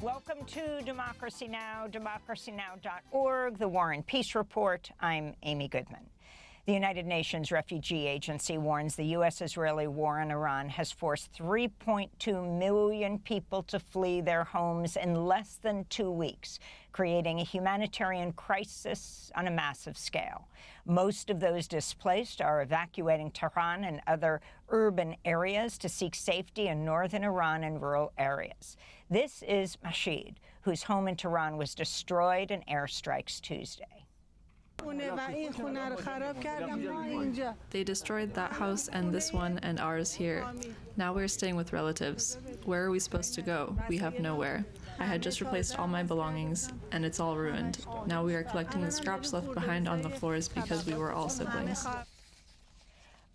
Welcome to Democracy Now!, democracynow.org, the War and Peace Report. I'm Amy Goodman. The United Nations Refugee Agency warns the U.S.-Israeli war in Iran has forced 3.2 million people to flee their homes in less than 2 weeks, creating a humanitarian crisis on a massive scale. Most of those displaced are evacuating Tehran and other urban areas to seek safety in northern Iran and rural areas. This is Mashid, whose home in Tehran was destroyed in airstrikes Tuesday. They destroyed that house and this one and ours here. Now we're staying with relatives. Where are we supposed to go? We have nowhere. I had just replaced all my belongings, and it's all ruined. Now we are collecting the scraps left behind on the floors because we were all siblings.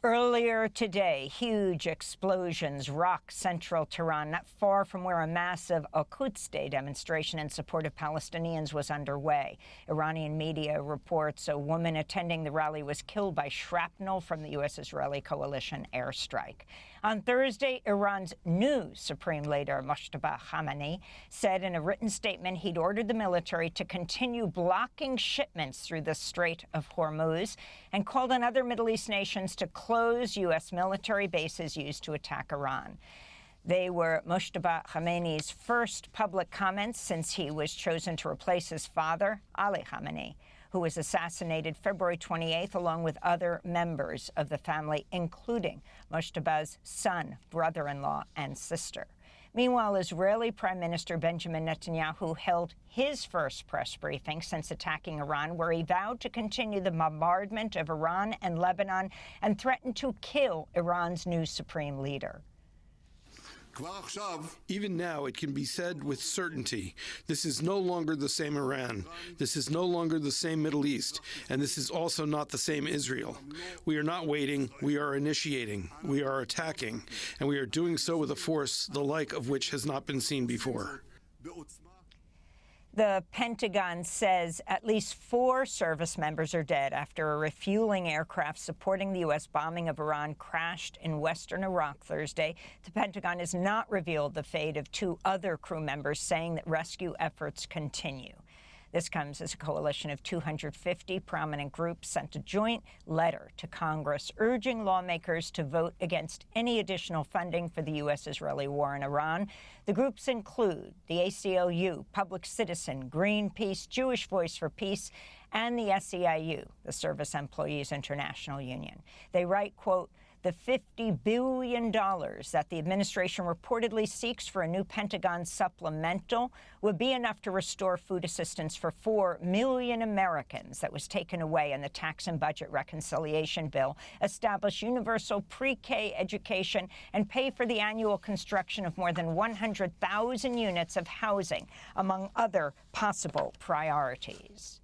Earlier today, huge explosions rocked central Tehran, not far from where a massive Al-Quds Day demonstration in support of Palestinians was underway. Iranian media reports a woman attending the rally was killed by shrapnel from the U.S.-Israeli coalition airstrike. On Thursday, Iran's new supreme leader, Mojtaba Khamenei, said in a written statement he'd ordered the military to continue blocking shipments through the Strait of Hormuz and called on other Middle East nations to close U.S. military bases used to attack Iran. They were Mojtaba Khamenei's first public comments since he was chosen to replace his father, Ali Khamenei, who was assassinated February 28th, along with other members of the family, including Mojtaba's son, brother-in-law, and sister. Meanwhile, Israeli Prime Minister Benjamin Netanyahu held his first press briefing since attacking Iran, where he vowed to continue the bombardment of Iran and Lebanon and threatened to kill Iran's new supreme leader. Even now, it can be said with certainty, this is no longer the same Iran, this is no longer the same Middle East, and this is also not the same Israel. We are not waiting, we are initiating, we are attacking, and we are doing so with a force the like of which has not been seen before. The Pentagon says at least 4 service members are dead after a refueling aircraft supporting the U.S. bombing of Iran crashed in western Iraq Thursday. The Pentagon has not revealed the fate of 2 other crew members, saying that rescue efforts continue. This comes as a coalition of 250 prominent groups sent a joint letter to Congress urging lawmakers to vote against any additional funding for the U.S.-Israeli war in Iran. The groups include the ACLU, Public Citizen, Greenpeace, Jewish Voice for Peace, and the SEIU, the Service Employees International Union. They write, quote, the $50 billion that the administration reportedly seeks for a new Pentagon supplemental would be enough to restore food assistance for 4 million Americans that was taken away in the tax and budget reconciliation bill, establish universal pre-K education, and pay for the annual construction of more than 100,000 units of housing, among other possible priorities.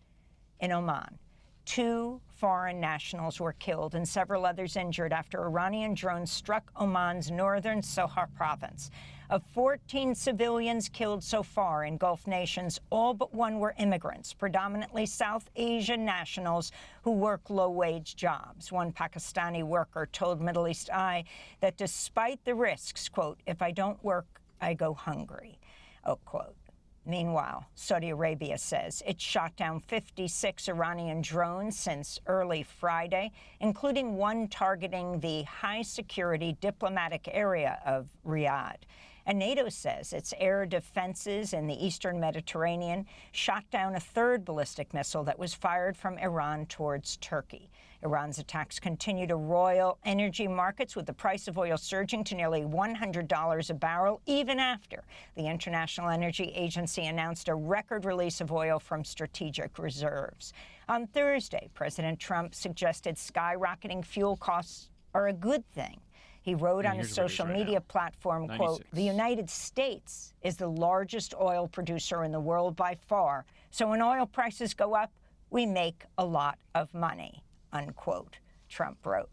In Oman, 2 foreign nationals were killed and several others injured after Iranian drones struck Oman's northern Sohar province. Of 14 civilians killed so far in Gulf nations, all but 1 were immigrants, predominantly South Asian nationals who work low-wage jobs. One Pakistani worker told Middle East Eye that despite the risks, quote, if I don't work, I go hungry, oh, quote. Meanwhile, Saudi Arabia says it shot down 56 Iranian drones since early Friday, including one targeting the high-security diplomatic area of Riyadh. And NATO says its air defenses in the eastern Mediterranean shot down a 3rd ballistic missile that was fired from Iran towards Turkey. Iran's attacks continue to roil energy markets, with the price of oil surging to nearly $100 a barrel, even after the International Energy Agency announced a record release of oil from strategic reserves. On Thursday, President Trump suggested skyrocketing fuel costs are a good thing. He wrote on his social media platform, quote, the United States is the largest oil producer in the world by far, so when oil prices go up, we make a lot of money, unquote, Trump wrote.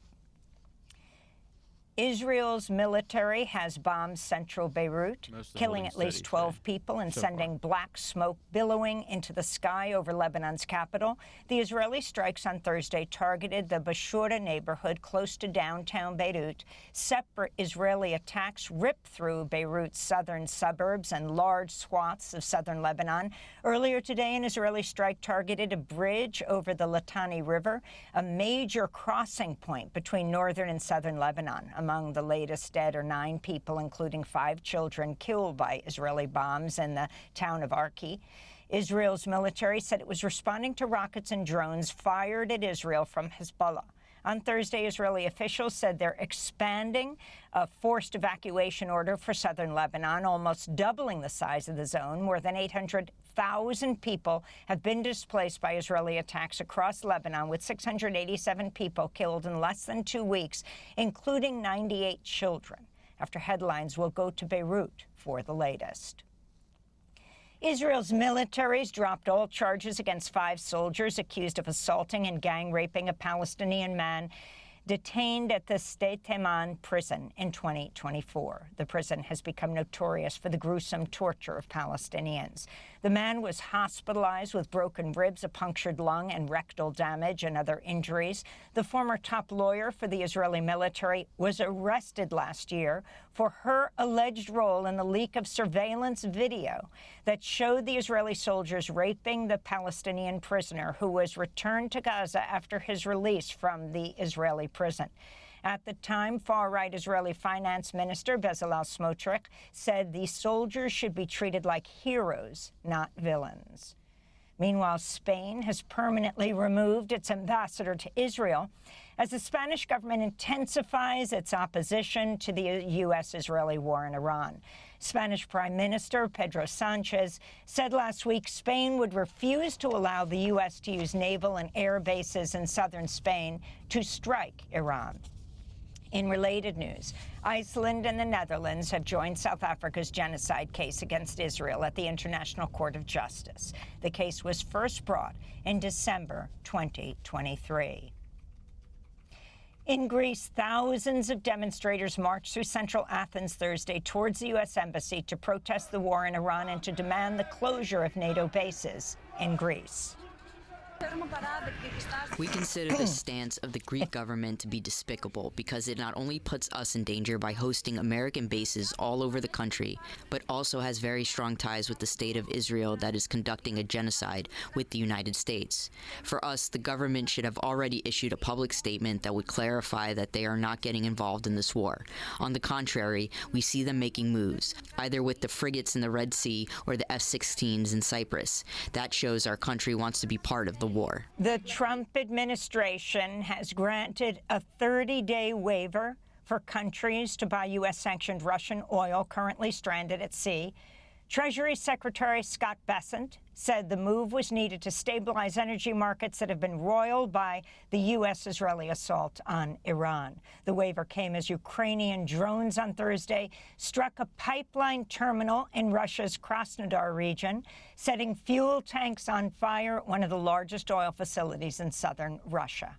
Israel's military has bombed central Beirut, killing at least 12 people and sending black smoke billowing into the sky over Lebanon's capital. The Israeli strikes on Thursday targeted the Bashura neighborhood close to downtown Beirut. Separate Israeli attacks ripped through Beirut's southern suburbs and large swaths of southern Lebanon. Earlier today, an Israeli strike targeted a bridge over the Litani River, a major crossing point between northern and southern Lebanon. Among the latest dead are 9 people, including 5 children, killed by Israeli bombs in the town of Arki. Israel's military said it was responding to rockets and drones fired at Israel from Hezbollah. On Thursday, Israeli officials said they're expanding a forced evacuation order for southern Lebanon, almost doubling the size of the zone. More than 800,000 people have been displaced by Israeli attacks across Lebanon, with 687 people killed in less than 2 weeks, including 98 children. After headlines, we'll go to Beirut for the latest. Israel's military's dropped all charges against 5 soldiers accused of assaulting and gang-raping a Palestinian man detained at the Sde Teman prison in 2024. The prison has become notorious for the gruesome torture of Palestinians. The man was hospitalized with broken ribs, a punctured lung, and rectal damage and other injuries. The former top lawyer for the Israeli military was arrested last year for her alleged role in the leak of surveillance video that showed the Israeli soldiers raping the Palestinian prisoner who was returned to Gaza after his release from the Israeli prison. At the time, far-right Israeli Finance Minister Bezalel Smotrich said the soldiers should be treated like heroes, not villains. Meanwhile, Spain has permanently removed its ambassador to Israel as the Spanish government intensifies its opposition to the U.S.-Israeli war in Iran. Spanish Prime Minister Pedro Sanchez said last week Spain would refuse to allow the U.S. to use naval and air bases in southern Spain to strike Iran. In related news, Iceland and the Netherlands have joined South Africa's genocide case against Israel at the International Court of Justice. The case was first brought in December 2023. In Greece, thousands of demonstrators marched through central Athens Thursday towards the U.S. Embassy to protest the war in Iran and to demand the closure of NATO bases in Greece. We consider the stance of the Greek government to be despicable because it not only puts us in danger by hosting American bases all over the country, but also has very strong ties with the state of Israel that is conducting a genocide with the United States. For us, the government should have already issued a public statement that would clarify that they are not getting involved in this war. On the contrary, we see them making moves, either with the frigates in the Red Sea or the F-16s in Cyprus. That shows our country wants to be part of the war. The Trump administration has granted a 30-day waiver for countries to buy U.S.-sanctioned Russian oil currently stranded at sea. Treasury Secretary Scott Bessent said the move was needed to stabilize energy markets that have been roiled by the U.S.-Israeli assault on Iran. The waiver came as Ukrainian drones on Thursday struck a pipeline terminal in Russia's Krasnodar region, setting fuel tanks on fire at one of the largest oil facilities in southern Russia.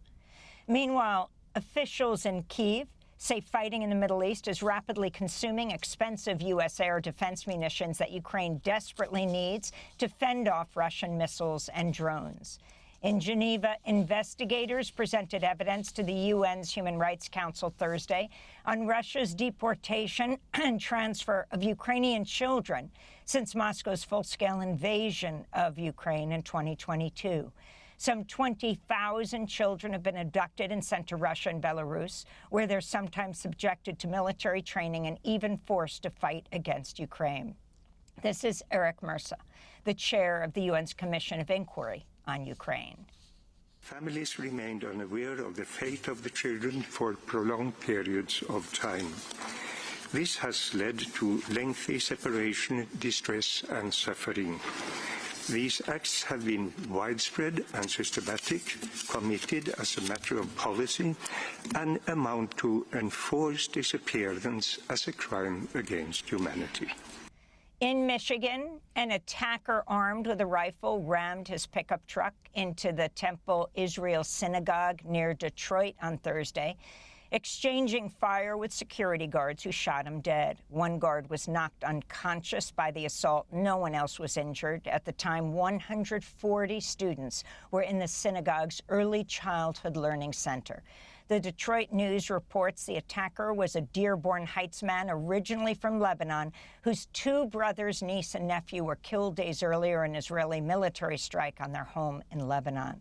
Meanwhile, officials in Kyiv say fighting in the Middle East is rapidly consuming expensive U.S. air defense munitions that Ukraine desperately needs to fend off Russian missiles and drones. In Geneva, investigators presented evidence to the UN's Human Rights Council Thursday on Russia's deportation and transfer of Ukrainian children since Moscow's full-scale invasion of Ukraine in 2022. Some 20,000 children have been abducted and sent to Russia and Belarus, where they're sometimes subjected to military training and even forced to fight against Ukraine. This is Eric Mersa, the chair of the UN's Commission of Inquiry on Ukraine. Families remained unaware of the fate of the children for prolonged periods of time. This has led to lengthy separation, distress, and suffering. These acts have been widespread and systematic, committed as a matter of policy, and amount to enforced disappearance as a crime against humanity. In Michigan, an attacker armed with a rifle rammed his pickup truck into the Temple Israel Synagogue near Detroit on Thursday. exchanging fire with security guards who shot him dead. One guard was knocked unconscious by the assault. No one else was injured. At the time, 140 students were in the synagogue's early childhood learning center. The Detroit News reports the attacker was a Dearborn Heights man originally from Lebanon, whose two brothers, niece, and nephew were killed days earlier in an Israeli military strike on their home in Lebanon.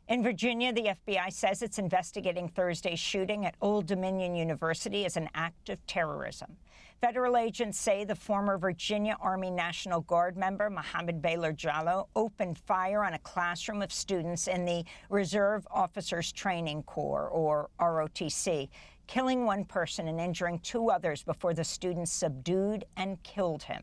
In Virginia, the FBI says it's investigating Thursday's shooting at Old Dominion University as an act of terrorism. Federal agents say the former Virginia Army National Guard member, Mohammed Baylor Jalloh, opened fire on a classroom of students in the Reserve Officers Training Corps, or ROTC, killing one person and injuring two others before the students subdued and killed him.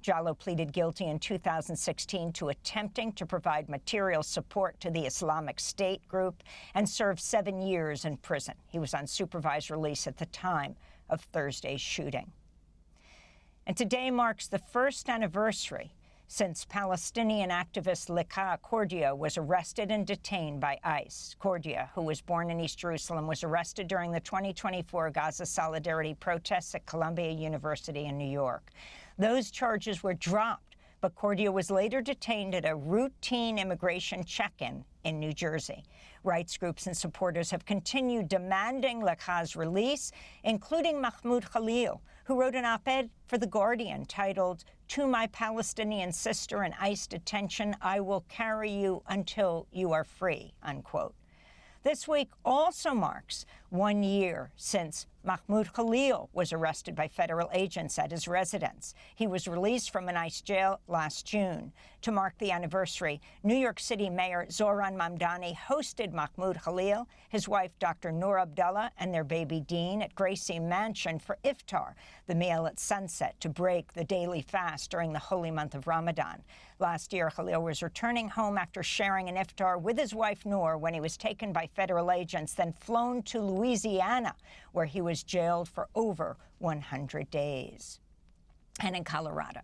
Jalloh pleaded guilty in 2016 to attempting to provide material support to the Islamic State group and served 7 years in prison. He was on supervised release at the time of Thursday's shooting. And today marks the first anniversary since Palestinian activist Lika Cordia was arrested and detained by ICE. Cordia, who was born in East Jerusalem, was arrested during the 2024 Gaza Solidarity protests at Columbia University in New York. Those charges were dropped, but Cordia was later detained at a routine immigration check-in in New Jersey. Rights groups and supporters have continued demanding Lika's release, including Mahmoud Khalil, who wrote an op-ed for The Guardian titled, "To my Palestinian sister in ICE detention, I will carry you until you are free," unquote. This week also marks 1 year since Mahmoud Khalil was arrested by federal agents at his residence. He was released from an ICE jail last June. To mark the anniversary, New York City Mayor Zohran Mamdani hosted Mahmoud Khalil, his wife Dr. Noor Abdullah, and their baby Dean at Gracie Mansion for iftar, the meal at sunset to break the daily fast during the holy month of Ramadan. Last year, Khalil was returning home after sharing an iftar with his wife Noor when he was taken by federal agents, then flown to Louisiana, where he was jailed for over 100 days. And in Colorado,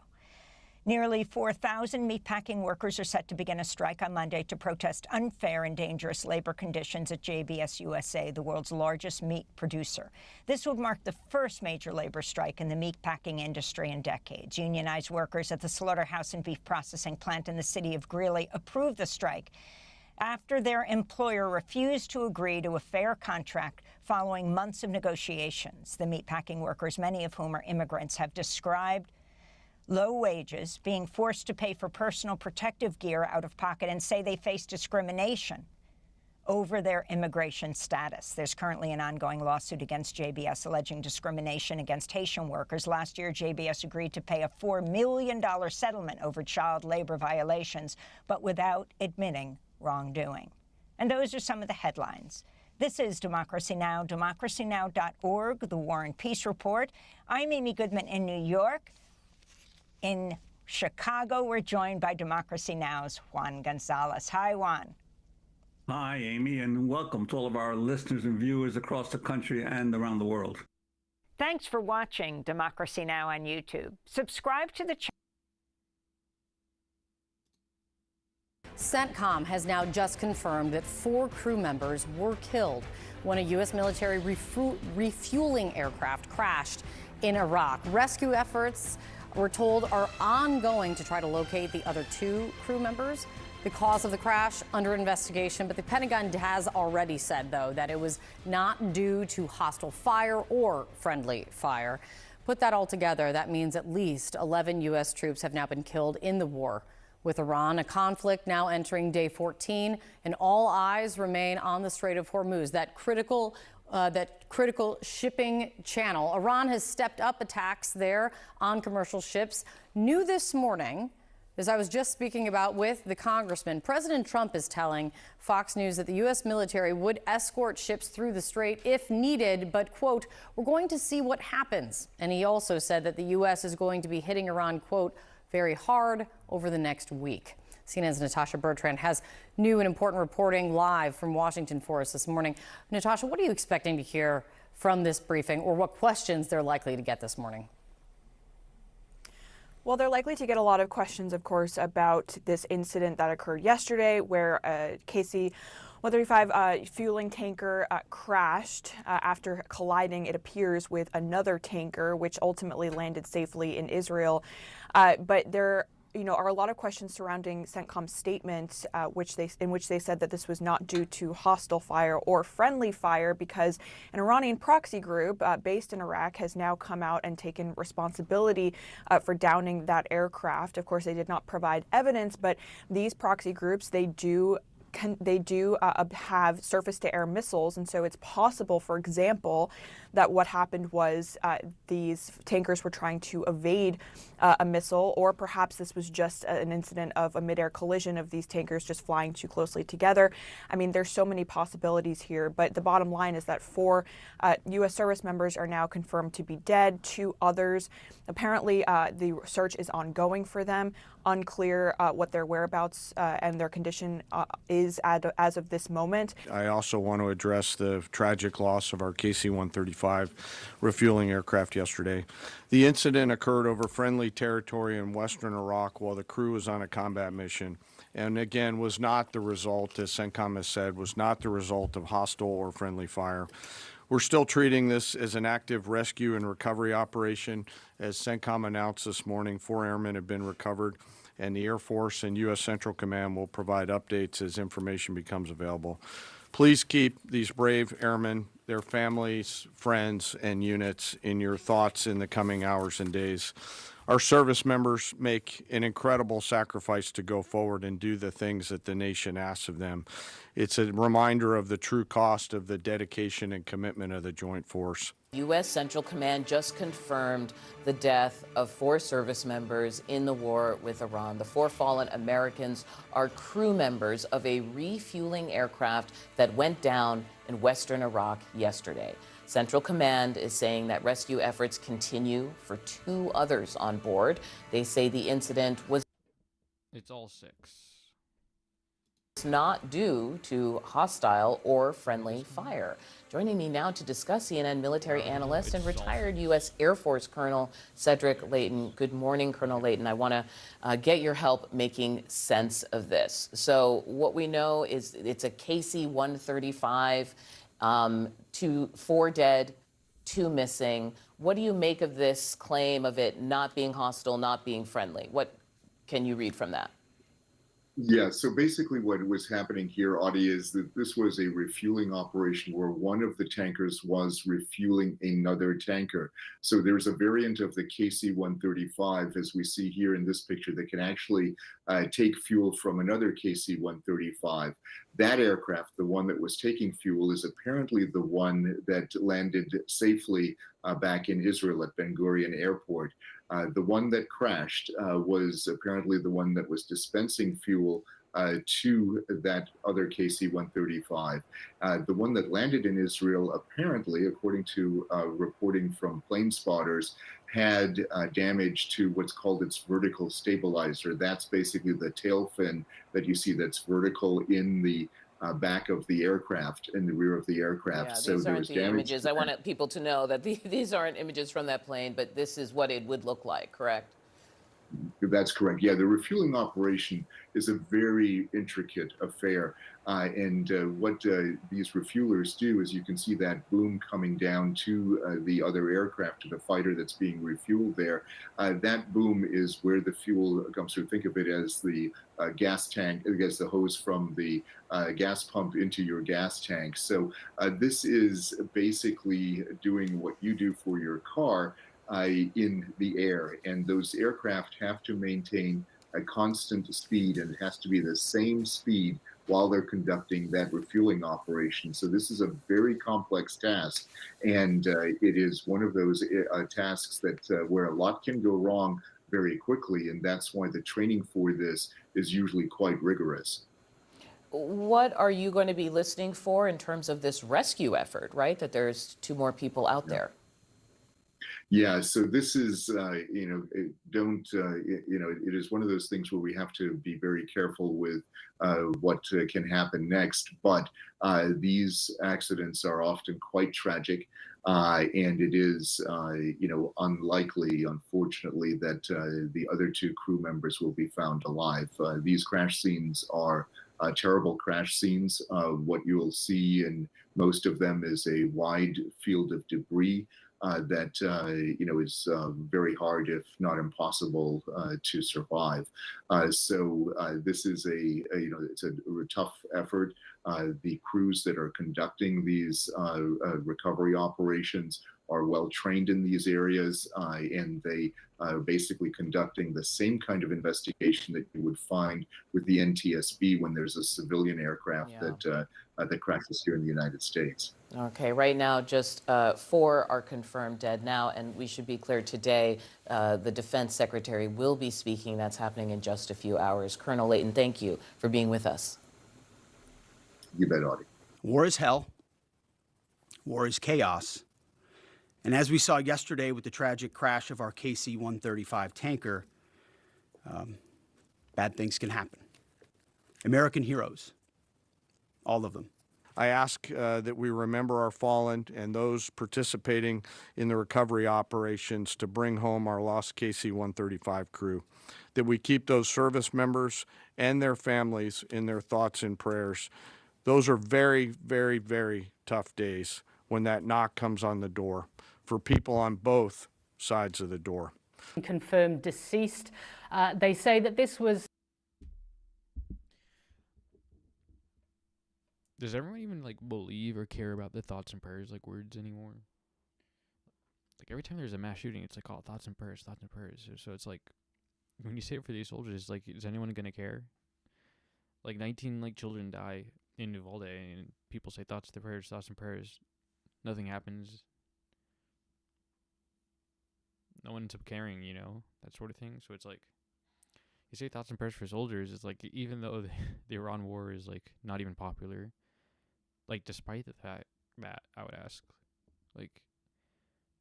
nearly 4,000 meatpacking workers are set to begin a strike on Monday to protest unfair and dangerous labor conditions at JBS USA, the world's largest meat producer. This would mark the first major labor strike in the meatpacking industry in decades. Unionized workers at the slaughterhouse and beef processing plant in the city of Greeley approved the strike after their employer refused to agree to a fair contract following months of negotiations. The meatpacking workers, many of whom are immigrants, have described low wages, being forced to pay for personal protective gear out of pocket, and say they face discrimination over their immigration status. There's currently an ongoing lawsuit against JBS alleging discrimination against Haitian workers. Last year, JBS agreed to pay a $4 million settlement over child labor violations, but without admitting wrongdoing. And those are some of the headlines. This is Democracy Now!, democracynow.org, The War and Peace Report. I'm Amy Goodman in New York. In Chicago, we're joined by Democracy Now!'s Juan Gonzalez. Hi, Juan. Hi, Amy, and welcome to all of our listeners and viewers across the country and around the world. Thanks for watching Democracy Now! On YouTube. Subscribe to the channel. CENTCOM has now just confirmed that 4 crew members were killed when a U.S. military refueling aircraft crashed in Iraq. Rescue efforts, we're told, are ongoing to try to locate the other 2 crew members. The cause of the crash under investigation, but the Pentagon has already said, though, that it was not due to hostile fire or friendly fire. Put that all together, that means at least 11 U.S. troops have now been killed in the war with Iran, a conflict now entering day 14, and all eyes remain on the Strait of Hormuz, that critical shipping channel. Iran has stepped up attacks there on commercial ships. New this morning, as I was just speaking about with the congressman, President Trump is telling Fox News that the U.S. military would escort ships through the strait if needed, but, quote, we're going to see what happens. And he also said that the U.S. is going to be hitting Iran, quote, very hard over the next week. CNN's Natasha Bertrand has new and important reporting live from Washington for us this morning. Natasha, what are you expecting to hear from this briefing, or what questions they're likely to get this morning? Well, they're likely to get a lot of questions, of course, about this incident that occurred yesterday where Casey 135 fueling tanker crashed after colliding, it appears, with another tanker, which ultimately landed safely in Israel. But there are a lot of questions surrounding CENTCOM's statement, in which they said that this was not due to hostile fire or friendly fire, because an Iranian proxy group based in Iraq has now come out and taken responsibility for downing that aircraft. Of course, they did not provide evidence, but these proxy groups, they do have surface-to-air missiles, and so it's possible, for example, that what happened was these tankers were trying to evade a missile, or perhaps this was just an incident of a mid-air collision of these tankers just flying too closely together. I mean, there's so many possibilities here, but the bottom line is that 4 U.S. service members are now confirmed to be dead. 2 others, apparently the search is ongoing for them. Unclear what their whereabouts and their condition is as of this moment. I also want to address the tragic loss of our KC-135 refueling aircraft yesterday. The incident occurred over friendly territory in western Iraq while the crew was on a combat mission, and again was not the result, as CENTCOM has said, was not the result of hostile or friendly fire. We're still treating this as an active rescue and recovery operation. As CENTCOM announced this morning, 4 airmen have been recovered, and the Air Force and U.S. Central Command will provide updates as information becomes available. Please keep these brave airmen, their families, friends, and units in your thoughts in the coming hours and days. Our service members make an incredible sacrifice to go forward and do the things that the nation asks of them. It's a reminder of the true cost of the dedication and commitment of the Joint Force. U.S. Central Command just confirmed the death of 4 service members in the war with Iran. The 4 fallen Americans are crew members of a refueling aircraft that went down in western Iraq yesterday. Central Command is saying that rescue efforts continue for 2 others on board. They say the incident was all 6. Not due to hostile or friendly fire. Joining me now to discuss, CNN military analyst and retired U.S. Air Force Colonel Cedric Leighton. Good morning, Colonel Leighton. I want to get your help making sense of this. So what we know is it's a KC-135, 4 dead, 2 missing. What do you make of this claim of it not being hostile, not being friendly? What can you read from that? Yeah, so basically what was happening here, Audie, is that this was a refueling operation where one of the tankers was refueling another tanker. So there's a variant of the KC-135, as we see here in this picture, that can actually take fuel from another KC-135. That aircraft, the one that was taking fuel, is apparently the one that landed safely back in Israel at Ben Gurion Airport. The one that crashed was apparently the one that was dispensing fuel to that other KC-135. The one that landed in Israel, apparently, according to reporting from plane spotters, had damage to what's called its vertical stabilizer. That's basically the tail fin that you see that's vertical in the back of the aircraft, in the rear of the aircraft. Yeah, so these there aren't was the damage. images. I want people to know that these aren't images from that plane, but this is what it would look like, correct? That's correct. Yeah, the refueling operation is a very intricate affair. And what these refuelers do is you can see that boom coming down to the other aircraft, to the fighter that's being refueled there. That boom is where the fuel comes through. Think of it as the gas tank, as the hose from the gas pump into your gas tank. So this is basically doing what you do for your car in the air, and those aircraft have to maintain a constant speed, and it has to be the same speed while they're conducting that refueling operation. So this is a very complex task, and it is one of those tasks that where a lot can go wrong very quickly, and that's why the training for this is usually quite rigorous. What are you going to be listening for in terms of this rescue effort, right? That there's 2 more people out there. Yeah, so this is, it is one of those things where we have to be very careful with what can happen next. But these accidents are often quite tragic, and it is, unlikely, unfortunately, that the other 2 crew members will be found alive. These crash scenes are terrible crash scenes. What you'll see in most of them is a wide field of debris that is very hard, if not impossible, to survive. So this is it's a tough effort. The crews that are conducting these recovery operations are well trained in these areas, and they are basically conducting the same kind of investigation that you would find with the NTSB when there's a civilian aircraft that crashes here in the United States. Okay, right now just 4 are confirmed dead now, and we should be clear today, the Defense Secretary will be speaking. That's happening in just a few hours. Colonel Layton, thank you for being with us. You bet, Audie. War is hell. War is chaos. And as we saw yesterday with the tragic crash of our KC-135 tanker, bad things can happen. American heroes, all of them. I ask that we remember our fallen and those participating in the recovery operations to bring home our lost KC-135 crew, that we keep those service members and their families in their thoughts and prayers. Those are very, very, very tough days when that knock comes on the door for people on both sides of the door. Confirmed deceased. They say that this was... Does everyone even like believe or care about the thoughts and prayers like words anymore? Like every time there's a mass shooting, it's like, oh, thoughts and prayers, thoughts and prayers. So it's like, when you say it for these soldiers, like, is anyone gonna care? Like 19 like children die in Uvalde, and people say thoughts and prayers. Nothing happens. No one ends up caring, you know, that sort of thing. So it's like, you say thoughts and prayers for soldiers. It's like, even though the Iran war is like not even popular, like despite the fact that, I would ask, like,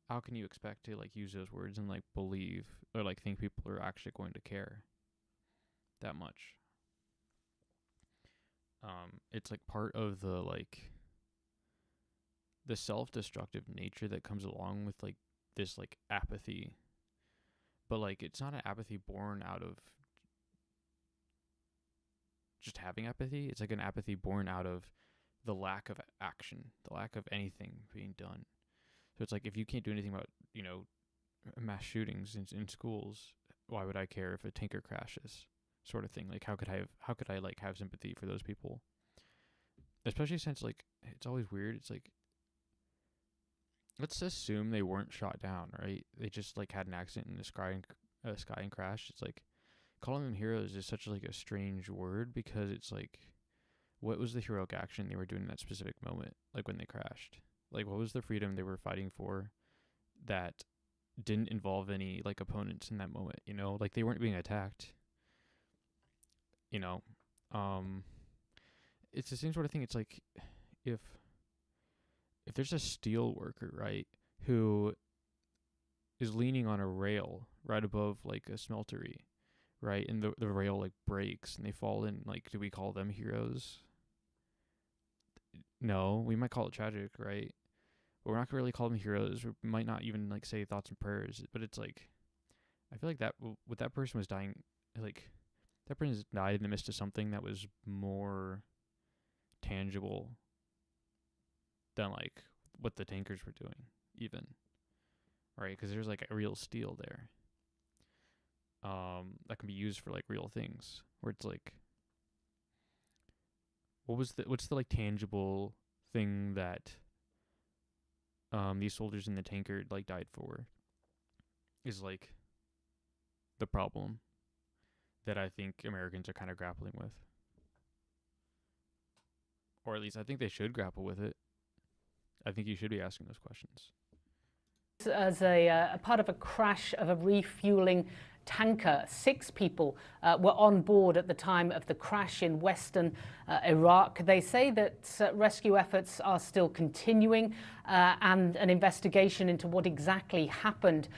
how can you expect to like use those words and like believe or like think people are actually going to care that much? It's like part of the like the self-destructive nature that comes along with like this like apathy, but like it's not an apathy born out of just having apathy. It's like an apathy born out of the lack of action, the lack of anything being done. So it's like, if you can't do anything about, you know, mass shootings in schools, why would I care if a tanker crashes, sort of thing? Like, how could I like have sympathy for those people? Especially since like it's always weird. It's like, let's assume they weren't shot down, right? They just like had an accident in the sky and crashed. It's like, calling them heroes is such like a strange word, because it's like, what was the heroic action they were doing in that specific moment? Like when they crashed, like what was the freedom they were fighting for that didn't involve any like opponents in that moment? You know, like they weren't being attacked. You know, it's the same sort of thing. It's like, if there's a steel worker, right, who is leaning on a rail right above like a smeltery, right, and the rail like breaks and they fall in, like, do we call them heroes? No, we might call it tragic, right? But we're not gonna really call them heroes. We might not even like say thoughts and prayers. But it's like, I feel like that what that person was dying, like that person died in the midst of something that was more tangible than like what the tankers were doing, even, right? Because there's like a real steel there that can be used for like real things, where it's like, what's the like tangible thing that these soldiers in the tanker like died for, is like the problem that I think Americans are kind of grappling with, or at least I think they should grapple with it. I think you should be asking those questions. As a part of a crash of a refueling tanker, 6 people were on board at the time of the crash in western Iraq. They say that rescue efforts are still continuing, and an investigation into what exactly happened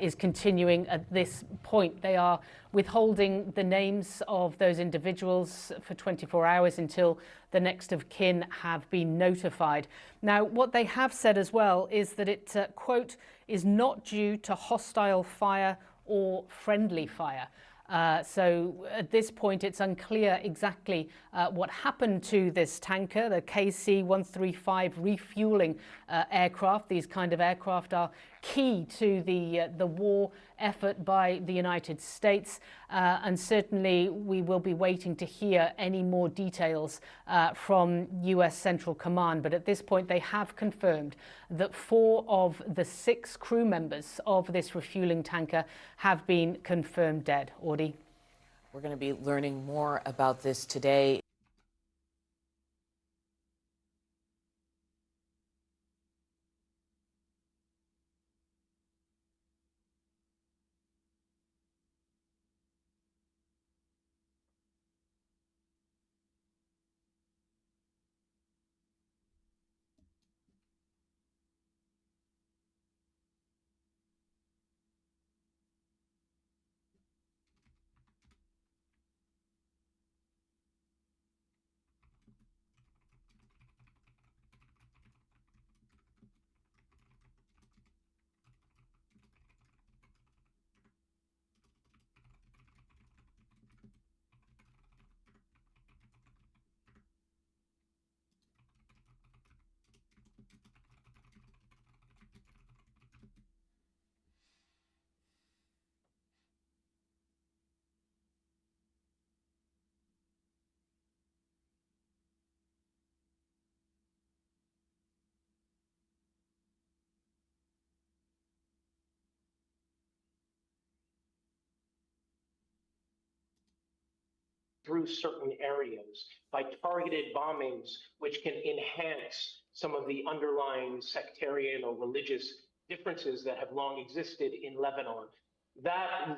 is continuing at this point. They are withholding the names of those individuals for 24 hours until the next of kin have been notified. Now, what they have said as well is that it, quote, is not due to hostile fire or friendly fire. So at this point, it's unclear exactly what happened to this tanker, the KC-135 refueling aircraft. These kind of aircraft are key to the war effort by the United States, and certainly we will be waiting to hear any more details from U.S. Central Command. But at this point, they have confirmed that 4 of the 6 crew members of this refueling tanker have been confirmed dead. Audie? We're going to be learning more about this today. Through certain areas by targeted bombings, which can enhance some of the underlying sectarian or religious differences that have long existed in Lebanon. That,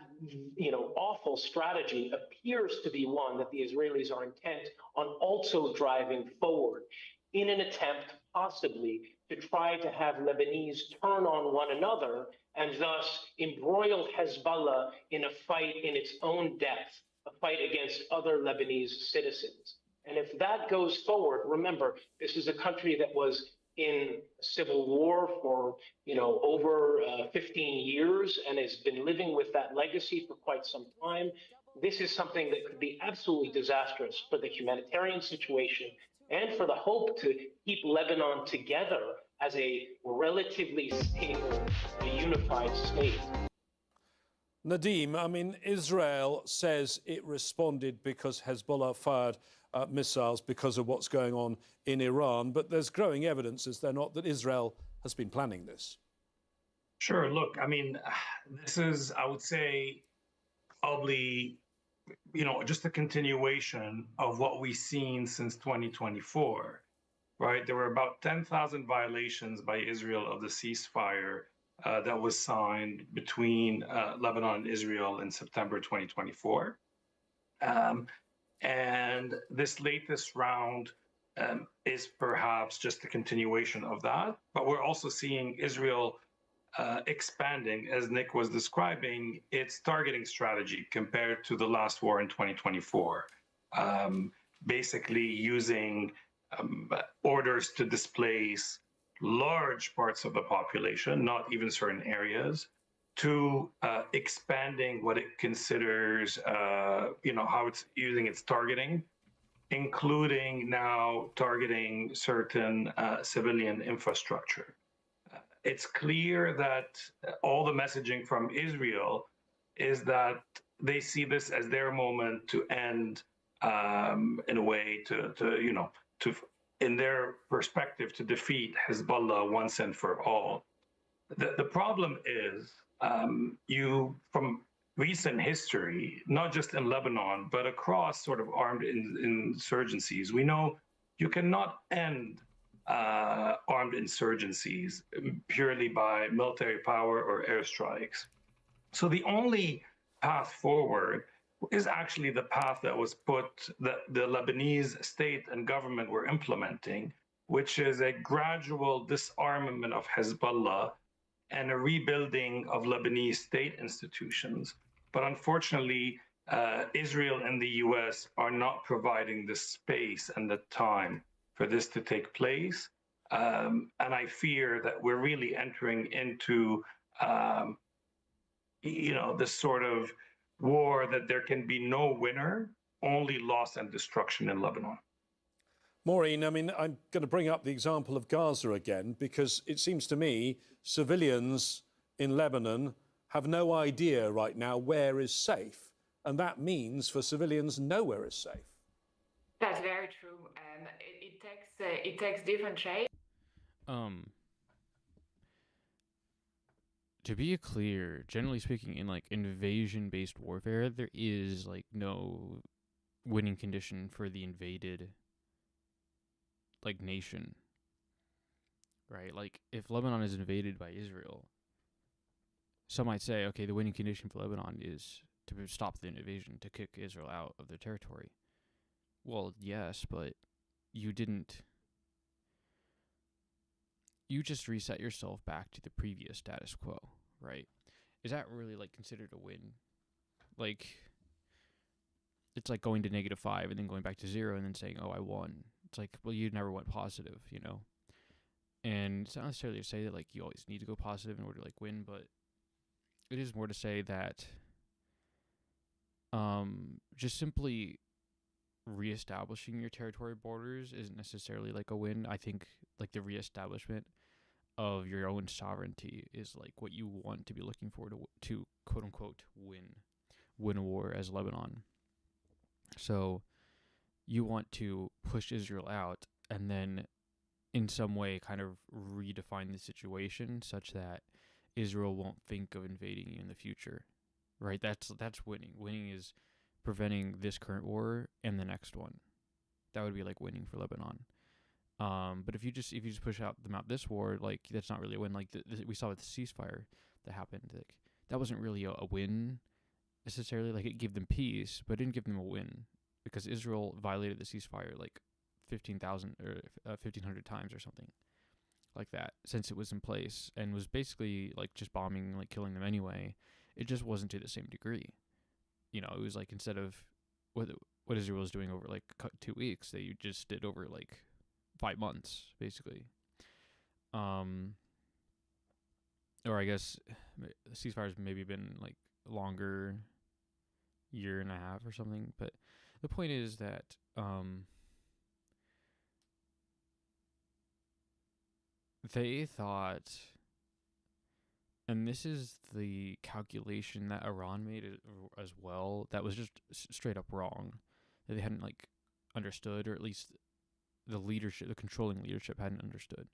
awful strategy appears to be one that the Israelis are intent on also driving forward in an attempt possibly to try to have Lebanese turn on one another and thus embroil Hezbollah in a fight in its own depth, a fight against other Lebanese citizens. And if that goes forward, remember, this is a country that was in civil war for over 15 years and has been living with that legacy for quite some time. This is something that could be absolutely disastrous for the humanitarian situation and for the hope to keep Lebanon together as a relatively stable, unified state. Nadeem, I mean, Israel says it responded because Hezbollah fired missiles because of what's going on in Iran, but there's growing evidence, is there not, that Israel has been planning this? Sure. Look, I mean, this is, I would say, probably, just a continuation of what we've seen since 2024, right? There were about 10,000 violations by Israel of the ceasefire that was signed between Lebanon and Israel in September 2024. And this latest round is perhaps just a continuation of that. But we're also seeing Israel expanding, as Nick was describing, its targeting strategy compared to the last war in 2024. Basically using orders to displace large parts of the population, not even certain areas, to expanding what it considers, how it's using its targeting, including now targeting certain civilian infrastructure. It's clear that all the messaging from Israel is that they see this as their moment to end, in a way, in their perspective, to defeat Hezbollah once and for all. The problem is, from recent history, not just in Lebanon, but across sort of armed insurgencies, we know you cannot end armed insurgencies purely by military power or airstrikes. So the only path forward is actually the path that was that the Lebanese state and government were implementing, which is a gradual disarmament of Hezbollah and a rebuilding of Lebanese state institutions. But unfortunately, Israel and the US are not providing the space and the time for this to take place. And I fear that we're really entering into, this sort of war that there can be no winner, only loss and destruction in Lebanon. Maureen, I mean, I'm going to bring up the example of Gaza again, because it seems to me civilians in Lebanon have no idea right now where is safe. And that means for civilians, nowhere is safe. That's very true. It takes different shapes. To be clear, generally speaking, in like invasion-based warfare, there is like no winning condition for the invaded like nation. Right? Like if Lebanon is invaded by Israel, some might say, okay, the winning condition for Lebanon is to stop the invasion, to kick Israel out of their territory. Well, yes, but you just reset yourself back to the previous status quo, right? Is that really like considered a win? Like, it's like going to -5 and then going back to 0 and then saying, oh, I won. It's like, well, you never went positive, you know? And it's not necessarily to say that like you always need to go positive in order to like win, but it is more to say that just simply reestablishing your territory borders isn't necessarily like a win. I think like the reestablishment of your own sovereignty is like what you want to be looking for to quote unquote win a war as Lebanon. So you want to push Israel out and then in some way kind of redefine the situation such that Israel won't think of invading you in the future. Right? That's winning. Winning is preventing this current war and the next one. That would be like winning for Lebanon. But if you just push them out this war, like that's not really a win. Like we saw with the ceasefire that happened. Like that wasn't really a win necessarily. Like it gave them peace, but it didn't give them a win because Israel violated the ceasefire like 15,000 or 1,500 times or something like that since it was in place and was basically like just bombing, like killing them anyway. It just wasn't to the same degree. You know, it was like instead of what Israel was doing over like 2 weeks, they just did over like 5 months, basically. Or I guess the ceasefire's maybe been like longer, 1.5 years or something. But the point is that they thought, and this is the calculation that Iran made as well, that was just straight up wrong, that they hadn't like understood, or at least the leadership, the controlling leadership hadn't understood.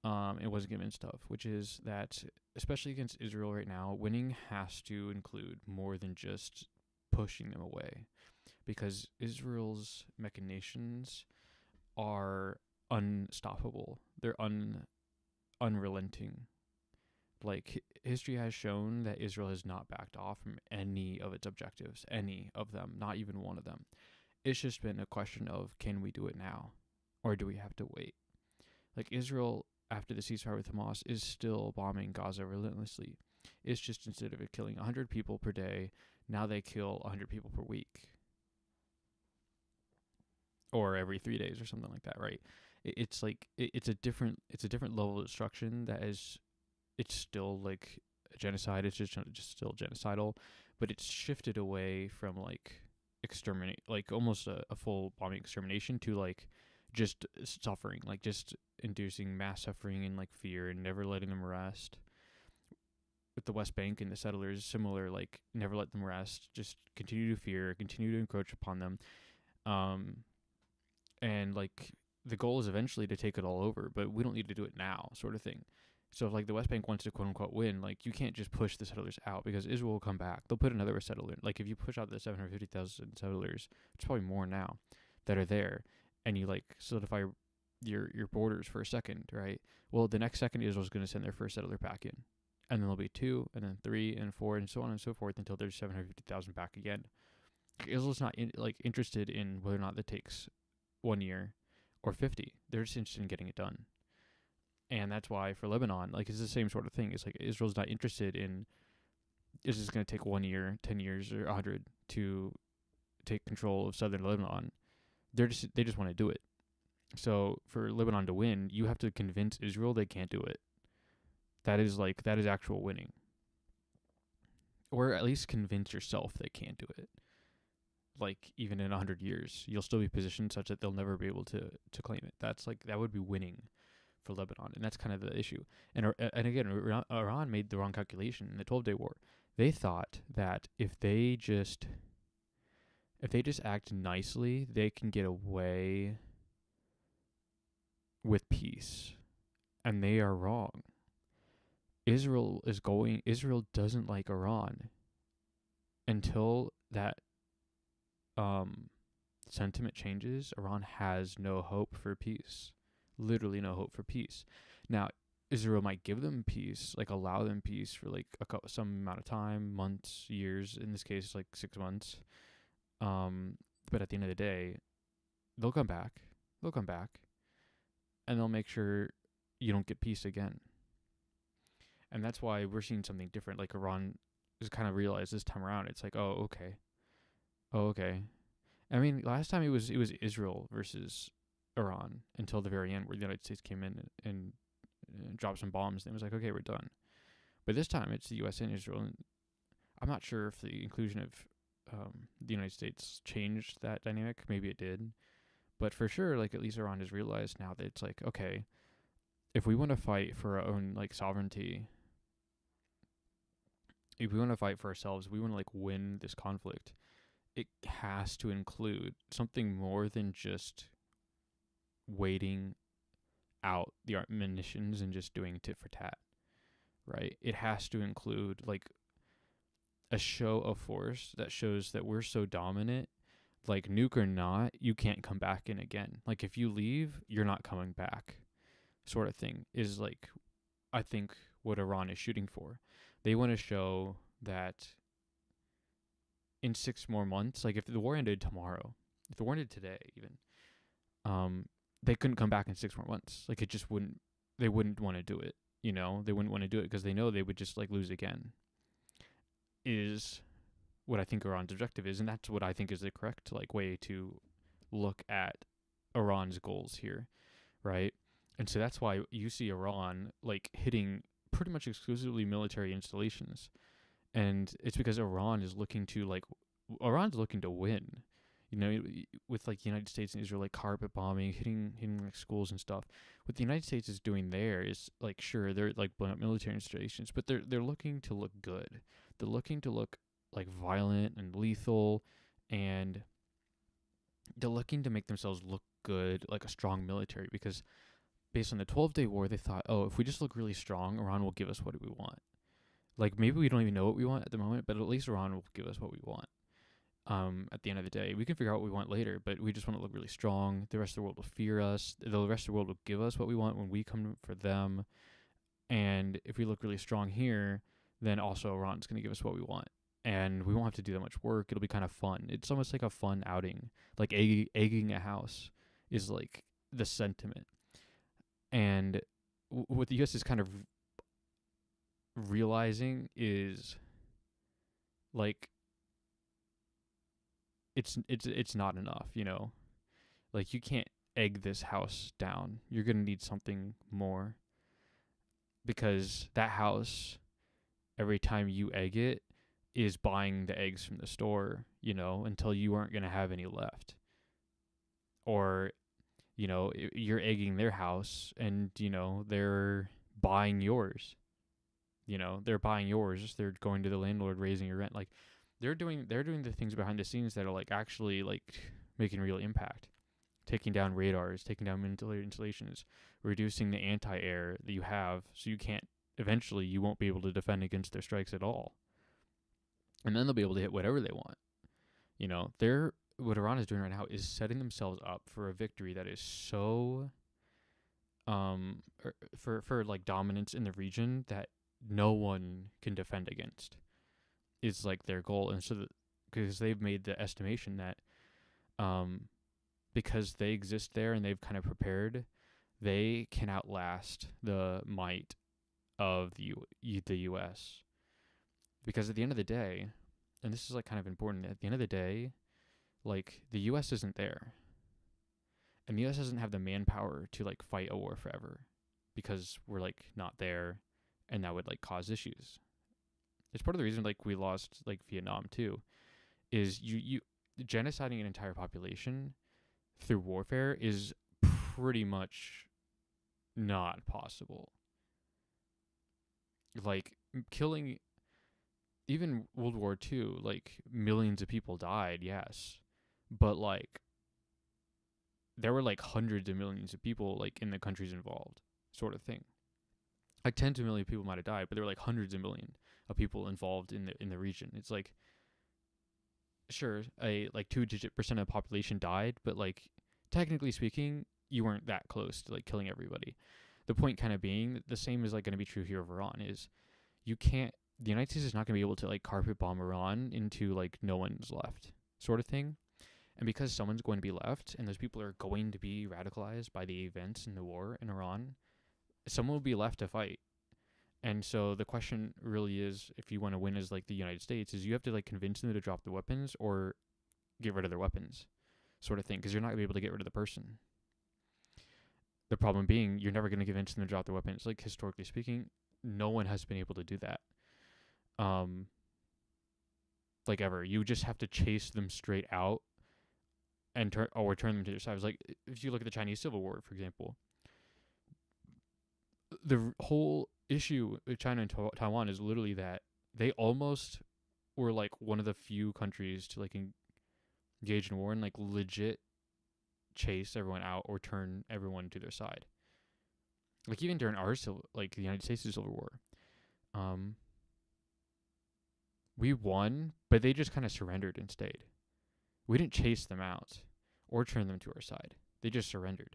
It wasn't convinced of, which is that, especially against Israel right now, winning has to include more than just pushing them away, because Israel's machinations are unstoppable. They're unrelenting. Like, history has shown that Israel has not backed off from any of its objectives, any of them, not even one of them. It's just been a question of, can we do it now, or do we have to wait? Like, Israel, after the ceasefire with Hamas, is still bombing Gaza relentlessly. It's just instead of it killing 100 people per day, now they kill 100 people per week. Or every 3 days or something like that, right? It's like, it's a different level of destruction that is... It's still like a genocide. It's just still genocidal, but it's shifted away from like exterminate, like almost a full bombing extermination, to like just suffering, like just inducing mass suffering and like fear and never letting them rest. With the West Bank and the settlers, similar, like never let them rest, just continue to fear, continue to encroach upon them, and like the goal is eventually to take it all over, but we don't need to do it now, sort of thing. So if like the West Bank wants to quote unquote win, like you can't just push the settlers out, because Israel will come back. They'll put another settler. Like if you push out the 750,000 settlers, it's probably more now, that are there, and you like solidify your borders for a second, right? Well, the next second Israel's going to send their first settler back in, and then there'll be 2, and then 3, and 4, and so on and so forth until there's 750,000 back again. Israel's not interested in whether or not that takes 1 year or 50. They're just interested in getting it done. And that's why for Lebanon, like, it's the same sort of thing. It's like Israel's not interested in, is this going to take 1 year, 10 years, or 100 to take control of southern Lebanon. They just want to do it. So for Lebanon to win, you have to convince Israel they can't do it. That is actual winning. or at least convince yourself they can't do it. Like, even in 100 years, you'll still be positioned such that they'll never be able to claim it. That's like, that would be winning for Lebanon, and that's kind of the issue. And again, Iran made the wrong calculation in the 12-day war. They thought that if they just act nicely, they can get away with peace, and they are wrong. Israel doesn't like Iran until that sentiment changes. Iran has no hope for peace, literally no hope for peace. Now, Israel might give them peace, like allow them peace for like some amount of time, months, years. In this case, like 6 months. But at the end of the day, they'll come back. And they'll make sure you don't get peace again. And that's why we're seeing something different. Like, Iran just kind of realized this time around, it's like, oh, okay. I mean, last time it was Israel versus Iran until the very end, where the United States came in and dropped some bombs. And it was like, okay, we're done. But this time it's the U.S. and Israel. And I'm not sure if the inclusion of the United States changed that dynamic. Maybe it did. But for sure, like, at least Iran has realized now that it's like, okay, if we want to fight for our own, like, sovereignty, if we want to fight for ourselves, we want to, like, win this conflict, it has to include something more than just waiting out the munitions and just doing tit for tat, right? It has to include, like, a show of force that shows that we're so dominant, like, nuke or not, you can't come back in again. Like, if you leave, you're not coming back, sort of thing, is, like, I think what Iran is shooting for. They want to show that in 6 more months, like, if the war ended tomorrow, if the war ended today even, they couldn't come back in 6 more months. Like, it just wouldn't, they wouldn't want to do it, you know? They wouldn't want to do it because they know they would just, like, lose again, is what I think Iran's objective is. And that's what I think is the correct, like, way to look at Iran's goals here, right? And so that's why you see Iran, like, hitting pretty much exclusively military installations. And it's because Iran's looking to win, you know, with, like, the United States and Israel, like, carpet bombing, hitting like, schools and stuff. What the United States is doing there is, like, sure, they're, like, blowing up military installations, but they're looking to look good. They're looking to look, like, violent and lethal, and they're looking to make themselves look good, like a strong military, because based on the 12-day war, they thought, oh, if we just look really strong, Iran will give us what we want. Like, maybe we don't even know what we want at the moment, but at least Iran will give us what we want. At the end of the day, we can figure out what we want later, but we just want to look really strong. The rest of the world will fear us. The rest of the world will give us what we want when we come for them. And if we look really strong here, then also Iran's going to give us what we want. And we won't have to do that much work. It'll be kind of fun. It's almost like a fun outing. Like, egging a house is, like, the sentiment. And what the U.S. is kind of realizing is, like, it's not enough, you know? Like, you can't egg this house down. You're going to need something more. Because that house, every time you egg it, is buying the eggs from the store, you know, until you aren't going to have any left. Or, you know, you're egging their house and, you know, they're buying yours. You know, they're buying yours. They're going to the landlord, raising your rent. Like, they're doing the things behind the scenes that are, like, actually, like, making real impact. Taking down radars, taking down military installations, reducing the anti-air that you have, so eventually you won't be able to defend against their strikes at all. And then they'll be able to hit whatever they want. You know, what Iran is doing right now is setting themselves up for a victory that is so, for like, dominance in the region that no one can defend against. Is, like, their goal. And so because they've made the estimation that, because they exist there and they've kind of prepared, they can outlast the might of the U.S. Because at the end of the day, and this is, like, kind of important, at the end of the day, like, the U.S. isn't there. And the U.S. doesn't have the manpower to, like, fight a war forever, because we're, like, not there, and that would, like, cause issues. It's part of the reason like we lost like Vietnam too, is you genociding an entire population through warfare is pretty much not possible. Like killing, even World War II, like millions of people died, yes, but like there were like hundreds of millions of people like in the countries involved, sort of thing. Like tens of millions of people might have died, but there were like hundreds of millions of people involved in the region. It's like, sure, a like 2-digit % of the population died, but like technically speaking, you weren't that close to like killing everybody. The point kind of being that the same is like going to be true here of Iran, is the United States is not going to be able to like carpet bomb Iran into like no one's left, sort of thing. And because someone's going to be left, and those people are going to be radicalized by the events in the war in Iran, someone will be left to fight. And so the question really is, if you want to win as like the United States, is you have to like convince them to drop the weapons or get rid of their weapons, sort of thing, because you're not going to be able to get rid of the person. The problem being, you're never going to convince them to drop their weapons. Like, historically speaking, no one has been able to do that. Like, ever. You just have to chase them straight out and turn them to their side. It's like, if you look at the Chinese Civil War, for example, the whole issue with China and Taiwan is literally that they almost were, like, one of the few countries to, like, engage in war and, like, legit chase everyone out or turn everyone to their side. Like, even during the United States Civil War, we won, but they just kind of surrendered and stayed. We didn't chase them out or turn them to our side. They just surrendered.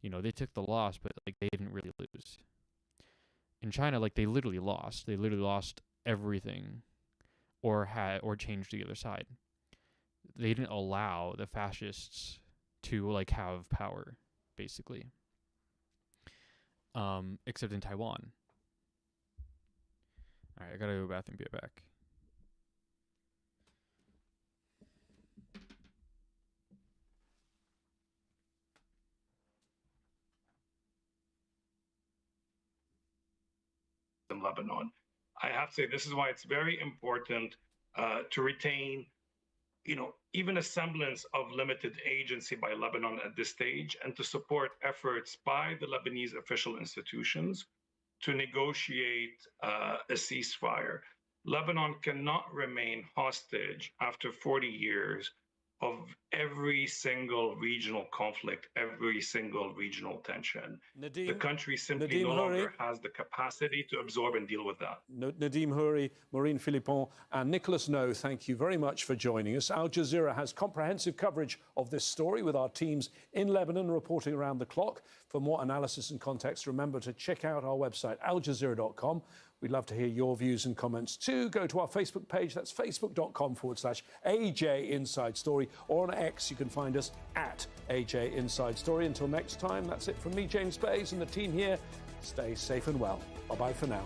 You know, they took the loss, but like they didn't really lose. In China, like they literally lost. They literally lost everything or changed to the other side. They didn't allow the fascists to like have power, basically. Except in Taiwan. All right, I gotta go to the bathroom and be back. In Lebanon, I have to say this is why it's very important to retain, even a semblance of limited agency by Lebanon at this stage, and to support efforts by the Lebanese official institutions to negotiate a ceasefire. Lebanon cannot remain hostage after 40 years of every single regional conflict, every single regional tension. The country simply no longer has the capacity to absorb and deal with that. Nadim Houri, Maureen Philippon, and Nicholas No, thank you very much for joining us. Al Jazeera has comprehensive coverage of this story with our teams in Lebanon reporting around the clock. For more analysis and context, remember to check out our website, aljazeera.com. We'd love to hear your views and comments too. Go to our Facebook page, that's facebook.com/AJ Inside Story, or on X, you can find us at AJ Inside Story. Until next time, that's it from me, James Bays, and the team here. Stay safe and well. Bye-bye for now.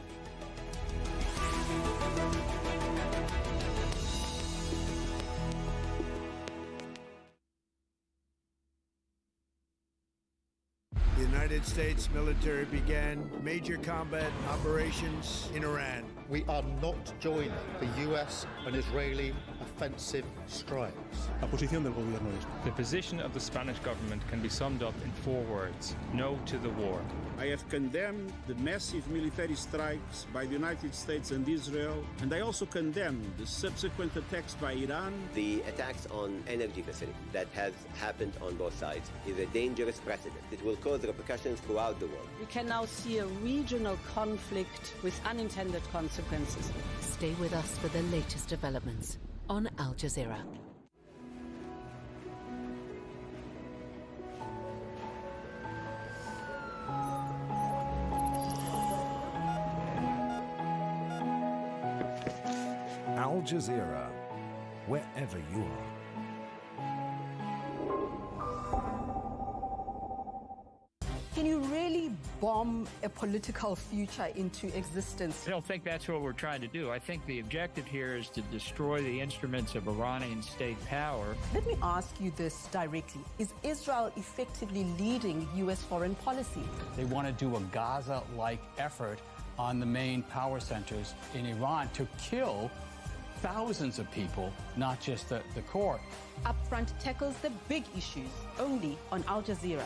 The United States military began major combat operations in Iran. We are not joining the US and Israeli offensive strikes. La posición del gobierno es. The position of the Spanish government can be summed up in 4 words: no to the war. I have condemned the massive military strikes by the United States and Israel, and I also condemn the subsequent attacks by Iran. The attacks on energy facilities that has happened on both sides is a dangerous precedent. It will cause repercussions throughout the world. We can now see a regional conflict with unintended consequences. Stay with us for the latest developments on Al Jazeera. Al Jazeera, wherever you are. Can you really bomb a political future into existence? I don't think that's what we're trying to do. I think the objective here is to destroy the instruments of Iranian state power. Let me ask you this directly. Is Israel effectively leading U.S. foreign policy? They want to do a Gaza-like effort on the main power centers in Iran to kill thousands of people, not just the core. Upfront tackles the big issues only on Al Jazeera.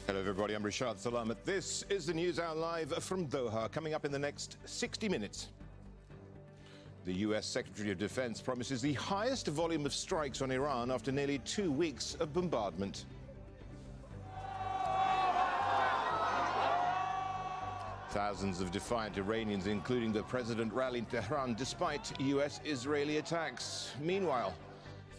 Hello everybody, I'm Rishad Salamat. This is the News Hour live from Doha. Coming up in the next 60 minutes. The US Secretary of Defense promises the highest volume of strikes on Iran after nearly 2 weeks of bombardment. Thousands of defiant Iranians, including the president, rally in Tehran despite US-Israeli attacks. Meanwhile,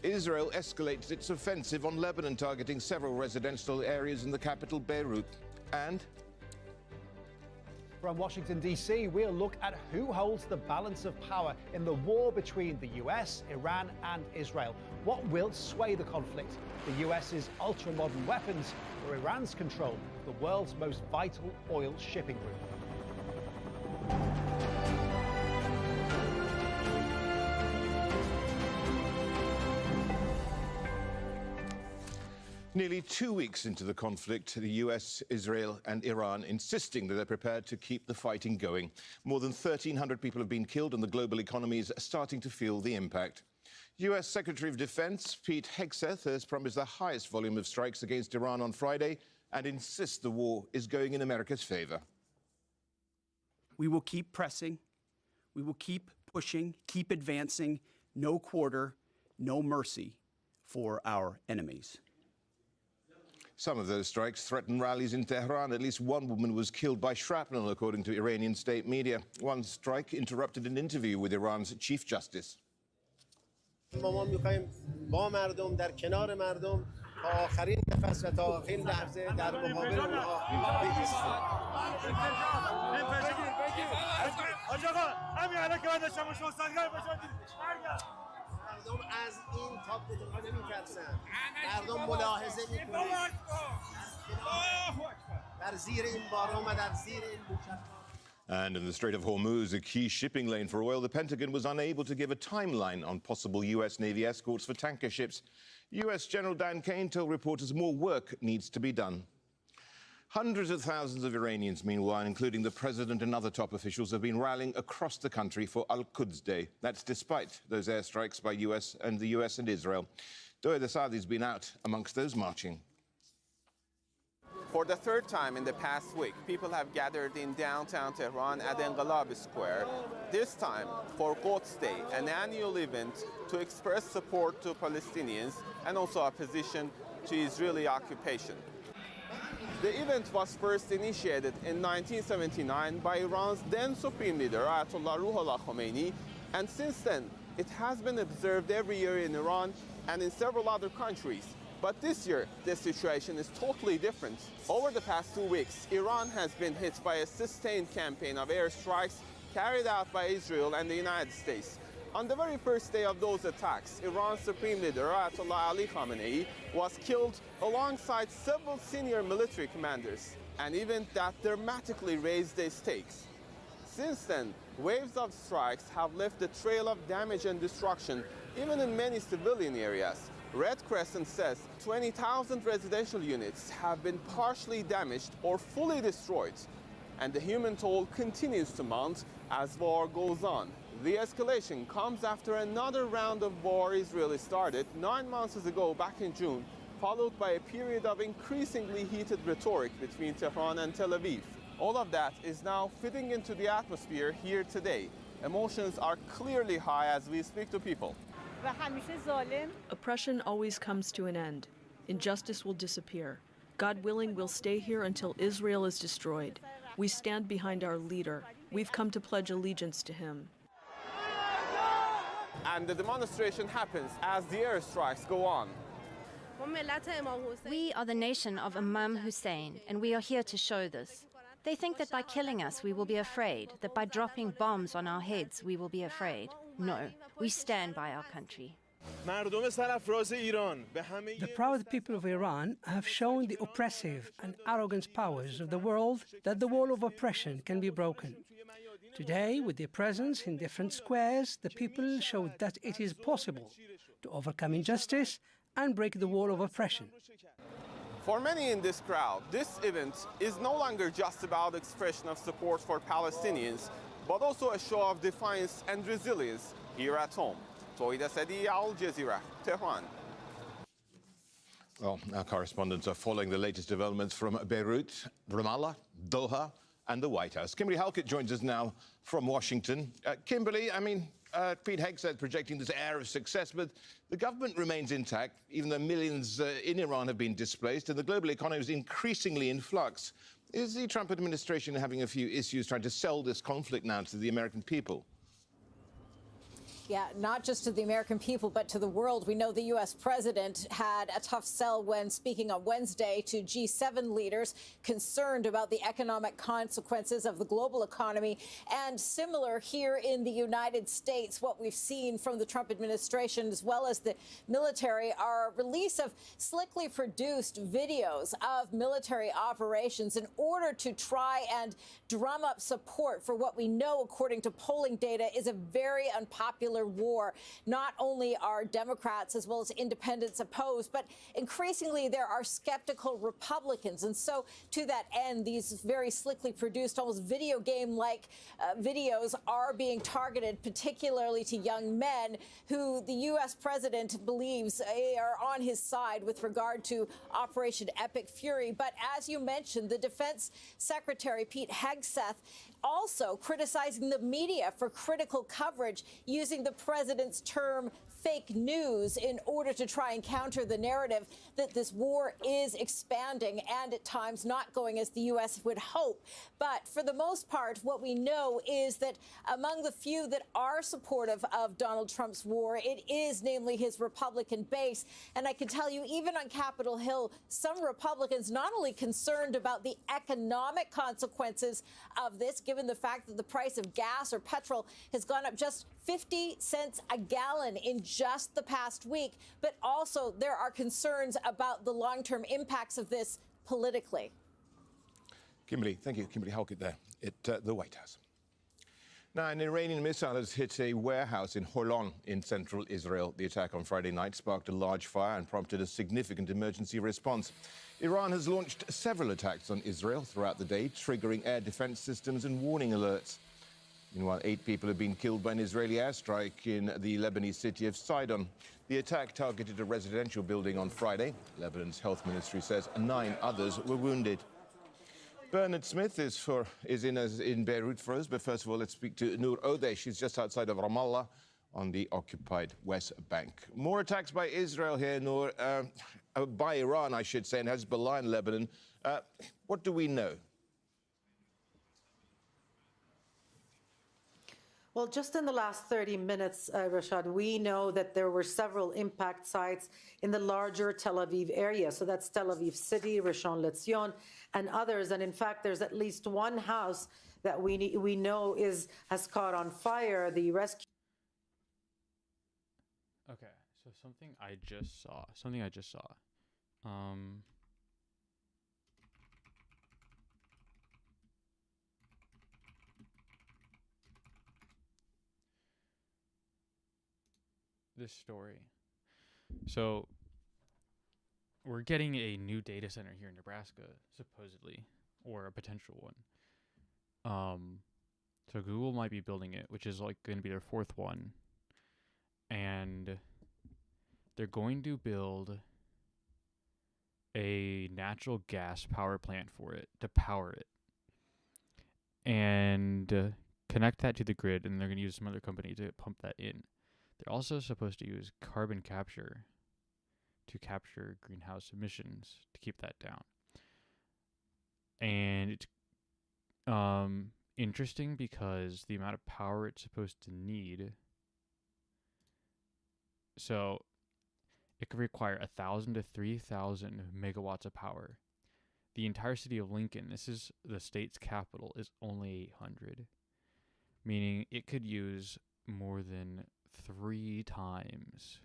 Israel escalates its offensive on Lebanon, targeting several residential areas in the capital, Beirut. And from Washington, D.C., we'll look at who holds the balance of power in the war between the U.S., Iran and Israel. What will sway the conflict? The U.S.'s ultra-modern weapons or Iran's control of the world's most vital oil shipping route? nearly 2 weeks into the conflict, the US, Israel and Iran insisting that they're prepared to keep the fighting going. More than 1,300 people have been killed and the global economy is starting to feel the impact. US Secretary of Defense Pete Hegseth has promised the highest volume of strikes against Iran on Friday and insists the war is going in America's favor. We will keep pressing. We will keep pushing, keep advancing. No quarter, no mercy for our enemies. Some of those strikes threaten rallies in Tehran. At least one woman was killed by shrapnel, according to Iranian state media. One strike interrupted an interview with Iran's Chief Justice. ما می‌خوایم با مردم در کنار مردم تا آخرین نفس و تا آخرین لحظه در مقابل اونها بایستیم. حاج آقا همین الان که من داشتم شما سالگرد مردم از این تاپ نمی‌ترسن. مردم ملاحظه می‌کنن. در زیر این باران و در زیر این موشک‌ها. And in the Strait of Hormuz, a key shipping lane for oil, the Pentagon was unable to give a timeline on possible U.S. Navy escorts for tanker ships. U.S. General Dan Kane told reporters more work needs to be done. Hundreds of thousands of Iranians, meanwhile, including the president and other top officials, have been rallying across the country for Al-Quds Day. That's despite those airstrikes by the U.S. and Israel. Doha Saadi's been out amongst those marching. For the third time in the past week, people have gathered in downtown Tehran at Enqilab Square, this time for Quds Day, an annual event to express support to Palestinians and also opposition to Israeli occupation. The event was first initiated in 1979 by Iran's then Supreme Leader Ayatollah Ruhollah Khomeini, and since then it has been observed every year in Iran and in several other countries. But this year, the situation is totally different. Over the past 2 weeks, Iran has been hit by a sustained campaign of airstrikes carried out by Israel and the United States. On the very first day of those attacks, Iran's Supreme Leader Ayatollah Ali Khamenei was killed alongside several senior military commanders, an event that dramatically raised the stakes. Since then, waves of strikes have left a trail of damage and destruction, even in many civilian areas. Red Crescent says 20,000 residential units have been partially damaged or fully destroyed, and the human toll continues to mount as war goes on. The escalation comes after another round of war Israel started 9 months ago back in June, followed by a period of increasingly heated rhetoric between Tehran and Tel Aviv. All of that is now fitting into the atmosphere here today. Emotions are clearly high as we speak to people. Oppression always comes to an end. Injustice will disappear. God willing, we'll stay here until Israel is destroyed. We stand behind our leader. We've come to pledge allegiance to him. And the demonstration happens as the airstrikes go on. We are the nation of Imam Hussein, and we are here to show this. They think that by killing us we will be afraid, that by dropping bombs on our heads we will be afraid. No, we stand by our country. The proud people of Iran have shown the oppressive and arrogant powers of the world that the wall of oppression can be broken. Today, with their presence in different squares, the people showed that it is possible to overcome injustice and break the wall of oppression. For many in this crowd, this event is no longer just about expression of support for Palestinians, but also a show of defiance and resilience here at home. Toida Sadi, Al Jazeera, Tehran. Well, our correspondents are following the latest developments from Beirut, Ramallah, Doha, and the White House. Kimberly Halkett joins us now from Washington. Kimberly, Pete Hegseth projecting this air of success, but the government remains intact, even though millions in Iran have been displaced, and the global economy is increasingly in flux. Is the Trump administration having a few issues trying to sell this conflict now to the American people? Yeah, not just to the American people, but to the world. We know the U.S. president had a tough sell when speaking on Wednesday to G7 leaders concerned about the economic consequences of the global economy. And similar here in the United States, what we've seen from the Trump administration as well as the military are release of slickly produced videos of military operations in order to try and drum up support for what we know, according to polling data, is a very unpopular war. Not only are Democrats as well as independents opposed, but increasingly there are skeptical Republicans. And so to that end, these very slickly produced, almost video game-like videos are being targeted, particularly to young men who the U.S. president believes are on his side with regard to Operation Epic Fury. But as you mentioned, the Defense Secretary, Pete Hegseth, also criticizing the media for critical coverage, using the president's term fake news in order to try and counter the narrative that this war is expanding and at times not going as the U.S. would hope. But for the most part, what we know is that among the few that are supportive of Donald Trump's war, it is namely his Republican base. And I can tell you, even on Capitol Hill, some Republicans not only concerned about the economic consequences of this, given the fact that the price of gas or petrol has gone up just 50 cents a gallon in just the past week, but also there are concerns about the long-term impacts of this politically. Kimberly, thank you. Kimberly Halkett there at the White House. Now, an Iranian missile has hit a warehouse in Holon in central Israel. The attack on Friday night sparked a large fire and prompted a significant emergency response. Iran has launched several attacks on Israel throughout the day, triggering air defense systems and warning alerts. Meanwhile, 8 people have been killed by an Israeli airstrike in the Lebanese city of Sidon. The attack targeted a residential building on Friday. Lebanon's health ministry says 9 others were wounded. Bernard Smith is in Beirut for us, but first of all, let's speak to Noor Odeh. She's just outside of Ramallah on the occupied West Bank. More attacks by Israel here, Noor, by Iran, I should say, and Hezbollah in Lebanon. What do we know? Well, just in the last 30 minutes, Rashad, we know that there were several impact sites in the larger Tel Aviv area. So that's Tel Aviv City, Rishon LeZion, and others. And in fact, there's at least one house that we know has caught on fire. The rescue. Okay, so something I just saw. This story. So we're getting a new data center here in Nebraska, supposedly, or a potential one. So Google might be building it, which is like going to be their 4th one. And they're going to build a natural gas power plant for it to power it. And connect that to the grid, and they're going to use some other company to pump that in. They're also supposed to use carbon capture to capture greenhouse emissions to keep that down. And it's interesting because the amount of power it's supposed to need. So it could require 1,000 to 3,000 megawatts of power. The entire city of Lincoln, this is the state's capital, is only 800, meaning it could use more than 3 times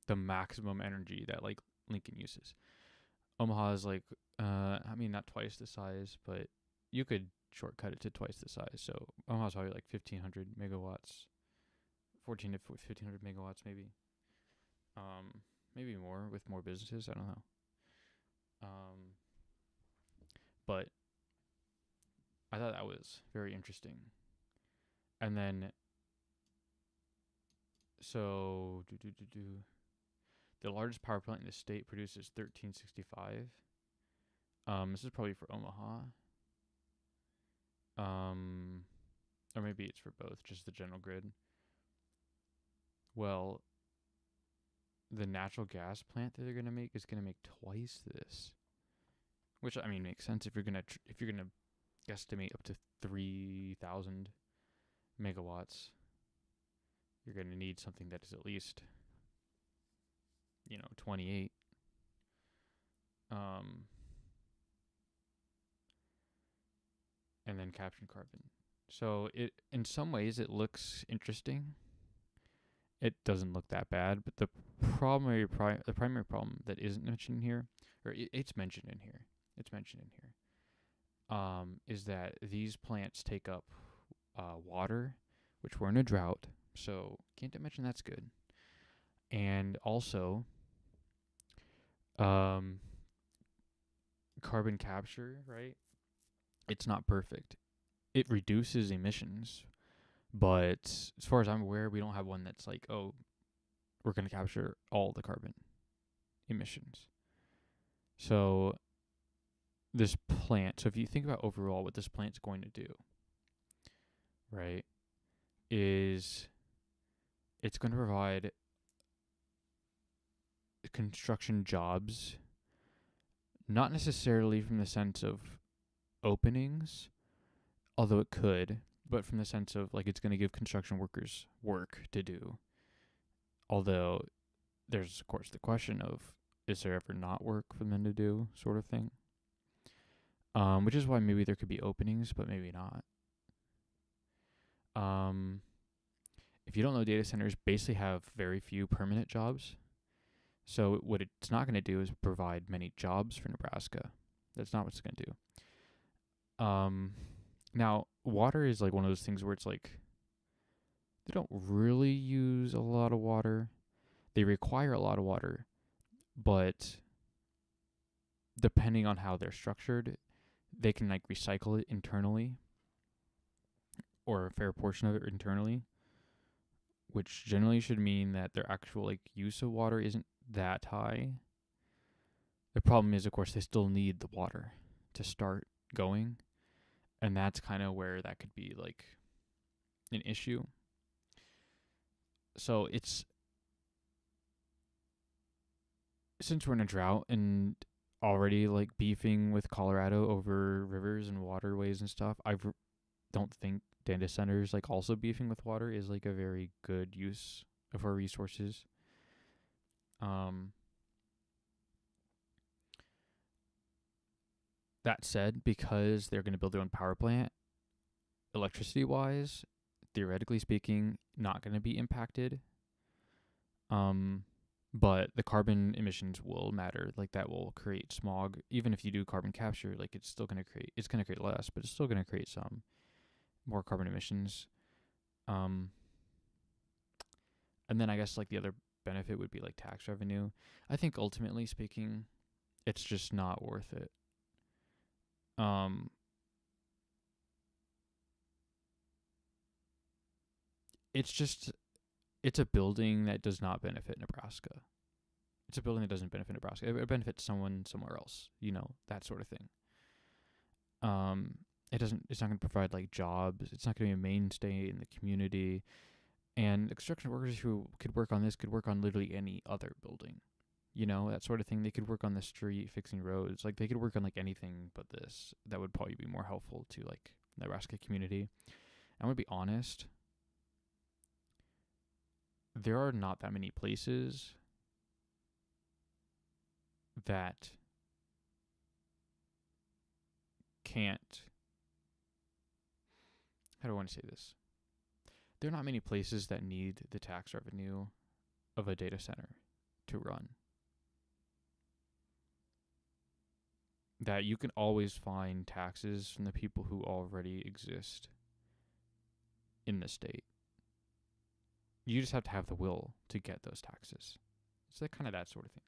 the maximum energy that like Lincoln uses. Omaha is like, I mean, not twice the size, but you could shortcut it to twice the size. So Omaha's probably like 1,500 megawatts, 14 to 1,500 megawatts maybe. Maybe more with more businesses. I don't know. But I thought that was very interesting. And then, so the largest power plant in the state produces 1365. This is probably for Omaha. Or maybe it's for both, just the general grid. Well, the natural gas plant that they're gonna make is gonna make twice this, which I mean makes sense if you're gonna guesstimate up to 3,000 megawatts. You're gonna need something that is at least 28. And then capturing carbon. So it, in some ways, it looks interesting. It doesn't look that bad, but the primary problem that isn't mentioned here, or it's mentioned in here, is that these plants take up water, which we're in a drought, so can't mention that's good. And also, carbon capture, right? It's not perfect. It reduces emissions, but as far as I'm aware, we don't have one that's like, oh, we're going to capture all the carbon emissions. So this plant, so if you think about overall what this plant's going to do, right, is it's going to provide construction jobs, not necessarily from the sense of openings, although it could, but from the sense of like it's going to give construction workers work to do. Although there's of course the question of, is there ever not work for them to do, sort of thing. Which is why maybe there could be openings, but maybe not. If you don't know, data centers basically have very few permanent jobs. So what it's not going to do is provide many jobs for Nebraska. That's not what it's going to do. Now, water is like one of those things where it's like, they don't really use a lot of water. They require a lot of water, but depending on how they're structured, they can like recycle it internally, or a fair portion of it internally, which generally should mean that their actual like use of water isn't that high. The problem is, of course, they still need the water to start going, and that's kind of where that could be like an issue. So it's, since we're in a drought and already like beefing with Colorado over rivers and waterways and stuff, don't think data centers like also beefing with water is like a very good use of our resources. That said, because they're going to build their own power plant, electricity wise, theoretically speaking, not going to be impacted. But the carbon emissions will matter. Like that will create smog. Even if you do carbon capture, like it's going to create less, but it's still going to create some more carbon emissions. And then I guess like the other benefit would be like tax revenue. I think ultimately speaking, it's just not worth it. It's a building that does not benefit Nebraska. It's a building that doesn't benefit Nebraska. It benefits someone somewhere else, that sort of thing. It's not going to provide like jobs. It's not going to be a mainstay in the community. And the construction workers who could work on this could work on literally any other building, that sort of thing. They could work on the street fixing roads. Like they could work on like anything but this. That would probably be more helpful to like Nebraska community. I'm going to be honest. There are not that many places that can't, how do I want to say this? There are not many places that need the tax revenue of a data center. to run. That you can always find taxes from the people who already exist in the state. You just have to have the will to get those taxes. It's like kind of that sort of thing.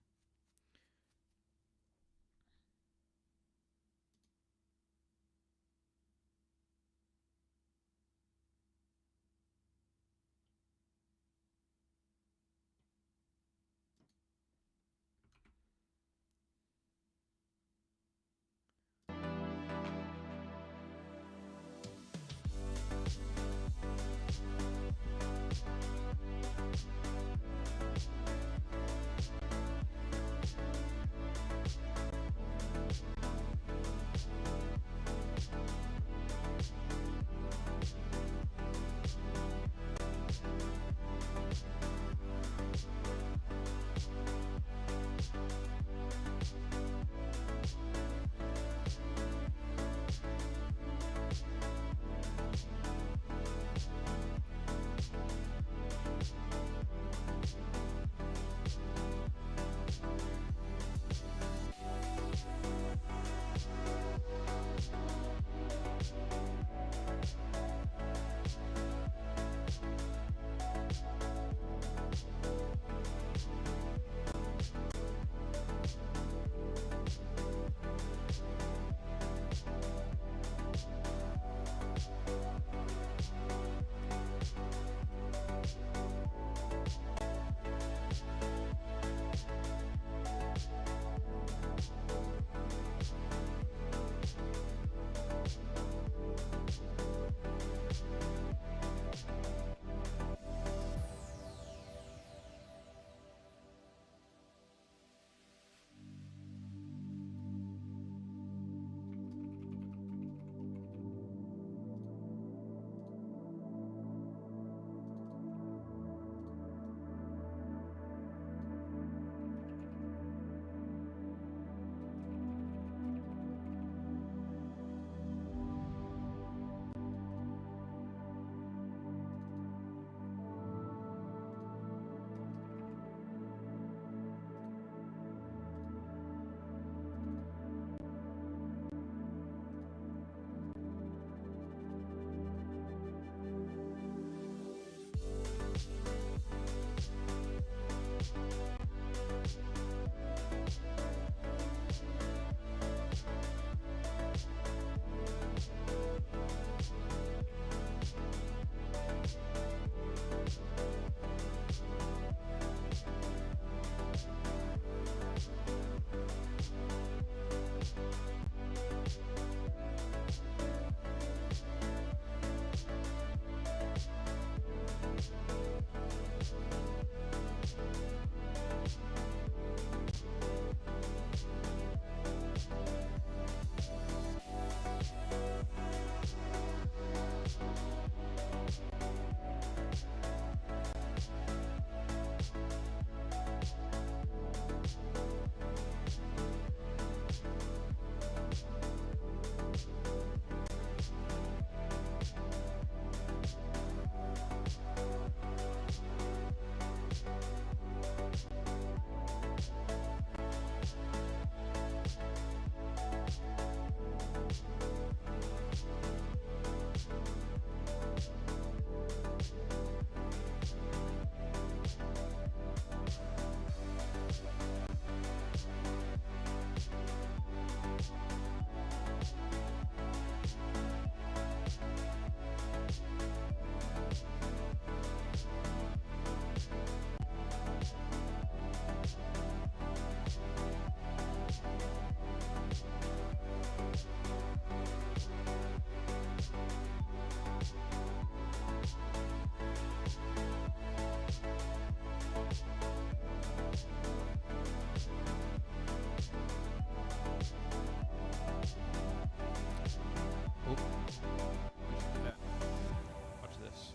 Watch this.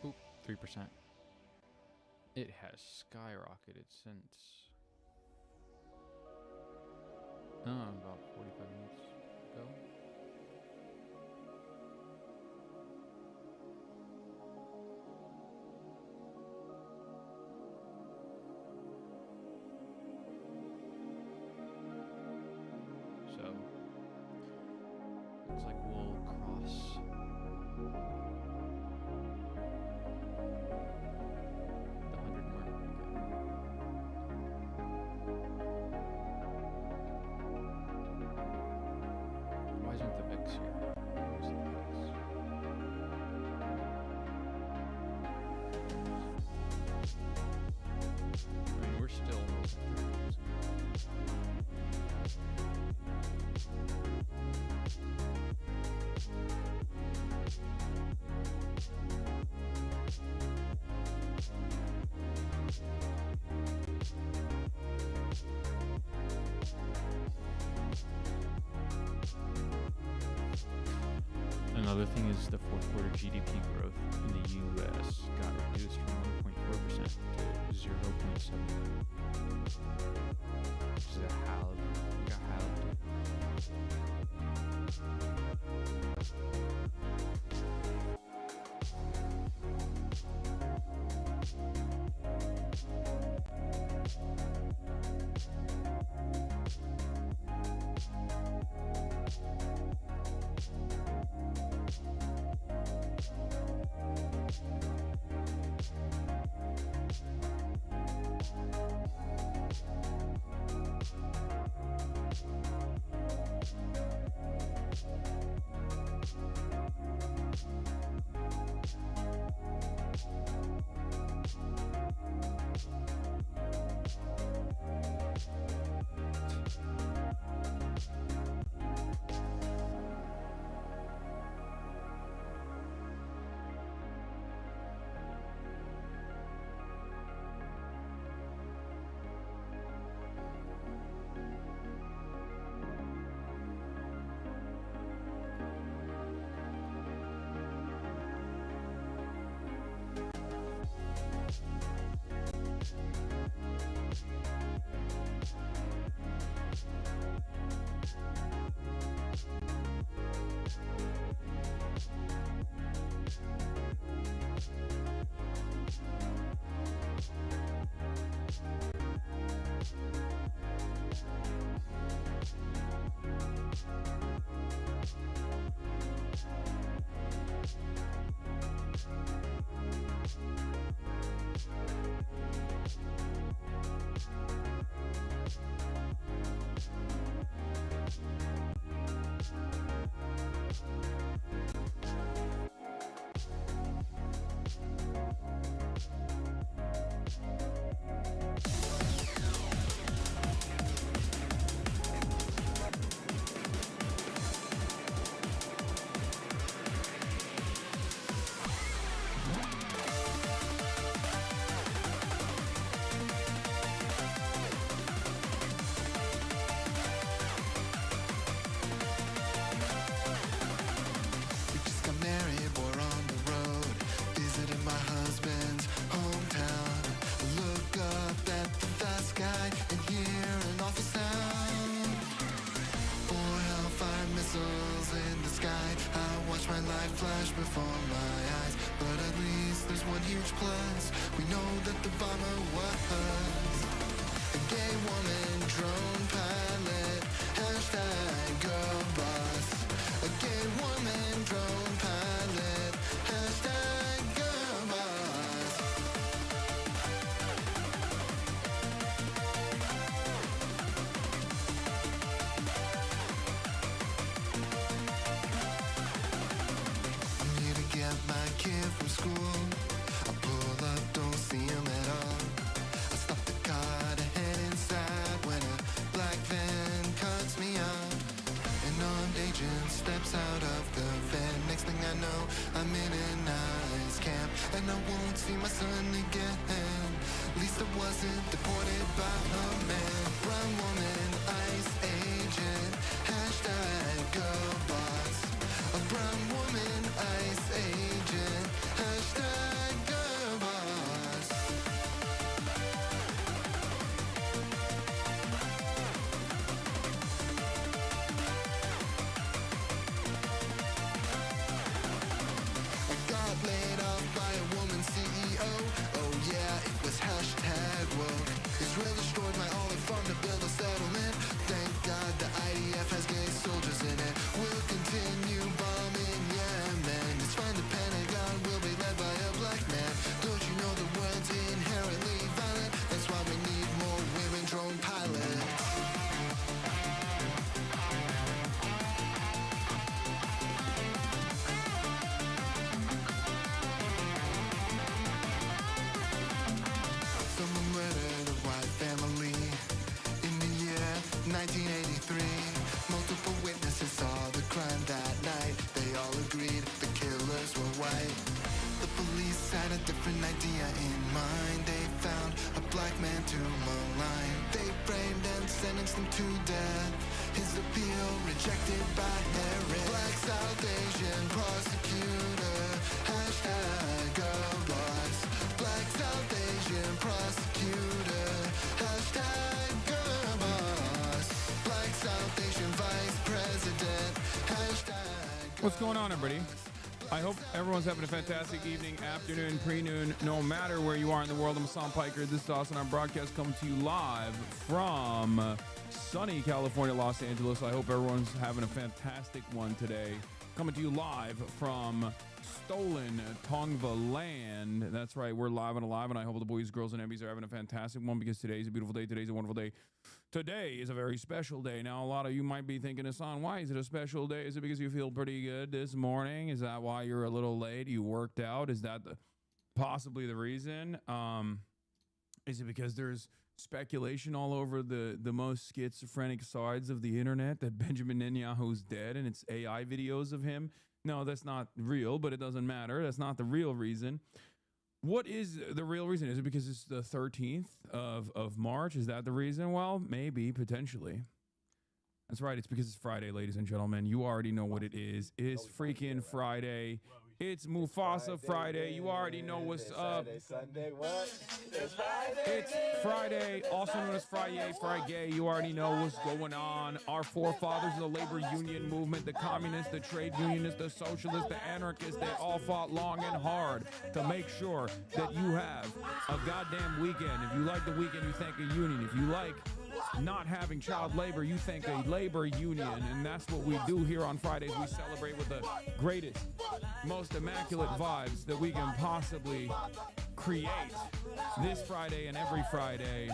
Oop, 3%. It has skyrocketed since about 45 minutes ago. Another thing is the fourth quarter GDP growth in the U.S. got reduced from 1.4% to 0.7%, which is a halved. Got halved. Flash before my eyes, but at least there's one huge plus. We know that the bomber was a gay woman, drone pilot, hashtag girl boss. A gay woman, drone pilot, hashtag girl boss. Get my kid from school. I pull up, don't see him at all. I stop the car to head inside when a black van cuts me off. An armed agent steps out of the van. Next thing I know, I'm in an ICE camp, and I won't see my son again. At least I wasn't deported by a man. Brown woman, ICE agent, hashtag girl boss. A brown woman, ICE agent, hashtag girl boss. I got laid off by a woman CEO. Oh yeah, it was hashtag woke. Israel destroyed my olive farm to build a settlement. Thank God the IDF has gay soldiers in it. We'll continue bombing Yemen. It's fine, the Pentagon will be led by a black man. Don't you know the world's inherently violent? That's why we need more women drone pilots. Someone murdered a white family in the year 1983. Multiple witnesses saw the crime that night. They all agreed the killers were white. The police had a different idea in mind. They found a black man to malign. They framed and sentenced him to death. His appeal rejected by Harris. Black South Asian prosecutor. Hashtag go Blacks. Black South Asian prosecutor. Hashtag go boss. Black South Asian vice president. Hashtag. What's going on, everybody? I hope everyone's having a fantastic evening, afternoon, pre-noon, no matter where you are in the world. I'm Hassan Piker. This is Austin. Our broadcast coming to you live from sunny California, Los Angeles. I hope everyone's having a fantastic one today. Coming to you live from stolen Tongva land. That's right, we're live and alive, and I hope the boys, girls, and Emmys are having a fantastic one because today's a beautiful day. Today's a wonderful day. Today is a very special day. Now, a lot of you might be thinking, Hassan, why is it a special day? Is it because you feel pretty good this morning? Is that why you're a little late? You worked out? Is that possibly the reason? Is it because there's speculation all over the most schizophrenic sides of the internet that Benjamin Netanyahu's dead and it's AI videos of him? No, that's not real, but it doesn't matter. That's not the real reason. What is the real reason? Is it because it's the 13th of March? Is that the reason? Well, maybe, potentially. That's right. It's because it's Friday, ladies and gentlemen. You already know what it is. It's freaking Friday. It's Mufasa Friday. You already know what's up. Sunday, what? It's Friday. It's Friday, also known as Friday. You already know what's going on. Our forefathers of the labor union movement, the communists, the trade unionists, the socialists, the anarchists, they all fought long and hard to make sure that you have a goddamn weekend. If you like the weekend, you thank a union. If you like not having child labor, you thank a labor union. And that's what we do here on Fridays. We celebrate with the greatest, most immaculate vibes that we can possibly create this Friday and every Friday.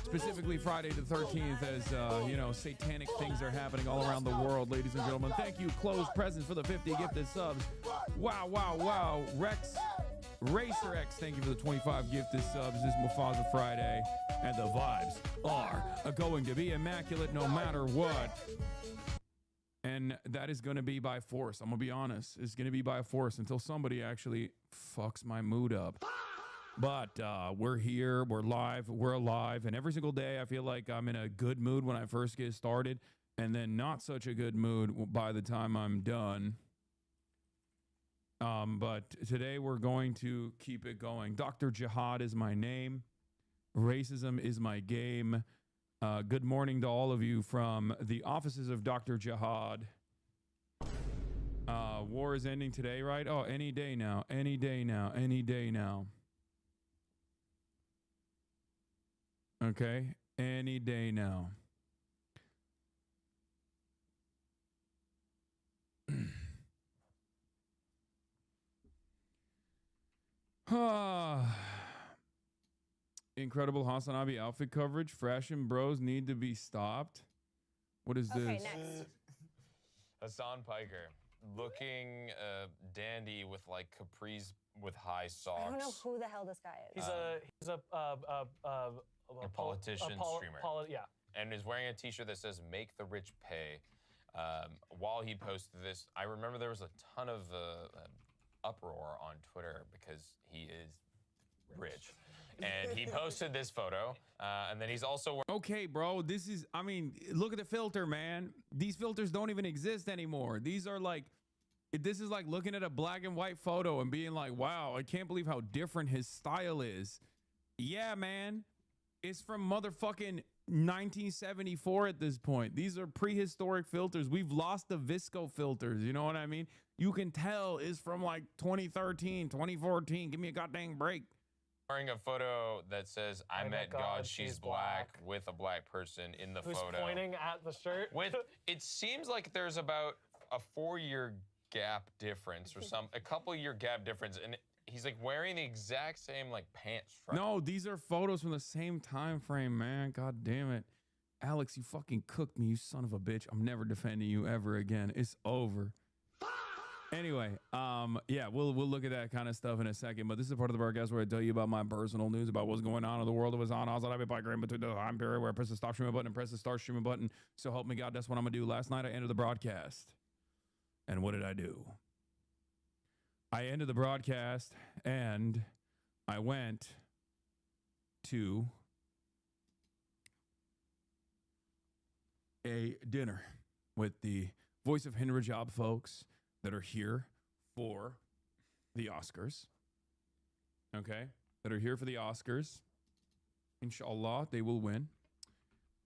Specifically Friday the 13th, as satanic things are happening all around the world, ladies and gentlemen. Thank you, Closed Presents, for the 50 gifted subs. Wow. Racer X, thank you for the 25 gifted subs. This is Mufasa Friday, and the vibes are going to be immaculate no matter what. And that is going to be by force. I'm going to be honest. It's going to be by force until somebody actually fucks my mood up. But we're here. We're live. We're alive. And every single day, I feel like I'm in a good mood when I first get started, and then not such a good mood by the time I'm done. But today we're going to keep it going. Dr. Jihad is my name. Racism is my game. Good morning to all of you from the offices of Dr. Jihad. War is ending today, right? Oh, any day now. Any day now. Any day now. Okay? Any day now. Incredible Hasanabi outfit coverage. Fashion bros need to be stopped. What is this? Next. Hassan Piker, looking dandy with like capris with high socks. I don't know who the hell this guy is. He's a politician streamer. Yeah. And is wearing a T-shirt that says "Make the rich pay." While he posted this, I remember there was a ton of uproar on Twitter because he is rich. And he posted this photo, and then he's also... Okay, bro, this is... I mean, look at the filter, man. These filters don't even exist anymore. These are like... This is like looking at a black and white photo and being like, wow, I can't believe how different his style is. Yeah, man. It's from motherfucking 1974 at this point. These are prehistoric filters. We've lost the Visco filters. You know what I mean? You can tell it's from like 2013, 2014. Give me a goddamn break. Wearing a photo that says, I met God, she's black, with a black person in the photo. Who's pointing at the shirt? With, it seems like there's about a 4-year gap difference or a couple-year gap difference, and he's like wearing the exact same like pants. No, these are photos from the same time frame, man. God damn it. Alex, you fucking cooked me, you son of a bitch. I'm never defending you ever again. It's over. Anyway, yeah, we'll look at that kind of stuff in a second, but this is a part of the broadcast where I tell you about my personal news, about what's going on in the world of Hassan. I'll be in between the time period where I press the stop streaming button and press the start streaming button. So help me God, that's what I'm gonna do. Last night I ended the broadcast. And what did I do? I ended the broadcast and I went to a dinner with the Voice of Hindu Rajab folks that are here for the Oscars. Okay? That are here for the Oscars. Inshallah, they will win.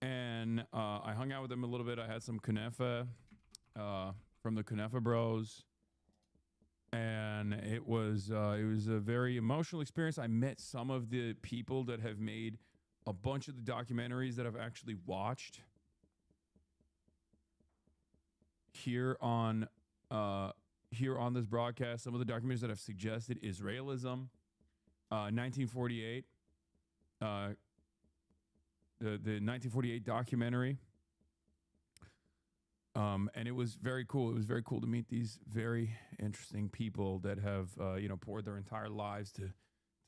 And I hung out with them a little bit. I had some kunefa from the Kunefa Bros. And it was a very emotional experience. I met some of the people that have made a bunch of the documentaries that I've actually watched here on this broadcast. Some of the documentaries that I've suggested: Israelism, 1948, the 1948 documentary. And it was very cool. It was very cool to meet these very interesting people that have, poured their entire lives to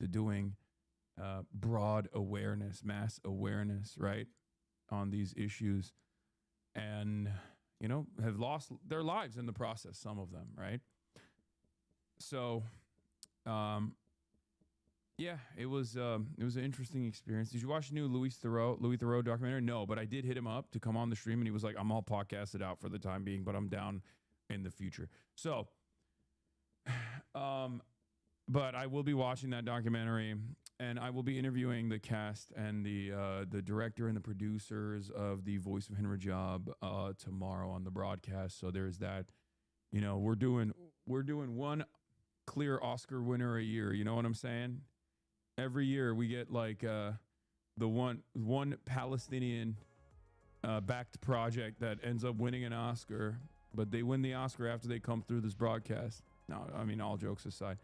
doing broad awareness, mass awareness, right, on these issues, and, have lost their lives in the process, some of them, right? So, yeah, it was an interesting experience. Did you watch the new Louis Theroux documentary? No, but I did hit him up to come on the stream, and he was like, I'm all podcasted out for the time being, but I'm down in the future. So, but I will be watching that documentary, and I will be interviewing the cast and the director and the producers of the Voice of Hindu Rajab tomorrow on the broadcast. So there's that. We're doing one clear Oscar winner a year. You know what I'm saying? Every year we get like the one Palestinian backed project that ends up winning an Oscar, but they win the Oscar after they come through this broadcast. No, I mean, all jokes aside,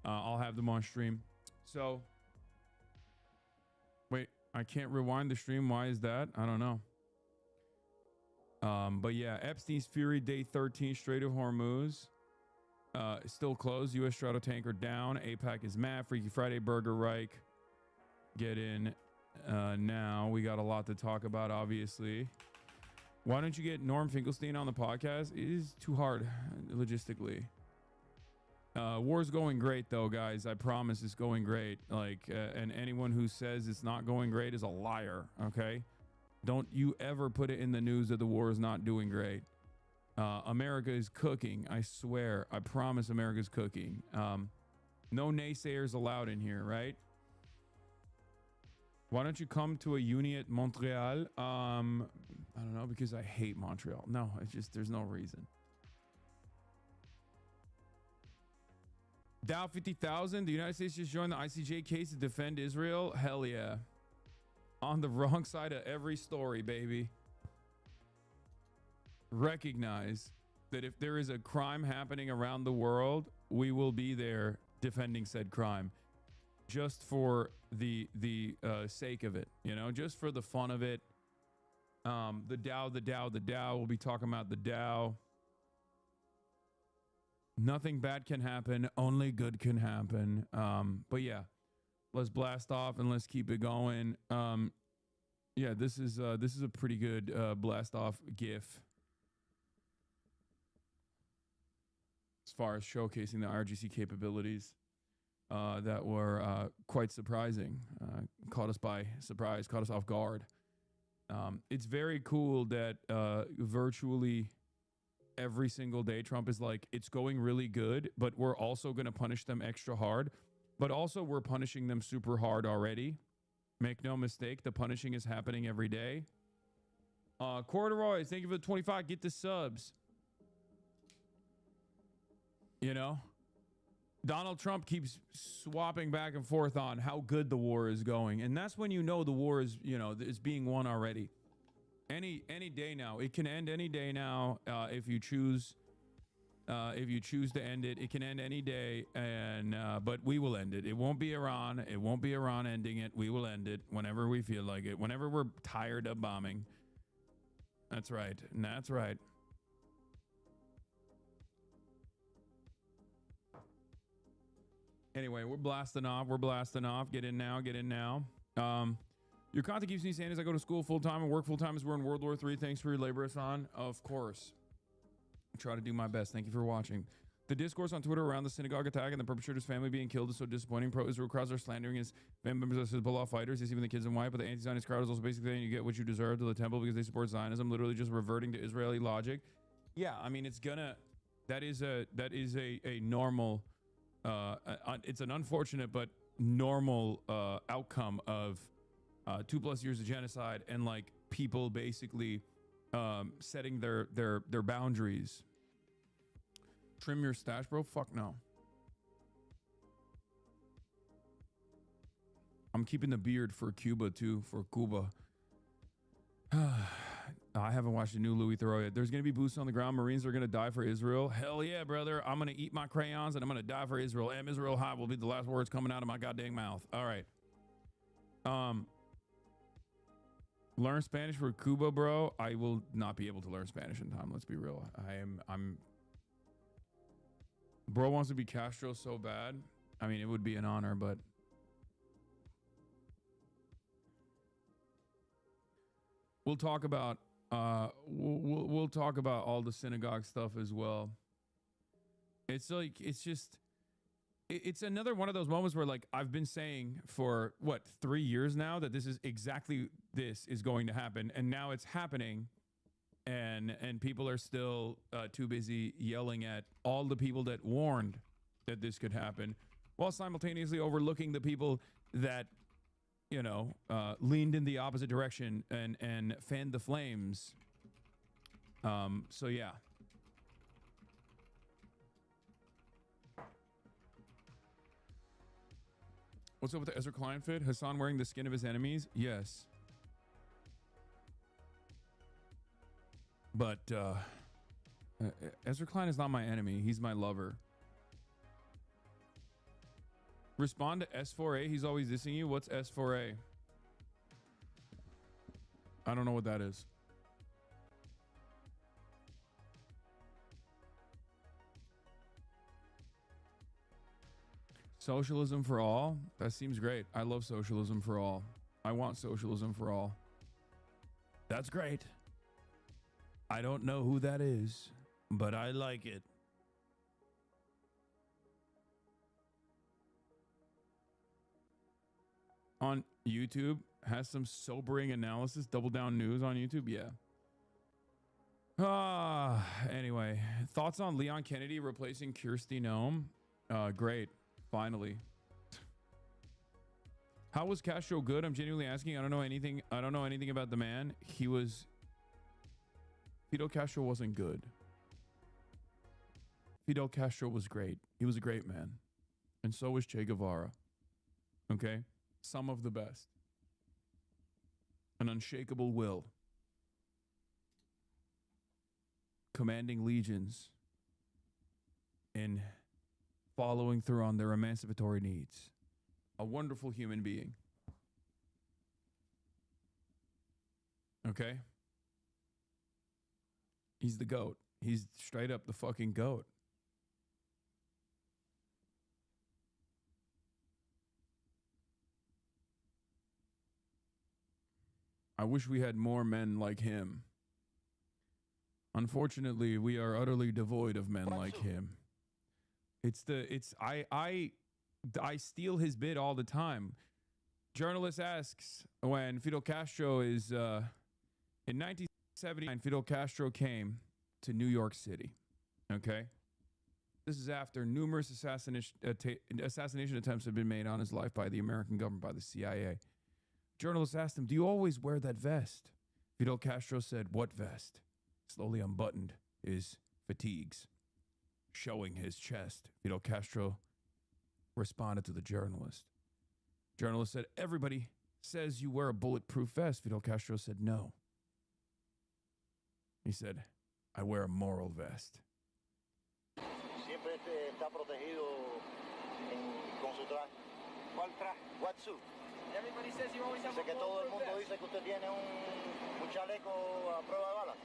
I'll have them on stream. So wait, I can't rewind the stream. Why is that? I don't know. But yeah, Epstein's Fury Day 13, Strait of Hormuz. Still closed. U.S. Stratotanker down. APAC is mad. Freaky Friday, Burger Reich. Get in now. We got a lot to talk about, obviously. Why don't you get Norm Finkelstein on the podcast? It is too hard logistically. War's going great, though, guys. I promise it's going great. And anyone who says it's not going great is a liar, okay? Don't you ever put it in the news that the war is not doing great. America is cooking. I swear. I promise America's cooking. No naysayers allowed in here, right? Why don't you come to a uni at Montreal? I don't know, because I hate Montreal. No, it's just, there's no reason. Dow 50,000. The United States just joined the ICJ case to defend Israel. Hell yeah. On the wrong side of every story, baby. Recognize that if there is a crime happening around the world, we will be there defending said crime, just for the sake of it, just for the fun of it. The Dow. We'll be talking about the Dow. Nothing bad can happen, only good can happen. But yeah, let's blast off and let's keep it going. Yeah, this is a pretty good blast off GIF. As far as showcasing the RGC capabilities that were quite surprising, caught us by surprise, caught us off guard. It's very cool that virtually every single day Trump is like, it's going really good, but we're also going to punish them extra hard. But also we're punishing them super hard already. Make no mistake, the punishing is happening every day. Corduroys, thank you for the 25. Get the subs. Donald Trump keeps swapping back and forth on how good the war is going. And that's when the war is, is being won already. Any day now. It can end any day now if you choose to end it. It can end any day, and but we will end it. It won't be Iran. It won't be Iran ending it. We will end it whenever we feel like it. Whenever we're tired of bombing. That's right. That's right. Anyway, we're blasting off. Get in now. Your content keeps me sane as I go to school full-time and work full-time as we're in World War III. Thanks for your labor, Hassan. Of course. I try to do my best. Thank you for watching. The discourse on Twitter around the synagogue attack and the perpetrator's family being killed is so disappointing. Pro-Israel crowds are slandering his members as Hezbollah fighters. They see even the kids in white, but the anti-Zionist crowd is also basically saying you get what you deserve to the temple because they support Zionism, literally just reverting to Israeli logic. Yeah, I mean, that is a normal, it's an unfortunate but normal outcome of 2+ years of genocide and like people basically setting their boundaries. Trim your stash, bro? Fuck no. I'm keeping the beard for Cuba too, for Cuba. I haven't watched the new Louis Theroux yet. There's going to be boots on the ground. Marines are going to die for Israel. Hell yeah, brother. I'm going to eat my crayons and I'm going to die for Israel. Am Israel high will be the last words coming out of my goddamn mouth. All right. Learn Spanish for Cuba, bro. I will not be able to learn Spanish in time. Let's be real. Bro wants to be Castro so bad. I mean, it would be an honor, but we'll talk about we'll talk about all the synagogue stuff as well. It's like it's another one of those moments where like I've been saying for 3 years now that this is going to happen, and now it's happening. And people are still too busy yelling at all the people that warned that this could happen, while simultaneously overlooking the people that, leaned in the opposite direction and fanned the flames. So yeah. What's up with the Ezra Klein fit? Hassan wearing the skin of his enemies? Yes. But Ezra Klein is not my enemy. He's my lover. Respond to S4A. He's always dissing you. What's S4A? I don't know what that is. Socialism for all? That seems great. I love socialism for all. I want socialism for all. That's great. I don't know who that is, but I like it. On YouTube, has some sobering analysis. Double Down News on YouTube, yeah. Anyway, thoughts on Leon Kennedy replacing Kirsty Noem? Great, finally. How was Castro good? I'm genuinely asking. I don't know anything about the man. Fidel Castro wasn't good. Fidel Castro was great. He was a great man. And so was Che Guevara. Okay? Some of the best. An unshakable will. Commanding legions. And following through on their emancipatory needs. A wonderful human being. Okay? He's the GOAT. He's straight up the fucking GOAT. I wish we had more men like him. Unfortunately, we are utterly devoid of men like him. I steal his bit all the time. Journalist asks when Fidel Castro is in 1979, Fidel Castro came to New York City. Okay? This is after numerous assassination attempts had been made on his life by the American government, by the CIA. Journalists asked him, "Do you always wear that vest?" Fidel Castro said, "What vest?" Slowly unbuttoned his fatigues, showing his chest. Fidel Castro responded to the journalist. Journalist said, "Everybody says you wear a bulletproof vest." Fidel Castro said, "No." He said, "I wear a moral vest." Siempre está protegido con su traje. ¿Cuál traje? What suit? Everybody says you always have a que todo el mundo dice que usted tiene un chaleco a prueba de balas.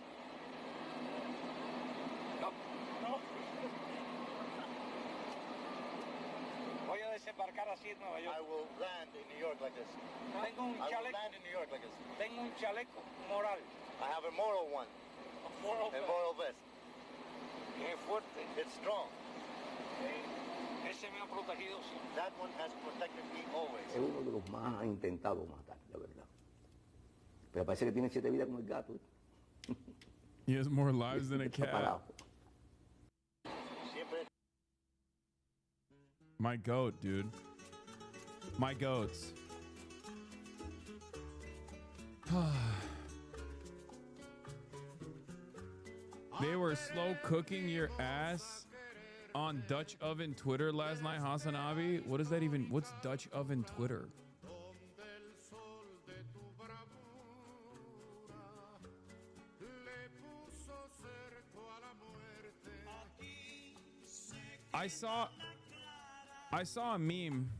No. No. Voy a desembarcar así en Nueva York. I will land in New York like this. Tengo un chaleco. I will land in New York like this. Tengo un chaleco moral. I have a moral one. A moral vest. Qué fuerte. It's strong. That one has protected me always. Es uno de los más ha intentado matar, la verdad. Pero parece que tiene 7 vidas como el gato. He has more lives than a cat. My goat, dude. My goats. They were slow cooking your ass on Dutch oven Twitter last night, Hasanabi. What is that even? What's Dutch oven Twitter? I saw a meme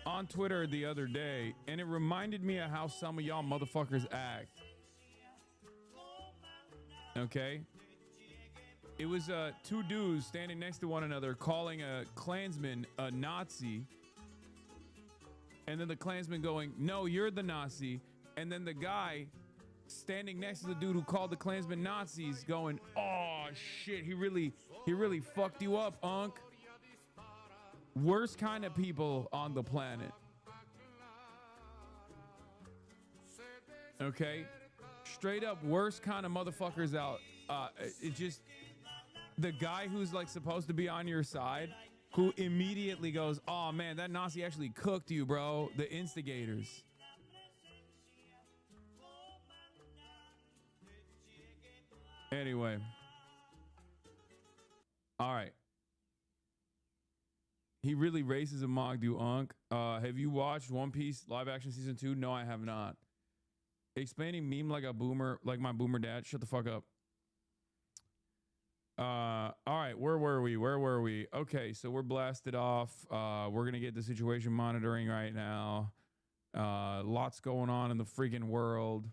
on Twitter the other day, and it reminded me of how some of y'all motherfuckers act. Okay? It was two dudes standing next to one another calling a Klansman a Nazi. And then the Klansman going, "No, you're the Nazi." And then the guy standing next to the dude who called the Klansman Nazis going, "Oh shit, he really fucked you up, Unc." Worst kind of people on the planet. Okay? Straight up worst kind of motherfuckers out. It just, the guy who's like supposed to be on your side, who immediately goes, "Oh man, that Nazi actually cooked you, bro." The instigators. Anyway. All right. He really races a mock, do Unc. Have you watched One Piece live action season 2? No, I have not. Explaining meme like a boomer, like my boomer dad. Shut the fuck up. All right, where were we? Okay, so we're blasted off. We're gonna get the situation monitoring right now. Lots going on in the freaking world.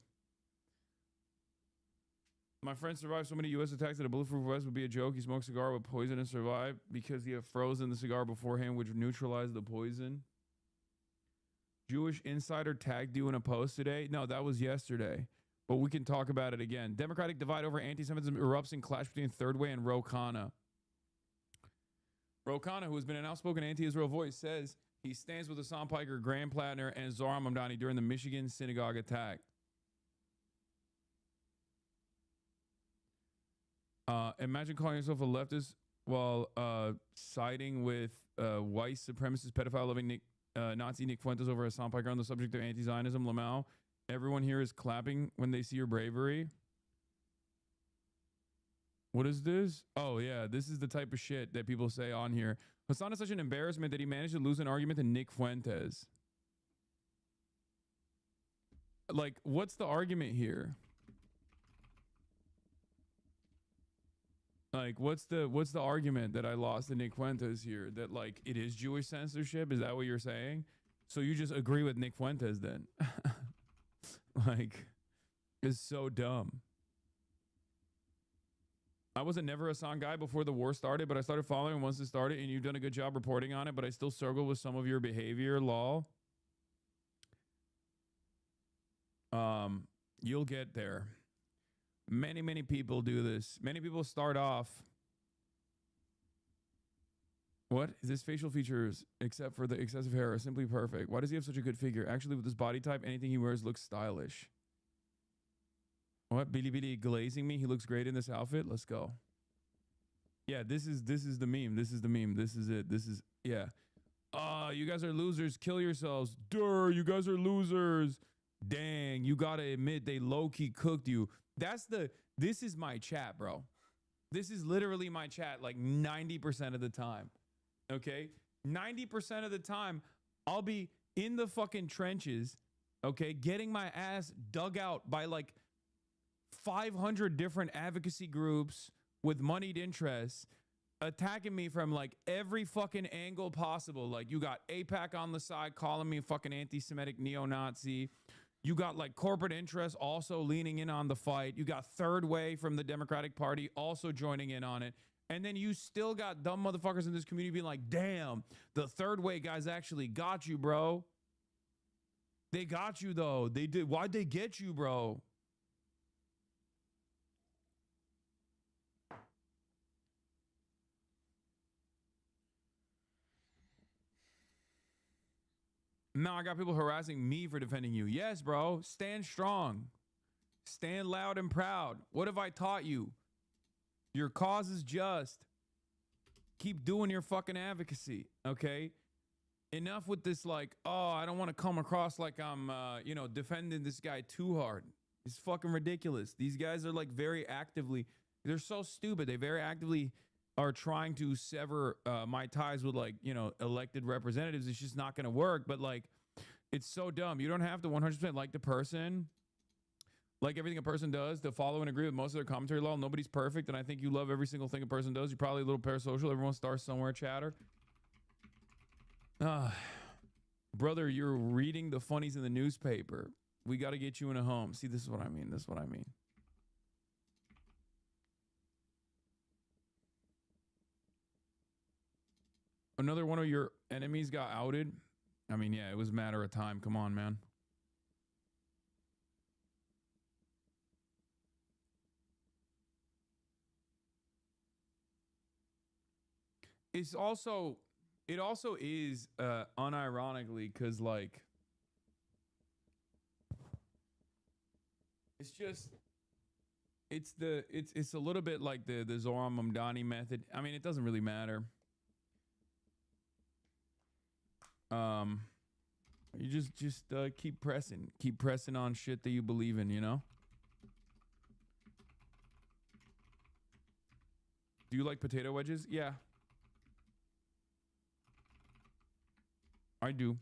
My friend survived so many U.S. attacks that a bulletproof vest would be a joke. He smoked a cigar with poison and survived because he had frozen the cigar beforehand, which neutralized the poison. Jewish Insider tagged you in a post today. No, that was yesterday, but we can talk about it again. Democratic divide over anti-Semitism erupts in clash between Third Way and Ro Khanna. Ro Khanna, who has been an outspoken anti-Israel voice, says he stands with Hassan Piker, Graham Plattner, and Zohar Mamdani during the Michigan synagogue attack. Imagine calling yourself a leftist while siding with white supremacist pedophile-loving Nazi Nick Fuentes over Hassan Piker on the subject of anti-Zionism. Lamau, everyone here is clapping when they see your bravery. What is this? Oh, yeah, this is the type of shit that people say on here. Hassan is such an embarrassment that he managed to lose an argument to Nick Fuentes. Like, what's the argument here? Like, what's the argument that I lost to Nick Fuentes here? That, like, it is Jewish censorship? Is that what you're saying? So you just agree with Nick Fuentes then? Like, it's so dumb. I was a never Hassan guy before the war started, but I started following once it started, and you've done a good job reporting on it, but I still struggle with some of your behavior, lol. You'll get there. Many people do this. Many people start off. What is this facial features except for the excessive hair are simply perfect? Why does he have such a good figure? Actually, with his body type, anything he wears looks stylish. What? Billy glazing me? He looks great in this outfit. Let's go. Yeah, this is the meme. This is the meme. This is it. This is, yeah. You guys are losers. Kill yourselves. Durr, you guys are losers. Dang, you gotta admit they low-key cooked you. This is my chat, bro. This is literally my chat like 90% of the time. Okay? 90% of the time, I'll be in the fucking trenches, okay, getting my ass dug out by like 500 different advocacy groups with moneyed interests attacking me from like every fucking angle possible. Like, you got AIPAC on the side calling me a fucking anti-Semitic neo-Nazi. You got like corporate interests also leaning in on the fight. You got Third Way from the Democratic Party also joining in on it. And then you still got dumb motherfuckers in this community being like, damn, the Third Way guys actually got you, bro. They got you, though. They did. Why'd they get you, bro? Now I got people harassing me for defending you. Yes, bro. Stand strong. Stand loud and proud. What have I taught you? Your cause is just. Keep doing your fucking advocacy, okay? Enough with this, like, oh, I don't want to come across like I'm, defending this guy too hard. It's fucking ridiculous. These guys are, like, very actively, they're so stupid. They very actively are trying to sever my ties with, like, elected representatives. It's just not going to work. But, like, it's so dumb. You don't have to 100% like the person, like everything a person does, to follow and agree with most of their commentary law. Nobody's perfect, and I think you love every single thing a person does. You're probably a little parasocial. Everyone starts somewhere, chatter. Brother, you're reading the funnies in the newspaper. We got to get you in a home. See, this is what I mean. This is what I mean. Another one of your enemies got outed. I mean, yeah, it was a matter of time. Come on, man. It also is unironically, because, like, it's a little bit like the Zoran Mamdani method. I mean, it doesn't really matter. You just keep pressing on shit that you believe in, you know? Do you like potato wedges? Yeah. I do.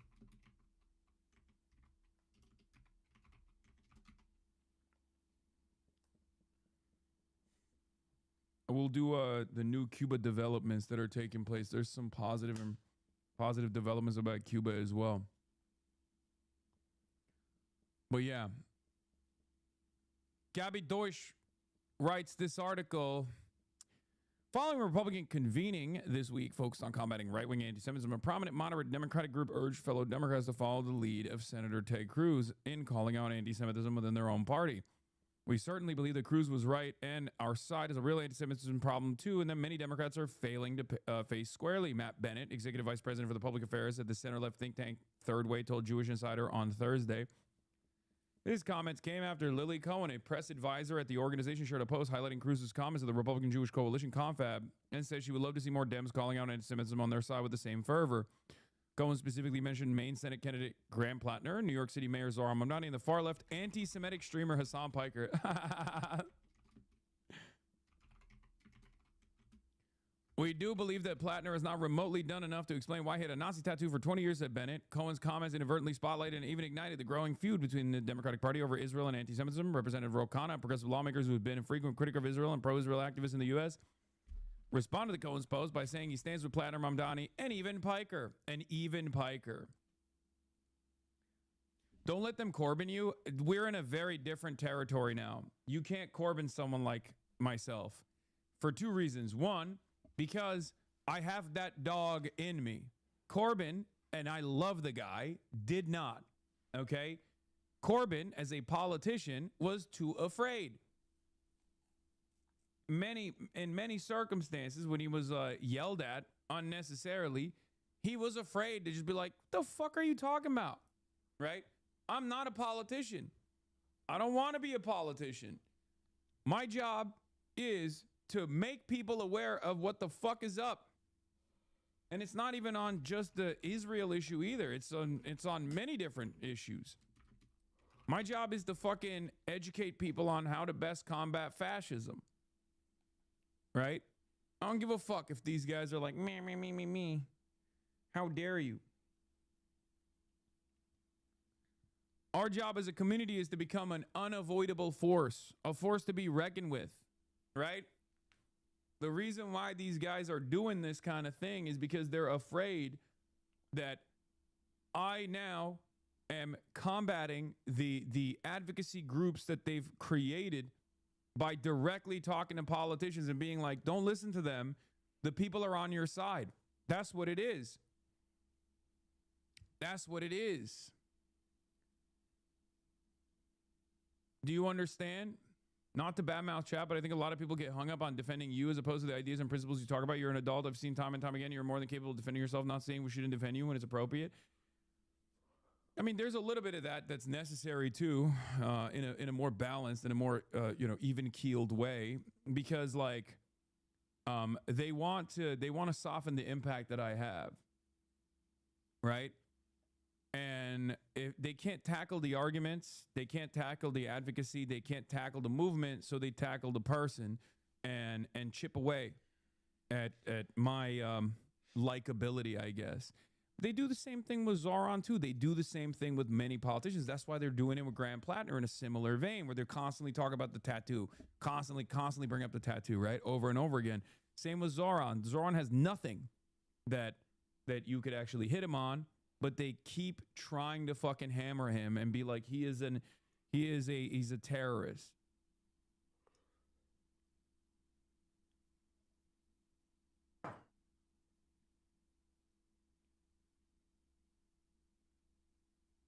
We'll do the new Cuba developments that are taking place. There's some positive developments about Cuba as well. But yeah, Gabby Deutsch writes this article. Following a Republican convening this week focused on combating right-wing anti-Semitism, a prominent moderate Democratic group urged fellow Democrats to follow the lead of Senator Ted Cruz in calling out anti-Semitism within their own party. We certainly believe that Cruz was right, and our side is a real anti-Semitism problem too, and that many Democrats are failing to face squarely. Matt Bennett, executive vice president for the public affairs at the center-left think tank Third Way, told Jewish Insider on Thursday. His comments came after Lily Cohen, a press advisor at the organization, shared a post highlighting Cruz's comments of the Republican Jewish Coalition, Confab, and said she would love to see more Dems calling out anti-Semitism on their side with the same fervor. Cohen specifically mentioned Maine Senate candidate Graham Plattner, New York City Mayor Zohran Mamdani, and the far-left anti-Semitic streamer Hassan Piker. We do believe that Plattner has not remotely done enough to explain why he had a Nazi tattoo for 20 years, said Bennett. Cohen's comments inadvertently spotlighted and even ignited the growing feud between the Democratic Party over Israel and anti-Semitism. Representative Ro Khanna, progressive lawmakers who have been a frequent critic of Israel and pro-Israel activists in the U.S., responded to Cohen's post by saying he stands with Plattner, Mamdani, and even Piker. Don't let them Corbyn you. We're in a very different territory now. You can't Corbyn someone like myself for two reasons. One, because I have that dog in me. Corbyn, and I love the guy, did not. Okay? Corbyn, as a politician, was too afraid. In many circumstances, when he was yelled at unnecessarily, he was afraid to just be like, "The fuck are you talking about?" Right? I'm not a politician. I don't want to be a politician. My job is to make people aware of what the fuck is up. And it's not even on just the Israel issue either. It's on many different issues. My job is to fucking educate people on how to best combat fascism. Right? I don't give a fuck if these guys are like, me. How dare you? Our job as a community is to become an unavoidable force, a force to be reckoned with, right? The reason why these guys are doing this kind of thing is because they're afraid that I now am combating the advocacy groups that they've created by directly talking to politicians and being like, don't listen to them. The people are on your side. That's what it is. That's what it is. Do you understand? Not to badmouth chat, but I think a lot of people get hung up on defending you as opposed to the ideas and principles you talk about. You're an adult. I've seen time and time again. You're more than capable of defending yourself, not saying we shouldn't defend you when it's appropriate. I mean, there's a little bit of that that's necessary too, in a more balanced and a more even keeled way, because like they want to soften the impact that I have, right? And if they can't tackle the arguments, they can't tackle the advocacy, they can't tackle the movement, so they tackle the person and chip away at my likability, I guess. They do the same thing with Zoran too. They do the same thing with many politicians. That's why they're doing it with Graham Plattner in a similar vein, where they're constantly talking about the tattoo, constantly bring up the tattoo, right, over and over again. Same with Zoran. Zoran has nothing that you could actually hit him on, but they keep trying to fucking hammer him and be like he's a terrorist.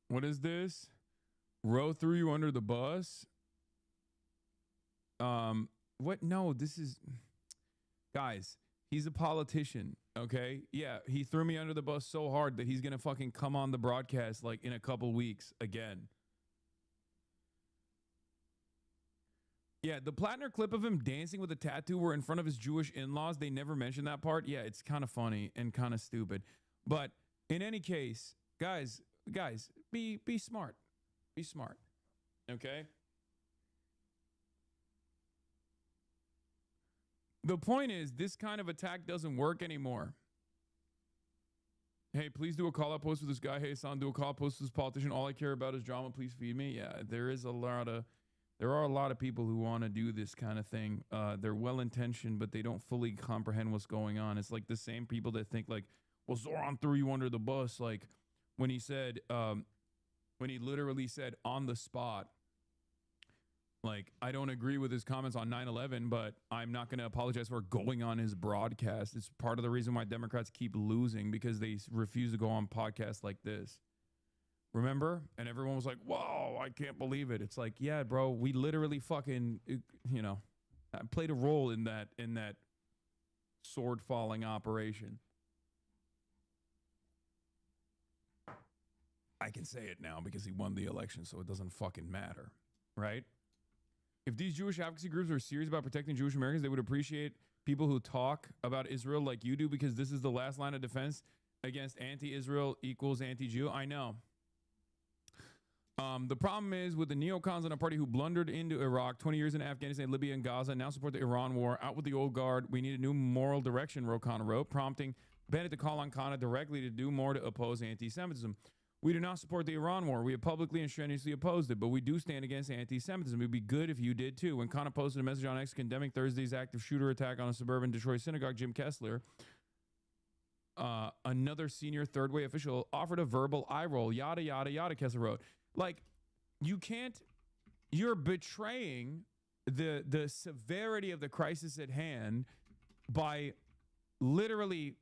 What is this? Row threw you under the bus? What? No, this is... Guys, he's a politician, okay? Yeah, he threw me under the bus so hard that he's going to fucking come on the broadcast like in a couple weeks again. Yeah, the Plattner clip of him dancing with a tattoo were in front of his Jewish in-laws. They never mentioned that part. Yeah, it's kind of funny and kind of stupid. But in any case, guys, be smart. Be smart. Okay? The point is, this kind of attack doesn't work anymore. Hey, please do a call-out post with this guy. Hey, Hassan, do a call-out post with this politician. All I care about is drama. Please feed me. Yeah, there are a lot of people who want to do this kind of thing. They're well-intentioned, but they don't fully comprehend what's going on. It's like the same people that think like, well, Zoran threw you under the bus. Like when he said, when he literally said on the spot, like, I don't agree with his comments on 9/11, but I'm not going to apologize for going on his broadcast. It's part of the reason why Democrats keep losing, because they refuse to go on podcasts like this. Remember? And everyone was like, whoa, I can't believe it. It's like, yeah, bro, we literally fucking, I played a role in that sword falling operation. I can say it now because he won the election, so it doesn't fucking matter, right? If these Jewish advocacy groups were serious about protecting Jewish Americans, they would appreciate people who talk about Israel like you do, because this is the last line of defense against anti-Israel equals anti-Jew. I know. The problem is with the neocons in our party who blundered into Iraq, 20 years in Afghanistan, Libya, and Gaza, now support the Iran war. Out with the old guard. We need a new moral direction, Ro Khanna wrote, prompting Bennett to call on Khanna directly to do more to oppose anti-Semitism. We do not support the Iran war. We have publicly and strenuously opposed it, but we do stand against anti-Semitism. It would be good if you did too. When Khanna posted a message on X condemning Thursday's active shooter attack on a suburban Detroit synagogue, Jim Kessler, another senior third way official, offered a verbal eye roll. Yada, yada, yada, Kessler wrote. Like, you're betraying the severity of the crisis at hand by literally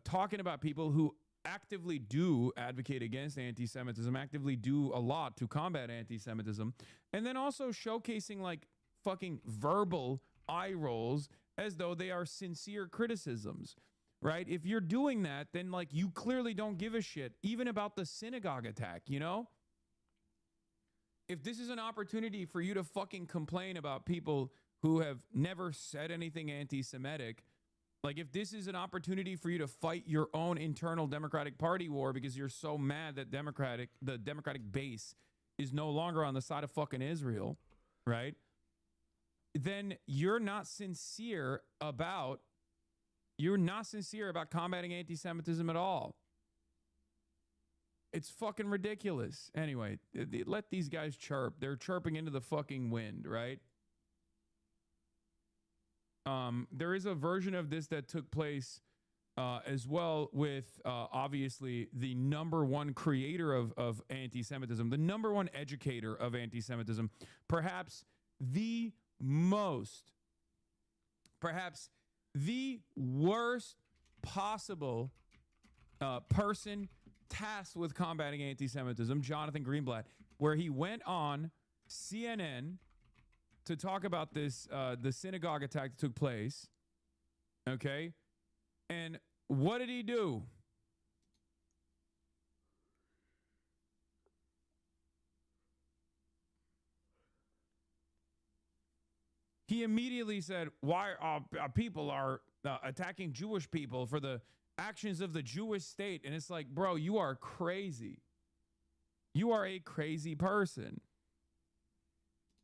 talking about people who actively do advocate against anti-Semitism, actively do a lot to combat anti-Semitism, and then also showcasing like fucking verbal eye rolls as though they are sincere criticisms, right? If you're doing that, then like you clearly don't give a shit even about the synagogue attack, you know? If this is an opportunity for you to fucking complain about people who have never said anything anti-Semitic, like if this is an opportunity for you to fight your own internal Democratic Party war because you're so mad that the Democratic base is no longer on the side of fucking Israel, right? Then you're not sincere about combating anti-Semitism at all. It's fucking ridiculous. Anyway, let these guys chirp. They're chirping into the fucking wind, right? There is a version of this that took place as well with obviously the number one creator of anti-Semitism, the number one educator of anti-Semitism, perhaps the worst possible person tasked with combating anti-Semitism, Jonathan Greenblatt, where he went on CNN to talk about this, the synagogue attack that took place, okay? And what did he do? He immediately said, why people are attacking Jewish people for the actions of the Jewish state. And it's like, bro, you are crazy. You are a crazy person.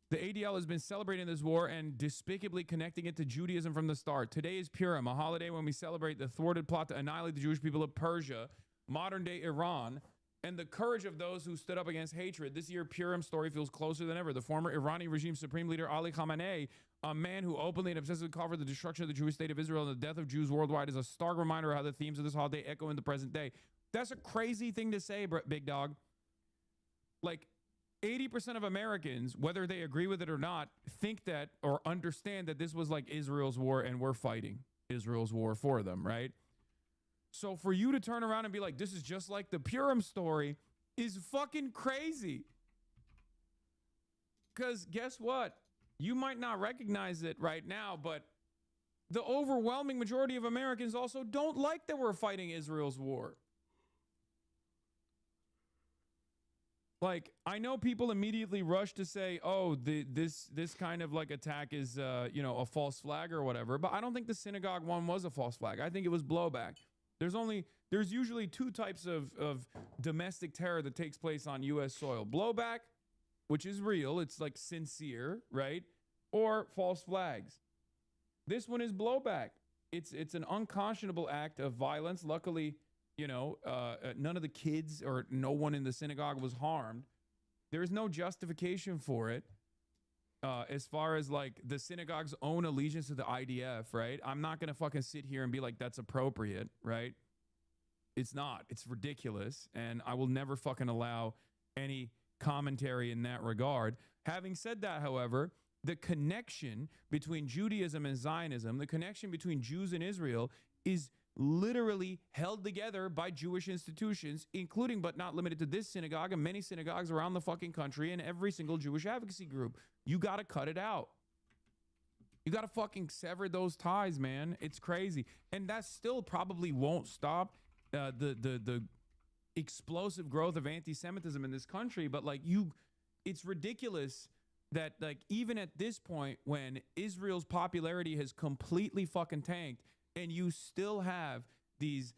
The ADL has been celebrating this war and despicably connecting it to Judaism from the start. Today is Purim, a holiday when we celebrate the thwarted plot to annihilate the Jewish people of Persia, modern-day Iran, and the courage of those who stood up against hatred. This year, Purim story feels closer than ever. The former Iranian regime supreme leader Ali Khamenei, a man who openly and obsessively called for the destruction of the Jewish state of Israel and the death of Jews worldwide, is a stark reminder of how the themes of this holiday echo in the present day. That's a crazy thing to say, big dog. Like, 80% of Americans, whether they agree with it or not, think that or understand that this was like Israel's war and we're fighting Israel's war for them, right? So for you to turn around and be like, this is just like the Purim story is fucking crazy. Because guess what? You might not recognize it right now, but the overwhelming majority of Americans also don't like that we're fighting Israel's war. Like, I know people immediately rush to say, oh, this kind of like attack is, a false flag or whatever. But I don't think the synagogue one was a false flag. I think it was blowback. There's usually two types of domestic terror that takes place on U.S. soil. Blowback, which is real. It's like sincere, right? Or false flags. This one is blowback. It's an unconscionable act of violence. Luckily, none of the kids or no one in the synagogue was harmed. There's no justification for it as far as like the synagogue's own allegiance to the IDF, right? I'm not going to fucking sit here and be like, that's appropriate, right? It's not. It's ridiculous. And I will never fucking allow any commentary in that regard. Having said that, however, the connection between Judaism and Zionism, the connection between Jews and Israel is literally held together by Jewish institutions, including but not limited to this synagogue and many synagogues around the fucking country and every single Jewish advocacy group. You got to cut it out. You got to fucking sever those ties, man. It's crazy. And that still probably won't stop the explosive growth of anti-Semitism in this country. But like it's ridiculous that like even at this point when Israel's popularity has completely fucking tanked, and you still have these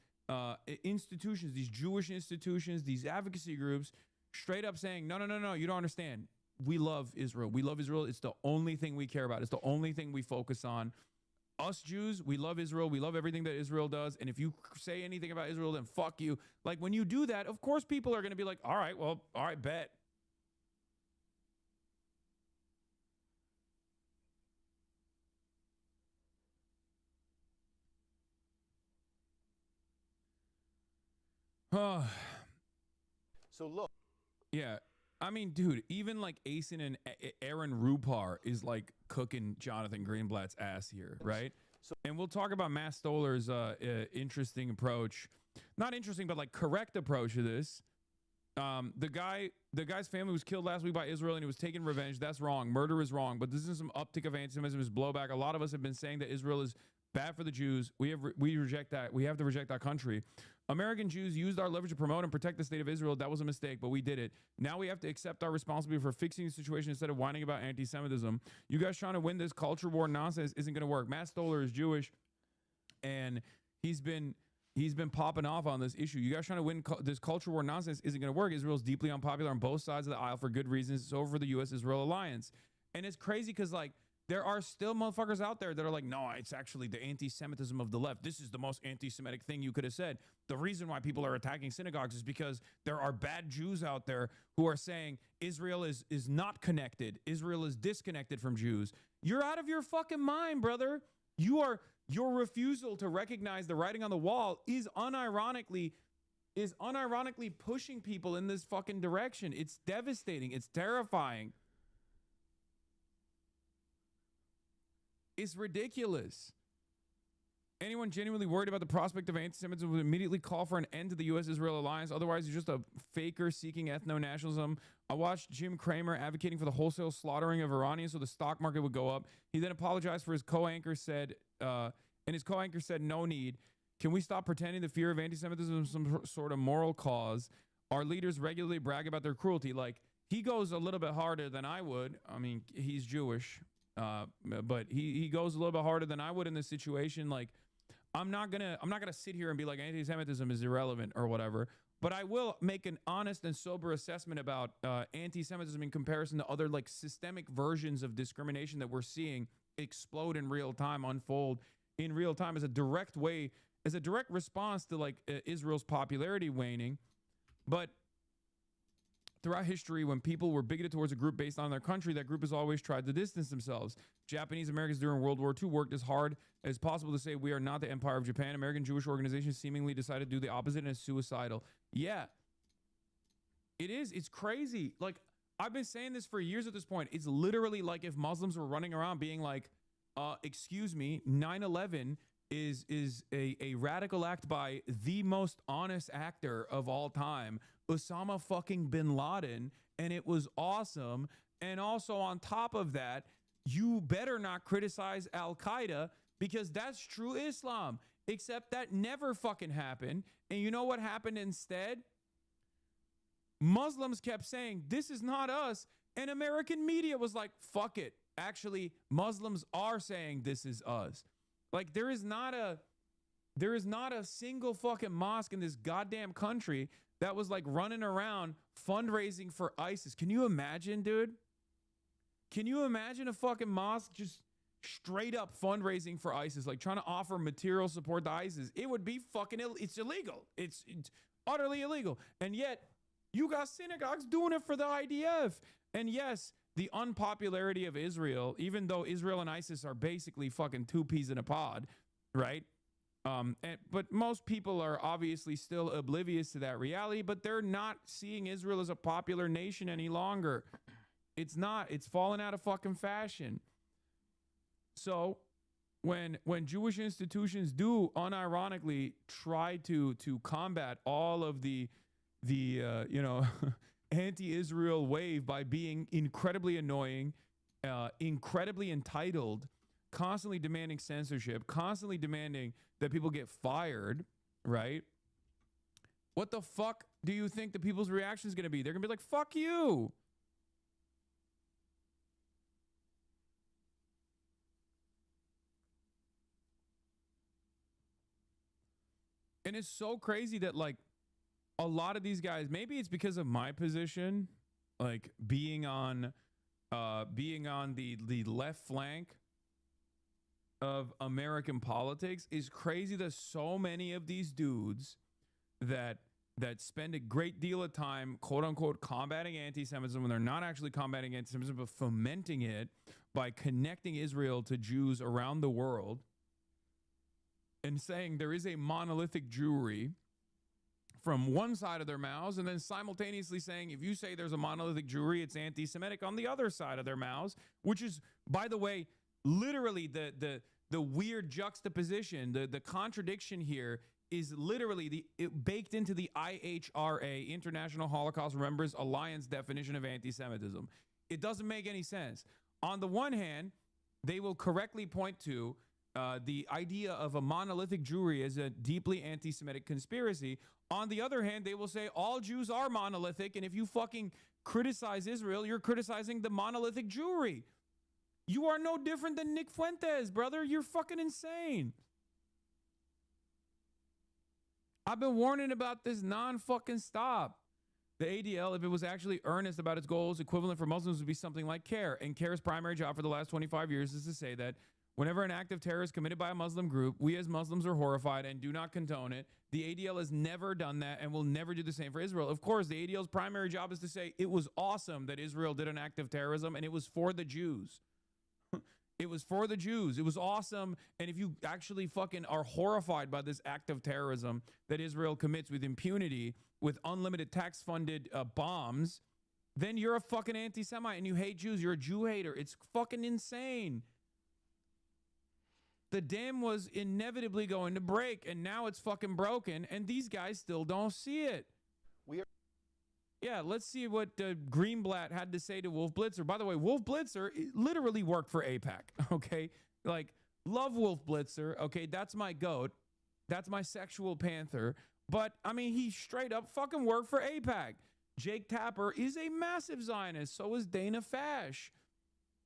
institutions, these Jewish institutions, these advocacy groups straight up saying, no, you don't understand. We love Israel. We love Israel. It's the only thing we care about. It's the only thing we focus on. Us Jews, we love Israel. We love everything that Israel does. And if you say anything about Israel, then fuck you. Like when you do that, of course people are going to be like, all right, bet. So look. Yeah. I mean, dude, even like Asen and Aaron Rupar is like cooking Jonathan Greenblatt's ass here, right? And we'll talk about Matt Stoller's interesting approach. Not interesting, but like correct approach to this. The guy's family was killed last week by Israel and he was taking revenge. That's wrong. Murder is wrong. But this is some uptick of anti-Semitism, is blowback. A lot of us have been saying that Israel is bad for the Jews. We reject that. We have to reject that country. American Jews used our leverage to promote and protect the state of Israel. That was a mistake, but we did it. Now we have to accept our responsibility for fixing the situation instead of whining about anti-Semitism. You guys trying to win this culture war nonsense isn't going to work. Matt Stoller is Jewish, and he's been popping off on this issue. You guys trying to win this culture war nonsense isn't going to work. Israel's deeply unpopular on both sides of the aisle for good reasons. It's over for the U.S.-Israel alliance. And it's crazy because, like, there are still motherfuckers out there that are like, no, it's actually the anti-Semitism of the left. This is the most anti-Semitic thing you could have said. The reason why people are attacking synagogues is because there are bad Jews out there who are saying Israel is not connected. Israel is disconnected from Jews. You're out of your fucking mind, brother. Your refusal to recognize the writing on the wall is unironically pushing people in this fucking direction. It's devastating. It's terrifying. It's ridiculous. Anyone genuinely worried about the prospect of anti-Semitism would immediately call for an end to the U.S.-Israel alliance. Otherwise, you're just a faker seeking ethno-nationalism. I watched Jim Cramer advocating for the wholesale slaughtering of Iranians so the stock market would go up. He then apologized for his co-anchor said, no need. Can we stop pretending the fear of anti-Semitism is some sort of moral cause? Our leaders regularly brag about their cruelty. Like, he goes a little bit harder than I would. I mean, he's Jewish. But he goes a little bit harder than I would in this situation. Like, I'm not gonna sit here and be like anti-Semitism is irrelevant or whatever. But I will make an honest and sober assessment about anti-Semitism in comparison to other like systemic versions of discrimination that we're seeing explode in real time, unfold in real time as a direct response to like Israel's popularity waning. But throughout history, when people were bigoted towards a group based on their country, that group has always tried to distance themselves. Japanese Americans during World War II worked as hard as possible to say we are not the Empire of Japan. American Jewish organizations seemingly decided to do the opposite and is suicidal. Yeah, it is. It's crazy. Like, I've been saying this for years at this point. It's literally like if Muslims were running around being like, excuse me, 9/11 is a radical act by the most honest actor of all time, Osama fucking bin Laden, and it was awesome. And also on top of that, you better not criticize Al-Qaeda because that's true Islam, except that never fucking happened. And you know what happened instead? Muslims kept saying, this is not us. And American media was like, fuck it. Actually, Muslims are saying this is us. Like, there is not a single fucking mosque in this goddamn country that was like running around fundraising for ISIS. Can you imagine, dude? Can you imagine a fucking mosque just straight up fundraising for ISIS, like trying to offer material support to ISIS? It would be fucking it's illegal. It's utterly illegal. And yet you got synagogues doing it for the IDF. And yes, the unpopularity of Israel, even though Israel and ISIS are basically fucking two peas in a pod, right? But most people are obviously still oblivious to that reality, but they're not seeing Israel as a popular nation any longer. It's not. It's fallen out of fucking fashion. So when Jewish institutions do unironically try to combat all of the anti-Israel wave by being incredibly annoying, incredibly entitled, constantly demanding censorship, constantly demanding that people get fired, right? What the fuck do you think the people's reaction is going to be? They're going to be like, fuck you. And it's so crazy that like a lot of these guys, maybe it's because of my position, like being on the left flank of American politics, is crazy that so many of these dudes that spend a great deal of time, quote unquote, combating anti-Semitism when they're not actually combating anti-Semitism, but fomenting it by connecting Israel to Jews around the world and saying there is a monolithic Jewry from one side of their mouths, and then simultaneously saying if you say there's a monolithic Jewry, it's anti-Semitic on the other side of their mouths, which is, by the way, literally the weird juxtaposition, the contradiction here is literally baked into the IHRA, International Holocaust Remembrance Alliance definition of anti-Semitism. It doesn't make any sense. On the one hand, they will correctly point to the idea of a monolithic Jewry as a deeply anti-Semitic conspiracy. On the other hand, they will say all Jews are monolithic, and if you fucking criticize Israel, you're criticizing the monolithic Jewry. You are no different than Nick Fuentes, brother. You're fucking insane. I've been warning about this non-fucking stop. The ADL, if it was actually earnest about its goals, equivalent for Muslims would be something like CARE. And CARE's primary job for the last 25 years is to say that whenever an act of terror is committed by a Muslim group, we as Muslims are horrified and do not condone it. The ADL has never done that and will never do the same for Israel. Of course, the ADL's primary job is to say it was awesome that Israel did an act of terrorism and it was for the Jews. It was for the Jews. It was awesome. And if you actually fucking are horrified by this act of terrorism that Israel commits with impunity, with unlimited tax-funded bombs, then you're a fucking anti-Semite and you hate Jews. You're a Jew hater. It's fucking insane. The dam was inevitably going to break, and now it's fucking broken, and these guys still don't see it. Yeah, let's see what Greenblatt had to say to Wolf Blitzer. By the way, Wolf Blitzer literally worked for AIPAC, okay? Like, love Wolf Blitzer, okay? That's my goat. That's my sexual panther. But, I mean, he straight up fucking worked for AIPAC. Jake Tapper is a massive Zionist. So is Dana Fash.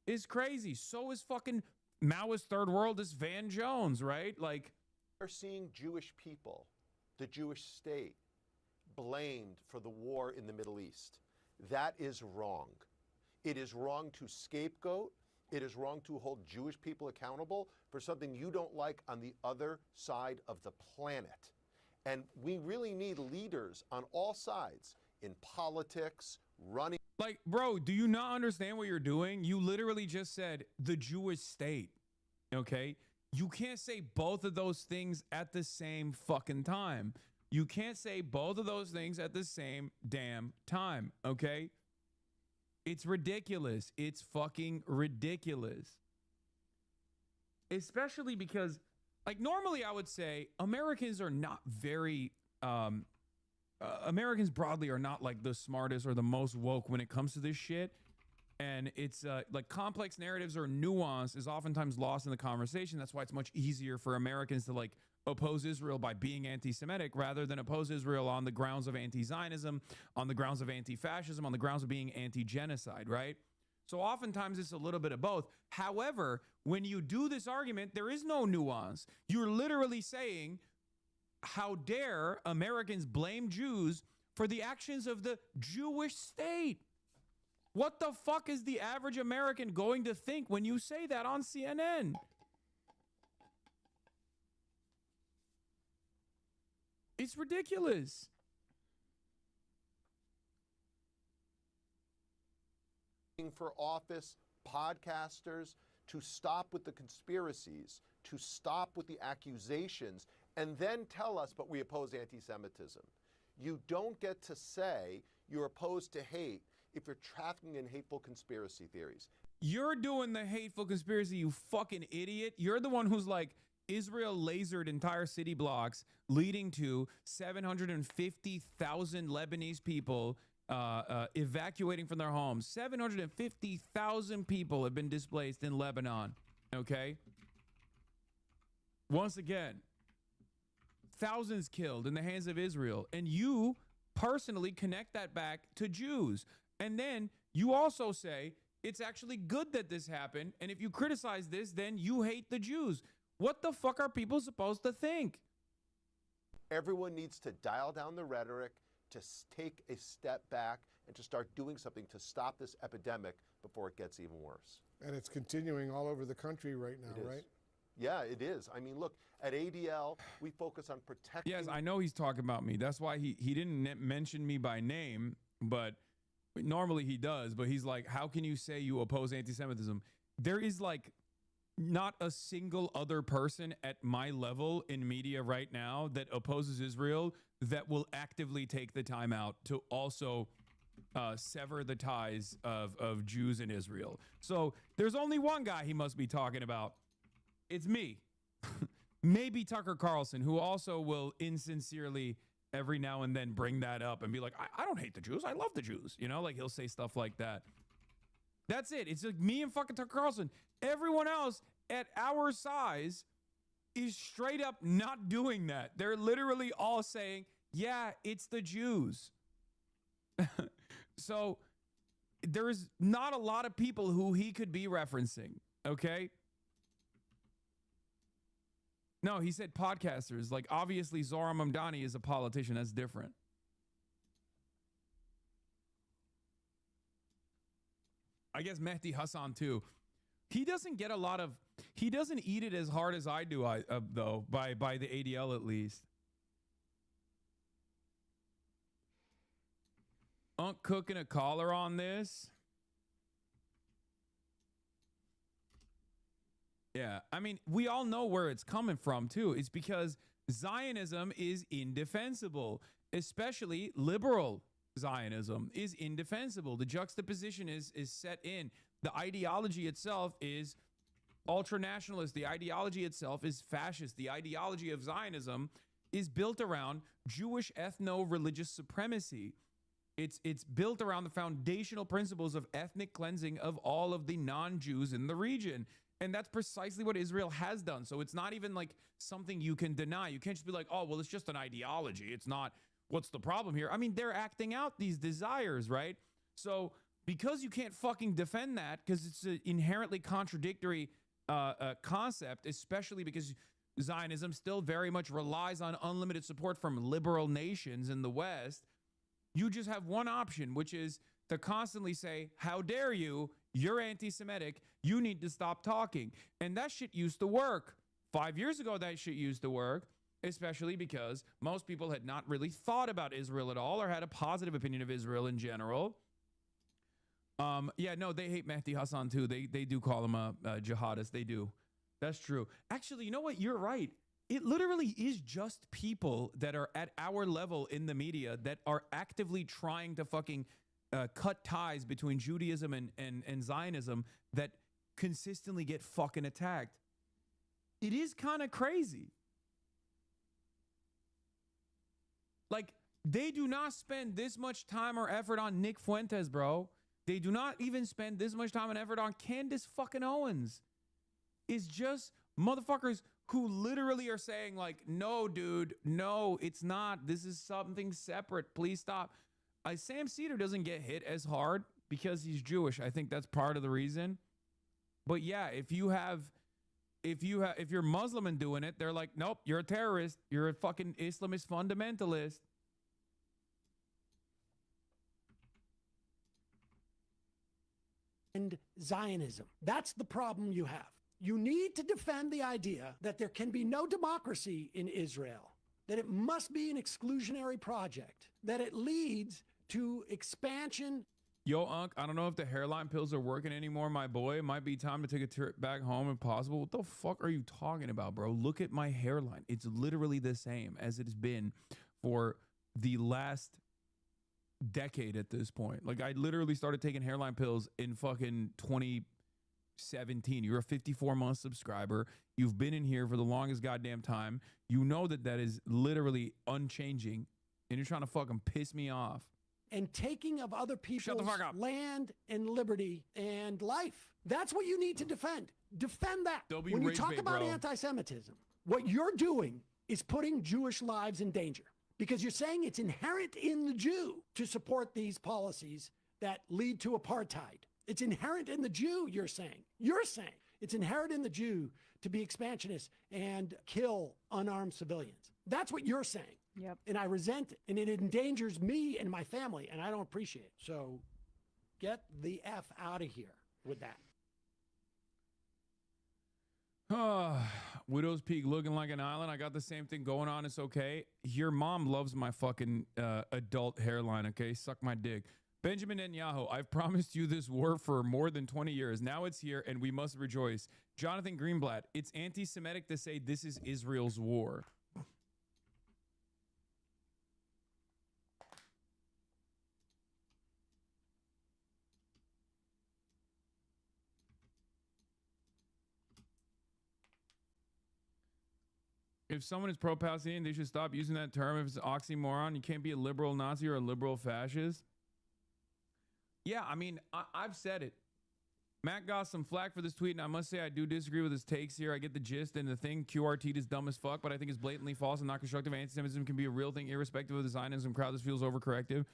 is crazy. So is fucking Maoist third worldist Van Jones, right? Like, we're seeing Jewish people, the Jewish state, blamed for the war in the Middle East. That is wrong. It is wrong to scapegoat. It is wrong to hold Jewish people accountable for something you don't like on the other side of the planet. And we really need leaders on all sides in politics, running. Like, bro, do you not understand what you're doing? You literally just said the Jewish state, okay? You can't say both of those things at the same fucking time. You can't say both of those things at the same damn time, okay? It's ridiculous. It's fucking ridiculous. Especially because, like, normally I would say Americans are not very, Americans broadly are not like the smartest or the most woke when it comes to this shit. And it's like complex narratives or nuance is oftentimes lost in the conversation. That's why it's much easier for Americans to like oppose Israel by being anti-Semitic rather than oppose Israel on the grounds of anti-Zionism, on the grounds of anti-fascism, on the grounds of being anti-genocide, right? So oftentimes it's a little bit of both. However, when you do this argument, there is no nuance. You're literally saying, how dare Americans blame Jews for the actions of the Jewish state? What the fuck is the average American going to think when you say that on CNN? It's ridiculous. For office, podcasters, to stop with the conspiracies, to stop with the accusations, and then tell us, but we oppose anti-Semitism. You don't get to say you're opposed to hate if you're trafficking in hateful conspiracy theories. You're doing the hateful conspiracy, you fucking idiot. You're the one who's like, Israel lasered entire city blocks, leading to 750,000 Lebanese people evacuating from their homes. 750,000 people have been displaced in Lebanon, okay? Once again, thousands killed in the hands of Israel. And you personally connect that back to Jews. And then you also say it's actually good that this happened. And if you criticize this, then you hate the Jews. What the fuck are people supposed to think? Everyone needs to dial down the rhetoric, to take a step back, and to start doing something to stop this epidemic before it gets even worse. And it's continuing all over the country right now, right? Yeah, it is. I mean, look, at ADL, we focus on protecting... Yes, I know he's talking about me. That's why he didn't mention me by name, but normally he does. But he's like, how can you say you oppose anti-Semitism? There is like not a single other person at my level in media right now that opposes Israel that will actively take the time out to also sever the ties of Jews in Israel. So there's only one guy he must be talking about. It's me. Maybe Tucker Carlson, who also will insincerely every now and then bring that up and be like, I don't hate the Jews. I love the Jews. You know, like he'll say stuff like that. That's it. It's like me and fucking Tucker Carlson. Everyone else at our size is straight up not doing that. They're literally all saying, yeah, it's the Jews. So there's not a lot of people who he could be referencing, okay? No, he said podcasters. Like, obviously, Zohar Mamdani is a politician. That's different. I guess Mehdi Hassan, too. He doesn't get a lot of... He doesn't eat it as hard as I do, though, by the ADL at least. Unc cooking a caller on this. Yeah, I mean, we all know where it's coming from, too. It's because Zionism is indefensible, especially liberal Zionism is indefensible. The juxtaposition is set in. The ideology itself is ultranationalist. The ideology itself is fascist. The ideology of Zionism is built around Jewish ethno-religious supremacy. It's built around the foundational principles of ethnic cleansing of all of the non-Jews in the region. And that's precisely what Israel has done. So it's not even like something you can deny. You can't just be like, oh, well, it's just an ideology. It's not, what's the problem here? I mean, they're acting out these desires, right? So because you can't fucking defend that because it's an inherently contradictory concept, especially because Zionism still very much relies on unlimited support from liberal nations in the West. You just have one option, which is to constantly say, how dare you? You're anti-Semitic. You need to stop talking. And that shit used to work. 5 years ago, that shit used to work, especially because most people had not really thought about Israel at all or had a positive opinion of Israel in general. Yeah, no, they hate Mehdi Hassan too. They do call him a jihadist. They do. That's true. Actually, you know what? You're right. It literally is just people that are at our level in the media that are actively trying to fucking cut ties between Judaism and Zionism that consistently get fucking attacked. It is kind of crazy. Like, they do not spend this much time or effort on Nick Fuentes, bro. They do not even spend this much time and effort on Candace fucking Owens. It's just motherfuckers who literally are saying like, no, dude, no, it's not. This is something separate. Please stop. Sam Cedar doesn't get hit as hard because he's Jewish. I think that's part of the reason. But yeah, if you're Muslim and doing it, they're like, nope, you're a terrorist. You're a fucking Islamist fundamentalist. And Zionism. That's the problem you have. You need to defend the idea that there can be no democracy in Israel, that it must be an exclusionary project, that it leads to expansion. Yo, Unc, I don't know if the hairline pills are working anymore, my boy. It might be time to take a trip back home if possible. What the fuck are you talking about, bro? Look at my hairline. It's literally the same as it has been for the last decade at this point. Like, I literally started taking hairline pills in fucking 2017. You're a 54-month subscriber. You've been in here for the longest goddamn time. You know that that is literally unchanging, and you're trying to fucking piss me off. And taking of other people's land and liberty and life. That's what you need to defend. Defend that. When you talk about anti-Semitism, what you're doing is putting Jewish lives in danger because you're saying it's inherent in the Jew to support these policies that lead to apartheid. It's inherent in the Jew, you're saying. You're saying it's inherent in the Jew to be expansionist and kill unarmed civilians. That's what you're saying. Yep. And I resent it. And it endangers me and my family, and I don't appreciate it. So get the F out of here with that. Widow's Peak looking like an island. I got the same thing going on. It's okay. Your mom loves my fucking adult hairline, okay? Suck my dick. Benjamin Netanyahu, I've promised you this war for more than 20 years. Now it's here, and we must rejoice. Jonathan Greenblatt, it's anti-Semitic to say this is Israel's war. If someone is pro-Palestinian, they should stop using that term. If it's an oxymoron, you can't be a liberal Nazi or a liberal fascist. Yeah, I mean, I've said it. Matt got some flack for this tweet, and I must say I do disagree with his takes here. I get the gist, and the thing, QRT is dumb as fuck, but I think it's blatantly false and not constructive. Anti-Semitism can be a real thing, irrespective of the Zionism crowd. This feels overcorrective.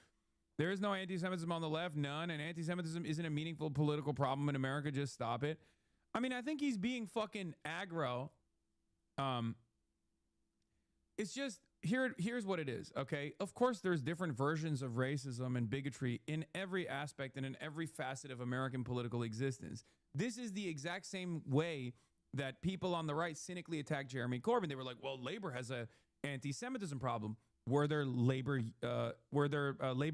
There is no anti-Semitism on the left, none, and anti-Semitism isn't a meaningful political problem in America. Just stop it. I mean, I think he's being fucking aggro. It's just, here's what it is, okay? Of course, there's different versions of racism and bigotry in every aspect and in every facet of American political existence. This is the exact same way that people on the right cynically attacked Jeremy Corbyn. They were like, well, Labor has a anti-Semitism problem. Were there Labor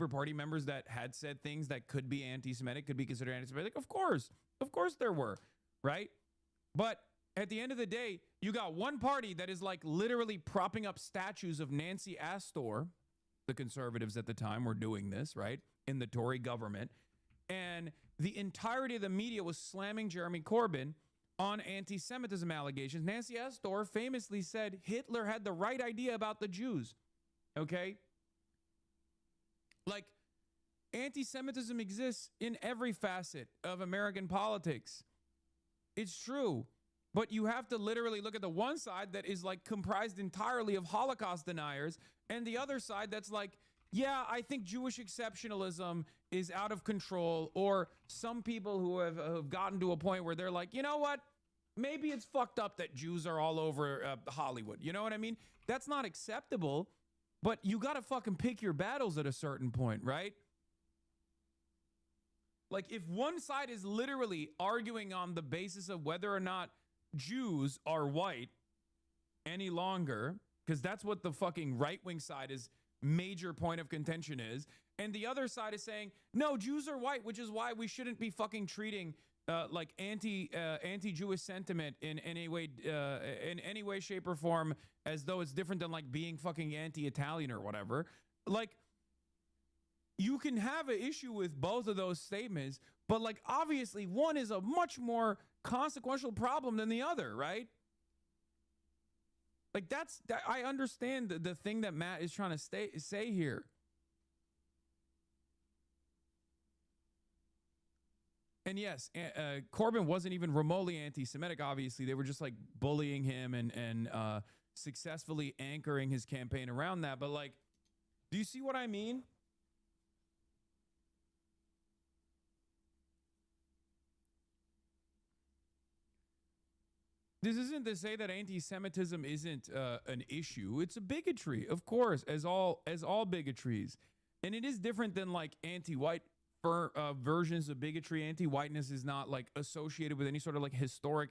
Party members that had said things that could be anti-Semitic, could be considered anti-Semitic? Of course there were, right? But at the end of the day, you got one party that is like literally propping up statues of Nancy Astor. The conservatives at the time were doing this, right? In the Tory government. And the entirety of the media was slamming Jeremy Corbyn on anti-Semitism allegations. Nancy Astor famously said Hitler had the right idea about the Jews. Okay? Like, anti-Semitism exists in every facet of American politics. It's true. But you have to literally look at the one side that is like comprised entirely of Holocaust deniers and the other side that's like yeah, I think Jewish exceptionalism is out of control, or some people who have gotten to a point where they're like, you know what? Maybe it's fucked up that Jews are all over Hollywood. You know what I mean? That's not acceptable, but you got to fucking pick your battles at a certain point, right? Like, if one side is literally arguing on the basis of whether or not Jews are white any longer, because that's what the fucking right-wing side is major point of contention is, and the other side is saying, no, Jews are white, which is why we shouldn't be fucking treating like anti-Jewish sentiment in any way, shape, or form as though it's different than like being fucking anti-Italian or whatever. Like, you can have an issue with both of those statements, but like obviously one is a much more consequential problem than the other, right? Like I understand the thing that Matt is trying to say here. And yes, Corbyn wasn't even remotely anti-Semitic, obviously. They were just like bullying him and successfully anchoring his campaign around that. But like, do you see what I mean? This isn't to say that anti-Semitism isn't an issue. It's a bigotry, of course, as all bigotries. And it is different than like anti-white versions of bigotry. Anti-whiteness is not like associated with any sort of like historic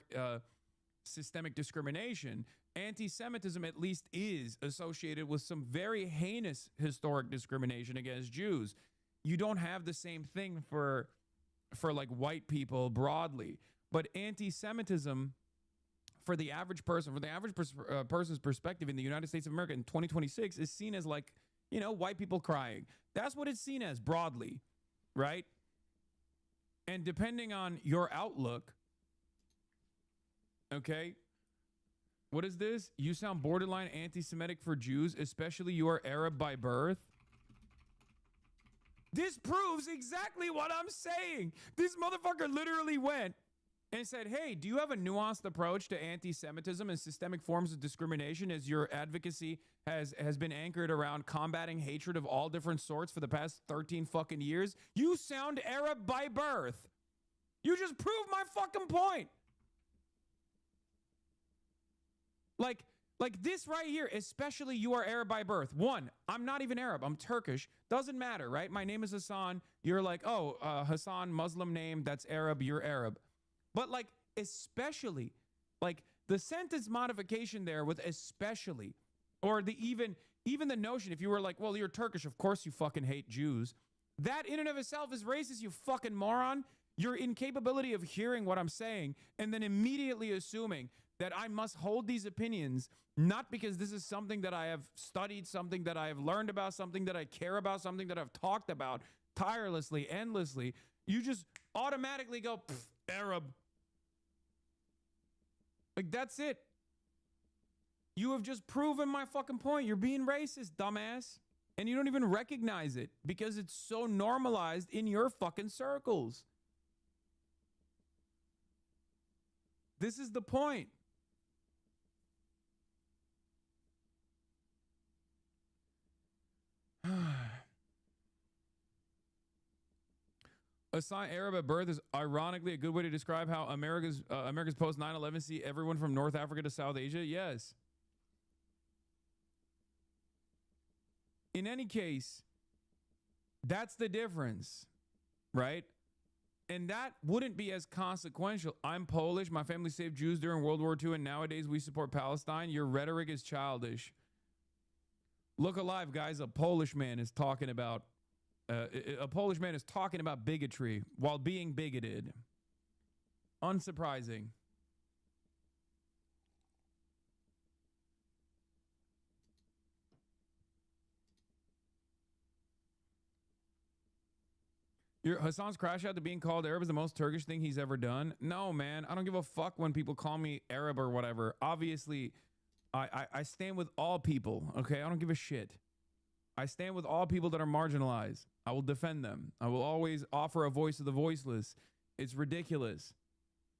systemic discrimination. Anti-Semitism at least is associated with some very heinous historic discrimination against Jews. You don't have the same thing for like white people broadly, but anti-Semitism for the average person, person's perspective in the United States of America in 2026 is seen as like, you know, white people crying. That's what it's seen as broadly, right? And depending on your outlook, okay, what is this? You sound borderline anti-Semitic for Jews, especially you are Arab by birth. This proves exactly what I'm saying. This motherfucker literally went and said, hey, do you have a nuanced approach to anti-Semitism and systemic forms of discrimination as your advocacy has been anchored around combating hatred of all different sorts for the past 13 fucking years? You sound Arab by birth. You just proved my fucking point. Like this right here, especially you are Arab by birth. One, I'm not even Arab. I'm Turkish. Doesn't matter, right? My name is Hassan. You're like, oh, Hassan, Muslim name. That's Arab. You're Arab. But like, especially, like the sentence modification there with especially, or the even the notion, if you were like, well, you're Turkish, of course you fucking hate Jews. That in and of itself is racist, you fucking moron. Your incapability of hearing what I'm saying and then immediately assuming that I must hold these opinions, not because this is something that I have studied, something that I have learned about, something that I care about, something that I've talked about tirelessly, endlessly. You just automatically go, Arab. Like, that's it. You have just proven my fucking point. You're being racist, dumbass. And you don't even recognize it because it's so normalized in your fucking circles. This is the point. Assign Arab at birth is ironically a good way to describe how America's post 9/11 see everyone from North Africa to South Asia. Yes. In any case, that's the difference, right? And that wouldn't be as consequential. I'm Polish. My family saved Jews during World War II, and nowadays we support Palestine. Your rhetoric is childish. Look alive, guys. A Polish man is talking about bigotry while being bigoted. Unsurprising. Hassan's crash out to being called Arab is the most Turkish thing he's ever done. No, man. I don't give a fuck when people call me Arab or whatever. Obviously, I stand with all people, okay? I don't give a shit. I stand with all people that are marginalized. I will defend them. I will always offer a voice to the voiceless. It's ridiculous.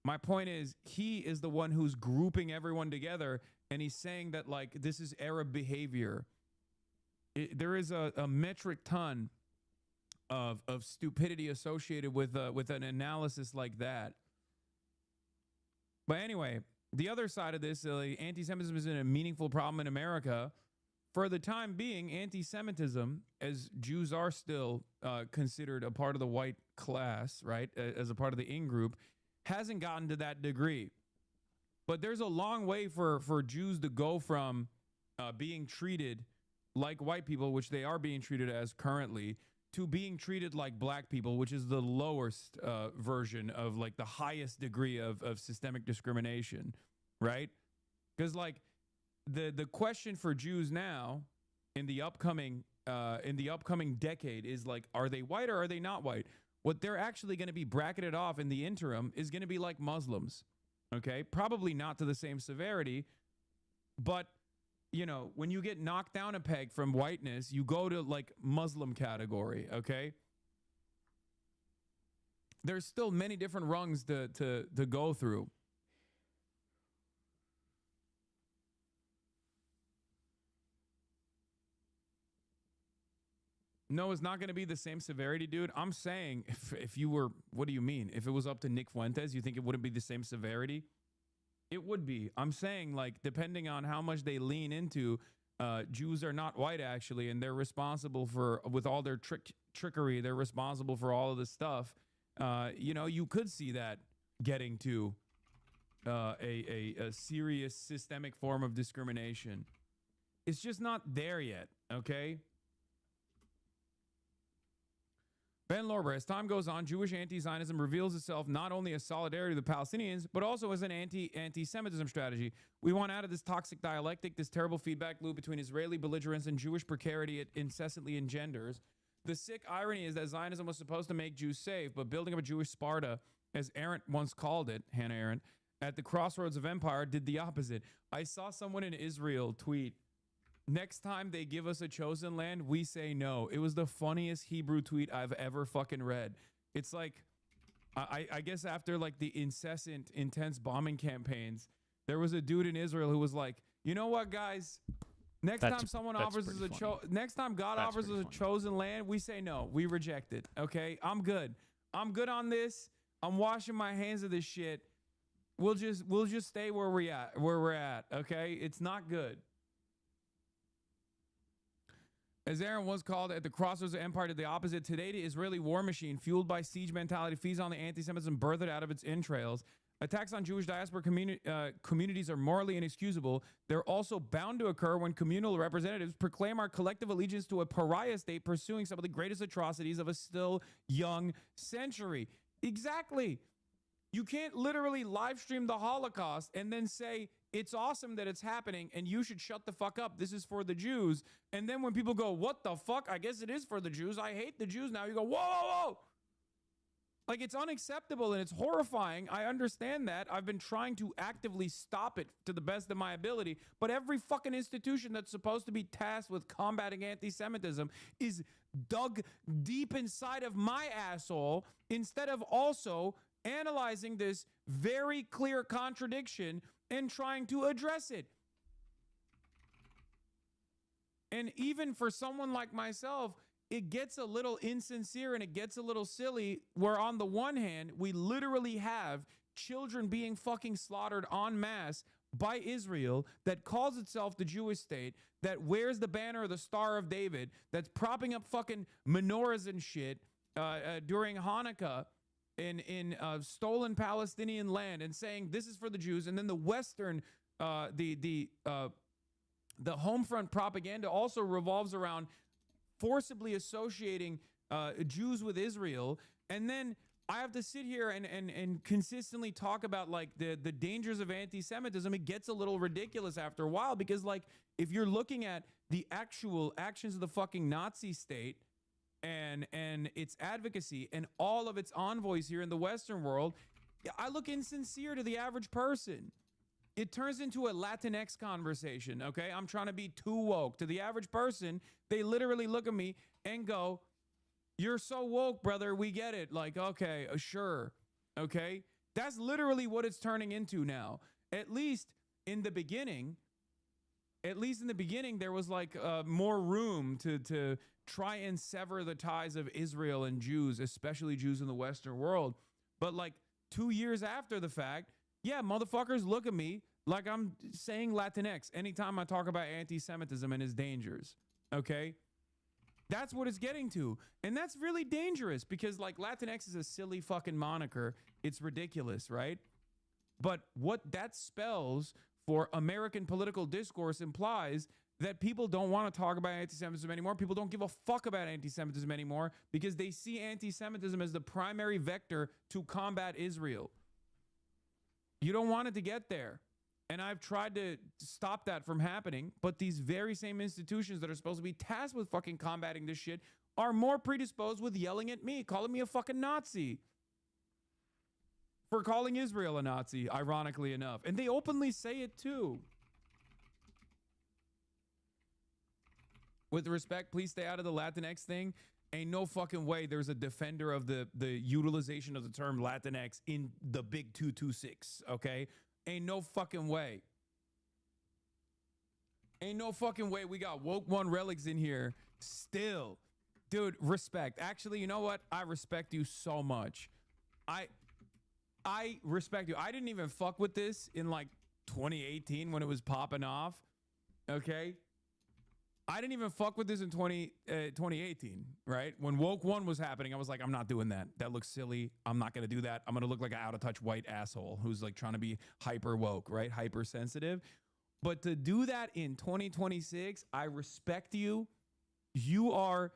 My point is, he is the one who's grouping everyone together, and he's saying that, like, this is Arab behavior. there is a metric ton of stupidity associated with an analysis like that. But anyway, the other side of this, anti-Semitism isn't a meaningful problem in America. For the time being, anti-Semitism, as Jews are still considered a part of the white class, right, as a part of the in-group, hasn't gotten to that degree. But there's a long way for Jews to go from being treated like white people, which they are being treated as currently, to being treated like black people, which is the lowest version of like the highest degree of systemic discrimination, right? Because like the question for Jews now in the upcoming decade is like, are they white or are they not white? What they're actually going to be bracketed off in the interim is going to be like Muslims, okay? Probably not to the same severity, but you know, when you get knocked down a peg from whiteness, you go to like Muslim category, okay? There's still many different rungs to go through. No, it's not going to be the same severity, dude. I'm saying if you were, what do you mean? If it was up to Nick Fuentes, you think it wouldn't be the same severity? It would be. I'm saying, like, depending on how much they lean into, Jews are not white, actually, and they're responsible for, with all their trickery, they're responsible for all of this stuff. You know, you could see that getting to a serious systemic form of discrimination. It's just not there yet, okay? Ben Lorber, as time goes on, Jewish anti-Zionism reveals itself not only as solidarity with the Palestinians, but also as an anti-Semitism strategy. We want out of this toxic dialectic, this terrible feedback loop between Israeli belligerence and Jewish precarity it incessantly engenders. The sick irony is that Zionism was supposed to make Jews safe, but building up a Jewish Sparta, as Arendt once called it, Hannah Arendt, at the crossroads of empire, did the opposite. I saw someone in Israel tweet, "Next time they give us a chosen land, we say no." It was the funniest Hebrew tweet I've ever fucking read. It's like, I guess after like the incessant, intense bombing campaigns, there was a dude in Israel who was like, you know what, guys? Next time someone offers us next time God offers us a chosen land, we say no. We reject it. Okay, I'm good. I'm good on this. I'm washing my hands of this shit. We'll just stay where we're at. Okay, it's not good. As Aaron was called, at the crossroads of empire, did the opposite. Today, the Israeli war machine, fueled by siege mentality, feeds on the anti-Semitism birthed out of its entrails. Attacks on Jewish diaspora communities are morally inexcusable. They're also bound to occur when communal representatives proclaim our collective allegiance to a pariah state pursuing some of the greatest atrocities of a still young century. Exactly. You can't literally live stream the Holocaust and then say, it's awesome that it's happening and you should shut the fuck up. This is for the Jews. And then when people go, what the fuck? I guess it is for the Jews. I hate the Jews now. You go, whoa, whoa, whoa. Like, it's unacceptable and it's horrifying. I understand that. I've been trying to actively stop it to the best of my ability. But every fucking institution that's supposed to be tasked with combating anti-Semitism is dug deep inside of my asshole instead of also analyzing this very clear contradiction and trying to address it. And even for someone like myself, it gets a little insincere and it gets a little silly, where on the one hand, we literally have children being fucking slaughtered en masse by Israel that calls itself the Jewish state, that wears the banner of the Star of David, that's propping up fucking menorahs and shit during Hanukkah in stolen Palestinian land and saying this is for the Jews. And then the Western, the home front propaganda also revolves around forcibly associating Jews with Israel. And then I have to sit here and consistently talk about like the dangers of anti-Semitism. It gets a little ridiculous after a while, because like if you're looking at the actual actions of the fucking Nazi state and its advocacy and all of its envoys here in the Western world, I look insincere to the average person. It turns into a Latinx conversation, okay? I'm trying to be too woke. To the average person, they literally look at me and go, "You're so woke, brother, we get it." Like, okay, sure, okay? That's literally what it's turning into now. At least in the beginning, at least in the beginning, there was like more room to try and sever the ties of Israel and Jews, especially Jews in the Western world. But like 2 years after the fact, yeah, motherfuckers look at me like I'm saying Latinx anytime I talk about anti-Semitism and its dangers. Okay? That's what it's getting to. And that's really dangerous because like Latinx is a silly fucking moniker. It's ridiculous, right? But what that spells for American political discourse implies that people don't want to talk about anti-Semitism anymore. People don't give a fuck about anti-Semitism anymore because they see anti-Semitism as the primary vector to combat Israel. You don't want it to get there. And I've tried to stop that from happening, but these very same institutions that are supposed to be tasked with fucking combating this shit are more predisposed with yelling at me, calling me a fucking Nazi for calling Israel a Nazi, ironically enough. And they openly say it too. With respect, please stay out of the Latinx thing. Ain't no fucking way there's a defender of the utilization of the term Latinx in the big 226, okay? Ain't no fucking way. Ain't no fucking way we got woke one relics in here still. Dude, respect. Actually, you know what? I respect you so much. I respect you. I didn't even fuck with this in like 2018 when it was popping off. Okay? I didn't even fuck with this in 2018, right? When Woke 1 was happening, I was like, I'm not doing that. That looks silly. I'm not going to do that. I'm going to look like an out-of-touch white asshole who's like trying to be hyper woke, right? Hypersensitive. But to do that in 2026, I respect you. You were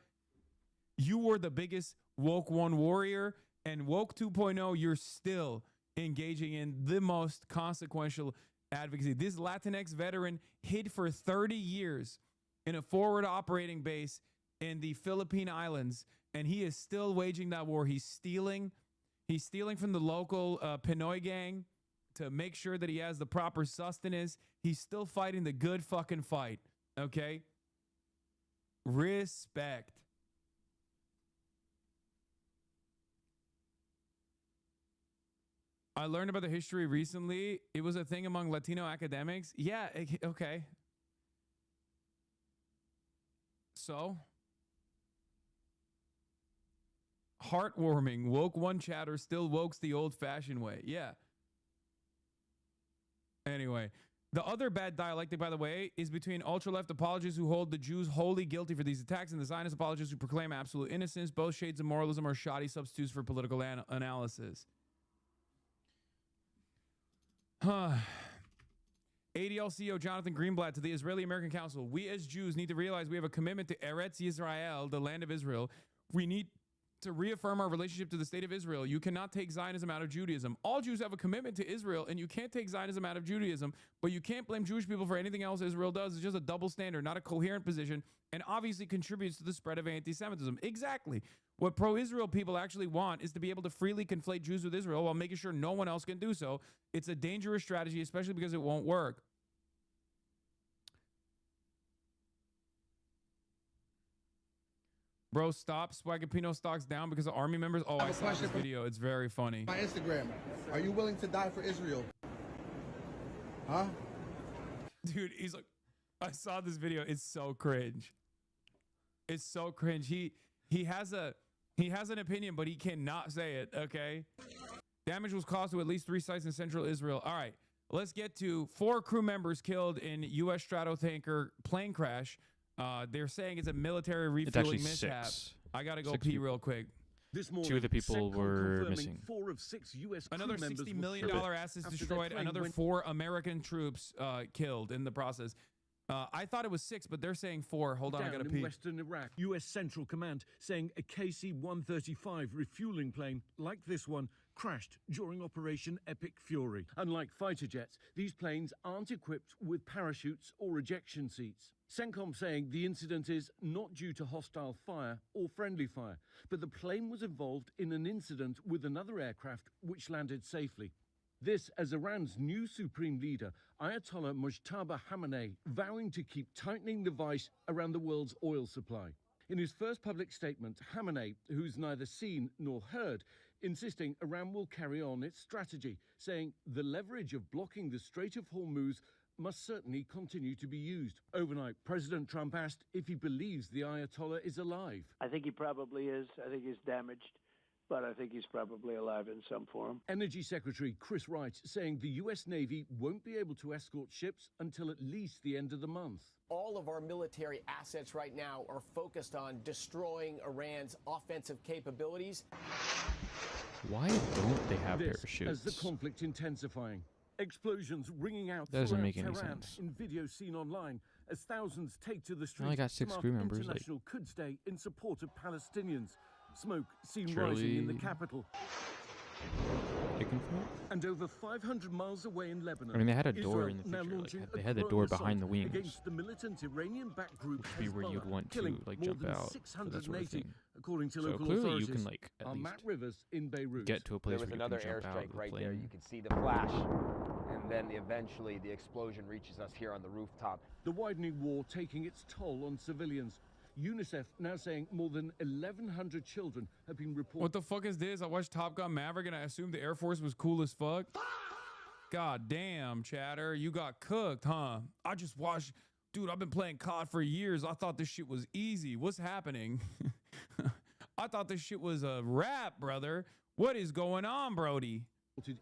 the biggest Woke 1 warrior, and Woke 2.0, you're still engaging in the most consequential advocacy. This Latinx veteran hid for 30 years in a forward operating base in the Philippine Islands, and he is still waging that war. He's stealing from the local Pinoy gang to make sure that he has the proper sustenance. He's still fighting the good fucking fight, okay? Respect. I learned about the history recently. It was a thing among Latino academics. Yeah, okay. So, heartwarming. Woke 1 chatter still wokes the old-fashioned way. Yeah. Anyway, the other bad dialectic, by the way, is between ultra-left apologists who hold the Jews wholly guilty for these attacks and the Zionist apologists who proclaim absolute innocence. Both shades of moralism are shoddy substitutes for political analysis. ADL CEO Jonathan Greenblatt to the Israeli-American Council. We as Jews need to realize we have a commitment to Eretz Yisrael, the land of Israel. We need to reaffirm our relationship to the state of Israel. You cannot take Zionism out of Judaism. All Jews have a commitment to Israel, and you can't take Zionism out of Judaism, but you can't blame Jewish people for anything else Israel does. It's just a double standard, not a coherent position, and obviously contributes to the spread of anti-Semitism. Exactly. What pro-Israel people actually want is to be able to freely conflate Jews with Israel while making sure no one else can do so. It's a dangerous strategy, especially because it won't work. Bro, stop Swagapino stocks down because of army members. Oh, I saw this video. It's very funny. My Instagram. Are you willing to die for Israel? Huh? Dude, he's like, I saw this video. It's so cringe. It's so cringe. He has an opinion, but he cannot say it. Okay. Damage was caused to at least 3 sites in central Israel. All right. Let's get to 4 crew members killed in U.S. Stratotanker plane crash. They're saying it's a military refueling mishap. 6. I gotta go pee real quick. This morning, 2 of the people were missing. 4 of 6 U.S. Another $60 million assets destroyed. Another 4 American troops killed in the process. I thought it was 6, but they're saying 4. Hold on, I gotta pee. In Western Iraq, U.S. Central Command saying a KC-135 refueling plane like this one crashed during Operation Epic Fury. Unlike fighter jets, these planes aren't equipped with parachutes or ejection seats. CENTCOM saying the incident is not due to hostile fire or friendly fire, but the plane was involved in an incident with another aircraft which landed safely. This as Iran's new supreme leader, Ayatollah Mujtaba Khamenei, vowing to keep tightening the vice around the world's oil supply. In his first public statement, Khamenei, who's neither seen nor heard, insisting Iran will carry on its strategy, saying the leverage of blocking the Strait of Hormuz must certainly continue to be used. Overnight, President Trump asked if he believes the Ayatollah is alive. I think he probably is. I think he's damaged, but I think he's probably alive in some form. Energy Secretary Chris Wright saying the U.S. Navy won't be able to escort ships until at least the end of the month. All of our military assets right now are focused on destroying Iran's offensive capabilities. Why don't they have This parachutes? as the conflict intensifying. Explosions ringing out Doesn't throughout make any Tehran sense. in video seen online as thousands take to the streets only got to 6 mark crew members, like- International Quds Day in support of Palestinians. Smoke seen Surely rising in the capital. they can fight? And over 500 miles away in Lebanon, I mean, they had a door Israel in the now picture, like, launching they a had the drone door assault behind the wings, against the militant Iranian-backed group which would be where you'd Hezbollah, want to, killing like, more jump than out for that sort of 680, thing. according to So local clearly authorities. you can, like, at are least Matt Rivers in Beirut. get to a place There was where you another can jump out airstrike of the right plane. there. You can see the flash, and then eventually the explosion reaches us here on the rooftop. The widening war taking its toll on civilians. UNICEF now saying more than 1,100 children have been reported. What the fuck is this? I watched Top Gun Maverick and I assumed the Air Force was cool as fuck. God damn, chatter. You got cooked, huh? I just watched. Dude, I've been playing COD for years. I thought this shit was easy. What's happening? I thought this shit was a rap, brother. What is going on, Brody?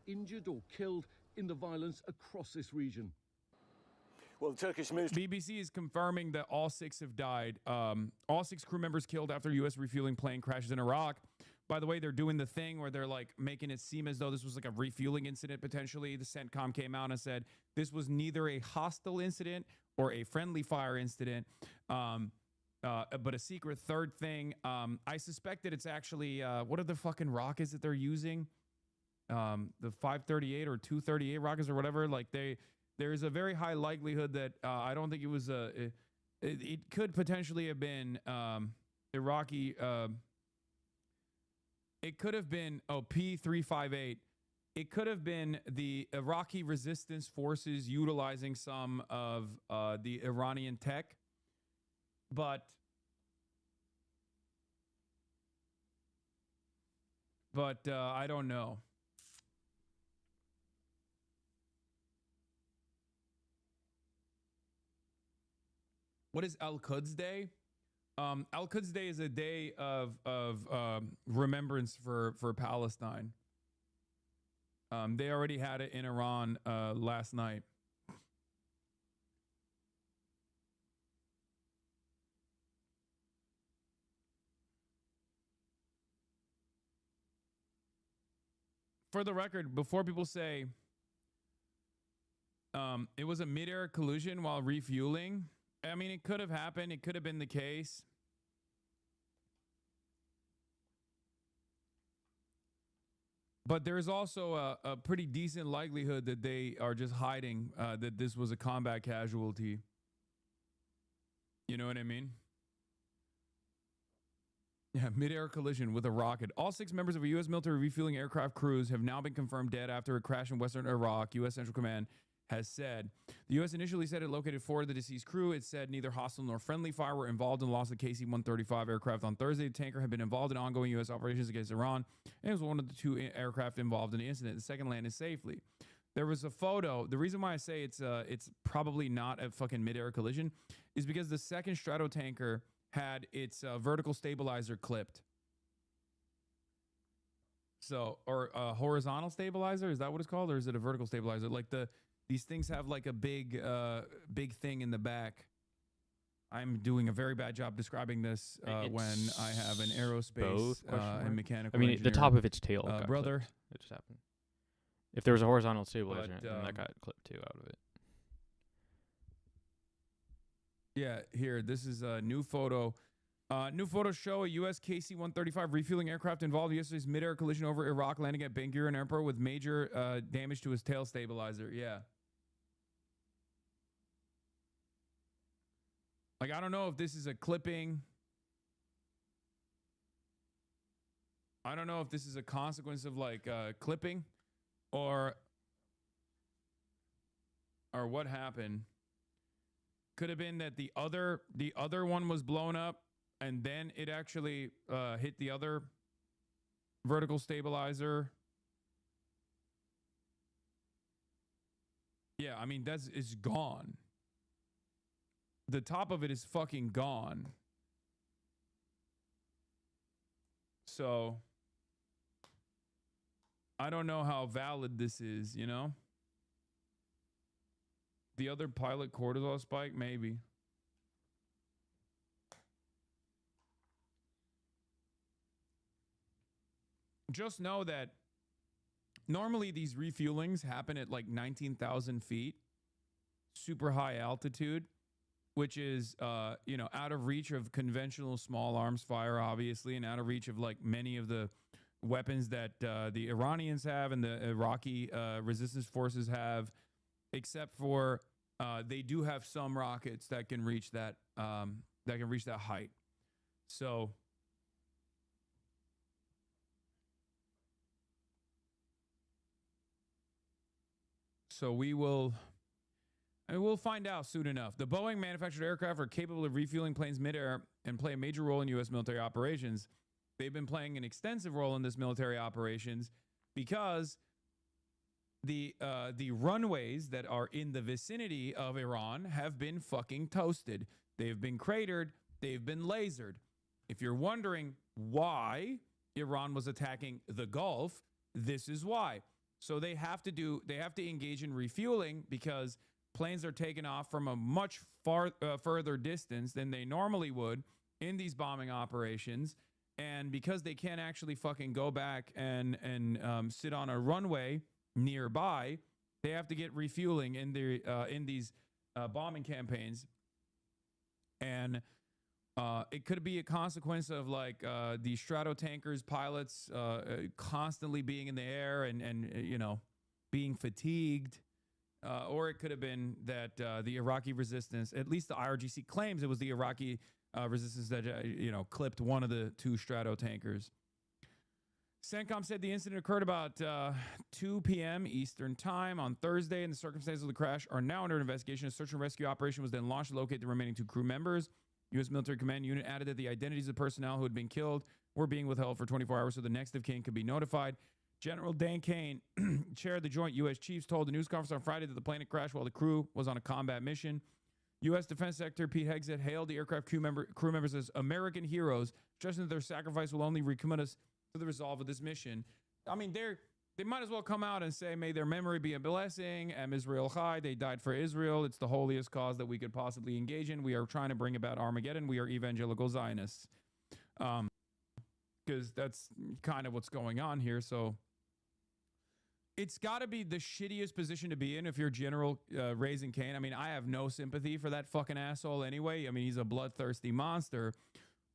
Injured or killed in the violence across this region. Well, the Turkish ministry. BBC is confirming that all 6 have died. All 6 crew members killed after U.S. refueling plane crashes in Iraq. By the way, they're doing the thing where they're like making it seem as though this was like a refueling incident potentially. The CENTCOM came out and said this was neither a hostile incident or a friendly fire incident, but a secret third thing. I suspect that it's actually, what are the fucking rockets that they're using? The 538 or 238 rockets or whatever. Like there's a very high likelihood that I don't think it was it could potentially have been Iraqi. It could have been P358. It could have been the Iraqi resistance forces utilizing some of the Iranian tech, but I don't know. What is Al-Quds Day? Al-Quds Day is a day of remembrance for Palestine. They already had it in Iran last night. For the record, before people say it was a mid-air collision while refueling, I mean, it could have happened. It could have been the case. But there's also a pretty decent likelihood that they are just hiding that this was a combat casualty. You know what I mean? Yeah, mid-air collision with a rocket. All 6 members of a U.S. military refueling aircraft crews have now been confirmed dead after a crash in western Iraq, U.S. Central Command has said. The U.S. initially said it located 4 of the deceased crew. It said neither hostile nor friendly fire were involved in the loss of the KC-135 aircraft on Thursday. The tanker had been involved in ongoing U.S. operations against Iran, and it was one of the 2 aircraft involved in the incident. The second landed safely. There was a photo. The reason why I say it's probably not a fucking mid-air collision is because the second Stratotanker had its vertical stabilizer clipped. So, or horizontal stabilizer, is that what it's called? Or is it a vertical stabilizer? Like these things have like a big thing in the back. I'm doing a very bad job describing this when I have an aerospace and mechanical I mean, engineer, the top of its tail got brother. clipped. It just happened. If there was a horizontal stabilizer, then that got clipped too out of it. Yeah, here, this is a new photo. New photos show a U.S. KC-135 refueling aircraft involved in yesterday's mid-air collision over Iraq, landing at Ben Gurion Airport with major damage to his tail stabilizer. Yeah. Like, I don't know if this is a clipping. I don't know if this is a consequence of, like, clipping or what happened. Could have been that the other one was blown up and then it actually hit the other vertical stabilizer. Yeah, I mean, it's gone. The top of it is fucking gone. So I don't know how valid this is, you know? The other pilot cortisol spike, maybe. Just know that normally these refuelings happen at like 19,000 feet, super high altitude, which is, you know, out of reach of conventional small arms fire, obviously, and out of reach of like many of the weapons that the Iranians have and the Iraqi resistance forces have, except for they do have some rockets that can reach that height. So we'll find out soon enough. The Boeing manufactured aircraft are capable of refueling planes midair and play a major role in U.S. military operations. They've been playing an extensive role in this military operations because the runways that are in the vicinity of Iran have been fucking toasted. They've been cratered. They've been lasered. If you're wondering why Iran was attacking the Gulf, this is why. So they have to engage in refueling because planes are taken off from a much further distance than they normally would in these bombing operations. And because they can't actually fucking go back and sit on a runway nearby, they have to get refueling in these bombing campaigns. And it could be a consequence of like the Stratotankers pilots constantly being in the air and you know, being fatigued. Or it could have been that the Iraqi resistance, at least the IRGC claims it was the Iraqi resistance that, you know, clipped one of the two Stratotankers. CENTCOM said the incident occurred about 2 p.m. Eastern time on Thursday, and the circumstances of the crash are now under investigation. A search and rescue operation was then launched to locate the remaining 2 crew members. U.S. Military Command Unit added that the identities of personnel who had been killed were being withheld for 24 hours so the next of kin could be notified. General Dan Kane, chair of the Joint U.S. Chiefs, told the news conference on Friday that the plane had crashed while the crew was on a combat mission. U.S. Defense Secretary Pete Hegseth hailed the aircraft crew members as American heroes, stressing that their sacrifice will only recommit us to the resolve of this mission. I mean, they might as well come out and say, may their memory be a blessing. Am Israel Chai. They died for Israel. It's the holiest cause that we could possibly engage in. We are trying to bring about Armageddon. We are evangelical Zionists. Because that's kind of what's going on here. So it's got to be the shittiest position to be in if you're General Raising Cane. I mean, I have no sympathy for that fucking asshole anyway. I mean, he's a bloodthirsty monster.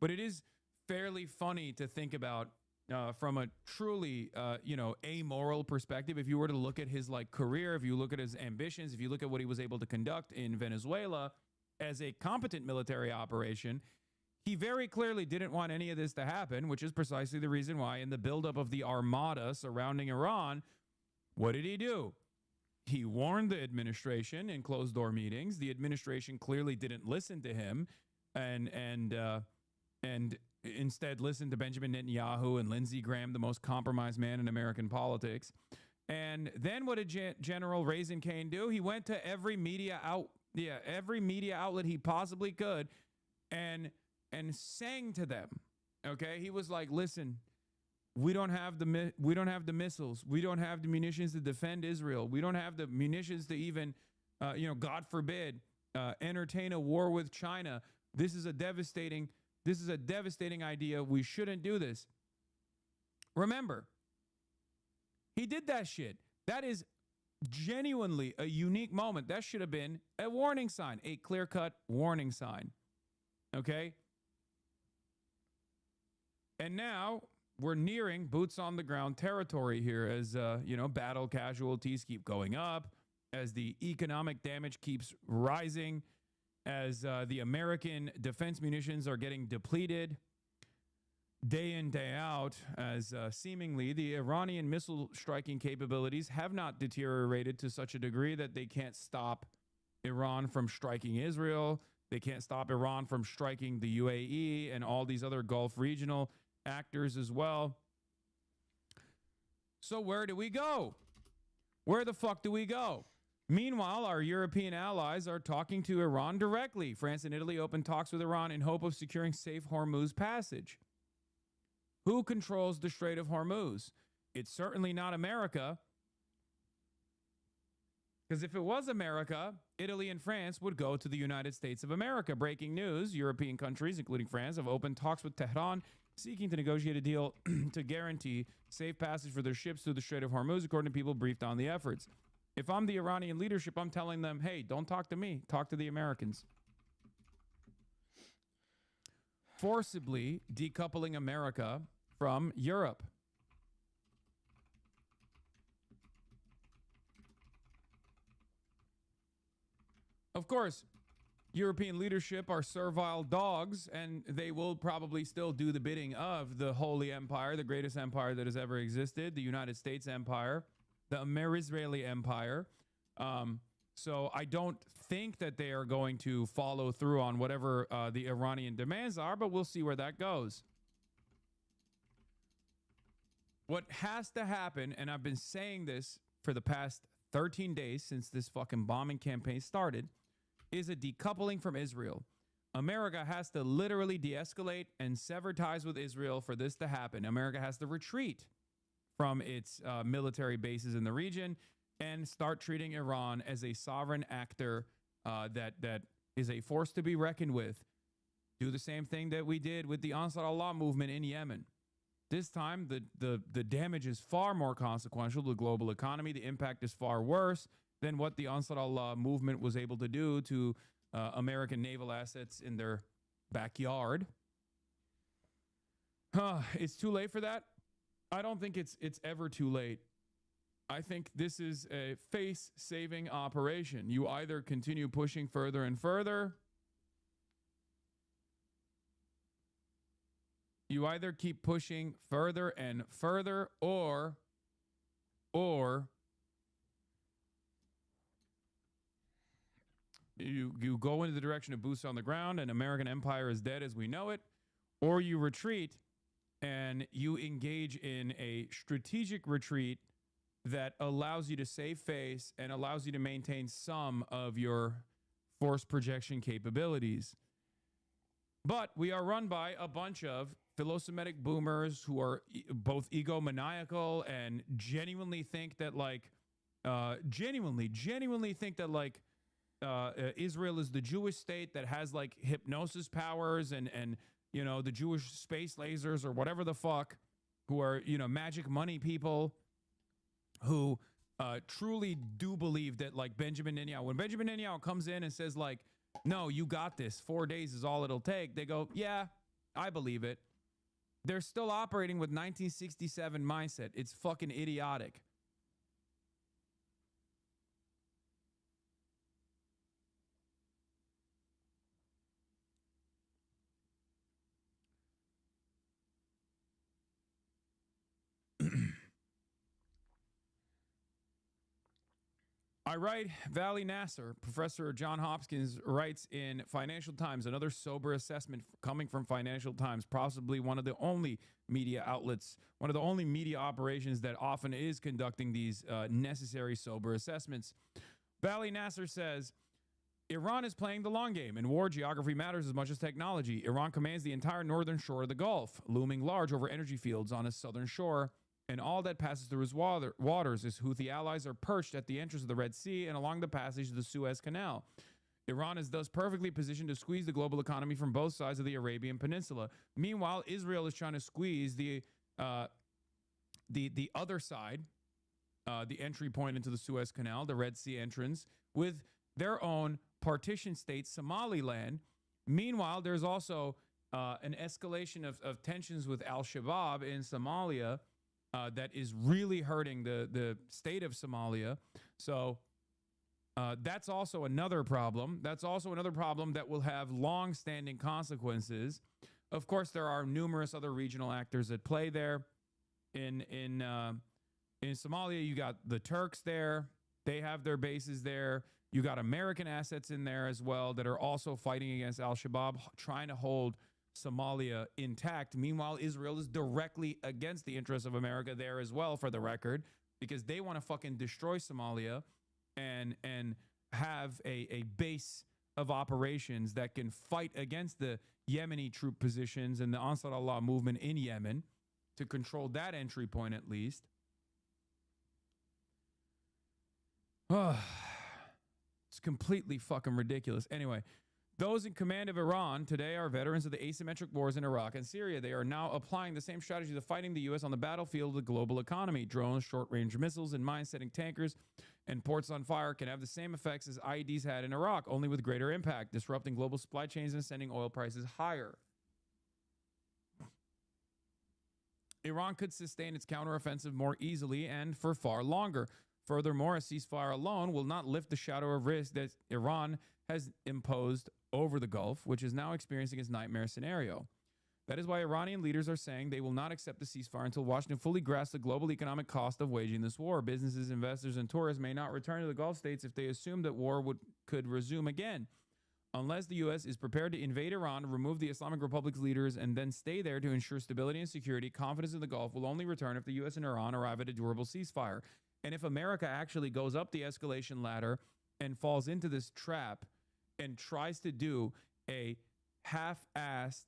But it is fairly funny to think about from a truly, you know, amoral perspective. If you were to look at his like career, if you look at his ambitions, if you look at what he was able to conduct in Venezuela as a competent military operation, he very clearly didn't want any of this to happen, which is precisely the reason why in the buildup of the armada surrounding Iran, what did he do? He warned the administration in closed-door meetings. The administration clearly didn't listen to him, and instead listened to Benjamin Netanyahu and Lindsey Graham, the most compromised man in American politics. And then what did General Raising Cane do? He went to every media outlet he possibly could, and sang to them. Okay, he was like, "Listen, we don't have the missiles. We don't have the munitions to defend Israel. We don't have the munitions to even, you know, God forbid, entertain a war with China. This is a devastating idea. We shouldn't do this." Remember, he did that shit. That is genuinely a unique moment. That should have been a warning sign, a clear-cut warning sign. Okay? And now we're nearing boots on the ground territory here as, you know, battle casualties keep going up, as the economic damage keeps rising, as the American defense munitions are getting depleted day in, day out, as seemingly the Iranian missile striking capabilities have not deteriorated to such a degree that they can't stop Iran from striking Israel. They can't stop Iran from striking the UAE and all these other Gulf regional actors as well. So where do we go? Where the fuck do we go? Meanwhile, our European allies are talking to Iran directly. France and Italy opened talks with Iran in hope of securing safe Hormuz passage. Who controls the Strait of Hormuz? It's certainly not America. Because if it was America, Italy and France would go to the United States of America. Breaking news, European countries, including France, have opened talks with Tehran, seeking to negotiate a deal to guarantee safe passage for their ships through the Strait of Hormuz, according to people briefed on the efforts. If I'm the Iranian leadership, I'm telling them, hey, don't talk to me. Talk to the Americans. Forcibly decoupling America from Europe. Of course, European leadership are servile dogs, and they will probably still do the bidding of the Holy Empire, the greatest empire that has ever existed, the United States Empire, the Israeli Empire. So I don't think that they are going to follow through on whatever the Iranian demands are, but we'll see where that goes. What has to happen, and I've been saying this for the past 13 days since this fucking bombing campaign started, is a decoupling from Israel. America has to literally de-escalate and sever ties with Israel for this to happen. America has to retreat from its military bases in the region and start treating Iran as a sovereign actor that is a force to be reckoned with. Do the same thing that we did with the Ansar Allah movement in Yemen. This time, the damage is far more consequential to the global economy. The impact is far worse than what the Ansar Allah movement was able to do to American naval assets in their backyard. It's too late for that. I don't think it's ever too late. I think this is a face-saving operation. You either continue pushing further and further. You either keep pushing further and further, or you go into the direction of boots on the ground and American empire is dead as we know it, or you retreat and you engage in a strategic retreat that allows you to save face and allows you to maintain some of your force projection capabilities. But we are run by a bunch of philosemitic boomers who are both egomaniacal and genuinely think that Israel is the Jewish state that has like hypnosis powers and you know, the Jewish space lasers or whatever the fuck, who are, you know, magic money people who truly do believe that, like, Benjamin Netanyahu, when Benjamin Netanyahu comes in and says like, no, you got this, 4 days is all it'll take, they go, yeah, I believe it. They're still operating with 1967 mindset. It's fucking idiotic. I write, Valley Nasser, professor John Hopkins, writes in Financial Times, another sober assessment coming from Financial Times, possibly one of the only media outlets, one of the only media operations that often is conducting these necessary sober assessments. Valley Nasser says, Iran is playing the long game. In war, geography matters as much as technology. Iran commands the entire northern shore of the Gulf, looming large over energy fields on its southern shore. And all that passes through his waters. His Houthi allies are perched at the entrance of the Red Sea and along the passage of the Suez Canal. Iran is thus perfectly positioned to squeeze the global economy from both sides of the Arabian Peninsula. Meanwhile, Israel is trying to squeeze the other side, the entry point into the Suez Canal, the Red Sea entrance, with their own partition state, Somaliland. Meanwhile, there's also an escalation of tensions with al-Shabaab in Somalia, that is really hurting the state of Somalia. So that's also another problem. That's also another problem that will have long-standing consequences. Of course, there are numerous other regional actors at play there. In Somalia, you got the Turks there. They have their bases there. You got American assets in there as well that are also fighting against al-Shabaab, trying to hold Somalia intact. Meanwhile, Israel is directly against the interests of America there as well, for the record, because they want to fucking destroy Somalia and have a base of operations that can fight against the Yemeni troop positions and the Ansar Allah movement in Yemen, to control that entry point at least. It's completely fucking ridiculous. Anyway, those in command of Iran today are veterans of the asymmetric wars in Iraq and Syria. They are now applying the same strategies of fighting the U.S. on the battlefield of the global economy. Drones, short-range missiles, and mine-setting tankers and ports on fire can have the same effects as IEDs had in Iraq, only with greater impact, disrupting global supply chains and sending oil prices higher. Iran could sustain its counteroffensive more easily and for far longer. Furthermore, a ceasefire alone will not lift the shadow of risk that Iran has imposed over the Gulf, which is now experiencing its nightmare scenario. That is why Iranian leaders are saying they will not accept the ceasefire until Washington fully grasps the global economic cost of waging this war. Businesses, investors, and tourists may not return to the Gulf states if they assume that war could resume again. Unless the U.S. is prepared to invade Iran, remove the Islamic Republic's leaders, and then stay there to ensure stability and security, confidence in the Gulf will only return if the U.S. and Iran arrive at a durable ceasefire. And if America actually goes up the escalation ladder and falls into this trap and tries to do a half-assed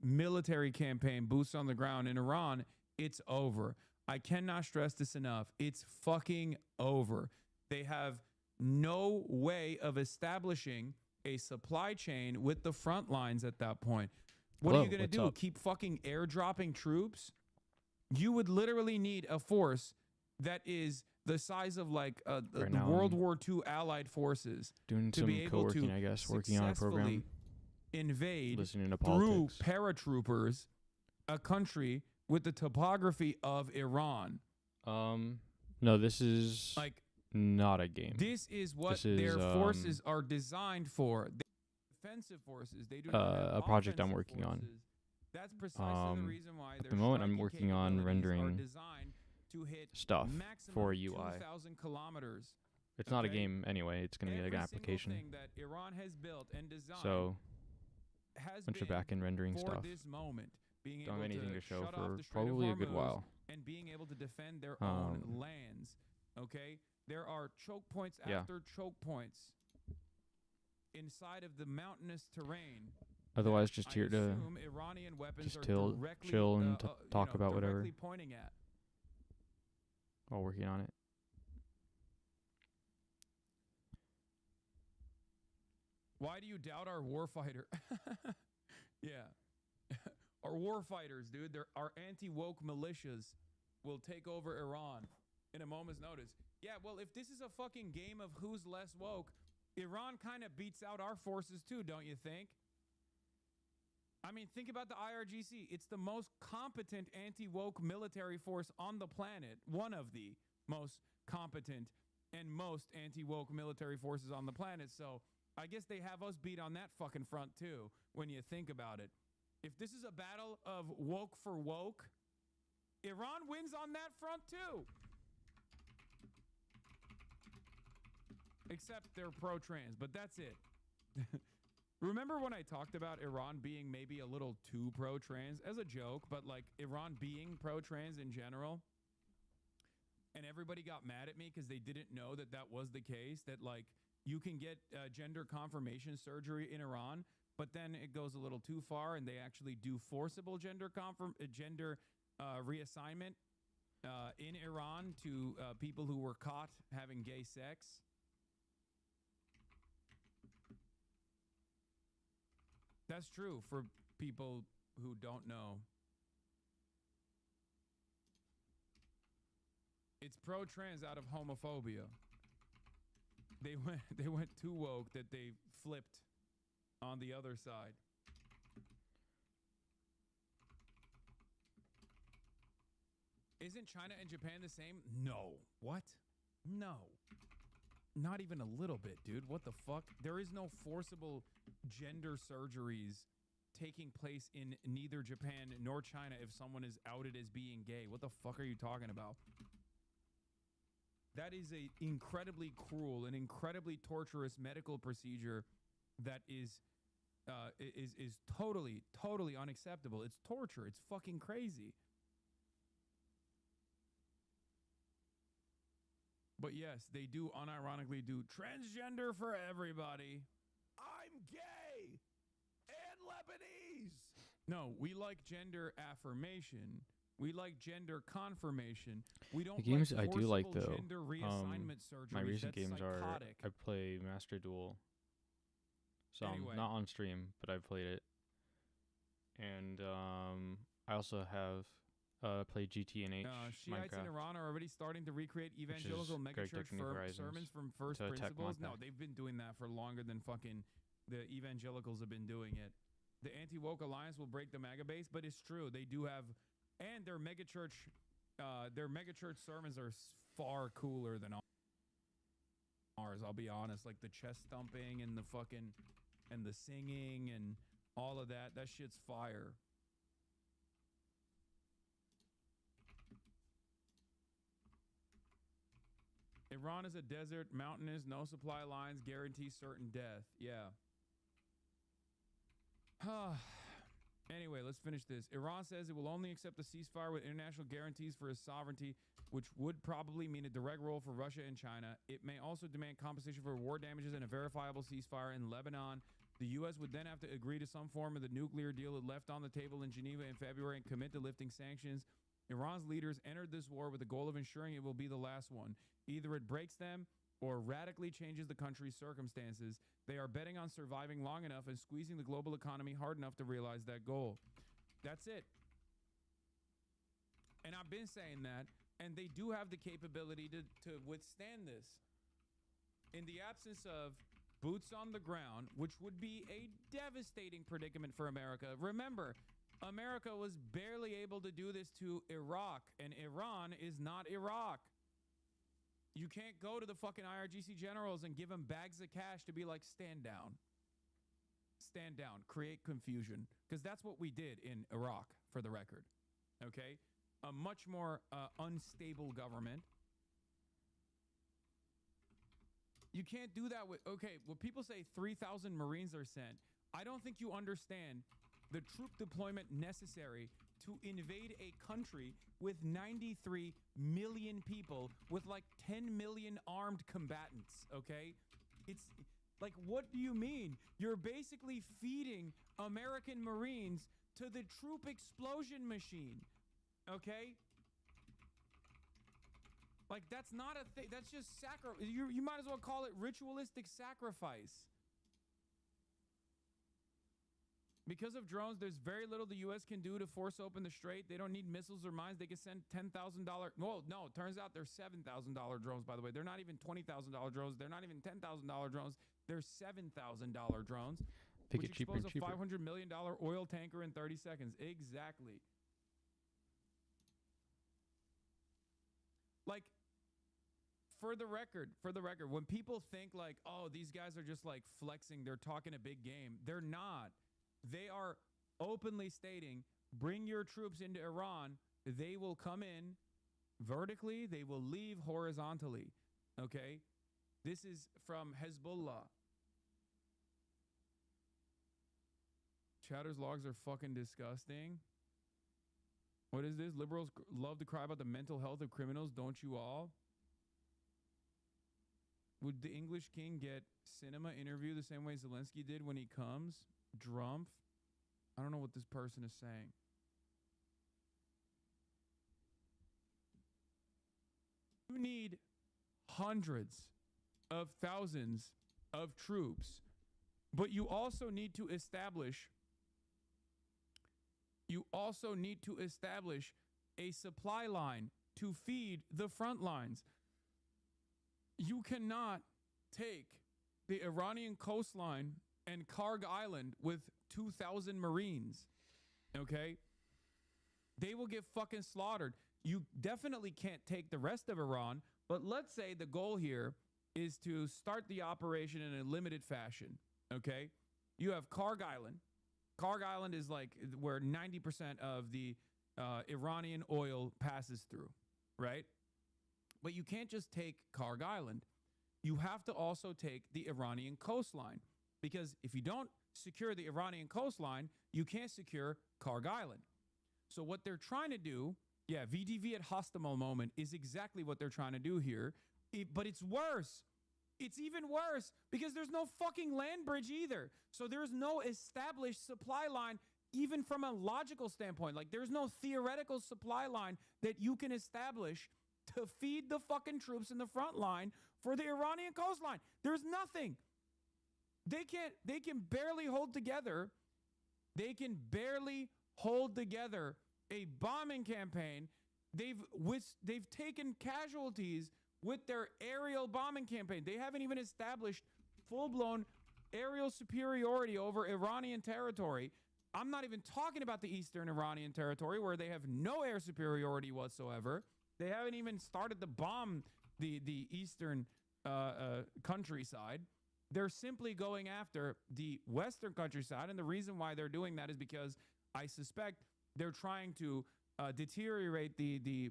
military campaign, boots on the ground in Iran, it's over. I cannot stress this enough. It's fucking over. They have no way of establishing a supply chain with the front lines at that point. What are you going to do? Keep fucking airdropping troops? You would literally need a force that is the size of like the World War II Allied forces doing to some be able co-working, to I guess, working on a program, invade listening to through politics. paratroopers a country with the topography of Iran. No, this is like not a game. This is what This is, their forces are designed for. Defensive forces. They do not have a project I'm offensive working on. forces. That's precisely the reason why At the moment, I'm working on rendering to hit stuff for UI. 2,000 kilometers. It's not a game anyway. It's going to be like an application. That Iran has built and designed So, has bunch of back-end rendering for stuff. this moment, being Don't have able anything to show shut for off the Strait of probably a good Hormuz while. and being able to defend their own lands. Okay, there are choke points after choke points inside of the mountainous terrain. Otherwise, just here to Iranian weapons just are chill and talk you know, about whatever pointing at. while working on it. Why do you doubt our warfighter? Yeah. Our warfighters, dude, our anti-woke militias will take over Iran in a moment's notice. Yeah, well, if this is a fucking game of who's less woke, Iran kind of beats out our forces too, don't you think? I mean, think about the IRGC. It's the most competent anti-woke military force on the planet. One of the most competent and most anti-woke military forces on the planet. So I guess they have us beat on that fucking front too, when you think about it. If this is a battle of woke for woke, Iran wins on that front too. Except they're pro-trans, but that's it. Remember when I talked about Iran being maybe a little too pro-trans as a joke, but like Iran being pro-trans in general? And everybody got mad at me because they didn't know that that was the case, that like you can get gender confirmation surgery in Iran, but then it goes a little too far and they actually do forcible gender reassignment in Iran to people who were caught having gay sex. That's true for people who don't know. It's pro-trans out of homophobia. They went too woke that they flipped on the other side. Isn't China and Japan the same? No. What? No. Not even a little bit, dude. What the fuck? There is no forcible gender surgeries taking place in neither Japan nor China if someone is outed as being gay. What the fuck are you talking about? That is a incredibly cruel and incredibly torturous medical procedure that is totally unacceptable. It's torture. It's fucking crazy. But yes, they do unironically do transgender for everybody. I'm gay and Lebanese. No, we like gender affirmation. We like gender confirmation. We don't. The games like I do like though. Gender reassignment surgery. My recent That's games psychotic. are I play Master Duel. So Anyway. not on stream, but I've played it. And I also have played GT&H, Shiites in Minecraft. Iran are already starting to recreate evangelical megachurch sermons from first to attack principles. No, Minecraft. they've been doing that for longer than fucking the evangelicals have been doing it. The anti-woke alliance will break the MAGA base, but it's true. They do have, and their megachurch sermons are far cooler than ours. I'll be honest. Like the chest thumping and the fucking, and the singing and all of that. That shit's fire. Iran is a desert, mountainous, no supply lines, guarantee certain death. Yeah. Anyway, let's finish this. Iran says it will only accept a ceasefire with international guarantees for its sovereignty, which would probably mean a direct role for Russia and China. It may also demand compensation for war damages and a verifiable ceasefire in Lebanon. The U.S. would then have to agree to some form of the nuclear deal it left on the table in Geneva in February and commit to lifting sanctions. Iran's leaders entered this war with the goal of ensuring it will be the last one. Either it breaks them or radically changes the country's circumstances. They are betting on surviving long enough and squeezing the global economy hard enough to realize that goal. That's it. And I've been saying that, and they do have the capability to withstand this. In the absence of boots on the ground, which would be a devastating predicament for America. Remember, America was barely able to do this to Iraq, and Iran is not Iraq. You can't go to the fucking IRGC generals and give them bags of cash to be like, stand down. Stand down. Create confusion. Because that's what we did in Iraq, for the record. Okay? A much more unstable government. You can't do that with... Okay, when people say 3,000 Marines are sent, I don't think you understand the troop deployment necessary to invade a country with 93 million people with like 10 million armed combatants, okay? It's like, what do you mean? You're basically feeding American Marines to the troop explosion machine, okay? Like, that's not a thing. That's just sacrifice. You might as well call it ritualistic sacrifice. Because of drones, there's very little the U.S. can do to force open the strait. They don't need missiles or mines. They can send $10,000. Well, no, it turns out they're $7,000 drones, by the way. They're not even $20,000 drones. They're not even $10,000 drones. They're $7,000 drones. Pick which it cheaper and expose cheaper. a $500 million oil tanker in 30 seconds. Exactly. Like, for the record, when people think like, oh, these guys are just like flexing, they're talking a big game. They're not. They are openly stating, bring your troops into Iran. They will come in vertically. They will leave horizontally. Okay? This is from Hezbollah. Chatter's logs are fucking disgusting. What is this? Liberals love to cry about the mental health of criminals, don't you all? Would the English king get cinema interview the same way Zelensky did when he comes? Drumpf? I don't know what this person is saying. You need hundreds of thousands of troops, but you also need to establish a supply line to feed the front lines. You cannot take the Iranian coastline and Karg Island with 2,000 Marines, okay? They will get fucking slaughtered. You definitely can't take the rest of Iran, but let's say the goal here is to start the operation in a limited fashion, okay? You have Karg Island. Karg Island is like where 90% of the Iranian oil passes through, right? But you can't just take Karg Island. You have to also take the Iranian coastline, because if you don't secure the Iranian coastline, you can't secure Karg Island. So what they're trying to do, yeah, VDV at Hostomel moment is exactly what they're trying to do here, But it's worse. It's even worse because there's no fucking land bridge either. So there's no established supply line, even from a logical standpoint. Like, there's no theoretical supply line that you can establish to feed the fucking troops in the front line for the Iranian coastline. There's nothing. They can barely hold together. They can barely hold together a bombing campaign. They've taken casualties with their aerial bombing campaign. They haven't even established full-blown aerial superiority over Iranian territory. I'm not even talking about the eastern Iranian territory where they have no air superiority whatsoever. They haven't even started to bomb the eastern countryside. They're simply going after the western countryside, and the reason why they're doing that is because I suspect they're trying to deteriorate the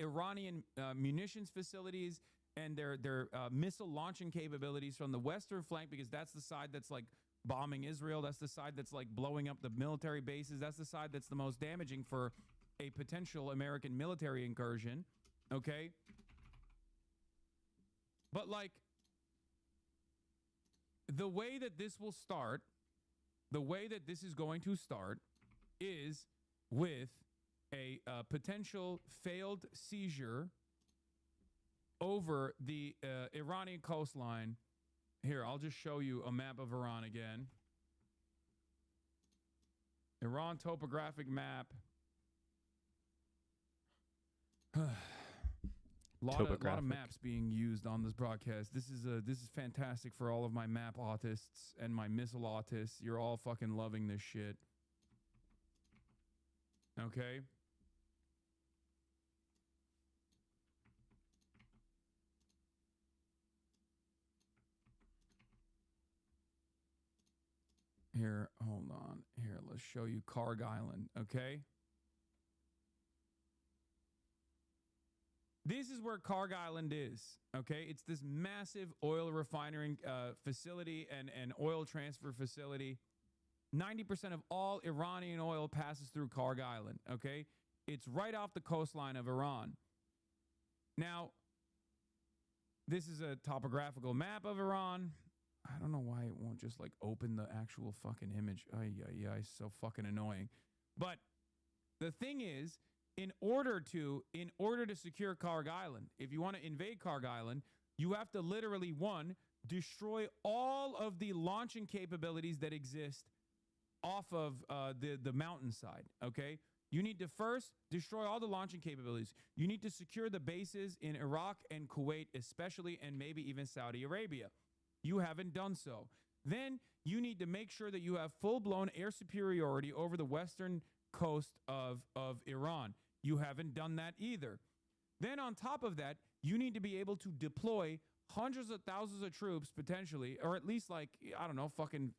Iranian munitions facilities and their missile launching capabilities from the western flank, because that's the side that's like bombing Israel. That's the side that's like blowing up the military bases. That's the side that's the most damaging for a potential American military incursion. Okay. But like, the way that this will start, the way that this is going to start is with a potential failed seizure over the Iranian coastline. Here, I'll just show you a map of Iran again. Iran topographic map. A lot of maps being used on this broadcast. This is fantastic for all of my map autists and my missile autists. You're all fucking loving this shit. Okay. Here, hold on. Here, let's show you Karg Island, okay? This is where Karg Island is, okay? It's this massive oil refinery facility and oil transfer facility. 90% of all Iranian oil passes through Karg Island, okay? It's right off the coastline of Iran. Now, this is a topographical map of Iran. I don't know why it won't just like open the actual fucking image. It's so fucking annoying. But the thing is, in order to secure Karg Island, if you want to invade Karg Island, you have to literally, one, destroy all of the launching capabilities that exist off of the mountainside, okay? You need to first destroy all the launching capabilities. You need to secure the bases in Iraq and Kuwait especially, and maybe even Saudi Arabia. You haven't done so. Then you need to make sure that you have full-blown air superiority over the western coast of Iran. You haven't done that either. Then on top of that, you need to be able to deploy hundreds of thousands of troops potentially, or at least like, I don't know, fucking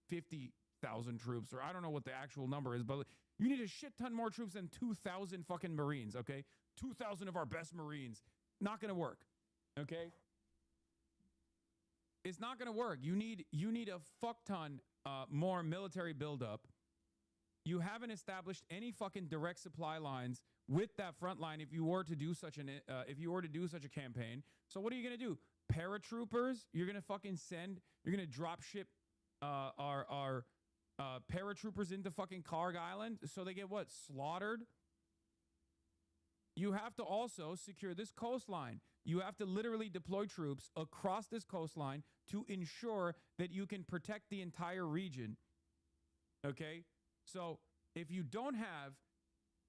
50,000 troops, or I don't know what the actual number is, but you need a shit ton more troops than 2,000 fucking Marines, okay? 2,000 of our best Marines. Not gonna work, okay? It's not gonna work. You need a fuck ton more military buildup. You haven't established any fucking direct supply lines with that front line if you were to do such a campaign. So what are you gonna do? Paratroopers? You're gonna fucking you're gonna drop ship our paratroopers into fucking Karg Island so they get what? Slaughtered? You have to also secure this coastline. You have to literally deploy troops across this coastline to ensure that you can protect the entire region. Okay? So if you don't have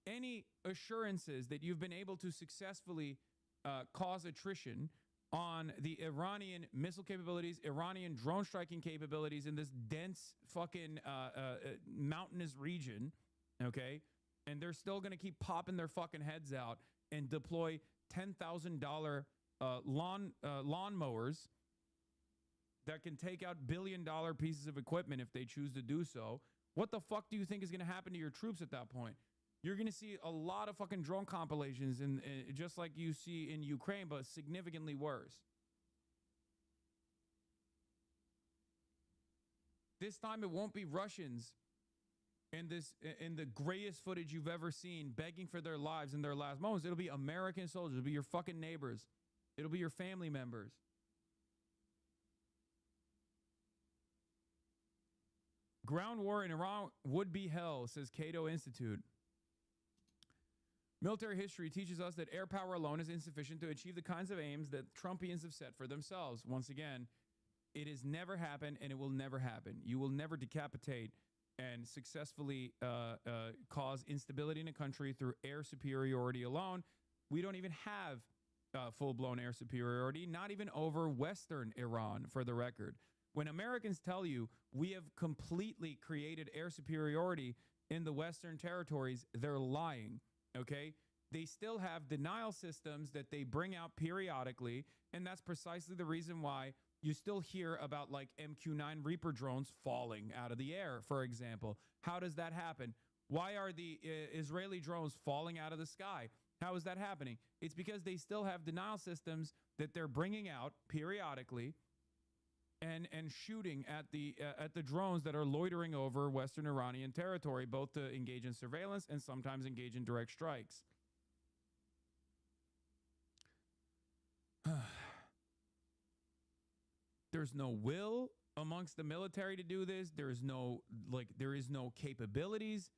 any assurances that you've been able to successfully cause attrition on the Iranian missile capabilities, Iranian drone striking capabilities in this dense fucking mountainous region, okay? And they're still going to keep popping their fucking heads out and deploy $10,000 lawnmowers that can take out billion-dollar pieces of equipment if they choose to do so. What the fuck do you think is going to happen to your troops at that point? You're going to see a lot of fucking drone compilations, and just like you see in Ukraine, but significantly worse. This time it won't be Russians in the grayest footage you've ever seen begging for their lives in their last moments. It'll be American soldiers. It'll be your fucking neighbors. It'll be your family members. Ground war in Iran would be hell, says Cato Institute. Military history teaches us that air power alone is insufficient to achieve the kinds of aims that Trumpians have set for themselves. Once again, it has never happened and it will never happen. You will never decapitate and successfully cause instability in a country through air superiority alone. We don't even have full-blown air superiority, not even over Western Iran, for the record. When Americans tell you we have completely created air superiority in the Western territories, they're lying, okay? They still have denial systems that they bring out periodically, and that's precisely the reason why you still hear about like MQ-9 Reaper drones falling out of the air, for example. How does that happen? Why are the Israeli drones falling out of the sky? How is that happening? It's because they still have denial systems that they're bringing out periodically and shooting at the drones that are loitering over Western Iranian territory, both to engage in surveillance and sometimes engage in direct strikes. There's no will amongst the military to do this. There is no capabilities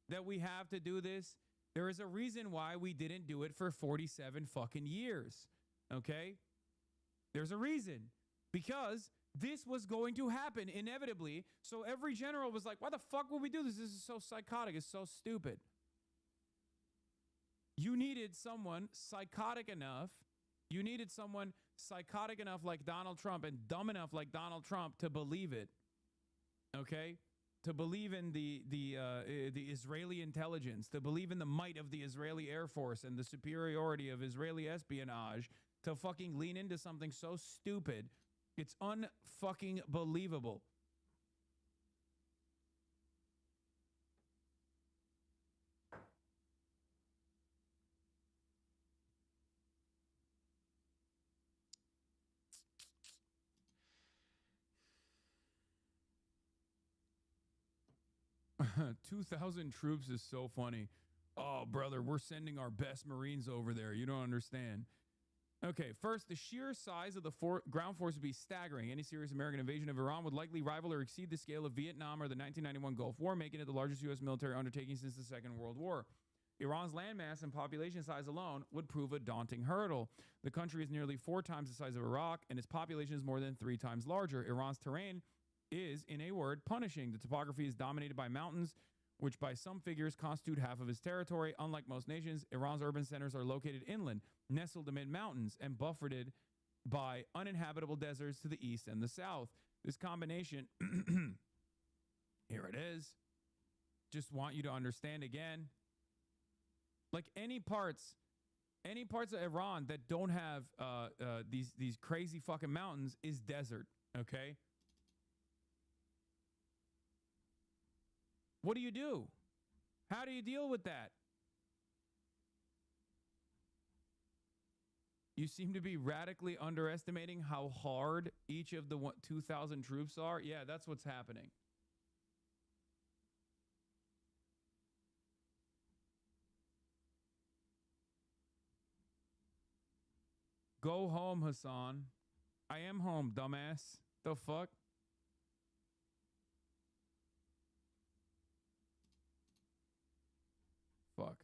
that we have to do this. There is a reason why we didn't do it for 47 fucking years. Okay? There's a reason. Because this was going to happen inevitably. So every general was like, why the fuck would we do this? This is so psychotic. It's so stupid. You needed someone psychotic enough. You needed someone psychotic enough like Donald Trump and dumb enough like Donald Trump to believe it. Okay? To believe in the Israeli intelligence, to believe in the might of the Israeli Air Force and the superiority of Israeli espionage, to fucking lean into something so stupid. It's unfucking believable. $2,000 troops is so funny. Oh, brother, we're sending our best Marines over there. You don't understand. Okay, first, the sheer size of the ground force would be staggering. Any serious American invasion of Iran would likely rival or exceed the scale of Vietnam or the 1991 Gulf War, making it the largest U.S. military undertaking since the Second World War. Iran's landmass and population size alone would prove a daunting hurdle. The country is nearly 4 times the size of Iraq, and its population is more than 3 times larger. Iran's terrain is, in a word, punishing. The topography is dominated by mountains, which by some figures constitute half of its territory. Unlike most nations, Iran's urban centers are located inland, nestled amid mountains, and buffered by uninhabitable deserts to the east and the south. This combination, here it is. Just want you to understand again. Like any parts of Iran that don't have these crazy fucking mountains is desert, okay? What do you do? How do you deal with that? You seem to be radically underestimating how hard each of the 2,000 troops are. Yeah, that's what's happening. Go home, Hassan. I am home, dumbass. The fuck? Fuck.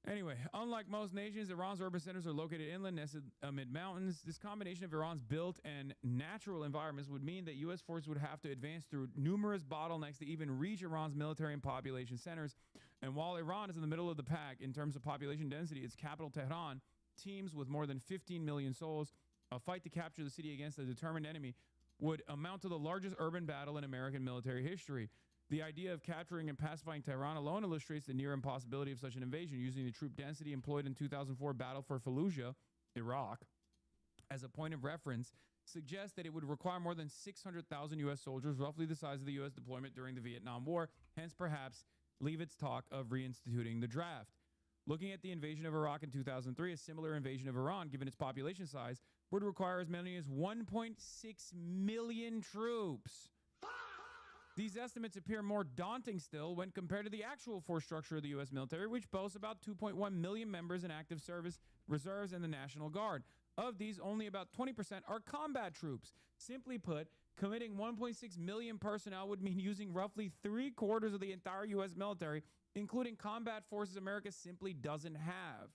Anyway, unlike most nations, Iran's urban centers are located inland, nestled amid mountains. This combination of Iran's built and natural environments would mean that U.S. forces would have to advance through numerous bottlenecks to even reach Iran's military and population centers. And while Iran is in the middle of the pack in terms of population density, its capital, Tehran, teams with more than 15 million souls. A fight to capture the city against a determined enemy would amount to the largest urban battle in American military history. The idea of capturing and pacifying Tehran alone illustrates the near impossibility of such an invasion. Using the troop density employed in 2004 battle for Fallujah, Iraq, as a point of reference, suggests that it would require more than 600,000 U.S. soldiers, roughly the size of the U.S. deployment during the Vietnam War, hence perhaps leave its talk of reinstituting the draft. Looking at the invasion of Iraq in 2003, a similar invasion of Iran, given its population size, would require as many as 1.6 million troops. These estimates appear more daunting still when compared to the actual force structure of the U.S. military, which boasts about 2.1 million members in active service, reserves, and the National Guard. Of these, only about 20% are combat troops. Simply put, committing 1.6 million personnel would mean using roughly 3/4 of the entire U.S. military, including combat forces America simply doesn't have.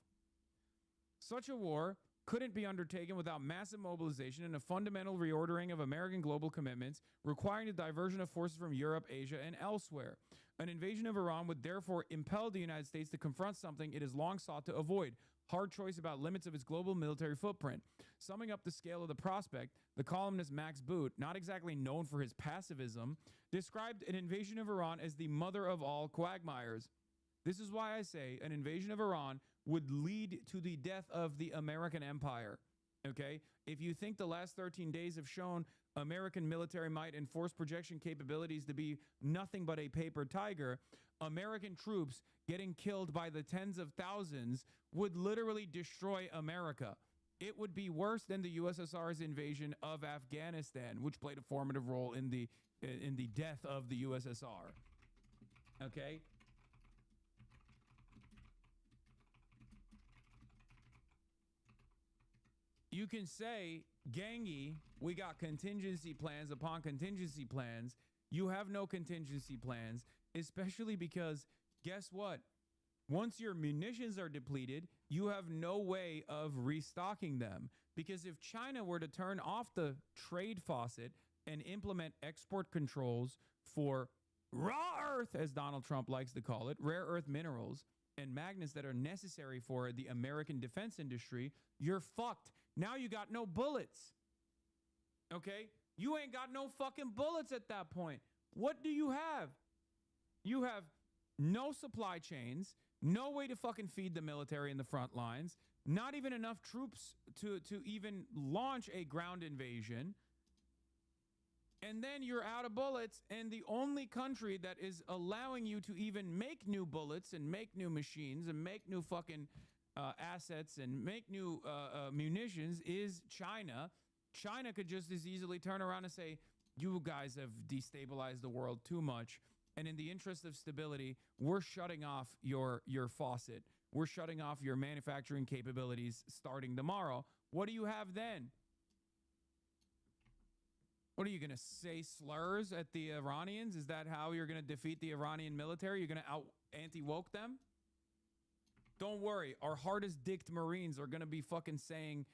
Such a war couldn't be undertaken without massive mobilization and a fundamental reordering of American global commitments, requiring the diversion of forces from Europe, Asia, and elsewhere. An invasion of Iran would therefore impel the United States to confront something it has long sought to avoid: hard choice about limits of its global military footprint. Summing up the scale of the prospect, the columnist Max Boot, not exactly known for his pacifism, described an invasion of Iran as the mother of all quagmires. This is why I say an invasion of Iran would lead to the death of the American empire. Okay? If you think the last 13 days have shown American military might and force projection capabilities to be nothing but a paper tiger, American troops getting killed by the tens of thousands would literally destroy America. It would be worse than the USSR's invasion of Afghanistan, which played a formative role in the death of the USSR. Okay? You can say, Gangi, we got contingency plans upon contingency plans. You have no contingency plans, especially because, guess what? Once your munitions are depleted, you have no way of restocking them. Because if China were to turn off the trade faucet and implement export controls for raw earth, as Donald Trump likes to call it, rare earth minerals and magnets that are necessary for the American defense industry, you're fucked. Now you got no bullets. Okay? You ain't got no fucking bullets at that point. What do you have? You have no supply chains, no way to fucking feed the military in the front lines, not even enough troops to even launch a ground invasion. And then you're out of bullets, and the only country that is allowing you to even make new bullets and make new machines and make new fucking assets and make new munitions is China. China could just as easily turn around and say, you guys have destabilized the world too much, and in the interest of stability, we're shutting off your faucet. We're shutting off your manufacturing capabilities starting tomorrow. What do you have then? What are you going to say, slurs at the Iranians? Is that how you're going to defeat the Iranian military? You're going to out anti-woke them? Don't worry. Our hardest-dicked Marines are going to be fucking saying,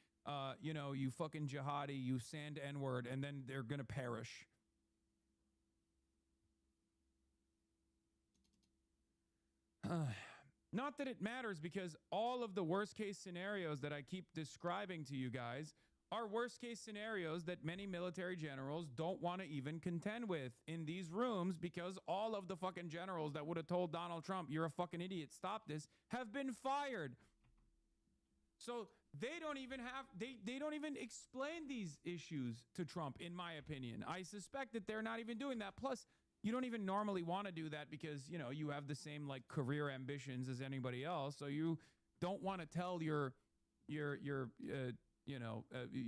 you fucking jihadi, you sand N-word, and then they're going to perish. Not that it matters, because all of the worst-case scenarios that I keep describing to you guys are worst-case scenarios that many military generals don't want to even contend with in these rooms, because all of the fucking generals that would have told Donald Trump, you're a fucking idiot, stop this, have been fired. So they don't even explain these issues to Trump, in my opinion. I suspect that they're not even doing that. Plus, you don't even normally want to do that because, you have the same like career ambitions as anybody else. So you don't want to tell you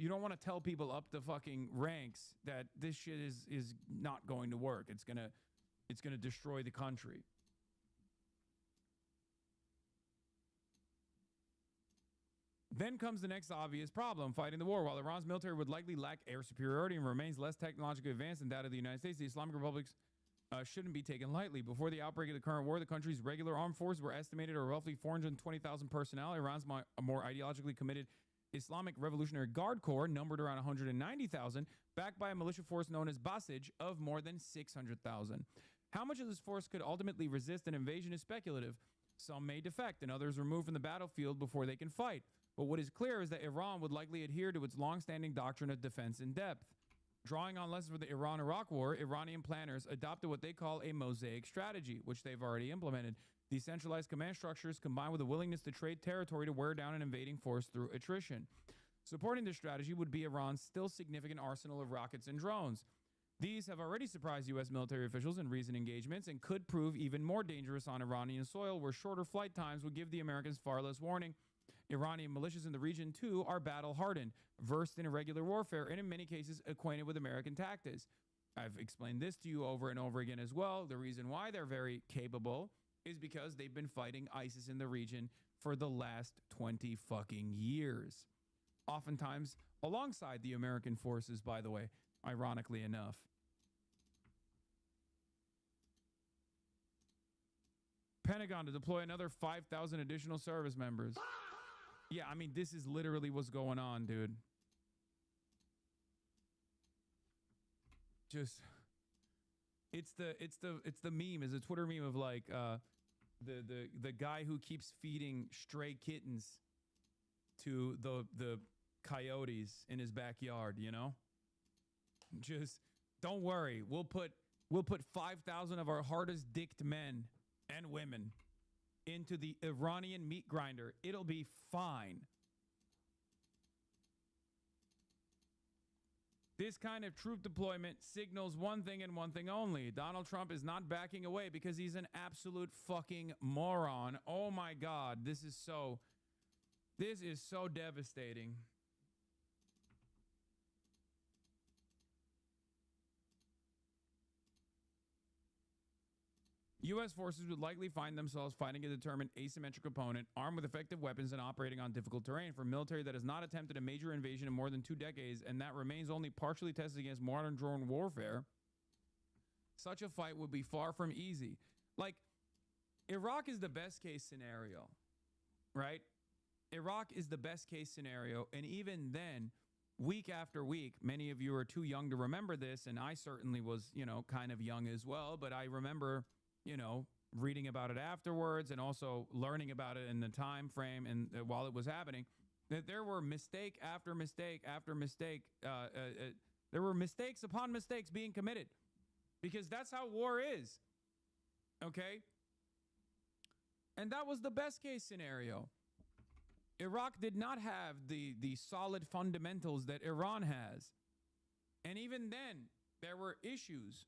don't want to tell people up the fucking ranks that this shit is not going to work. It's gonna destroy the country. Then comes the next obvious problem, fighting the war. While Iran's military would likely lack air superiority and remains less technologically advanced than that of the United States, the Islamic republics shouldn't be taken lightly. Before the outbreak of the current war, the country's regular armed forces were estimated at roughly 420,000 personnel. Iran's more ideologically committed Islamic Revolutionary Guard Corps numbered around 190,000, backed by a militia force known as Basij of more than 600,000. How much of this force could ultimately resist an invasion is speculative. Some may defect and others removed from the battlefield before they can fight. But what is clear is that Iran would likely adhere to its long-standing doctrine of defense in depth. Drawing on lessons from the Iran-Iraq War, Iranian planners adopted what they call a mosaic strategy, which they've already implemented. Decentralized command structures combined with a willingness to trade territory to wear down an invading force through attrition. Supporting this strategy would be Iran's still significant arsenal of rockets and drones. These have already surprised U.S. military officials in recent engagements and could prove even more dangerous on Iranian soil, where shorter flight times would give the Americans far less warning. Iranian militias in the region, too, are battle-hardened, versed in irregular warfare, and in many cases acquainted with American tactics. I've explained this to you over and over again as well. The reason why they're very capable is because they've been fighting ISIS in the region for the last 20 fucking years. Oftentimes alongside the American forces, by the way, ironically enough. Pentagon to deploy another 5,000 additional service members. Yeah, I mean, this is literally what's going on, dude. Just, it's the meme, is a Twitter meme of like the guy who keeps feeding stray kittens to the coyotes in his backyard, you know? Just don't worry. We'll put 5,000 of our hardest dicked men and women into the Iranian meat grinder. It'll be fine. This kind of troop deployment signals one thing and one thing only. Donald Trump is not backing away because he's an absolute fucking moron. Oh my God, this is so devastating. U.S. forces would likely find themselves fighting a determined asymmetric opponent armed with effective weapons and operating on difficult terrain. For a military that has not attempted a major invasion in more than 2 decades and that remains only partially tested against modern drone warfare, such a fight would be far from easy. Like, Iraq is the best case scenario, right? Iraq is the best case scenario. And even then, week after week, many of you are too young to remember this, and I certainly was, kind of young as well, but I remember, reading about it afterwards and also learning about it in the time frame and while it was happening, that there were mistake after mistake after mistake. There were mistakes upon mistakes being committed because that's how war is. Okay. And that was the best case scenario. Iraq did not have the solid fundamentals that Iran has. And even then, there were issues.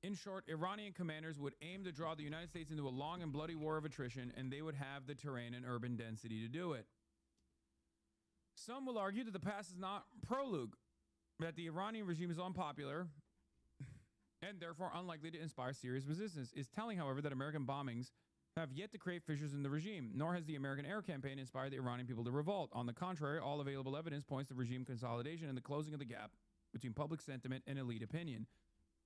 In short, Iranian commanders would aim to draw the United States into a long and bloody war of attrition, and they would have the terrain and urban density to do it. Some will argue that the past is not prologue, that the Iranian regime is unpopular and therefore unlikely to inspire serious resistance. It's telling, however, that American bombings have yet to create fissures in the regime, nor has the American air campaign inspired the Iranian people to revolt. On the contrary, all available evidence points to regime consolidation and the closing of the gap between public sentiment and elite opinion.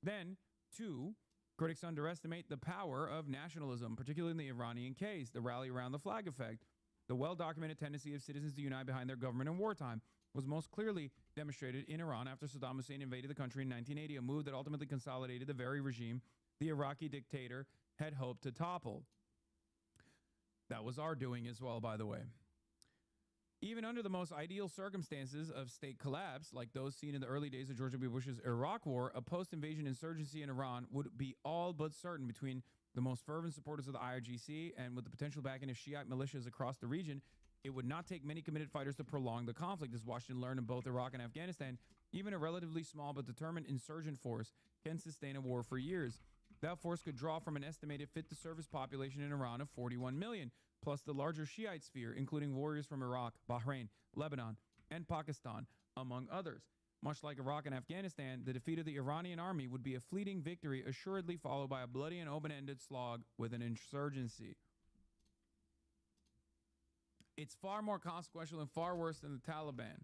Then, 2, critics underestimate the power of nationalism, particularly in the Iranian case, the rally around the flag effect. The well-documented tendency of citizens to unite behind their government in wartime was most clearly demonstrated in Iran after Saddam Hussein invaded the country in 1980, a move that ultimately consolidated the very regime the Iraqi dictator had hoped to topple. That was our doing as well, by the way. Even under the most ideal circumstances of state collapse, like those seen in the early days of George W. Bush's Iraq War, a post-invasion insurgency in Iran would be all but certain. Between the most fervent supporters of the IRGC and with the potential backing of Shiite militias across the region, it would not take many committed fighters to prolong the conflict. As Washington learned in both Iraq and Afghanistan, even a relatively small but determined insurgent force can sustain a war for years. That force could draw from an estimated fit-to-service population in Iran of 41 million, plus the larger Shiite sphere, including warriors from Iraq, Bahrain, Lebanon, and Pakistan, among others. Much like Iraq and Afghanistan, the defeat of the Iranian army would be a fleeting victory, assuredly followed by a bloody and open-ended slog with an insurgency. It's far more consequential and far worse than the Taliban,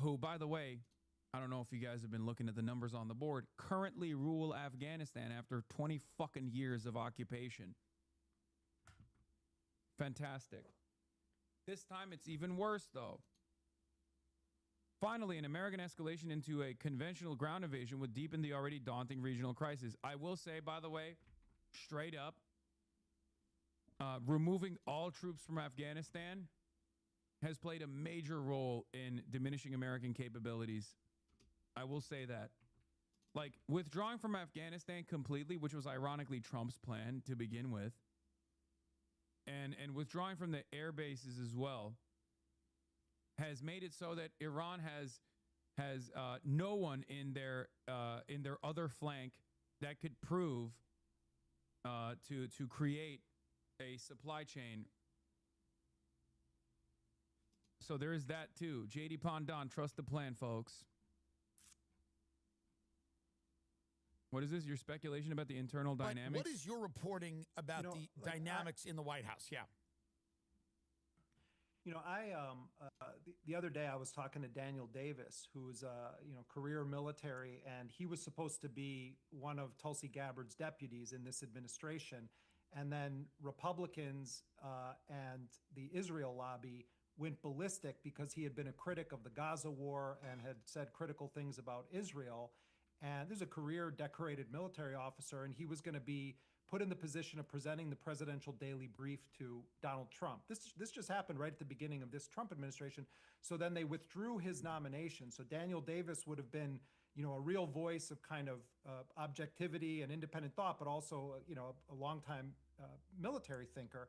who, by the way, I don't know if you guys have been looking at the numbers on the board, currently rule Afghanistan after 20 fucking years of occupation. Fantastic. This time it's even worse, though. Finally, an American escalation into a conventional ground invasion would deepen the already daunting regional crisis. I will say, by the way, straight up, removing all troops from Afghanistan has played a major role in diminishing American capabilities. I will say that. Like, withdrawing from Afghanistan completely, which was ironically Trump's plan to begin with, and withdrawing from the air bases as well, has made it so that Iran has no one in their other flank that could prove to create a supply chain So there is that too. JD Pondon, trust the plan, folks. What is this? Your speculation about the internal dynamics? What is your reporting about the dynamics in the White House? Yeah. The other day I was talking to Daniel Davis, who's career military, and he was supposed to be one of Tulsi Gabbard's deputies in this administration. And then Republicans and the Israel lobby went ballistic because he had been a critic of the Gaza war and had said critical things about Israel. And there's a career decorated military officer, and he was going to be put in the position of presenting the presidential daily brief to Donald Trump. This just happened right at the beginning of this Trump administration. So then they withdrew his nomination. So Daniel Davis would have been, a real voice of kind of objectivity and independent thought, but also, a longtime military thinker.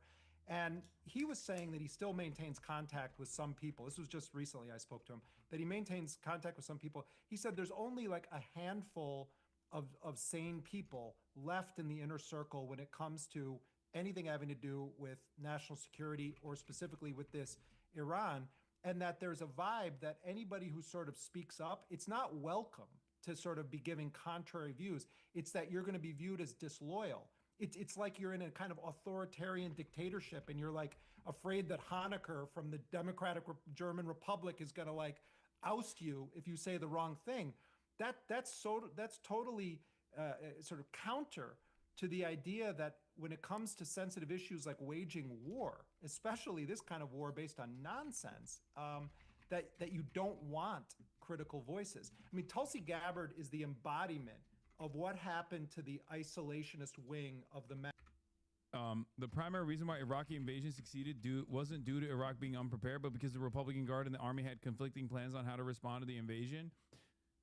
And he was saying that he still maintains contact with some people. This was just recently I spoke to him, that he maintains contact with some people. He said there's only like a handful of sane people left in the inner circle when it comes to anything having to do with national security or specifically with this Iran, and that there's a vibe that anybody who sort of speaks up, it's not welcome to sort of be giving contrary views. It's that you're going to be viewed as disloyal. It's like you're in a kind of authoritarian dictatorship and you're like afraid that Honecker from the Democratic German Republic is going to like oust you if you say the wrong thing. That's totally sort of counter to the idea that when it comes to sensitive issues like waging war, especially this kind of war based on nonsense, that you don't want critical voices. I mean, Tulsi Gabbard is the embodiment of what happened to the isolationist wing of the the primary reason why Iraqi invasion succeeded wasn't due to Iraq being unprepared, but because the Republican Guard and the army had conflicting plans on how to respond to the invasion.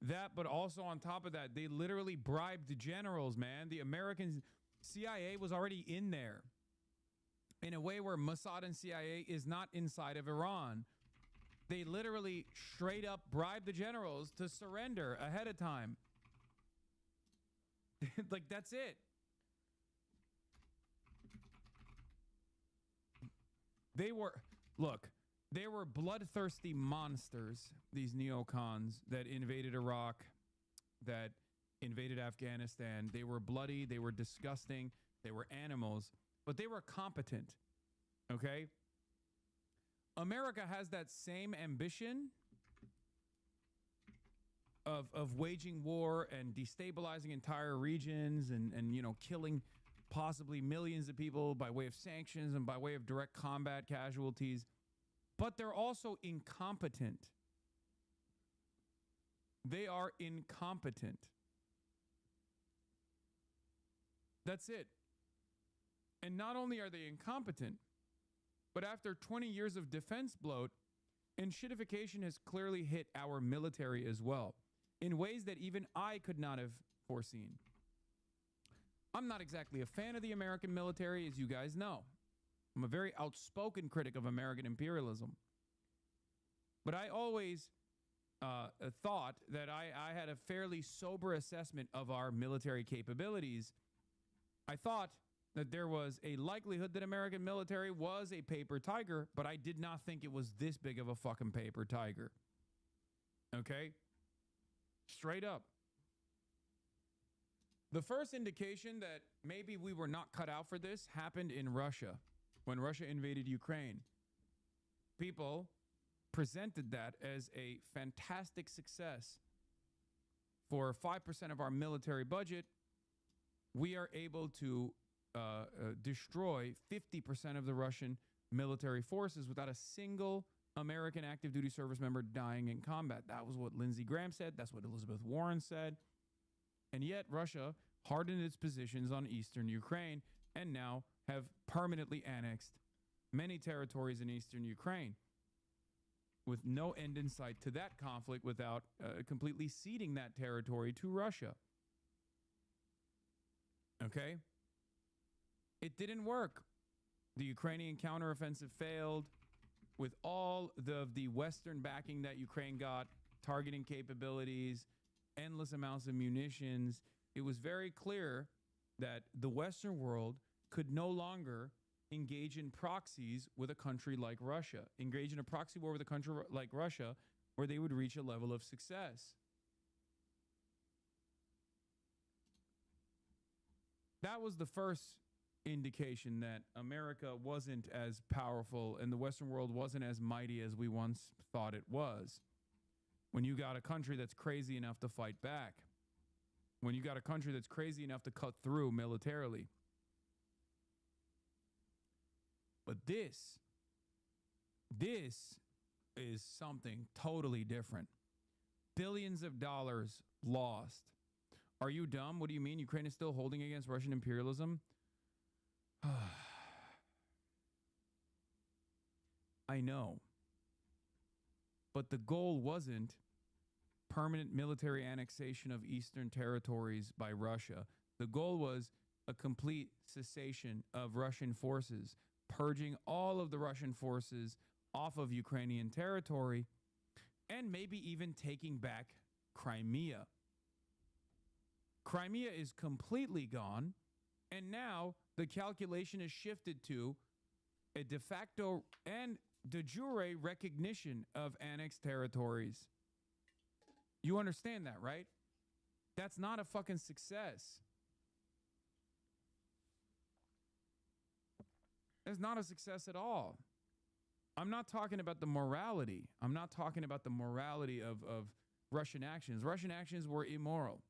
That, but also on top of that, they literally bribed the generals, man. The American CIA was already in there in a way where Mossad and CIA is not inside of Iran. They literally straight up bribed the generals to surrender ahead of time. Like, that's it. They were bloodthirsty monsters, these neocons that invaded Iraq, that invaded Afghanistan. They were bloody, they were disgusting, they were animals, but they were competent, okay? America has that same ambition of waging war and destabilizing entire regions and killing possibly millions of people by way of sanctions and by way of direct combat casualties. But they're also incompetent. They are incompetent. That's it. And not only are they incompetent, but after 20 years of defense bloat, enshittification has clearly hit our military as well, in ways that even I could not have foreseen. I'm not exactly a fan of the American military, as you guys know. I'm a very outspoken critic of American imperialism. But I always thought that I had a fairly sober assessment of our military capabilities. I thought that there was a likelihood that American military was a paper tiger, but I did not think it was this big of a fucking paper tiger. Okay? Straight up. The first indication that maybe we were not cut out for this happened in Russia, when Russia invaded Ukraine. People presented that as a fantastic success. For 5% of our military budget, we are able to destroy 50% of the Russian military forces without a single American active duty service member dying in combat. That was what Lindsey Graham said. That's what Elizabeth Warren said. And yet Russia hardened its positions on eastern Ukraine and now have permanently annexed many territories in eastern Ukraine with no end in sight to that conflict without completely ceding that territory to Russia. Okay? It didn't work. The Ukrainian counteroffensive failed. With all the Western backing that Ukraine got, targeting capabilities, endless amounts of munitions, it was very clear that the Western world could no longer engage in proxies with a country like Russia, engage in a proxy war with a country like Russia, where they would reach a level of success. That was the first indication that America wasn't as powerful and the Western world wasn't as mighty as we once thought it was. When you got a country that's crazy enough to fight back, when you got a country that's crazy enough to cut through militarily. But this is something totally different. Billions of dollars lost. Are you dumb? What do you mean? Ukraine is still holding against Russian imperialism? I know. But the goal wasn't permanent military annexation of eastern territories by Russia. The goal was a complete cessation of Russian forces, purging all of the Russian forces off of Ukrainian territory, and maybe even taking back Crimea. Crimea is completely gone, and now the calculation is shifted to a de facto and de jure recognition of annexed territories. You understand that, right? That's not a fucking success. It's not a success at all. I'm not talking about the morality. I'm not talking about the morality of Russian actions. Russian actions were immoral.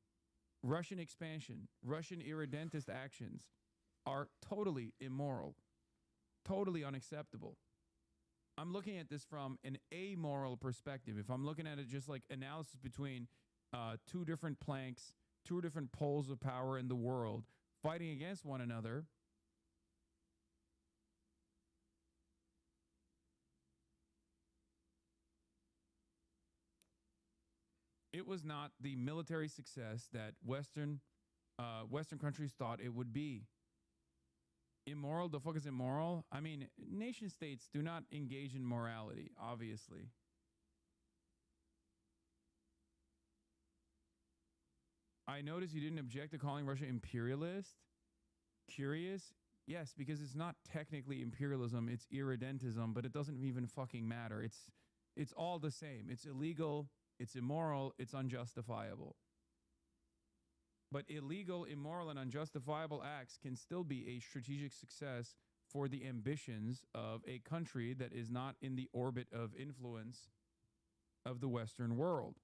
Russian expansion, Russian irredentist actions are totally immoral, totally unacceptable. I'm looking at this from an amoral perspective. If I'm looking at it just like analysis between two different planks, two different poles of power in the world fighting against one another, it was not the military success that Western countries thought it would be. Immoral? The fuck is immoral? I mean, nation states do not engage in morality, obviously. I noticed you didn't object to calling Russia imperialist. Curious? Yes, because it's not technically imperialism, it's irredentism, but it doesn't even fucking matter. It's all the same. It's illegal. It's immoral, it's unjustifiable. But illegal, immoral, and unjustifiable acts can still be a strategic success for the ambitions of a country that is not in the orbit of influence of the Western world.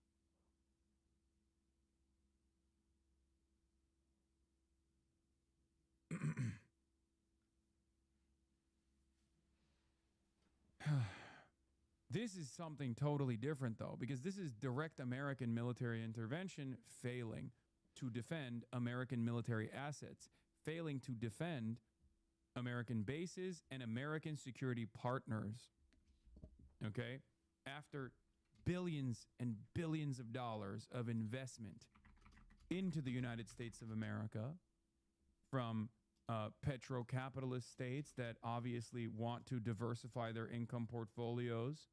This is something totally different, though, because this is direct American military intervention failing to defend American military assets, failing to defend American bases and American security partners. Okay? After billions and billions of dollars of investment into the United States of America from petro-capitalist states that obviously want to diversify their income portfolios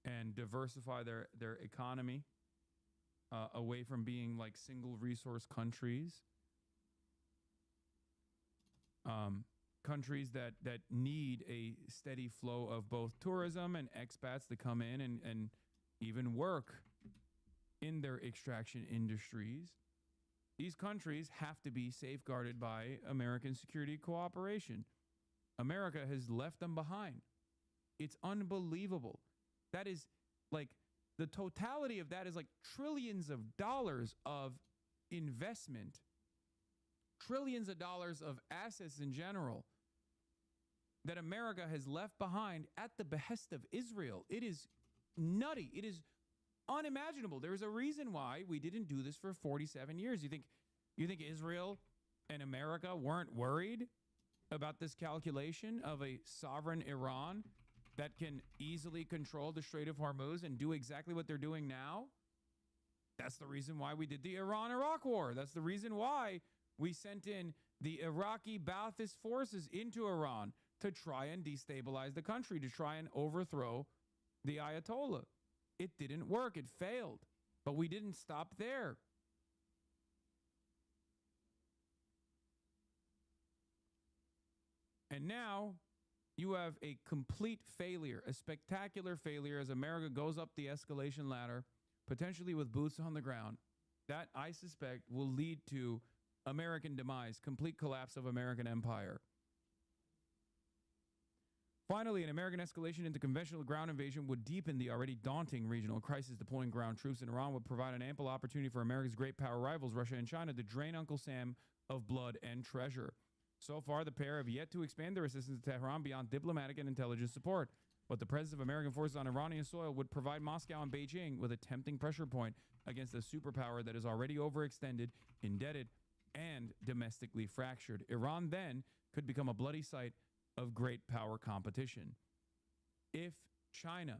and diversify their economy away from being like single resource countries. Countries that need a steady flow of both tourism and expats to come in and even work in their extraction industries. These countries have to be safeguarded by American security cooperation. America has left them behind. It's unbelievable. That is like the totality of that is like trillions of dollars of investment, trillions of dollars of assets in general that America has left behind at the behest of Israel. It is nutty. It is unimaginable. There's a reason why we didn't do this for 47 years. You think Israel and America weren't worried about this calculation of a sovereign Iran that can easily control the Strait of Hormuz and do exactly what they're doing now? That's the reason why we did the Iran-Iraq war. That's the reason why we sent in the Iraqi Ba'athist forces into Iran to try and destabilize the country, to try and overthrow the Ayatollah. It didn't work. It failed. But we didn't stop there. And now you have a complete failure, a spectacular failure as America goes up the escalation ladder, potentially with boots on the ground. That, I suspect, will lead to American demise, complete collapse of American empire. Finally, an American escalation into conventional ground invasion would deepen the already daunting regional crisis. Deploying ground troops in Iran would provide an ample opportunity for America's great power rivals, Russia and China, to drain Uncle Sam of blood and treasure. So far, the pair have yet to expand their assistance to Tehran beyond diplomatic and intelligence support. But the presence of American forces on Iranian soil would provide Moscow and Beijing with a tempting pressure point against a superpower that is already overextended, indebted, and domestically fractured. Iran then could become a bloody site of great power competition. If China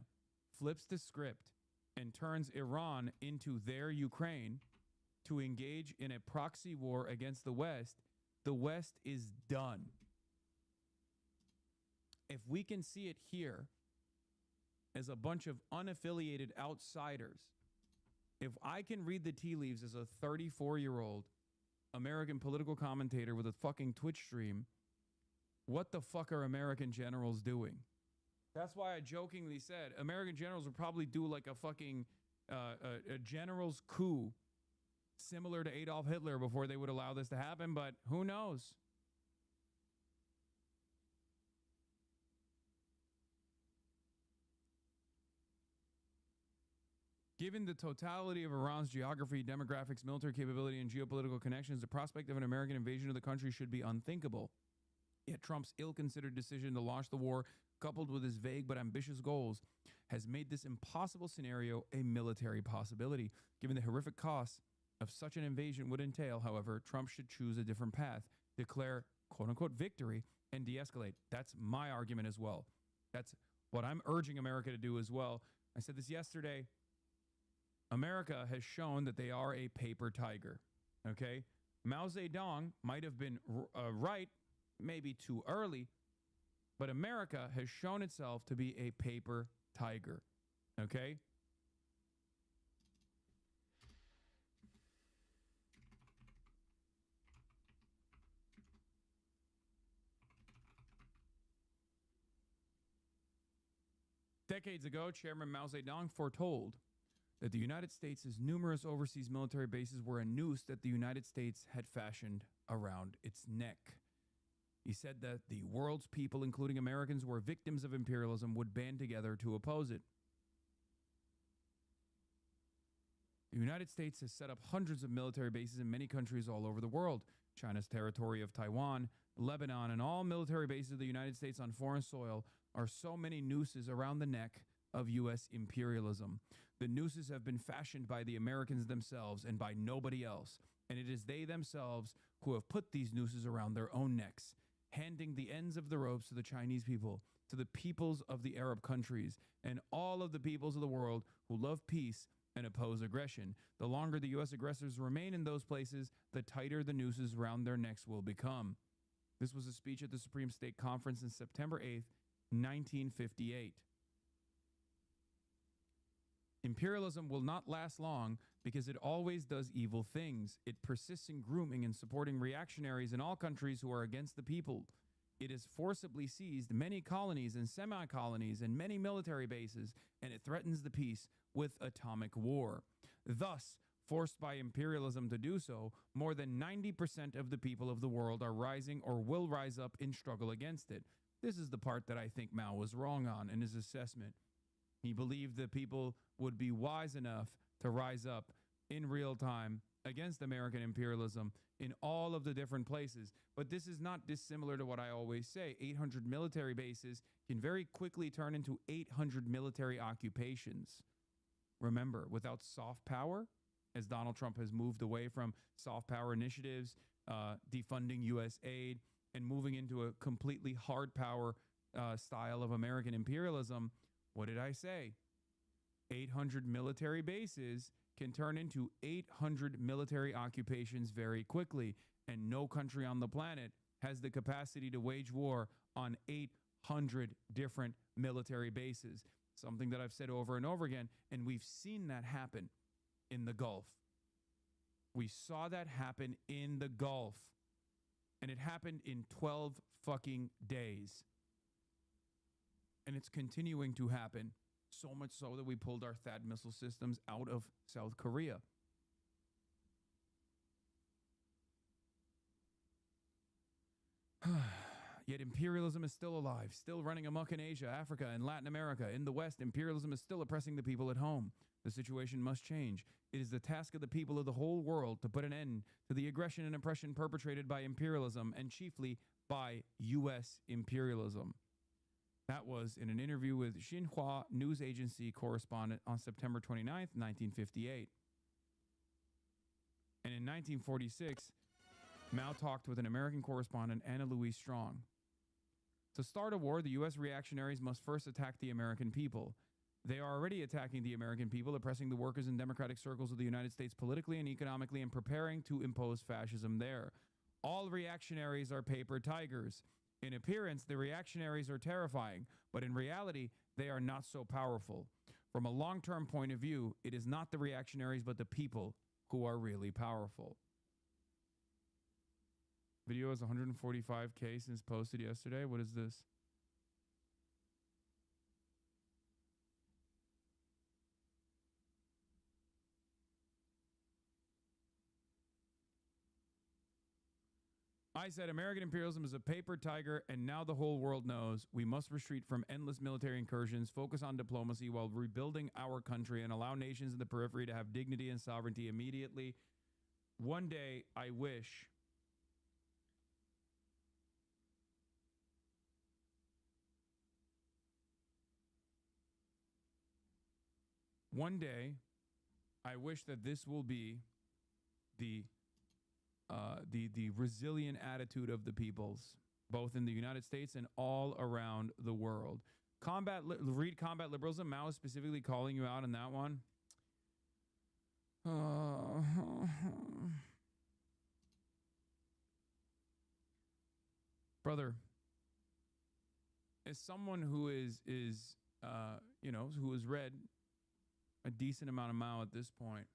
flips the script and turns Iran into their Ukraine to engage in a proxy war against the West is done. If we can see it here as a bunch of unaffiliated outsiders, if I can read the tea leaves as a 34-year-old American political commentator with a fucking Twitch stream, what the fuck are American generals doing? That's why I jokingly said American generals would probably do like a fucking a general's coup similar to Adolf Hitler before they would allow this to happen, but who knows? Given the totality of Iran's geography, demographics, military capability, and geopolitical connections, the prospect of an American invasion of the country should be unthinkable. Yet Trump's ill-considered decision to launch the war, coupled with his vague but ambitious goals, has made this impossible scenario a military possibility. Given the horrific costs of such an invasion would entail, however, Trump should choose a different path, declare quote-unquote victory, and de-escalate. That's my argument as well. That's what I'm urging America to do as well. I said this yesterday. America has shown that they are a paper tiger, okay? Mao Zedong might have been right, maybe too early, but America has shown itself to be a paper tiger, okay? Decades ago, Chairman Mao Zedong foretold that the United States' numerous overseas military bases were a noose that the United States had fashioned around its neck. He said that the world's people, including Americans who are victims of imperialism, would band together to oppose it. The United States has set up hundreds of military bases in many countries all over the world. China's territory of Taiwan, Lebanon, and all military bases of the United States on foreign soil are so many nooses around the neck of U.S. imperialism. The nooses have been fashioned by the Americans themselves and by nobody else, and it is they themselves who have put these nooses around their own necks, handing the ends of the ropes to the Chinese people, to the peoples of the Arab countries, and all of the peoples of the world who love peace and oppose aggression. The longer the U.S. aggressors remain in those places, the tighter the nooses around their necks will become. This was a speech at the Supreme State Conference on September 8th, 1958. Imperialism will not last long because it always does evil things. It persists in grooming and supporting reactionaries in all countries who are against the people. It has forcibly seized many colonies and semi-colonies and many military bases, and it threatens the peace with atomic war. Thus, forced by imperialism to do so, more than 90% of the people of the world are rising or will rise up in struggle against it. This is the part that I think Mao was wrong on in his assessment. He believed that people would be wise enough to rise up in real time against American imperialism in all of the different places. But this is not dissimilar to what I always say. 800 military bases can very quickly turn into 800 military occupations. Remember, without soft power, as Donald Trump has moved away from soft power initiatives, defunding U.S. aid, and moving into a completely hard power style of American imperialism, what did I say? 800 military bases can turn into 800 military occupations very quickly, and no country on the planet has the capacity to wage war on 800 different military bases. Something that I've said over and over again, and we've seen that happen in the Gulf. We saw that happen in the Gulf. And it happened in 12 fucking days. And it's continuing to happen. So much so that we pulled our THAAD missile systems out of South Korea. Yet imperialism is still alive, still running amok in Asia, Africa, and Latin America. In the West, imperialism is still oppressing the people at home. The situation must change. It is the task of the people of the whole world to put an end to the aggression and oppression perpetrated by imperialism, and chiefly by U.S. imperialism. That was in an interview with Xinhua news agency correspondent on September 29th, 1958. And in 1946, Mao talked with an American correspondent, Anna Louise Strong. To start a war, the U.S. reactionaries must first attack the American people. They are already attacking the American people, oppressing the workers in democratic circles of the United States politically and economically, and preparing to impose fascism there. All reactionaries are paper tigers. In appearance, the reactionaries are terrifying, but in reality, they are not so powerful. From a long-term point of view, it is not the reactionaries, but the people who are really powerful. Video has 145K since posted yesterday. What is this? I said American imperialism is a paper tiger, and now the whole world knows we must retreat from endless military incursions, focus on diplomacy while rebuilding our country, and allow nations in the periphery to have dignity and sovereignty immediately. One day, I wish that this will be the resilient attitude of the peoples, both in the United States and all around the world. Read Combat Liberalism. Mao is specifically calling you out on that one. Brother, as someone who who has read a decent amount of Mao at this point,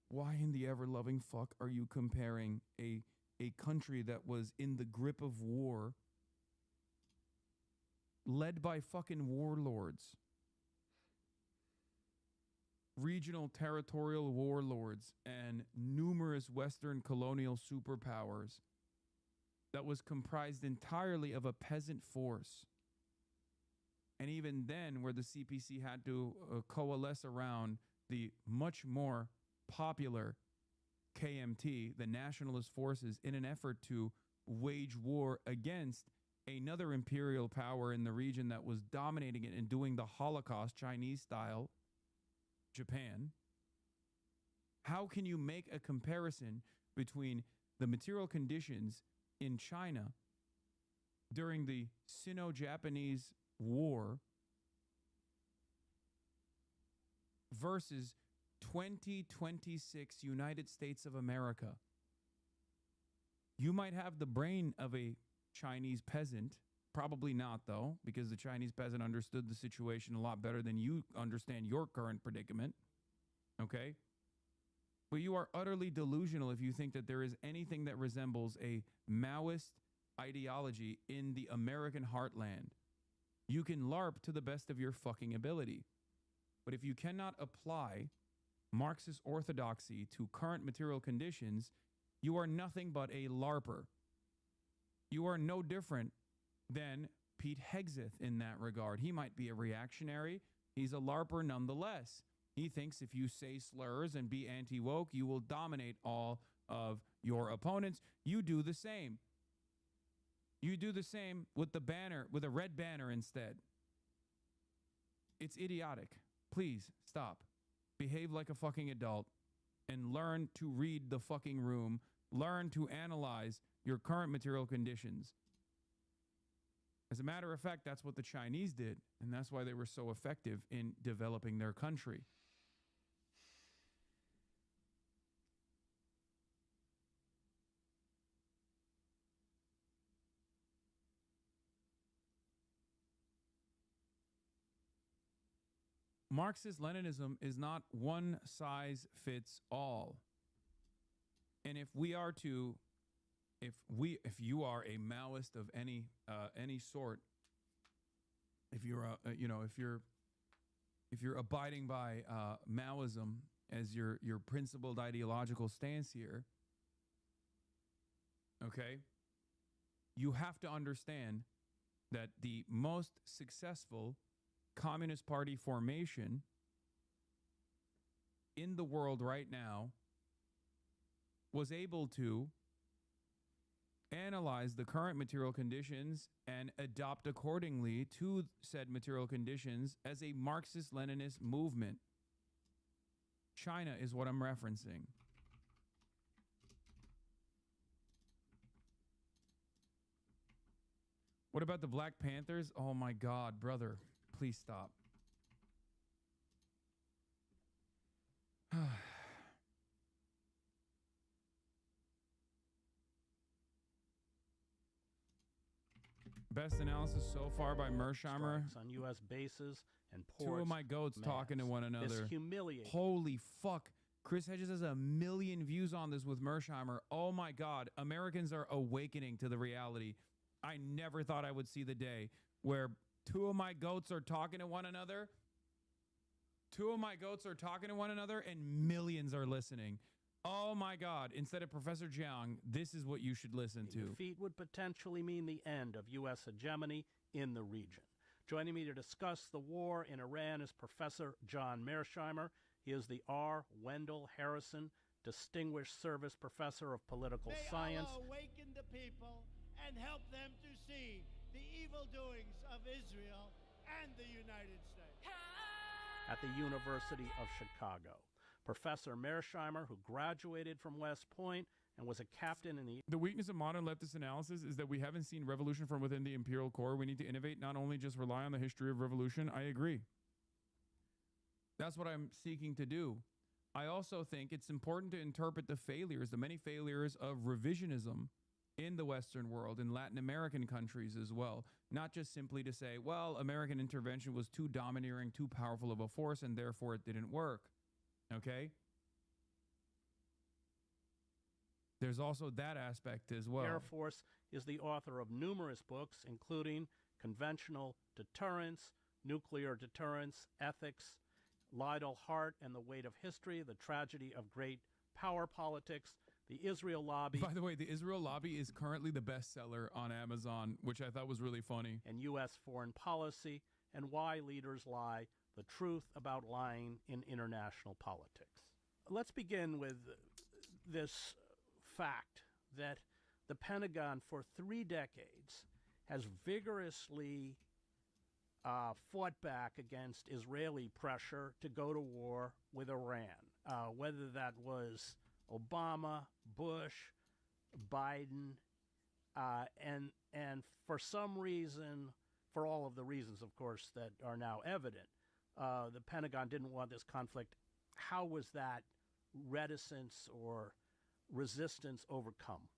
why in the ever-loving fuck are you comparing a country that was in the grip of war, led by fucking warlords, regional territorial warlords, and numerous Western colonial superpowers, that was comprised entirely of a peasant force? And even then, where the CPC had to coalesce around the much more popular KMT, the nationalist forces, in an effort to wage war against another imperial power in the region that was dominating it and doing the Holocaust, Chinese style, Japan. How can you make a comparison between the material conditions in China during the Sino-Japanese War versus 2026 United States of America? You might have the brain of a Chinese peasant, probably not though, because the Chinese peasant understood the situation a lot better than you understand your current predicament, okay? But you are utterly delusional if you think that there is anything that resembles a Maoist ideology in the American heartland. You can LARP to the best of your fucking ability. But if you cannot apply Marxist orthodoxy to current material conditions, you are nothing but a LARPer. You are no different than Pete Hegseth in that regard. He might be a reactionary. He's a LARPer nonetheless. He thinks if you say slurs and be anti-woke, you will dominate all of your opponents. You do the same. You do the same with the banner, with a red banner instead. It's idiotic. Please stop. Behave like a fucking adult and learn to read the fucking room. Learn to analyze your current material conditions. As a matter of fact, that's what the Chinese did, and that's why they were so effective in developing their country. Marxist-Leninism is not one size fits all. And if you are a Maoist of any sort, if you're if you're abiding by Maoism as your principled ideological stance here, okay, you have to understand that the most successful Communist Party formation in the world right now was able to analyze the current material conditions and adopt accordingly to said material conditions as a Marxist-Leninist movement. China is what I'm referencing. What about the Black Panthers? Oh my God, brother, please stop. Best analysis so far by Mersheimer. On U.S. bases and ports. Two of my goats talking to one another. This humiliating. Holy fuck. Chris Hedges has 1 million views on this with Mersheimer. Oh my God. Americans are awakening to the reality. I never thought I would see the day where two of my goats are talking to one another. Two of my goats are talking to one another and millions are listening. Oh my God. Instead of Professor Jiang, this is what you should listen to. Defeat would potentially mean the end of U.S. hegemony in the region. Joining me to discuss the war in Iran is Professor John Mearsheimer. He is the R. Wendell Harrison Distinguished Service Professor of Political Science. May Allah awaken the people and help them to see the evil doings of Israel and the United States. At the University of Chicago. Professor Mearsheimer, who graduated from West Point and was a captain in the... The weakness of modern leftist analysis is that we haven't seen revolution from within the imperial core. We need to innovate, not only just rely on the history of revolution. I agree. That's what I'm seeking to do. I also think it's important to interpret the failures, the many failures of revisionism in the Western world, in Latin American countries as well. Not just simply to say, well, American intervention was too domineering, too powerful of a force, and therefore it didn't work. Okay? There's also that aspect as well. Air Force is the author of numerous books, including Conventional Deterrence, Nuclear Deterrence, Ethics, Lydell Hart and the Weight of History, The Tragedy of Great Power Politics, The Israel Lobby. By the way, The Israel Lobby is currently the bestseller on Amazon, which I thought was really funny. And U.S. Foreign Policy, and Why Leaders Lie, The Truth About Lying in International Politics. Let's begin with this fact that the Pentagon for 3 decades has vigorously fought back against Israeli pressure to go to war with Iran, whether that was Obama, Bush, Biden, and for some reason, for all of the reasons, of course, that are now evident, the Pentagon didn't want this conflict. How was that reticence or resistance overcome?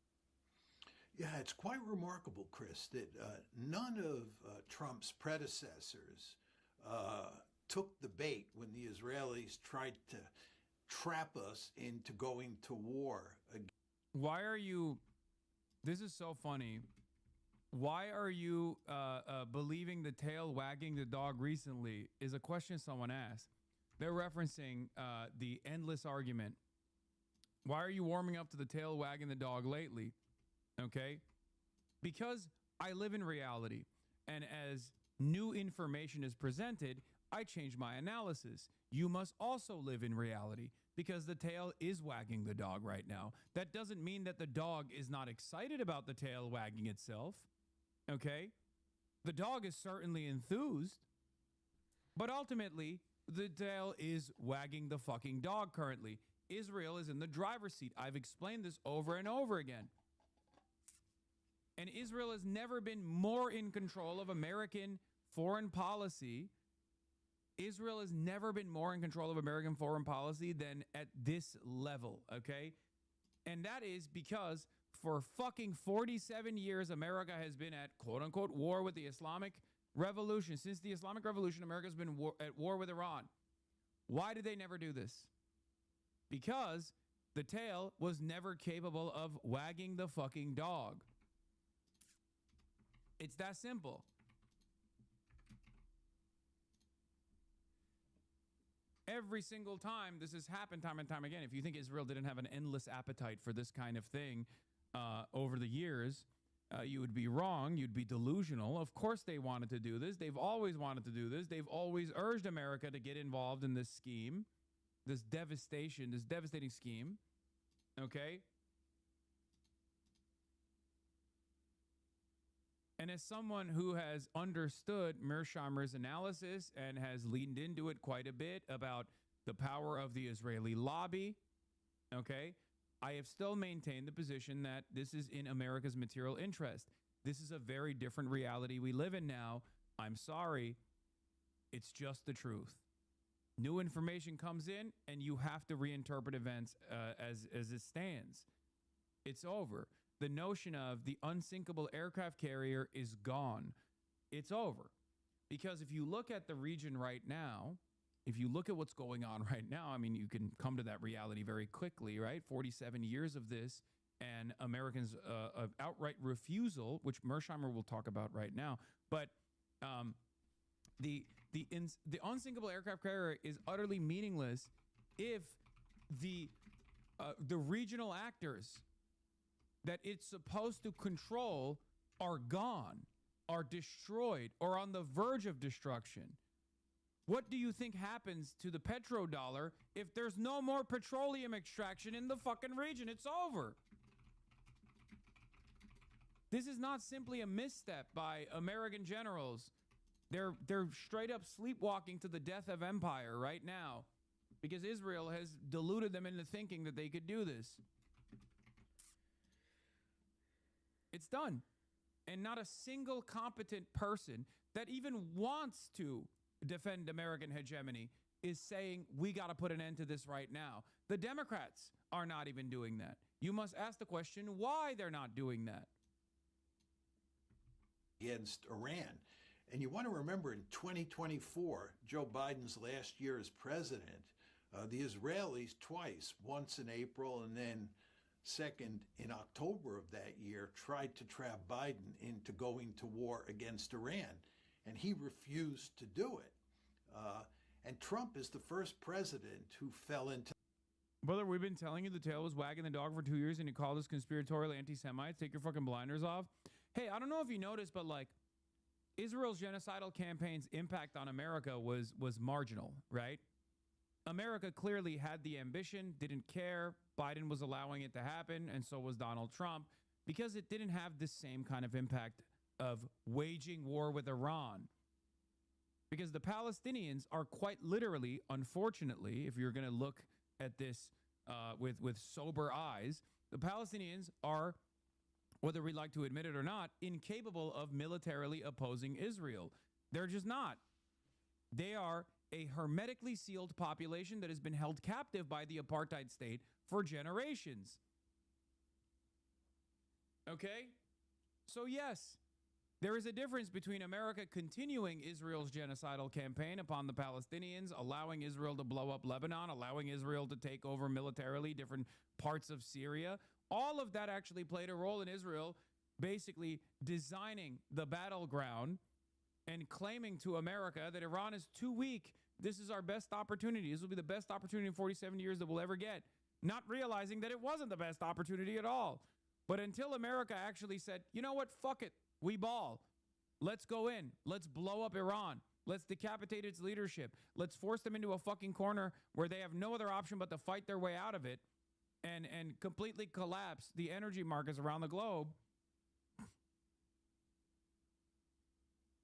Yeah, it's quite remarkable, Chris, that none of Trump's predecessors took the bait when the Israelis tried to trap us into going to war. Why are you... This is so funny. Why are you believing the tail wagging the dog recently is a question someone asked. They're referencing the endless argument. Why are you warming up to the tail wagging the dog lately? Okay? Because I live in reality. And as new information is presented, I change my analysis. You must also live in reality because the tail is wagging the dog right now. That doesn't mean that the dog is not excited about the tail wagging itself. Okay? The dog is certainly enthused. But ultimately, the tail is wagging the fucking dog currently. Israel is in the driver's seat. I've explained this over and over again. And Israel has never been more in control of American foreign policy. Israel has never been more in control of American foreign policy than at this level, okay? And that is because for fucking 47 years, America has been at quote-unquote war with the Islamic Revolution. Since the Islamic Revolution, America's been at war with Iran. Why did they never do this? Because The tail was never capable of wagging the fucking dog. It's that simple. Every single time this has happened, time and time again. If you think Israel didn't have an endless appetite for this kind of thing over the years, you would be wrong. You'd be delusional. Of course they wanted to do this. They've always wanted to do this. They've always urged America to get involved in this scheme, this devastating scheme. Okay? And as someone who has understood Mearsheimer's analysis and has leaned into it quite a bit about the power of the Israeli lobby, okay, I have still maintained the position that this is in America's material interest. This is a very different reality we live in now. I'm sorry. It's just the truth. New information comes in and you have to reinterpret events as it stands. It's over. The notion of the unsinkable aircraft carrier is gone. It's over. Because if you look at the region right now, if you look at what's going on right now, I mean, you can come to that reality very quickly, right? 47 years of this and Americans' of outright refusal, which Mearsheimer will talk about right now. But the unsinkable aircraft carrier is utterly meaningless if the regional actors that it's supposed to control are gone, are destroyed, or on the verge of destruction. What do you think happens to the petrodollar if there's no more petroleum extraction in the fucking region? It's over. This is not simply a misstep by American generals. They're straight up sleepwalking to the death of empire right now because Israel has deluded them into thinking that they could do this. It's done. And not a single competent person that even wants to defend American hegemony is saying we got to put an end to this right now. The Democrats are not even doing that. You must ask the question why they're not doing that. Against Iran. And you want to remember in 2024, Joe Biden's last year as president, the Israelis twice, once in April and then second in October of that year, tried to trap Biden into going to war against Iran. And he refused to do it. And Trump is the first president who fell into... Brother, we've been telling you the tail was wagging the dog for 2 years and you called us conspiratorial anti-Semites. Take your fucking blinders off. Hey, I don't know if you noticed, but like Israel's genocidal campaign's impact on America was marginal, right? America clearly had the ambition, didn't care. Biden was allowing it to happen, and so was Donald Trump, because it didn't have the same kind of impact of waging war with Iran. Because the Palestinians are quite literally, unfortunately, if you're going to look at this with sober eyes, the Palestinians are, whether we like to admit it or not, incapable of militarily opposing Israel. They're just not. They are a hermetically sealed population that has been held captive by the apartheid state for generations. Okay? So yes, there is a difference between America continuing Israel's genocidal campaign upon the Palestinians, allowing Israel to blow up Lebanon, allowing Israel to take over militarily different parts of Syria. All of that actually played a role in Israel basically designing the battleground and claiming to America that Iran is too weak. This is our best opportunity. This will be the best opportunity in 47 years that we'll ever get. Not realizing that it wasn't the best opportunity at all. But until America actually said, you know what, fuck it, we ball. Let's go in. Let's blow up Iran. Let's decapitate its leadership. Let's force them into a fucking corner where they have no other option but to fight their way out of it and completely collapse the energy markets around the globe.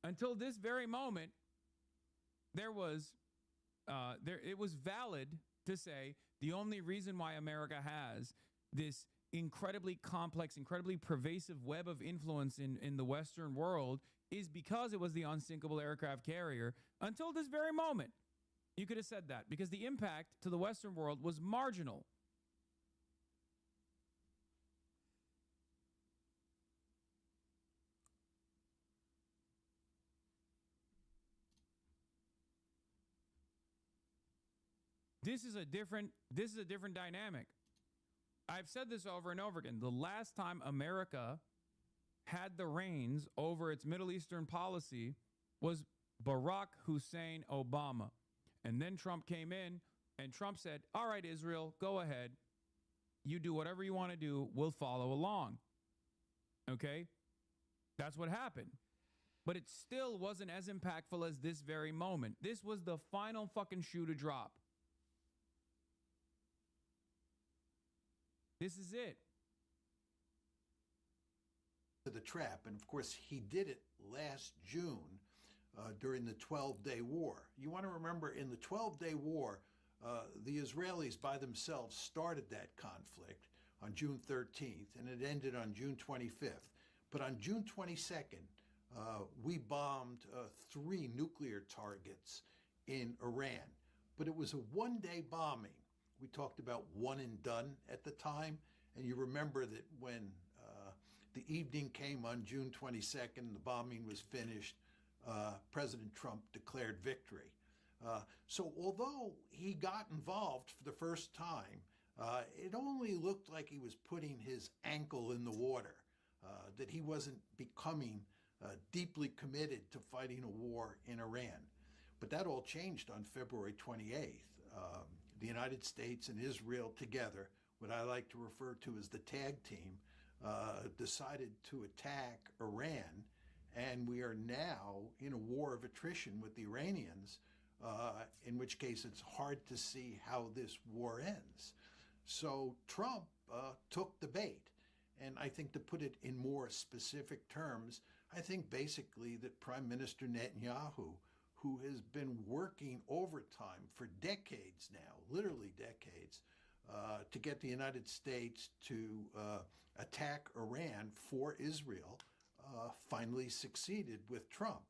Until this very moment, it was valid to say the only reason why America has this incredibly complex, incredibly pervasive web of influence in the Western world is because it was the unsinkable aircraft carrier. Until this very moment, you could have said that because the impact to the Western world was marginal. This is a different dynamic. I've said this over and over again. The last time America had the reins over its Middle Eastern policy was Barack Hussein Obama. And then Trump came in, and Trump said, all right, Israel, go ahead. You do whatever you want to do. We'll follow along. Okay? That's what happened. But it still wasn't as impactful as this very moment. This was the final fucking shoe to drop. This is it. The trap. And of course, he did it last June during the 12-day war. You want to remember, in the 12-day war, the Israelis by themselves started that conflict on June 13th, and it ended on June 25th. But on June 22nd, we bombed 3 nuclear targets in Iran. But it was a one-day bombing. We talked about one and done at the time. And you remember that when the evening came on June 22nd, the bombing was finished, President Trump declared victory. So although he got involved for the first time, it only looked like he was putting his ankle in the water, that he wasn't becoming deeply committed to fighting a war in Iran. But that all changed on February 28th. The United States and Israel together, what I like to refer to as the tag team, decided to attack Iran, and we are now in a war of attrition with the Iranians, in which case it's hard to see how this war ends. So Trump took the bait. And I think, to put it in more specific terms, I think basically that Prime Minister Netanyahu, who has been working overtime for decades now, literally decades, to get the United States to attack Iran for Israel, finally succeeded with Trump.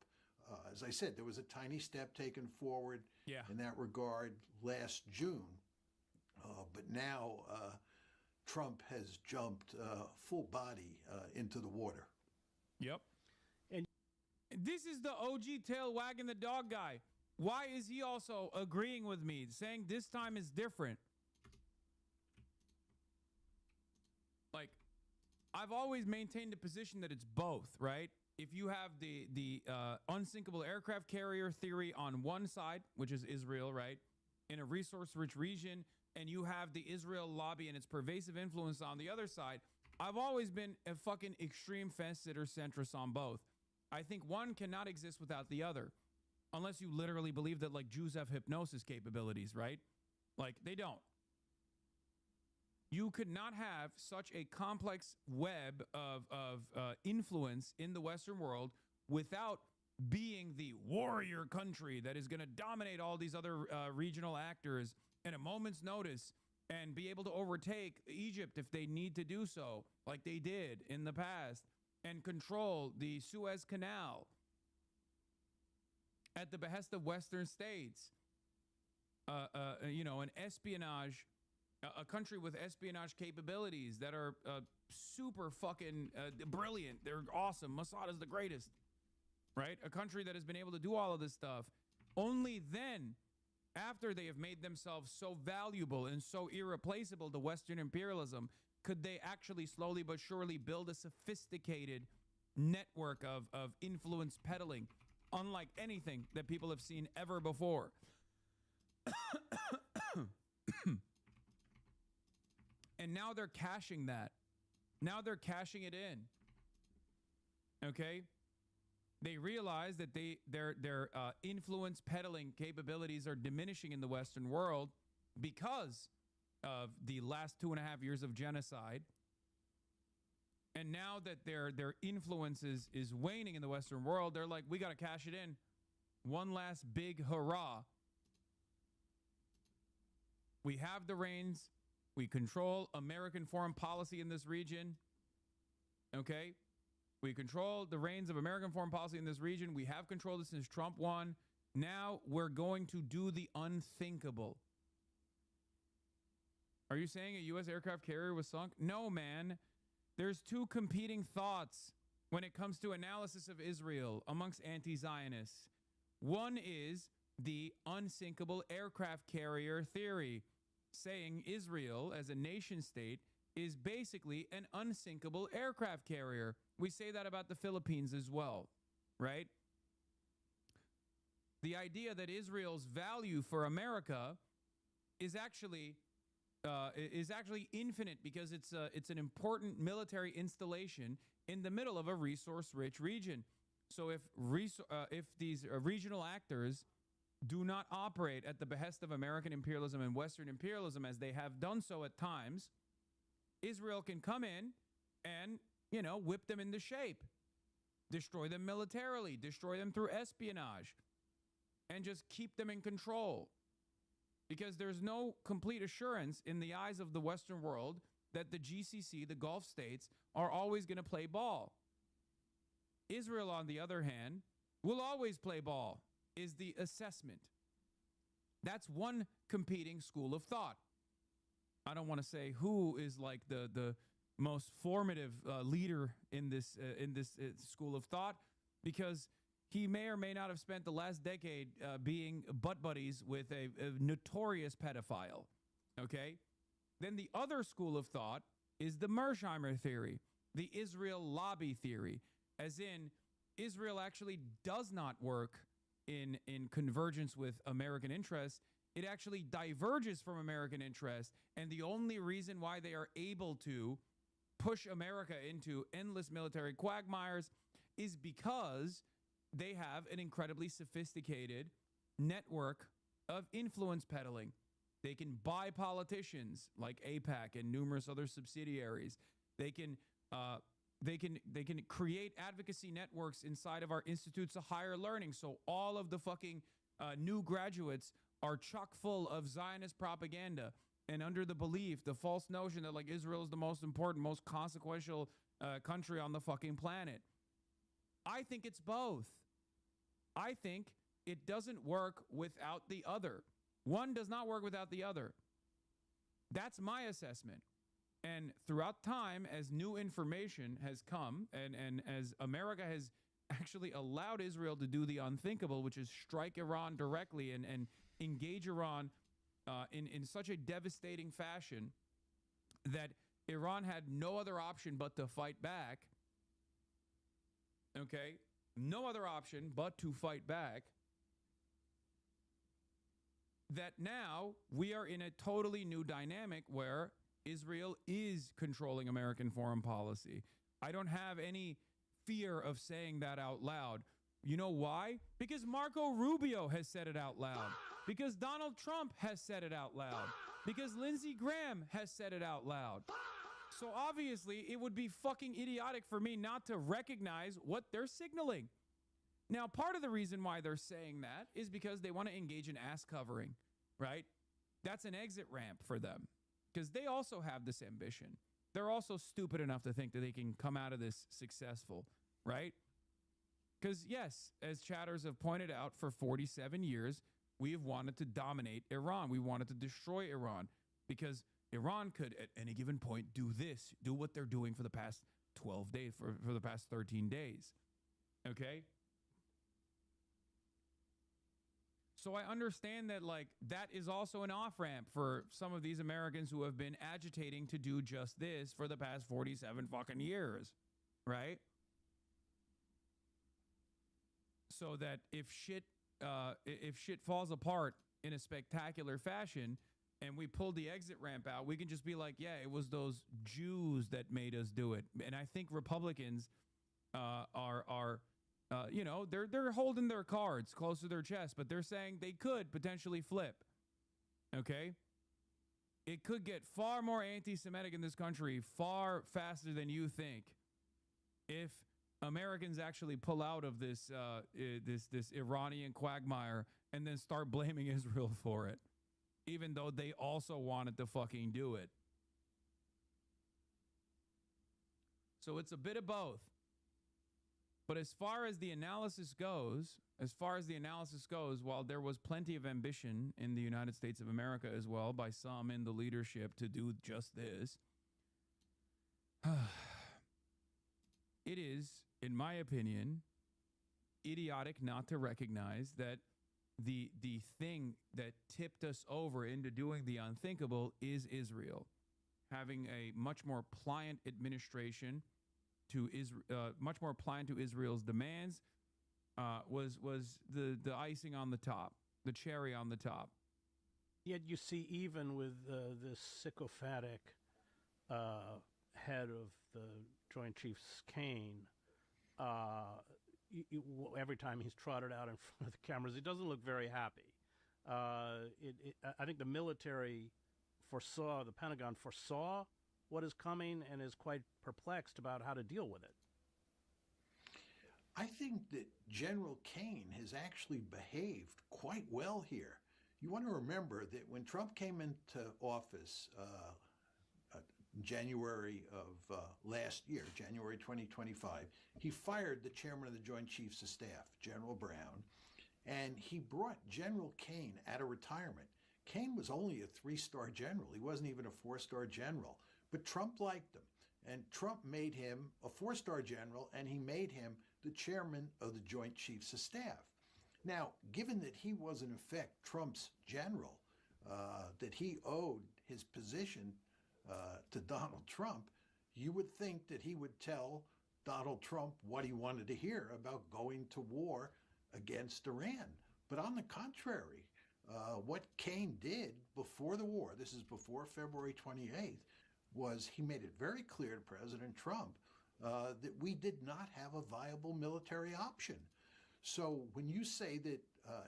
As I said, there was a tiny step taken forward in that regard last June. But now Trump has jumped full body into the water. Yep. And this is the OG tail wagging the dog guy. Why is he also agreeing with me, saying this time is different? Like, I've always maintained the position that it's both, right? If you have the unsinkable aircraft carrier theory on one side, which is Israel, right, in a resource-rich region, and you have the Israel lobby and its pervasive influence on the other side, I've always been a fucking extreme fence-sitter centrist on both. I think one cannot exist without the other, unless you literally believe that, like, Jews have hypnosis capabilities, right? Like, they don't. You could not have such a complex web of influence in the Western world without being the warrior country that is going to dominate all these other regional actors at a moment's notice and be able to overtake Egypt if they need to do so, like they did in the past, and control the Suez Canal at the behest of Western states. You know, an espionage, a country with espionage capabilities that are super fucking brilliant. They're awesome. Mossad is the greatest, right? A country that has been able to do all of this stuff. Only then, after they have made themselves so valuable and so irreplaceable to Western imperialism, could they actually slowly but surely build a sophisticated network of influence peddling, unlike anything that people have seen ever before. And now they're cashing that. Now they're cashing it in. Okay? They realize that their influence peddling capabilities are diminishing in the Western world because of the last 2.5 years of genocide. And now that their influence is waning in the Western world, they're like, we got to cash it in. One last big hurrah. We have the reins. We control American foreign policy in this region. Okay? We control the reins of American foreign policy in this region. We have controlled it since Trump won. Now we're going to do the unthinkable. Are you saying a U.S. aircraft carrier was sunk? No, man. There's two competing thoughts when it comes to analysis of Israel amongst anti-Zionists. One is the unsinkable aircraft carrier theory, saying Israel as a nation state is basically an unsinkable aircraft carrier. We say that about the Philippines as well, right? The idea that Israel's value for America is actually infinite because it's an important military installation in the middle of a resource-rich region. So if these regional actors do not operate at the behest of American imperialism and Western imperialism as they have done so at times, Israel can come in and, whip them into shape, destroy them militarily, destroy them through espionage, and just keep them in control. Because there's no complete assurance in the eyes of the Western world that the GCC, the Gulf states, are always going to play ball. Israel, on the other hand, will always play ball, is the assessment. That's one competing school of thought. I don't want to say who is like the most formative leader in this school of thought, because he may or may not have spent the last decade being butt buddies with a notorious pedophile. Okay? Then the other school of thought is the Mearsheimer theory, the Israel lobby theory, as in Israel actually does not work in convergence with American interests. It actually diverges from American interests, and the only reason why they are able to push America into endless military quagmires is because they have an incredibly sophisticated network of influence peddling. They can buy politicians like AIPAC and numerous other subsidiaries. They can create advocacy networks inside of our institutes of higher learning. So all of the fucking new graduates are chock full of Zionist propaganda and under the belief, the false notion that like Israel is the most important, most consequential country on the fucking planet. I think it's both. I think it doesn't work without the other. One does not work without the other. That's my assessment. And throughout time, as new information has come and as America has actually allowed Israel to do the unthinkable, which is strike Iran directly and engage Iran in such a devastating fashion that Iran had no other option but to fight back. Okay? No other option but to fight back. That now we are in a totally new dynamic where Israel is controlling American foreign policy. I don't have any fear of saying that out loud. You know why? Because Marco Rubio has said it out loud. Because Donald Trump has said it out loud. Because Lindsey Graham has said it out loud. So obviously, it would be fucking idiotic for me not to recognize what they're signaling. Now, part of the reason why they're saying that is because they want to engage in ass covering, right? That's an exit ramp for them because they also have this ambition. They're also stupid enough to think that they can come out of this successful, right? Because, yes, as chatters have pointed out, for 47 years, we have wanted to dominate Iran. We wanted to destroy Iran because Iran could, at any given point, do this, do what they're doing for the past 12 days, for the past 13 days, okay? So I understand that, like, that is also an off-ramp for some of these Americans who have been agitating to do just this for the past 47 fucking years, right? So that if shit falls apart in a spectacular fashion and we pull the exit ramp out, we can just be like, yeah, it was those Jews that made us do it. And I think Republicans they're holding their cards close to their chest, but they're saying they could potentially flip. Okay? It could get far more anti-Semitic in this country far faster than you think if Americans actually pull out of this Iranian quagmire and then start blaming Israel for it, even though they also wanted to fucking do it. So it's a bit of both. But as far as the analysis goes, while there was plenty of ambition in the United States of America as well by some in the leadership to do just this, it is, in my opinion, idiotic not to recognize that the thing that tipped us over into doing the unthinkable is Israel. having a much more pliant administration to much more pliant to Israel's demands, was the icing on the top, the cherry on the top. Yet you see, even with this sycophantic head of the Joint Chiefs, Kane, every time he's trotted out in front of the cameras, he doesn't look very happy. I think the military foresaw, the Pentagon foresaw what is coming and is quite perplexed about how to deal with it. I think that General Kane has actually behaved quite well here. You want to remember that when Trump came into office January of last year, January 2025, he fired the chairman of the Joint Chiefs of Staff, General Brown, and he brought General Kane out of retirement. Kane was only a 3-star general. He wasn't even a 4-star general, but Trump liked him. And Trump made him a 4-star general, and he made him the chairman of the Joint Chiefs of Staff. Now, given that he was in effect Trump's general, that he owed his position to Donald Trump, you would think that he would tell Donald Trump what he wanted to hear about going to war against Iran. But on the contrary, what Kane did before the war, this is before February 28th, was he made it very clear to President Trump that we did not have a viable military option. So when you say that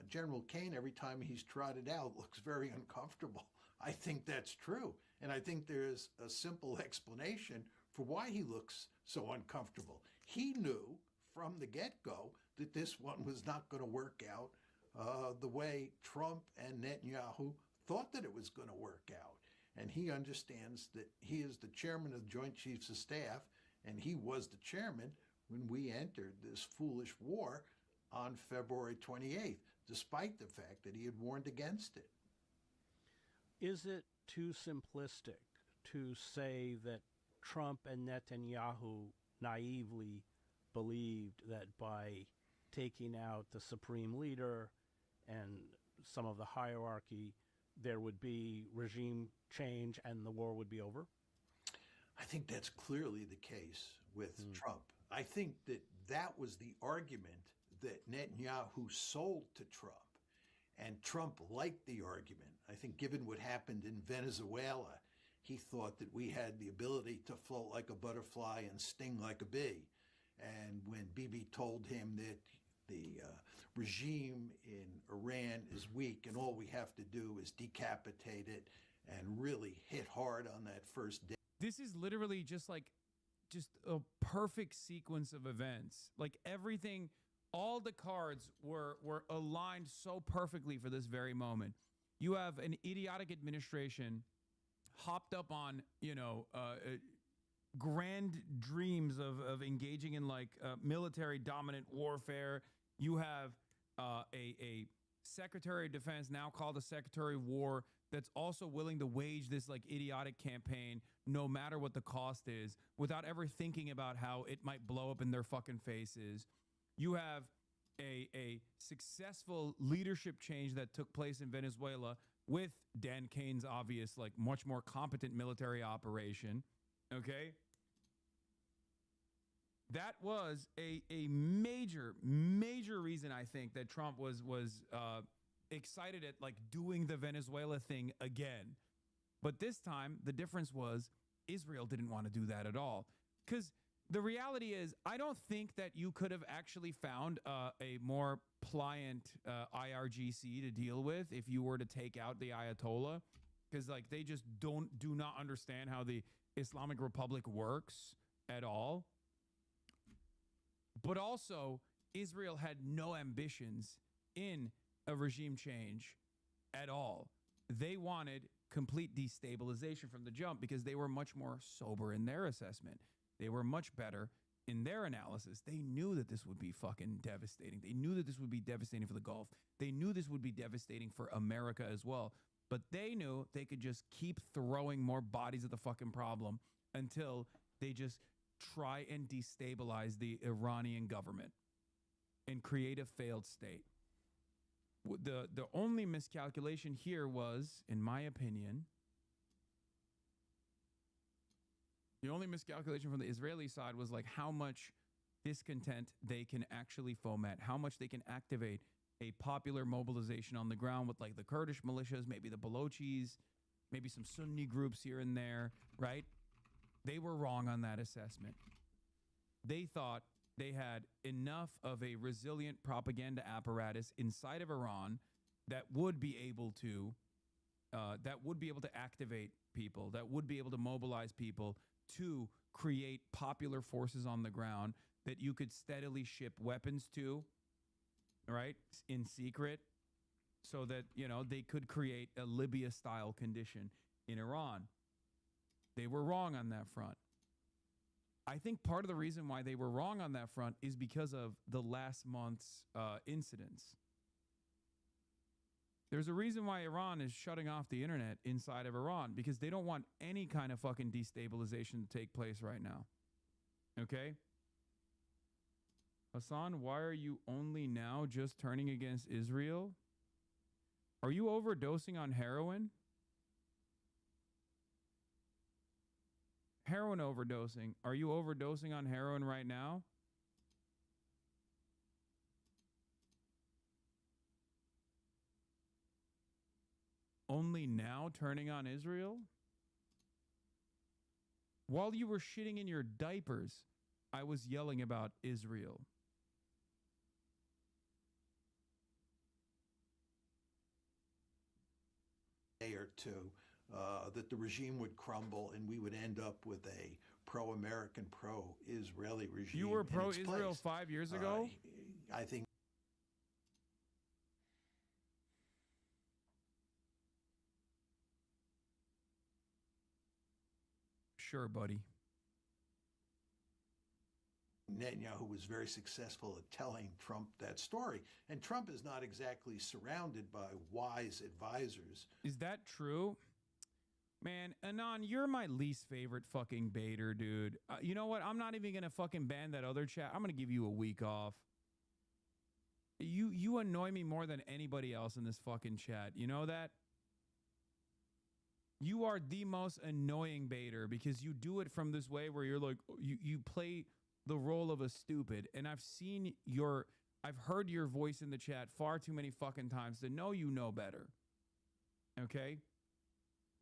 General Kane, every time he's trotted out, looks very uncomfortable, I think that's true. And I think there's a simple explanation for why he looks so uncomfortable. He knew from the get-go that this one was not going to work out the way Trump and Netanyahu thought that it was going to work out. And he understands that he is the chairman of the Joint Chiefs of Staff, and he was the chairman when we entered this foolish war on February 28th, despite the fact that he had warned against it. Is it too simplistic to say that Trump and Netanyahu naively believed that by taking out the supreme leader and some of the hierarchy, there would be regime change and the war would be over? I think that's clearly the case with Trump. I think that that was the argument that Netanyahu sold to Trump, and Trump liked the argument. I think given what happened in Venezuela, he thought that we had the ability to float like a butterfly and sting like a bee. And when Bibi told him that the regime in Iran is weak and all we have to do is decapitate it and really hit hard on that first day. This is literally just a perfect sequence of events. Like everything, all the cards were aligned so perfectly for this very moment. You have an idiotic administration hopped up on, grand dreams of engaging in military dominant warfare. You have a Secretary of Defense, now called a Secretary of War, that's also willing to wage this idiotic campaign no matter what the cost is, without ever thinking about how it might blow up in their fucking faces. You have a successful leadership change that took place in Venezuela with Dan Kane's obvious, much more competent military operation. Okay? That was a major reason, I think, that Trump was excited at doing the Venezuela thing again. But this time, the difference was Israel didn't want to do that at all. Because the reality is, I don't think that you could have actually found a more pliant IRGC to deal with if you were to take out the Ayatollah. Because they just do not understand how the Islamic Republic works at all. But also, Israel had no ambitions in a regime change at all. They wanted complete destabilization from the jump because they were much more sober in their assessment. They were much better in their analysis. They knew that this would be fucking devastating. They knew that this would be devastating for the Gulf. They knew this would be devastating for America as well. But they knew they could just keep throwing more bodies at the fucking problem until they just try and destabilize the Iranian government and create a failed state. The only miscalculation here was, in my opinion, The only miscalculation from the Israeli side was like how much discontent they can actually foment, how much they can activate a popular mobilization on the ground with like the Kurdish militias, maybe the Balochis, maybe some Sunni groups here and there, right? They were wrong on that assessment. They thought they had enough of a resilient propaganda apparatus inside of Iran that would be able to activate people, that would be able to mobilize people to create popular forces on the ground that you could steadily ship weapons to, right, in secret, so that, you know, they could create a Libya-style condition in Iran. They were wrong on that front. I think part of the reason why they were wrong on that front is because of the last month's incidents. There's a reason why Iran is shutting off the internet inside of Iran, because they don't want any kind of fucking destabilization to take place right now. Okay? Hassan, why are you only now just turning against Israel? Are you overdosing on heroin? Heroin overdosing. Are you overdosing on heroin right now? Only now turning on Israel? While you were shitting in your diapers, I was yelling about Israel. Or two, that the regime would crumble and we would end up with a pro-American, pro-Israeli regime. You were pro-Israel 5 years ago? I think. Sure, buddy. Netanyahu was very successful at telling Trump that story. And Trump is not exactly surrounded by wise advisors. Is that true? Man, Anon, you're my least favorite fucking baiter, dude. You know what? I'm not even going to fucking ban that other chat. I'm going to give you a week off. You annoy me more than anybody else in this fucking chat. You know that? You are the most annoying baiter because you do it from this way where you're like, you play the role of a stupid. And I've heard your voice in the chat far too many fucking times to know you know better. Okay?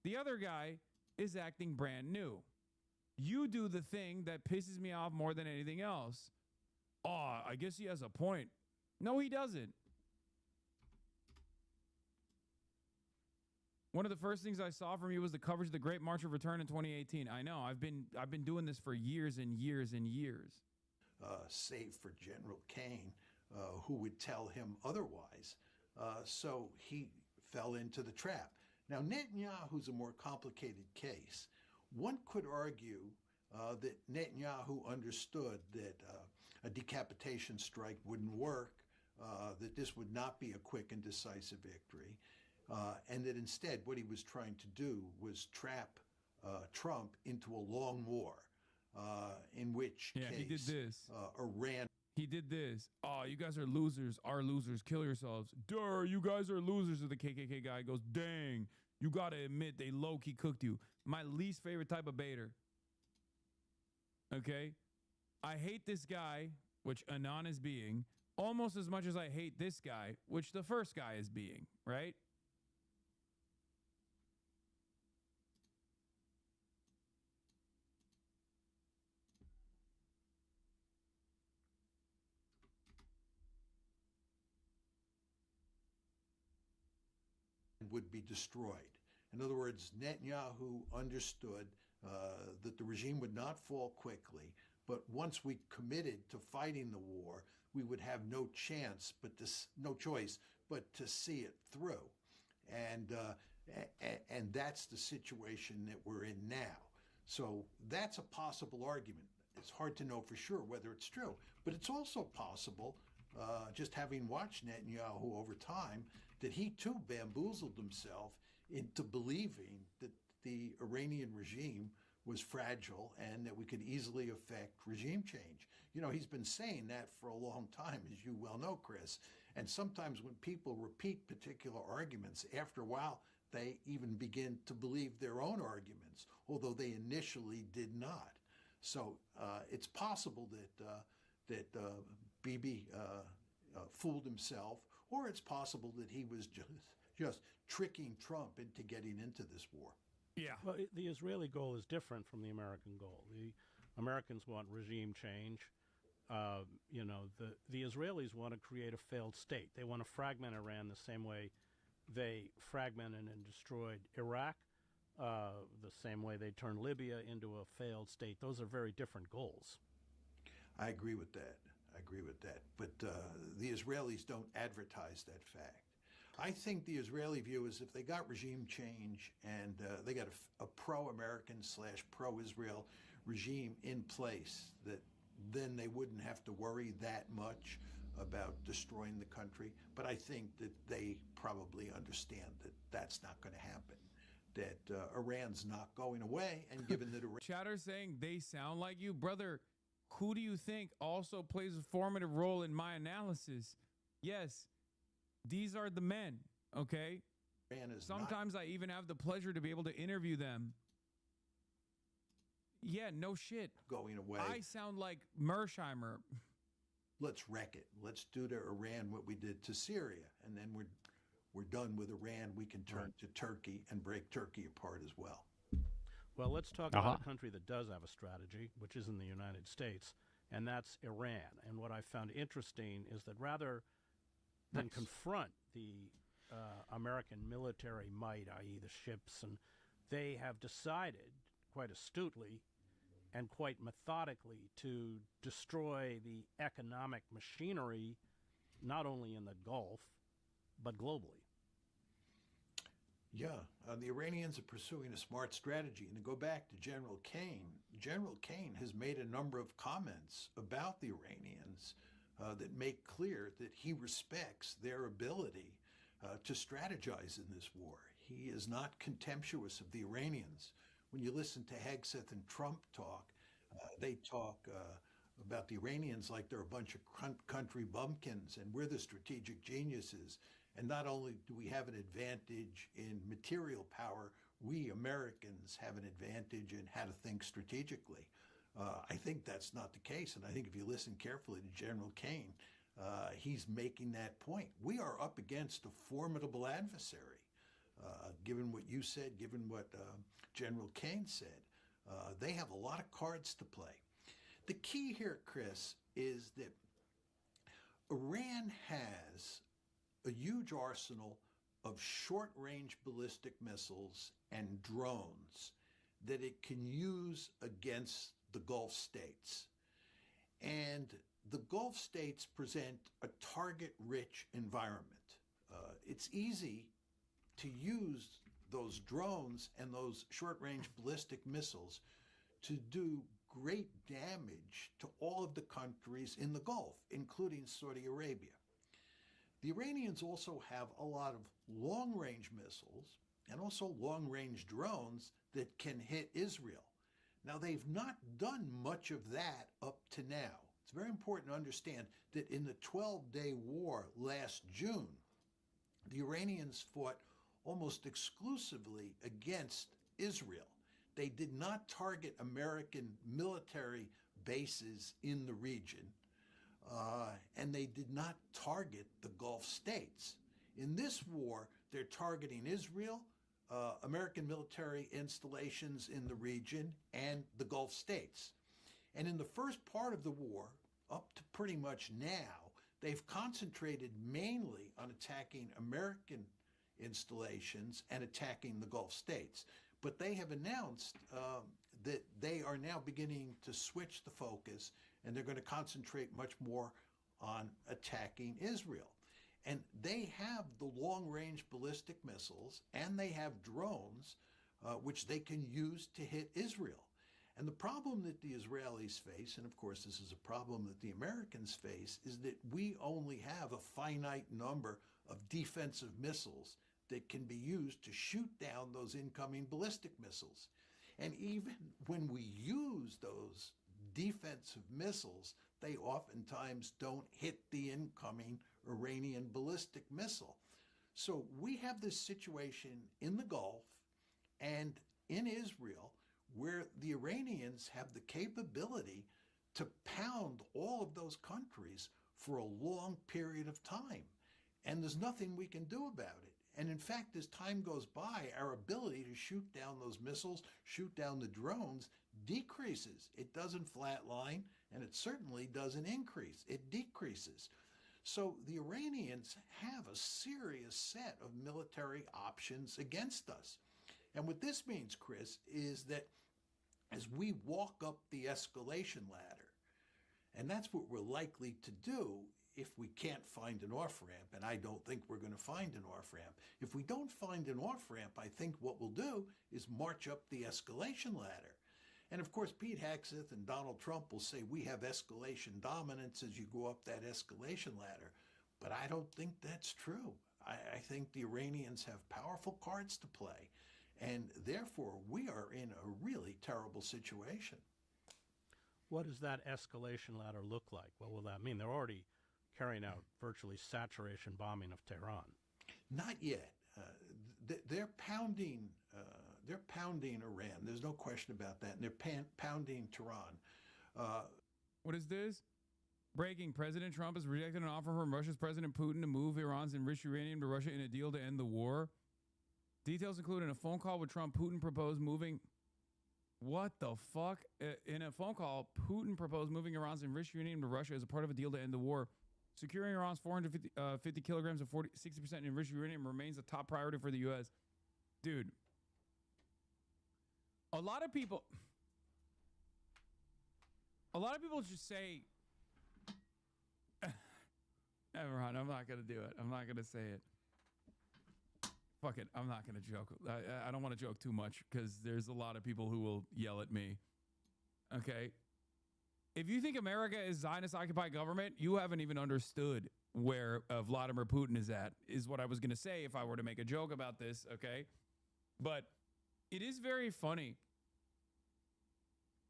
The other guy is acting brand new. You do the thing that pisses me off more than anything else. Oh, I guess he has a point. No, he doesn't. One of the first things I saw from you was the coverage of the Great March of Return in 2018. I know. I've been doing this for years and years and years. Save for General Kane, who would tell him otherwise. So he fell into the trap. Now, Netanyahu's a more complicated case. One could argue that Netanyahu understood that a decapitation strike wouldn't work, that this would not be a quick and decisive victory, and that instead what he was trying to do was trap Trump into a long war, in which case he did this. Iran... He did this. Oh, you guys are losers. Are losers. Kill yourselves. Durr, you guys are losers. The KKK guy goes, dang, you got to admit they low-key cooked you. My least favorite type of baiter. Okay? I hate this guy, which Anon is being, almost as much as I hate this guy, which the first guy is being, right? would be destroyed. In other words, Netanyahu understood that the regime would not fall quickly, but once we committed to fighting the war, we would have no choice but to see it through. And that's the situation that we're in now. So that's a possible argument. It's hard to know for sure whether it's true, but it's also possible, just having watched Netanyahu over time, that he too bamboozled himself into believing that the Iranian regime was fragile and that we could easily affect regime change. You know, he's been saying that for a long time, as you well know, Chris. And sometimes when people repeat particular arguments, after a while, they even begin to believe their own arguments, although they initially did not. So it's possible that Bibi fooled himself, or it's possible that he was just tricking Trump into getting into this war. Yeah. Well, the Israeli goal is different from the American goal. The Americans want regime change. The Israelis want to create a failed state. They want to fragment Iran the same way they fragmented and destroyed Iraq, the same way they turned Libya into a failed state. Those are very different goals. I agree with that. But the Israelis don't advertise that fact. I think the Israeli view is if they got regime change and they got a pro-American / pro-Israel regime in place, that then they wouldn't have to worry that much about destroying the country. But I think that they probably understand that that's not going to happen, that Iran's not going away, and given that Iran... Chatter saying they sound like you. Brother, who do you think also plays a formative role in my analysis? Yes, these are the men, okay? Sometimes I even have the pleasure to be able to interview them. Yeah, no shit. Going away. I sound like Mersheimer. Let's wreck it. Let's do to Iran what we did to Syria, and then we're done with Iran. We can turn to Turkey and break Turkey apart as well. Well, let's talk about a country that does have a strategy, which is in the United States, and that's Iran. And what I found interesting is that rather than confront the American military might, i.e. the ships, and they have decided quite astutely and quite methodically to destroy the economic machinery, not only in the Gulf, but globally. Yeah, the Iranians are pursuing a smart strategy. And to go back to General Kane has made a number of comments about the Iranians that make clear that he respects their ability to strategize in this war. He is not contemptuous of the Iranians. When you listen to Hegseth and Trump talk, they talk about the Iranians like they're a bunch of country bumpkins and we're the strategic geniuses. And not only do we have an advantage in material power, we Americans have an advantage in how to think strategically. I think that's not the case. And I think if you listen carefully to General Kane, he's making that point. We are up against a formidable adversary. Given what you said, given what General Kane said, they have a lot of cards to play. The key here, Chris, is that Iran has a huge arsenal of short-range ballistic missiles and drones that it can use against the Gulf states. And the Gulf states present a target-rich environment. It's easy to use those drones and those short-range ballistic missiles to do great damage to all of the countries in the Gulf, including Saudi Arabia. The Iranians also have a lot of long-range missiles and also long-range drones that can hit Israel. Now, they've not done much of that up to now. It's very important to understand that in the 12-day war last June, the Iranians fought almost exclusively against Israel. They did not target American military bases in the region, and they did not target the Gulf states. In this war, they're targeting Israel, American military installations in the region, and the Gulf states. And in the first part of the war, up to pretty much now, they've concentrated mainly on attacking American installations and attacking the Gulf states. But they have announced that they are now beginning to switch the focus, and they're going to concentrate much more on attacking Israel. And they have the long-range ballistic missiles, and they have drones, which they can use to hit Israel. And the problem that the Israelis face, and of course this is a problem that the Americans face, is that we only have a finite number of defensive missiles that can be used to shoot down those incoming ballistic missiles. And even when we use those defensive missiles, they oftentimes don't hit the incoming Iranian ballistic missile. So we have this situation in the Gulf and in Israel where the Iranians have the capability to pound all of those countries for a long period of time. And there's nothing we can do about it. And in fact, as time goes by, our ability to shoot down those missiles, shoot down the drones, decreases. It doesn't flatline, and it certainly doesn't increase. It decreases. So the Iranians have a serious set of military options against us. And what this means, Chris, is that as we walk up the escalation ladder, and that's what we're likely to do if we can't find an off-ramp, and I don't think we're going to find an off-ramp. If we don't find an off-ramp, I think what we'll do is march up the escalation ladder. And of course, Pete Hegseth and Donald Trump will say we have escalation dominance as you go up that escalation ladder. But I don't think that's true. I think the Iranians have powerful cards to play. And therefore, we are in a really terrible situation. What does that escalation ladder look like? What will that mean? They're already carrying out virtually saturation bombing of Tehran. Not yet. They're pounding Iran. There's no question about that. And they're pounding Tehran. What is this? Breaking. President Trump has rejected an offer from Russia's President Putin to move Iran's enriched uranium to Russia in a deal to end the war. Details include in a phone call with Trump, Putin proposed moving... What the fuck? In a phone call, Putin proposed moving Iran's enriched uranium to Russia as a part of a deal to end the war. Securing Iran's 450 kilograms of 60% enriched uranium remains a top priority for the U.S. Dude, a lot of people just say, Ron, I'm not going to do it. I'm not going to say it. Fuck it. I'm not going to joke. I don't want to joke too much because there's a lot of people who will yell at me. Okay. If you think America is Zionist-occupied government, you haven't even understood where Vladimir Putin is at, is what I was going to say if I were to make a joke about this, okay? But it is very funny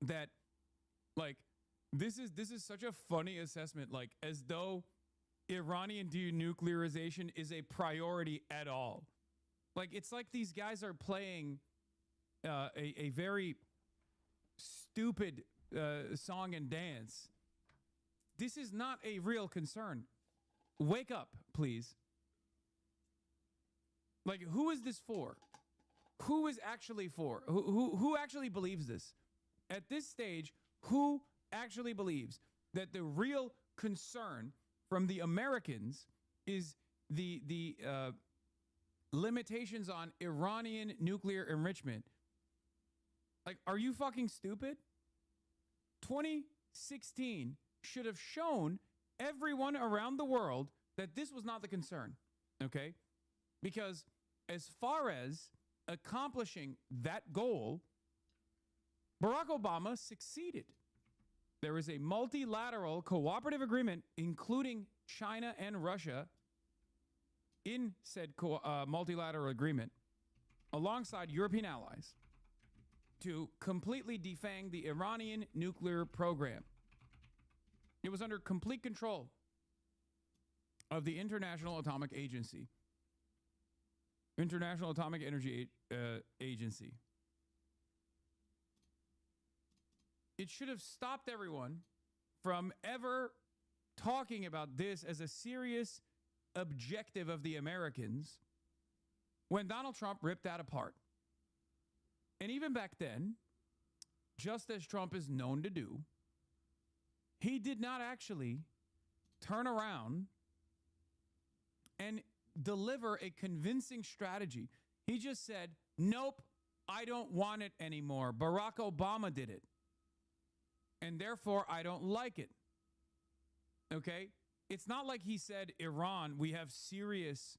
that, like, this is such a funny assessment, like, as though Iranian denuclearization is a priority at all. Like, it's like these guys are playing a very stupid song and dance. This is not a real concern. Wake up, please. Like, who is this for? Who is actually for? Who actually believes this? At this stage, who actually believes that the real concern from the Americans is the limitations on Iranian nuclear enrichment? Like, are you fucking stupid? 2016 should have shown everyone around the world that this was not the concern, okay? Because as far as accomplishing that goal, Barack Obama succeeded. There is a multilateral cooperative agreement, including China and Russia, in said multilateral agreement, alongside European allies, to completely defang the Iranian nuclear program. It was under complete control of the International Atomic Agency. International Atomic Energy Agency. It should have stopped everyone from ever talking about this as a serious objective of the Americans when Donald Trump ripped that apart. And even back then, just as Trump is known to do, he did not actually turn around and deliver a convincing strategy. He just said, nope, I don't want it anymore. Barack Obama did it. And therefore, I don't like it. Okay? It's not like he said, Iran, we have serious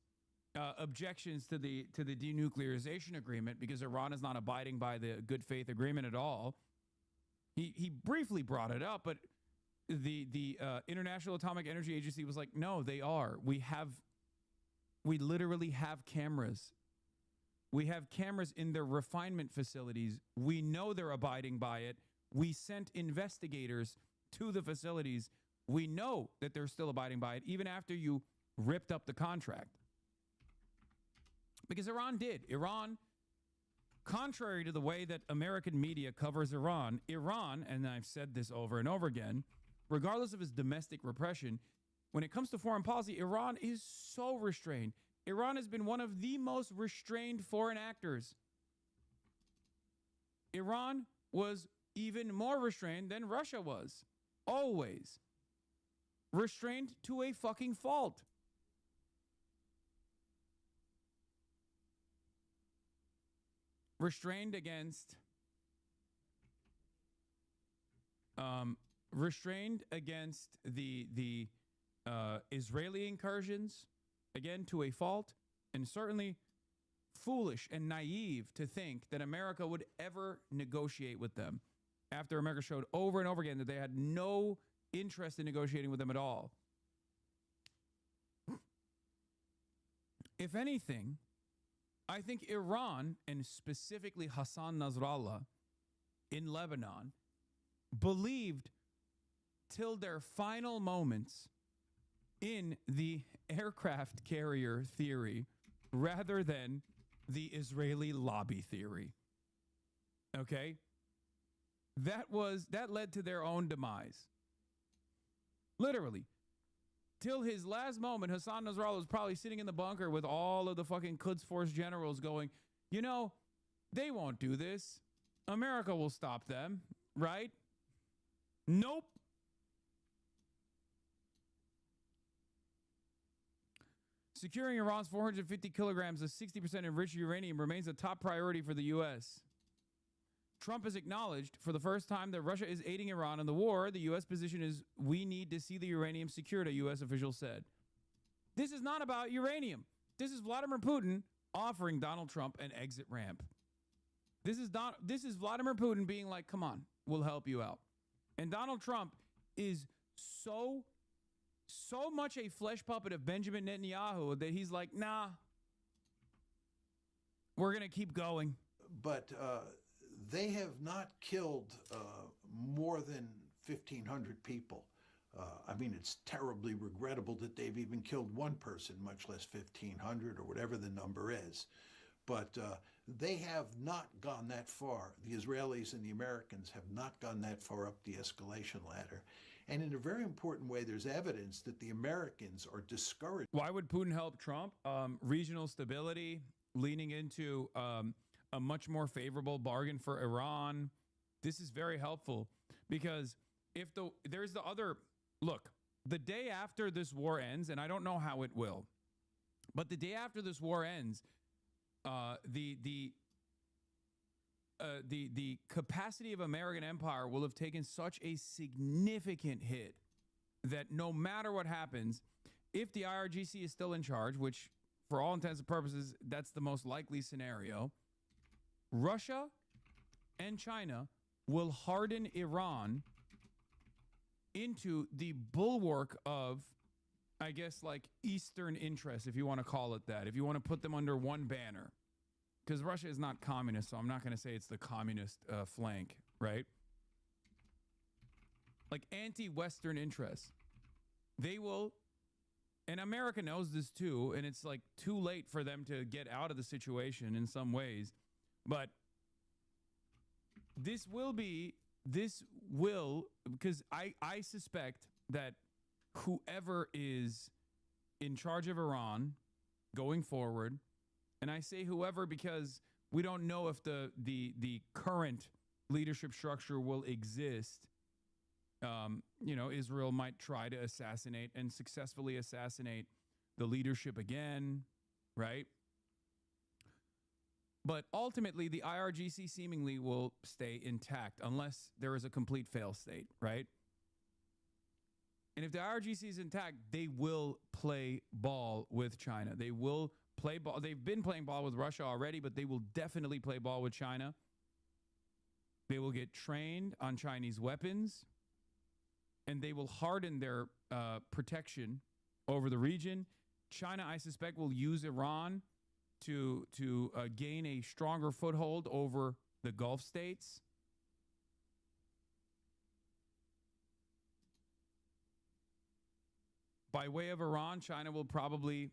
objections to the denuclearization agreement because Iran is not abiding by the good faith agreement at all. He briefly brought it up, but the International Atomic Energy Agency was like, no, they are. We literally have cameras. We have cameras in their refinement facilities. We know they're abiding by it. We sent investigators to the facilities. We know that they're still abiding by it, even after you ripped up the contract. Because Iran did. Iran, contrary to the way that American media covers Iran, and I've said this over and over again, regardless of its domestic repression, when it comes to foreign policy, Iran is so restrained. Iran has been one of the most restrained foreign actors. Iran was even more restrained than Russia was. Always. Restrained to a fucking fault. Restrained against the Israeli incursions, again, to a fault, and certainly foolish and naive to think that America would ever negotiate with them after America showed over and over again that they had no interest in negotiating with them at all. If anything, I think Iran, and specifically Hassan Nasrallah in Lebanon, believed till their final moments in the aircraft carrier theory rather than the Israeli lobby theory. Okay? That led to their own demise. Literally. Till his last moment, Hassan Nasrallah was probably sitting in the bunker with all of the fucking Quds Force generals going, you know, they won't do this. America will stop them, right? Nope. Securing Iran's 450 kilograms of 60% enriched uranium remains a top priority for the U.S. Trump has acknowledged for the first time that Russia is aiding Iran in the war. The U.S. position is we need to see the uranium secured, a U.S. official said. This is not about uranium. This is Vladimir Putin offering Donald Trump an exit ramp. This is Vladimir Putin being like, come on, we'll help you out. And Donald Trump is so much a flesh puppet of Benjamin Netanyahu that he's like, nah, we're going to keep going. But they have not killed more than 1,500 people. I mean, it's terribly regrettable that they've even killed one person, much less 1,500 or whatever the number is. But they have not gone that far. The Israelis and the Americans have not gone that far up the escalation ladder. And in a very important way, there's evidence that the Americans are discouraged. Why would Putin help Trump? Regional stability, leaning into a much more favorable bargain for Iran. This is very helpful because there's the other look, the day after this war ends, and I don't know how it will, but the day after this war ends, the capacity of American empire will have taken such a significant hit that no matter what happens, if the IRGC is still in charge, which for all intents and purposes, that's the most likely scenario, Russia and China will harden Iran into the bulwark of, I guess, like Eastern interests, if you want to call it that, if you want to put them under one banner. Because Russia is not communist, so I'm not going to say it's the communist flank, right? Like anti-Western interests. They will, and America knows this too, and it's like too late for them to get out of the situation in some ways. But this will, because I suspect that whoever is in charge of Iran going forward, and I say whoever because we don't know if the current leadership structure will exist. Israel might try to assassinate and successfully assassinate the leadership again, right? But ultimately, the IRGC seemingly will stay intact unless there is a complete fail state, right? And if the IRGC is intact, they will play ball with China. They will play ball. They've been playing ball with Russia already, but they will definitely play ball with China. They will get trained on Chinese weapons, and they will harden their protection over the region. China, I suspect, will use Iran to gain a stronger foothold over the Gulf states. By way of Iran, China will probably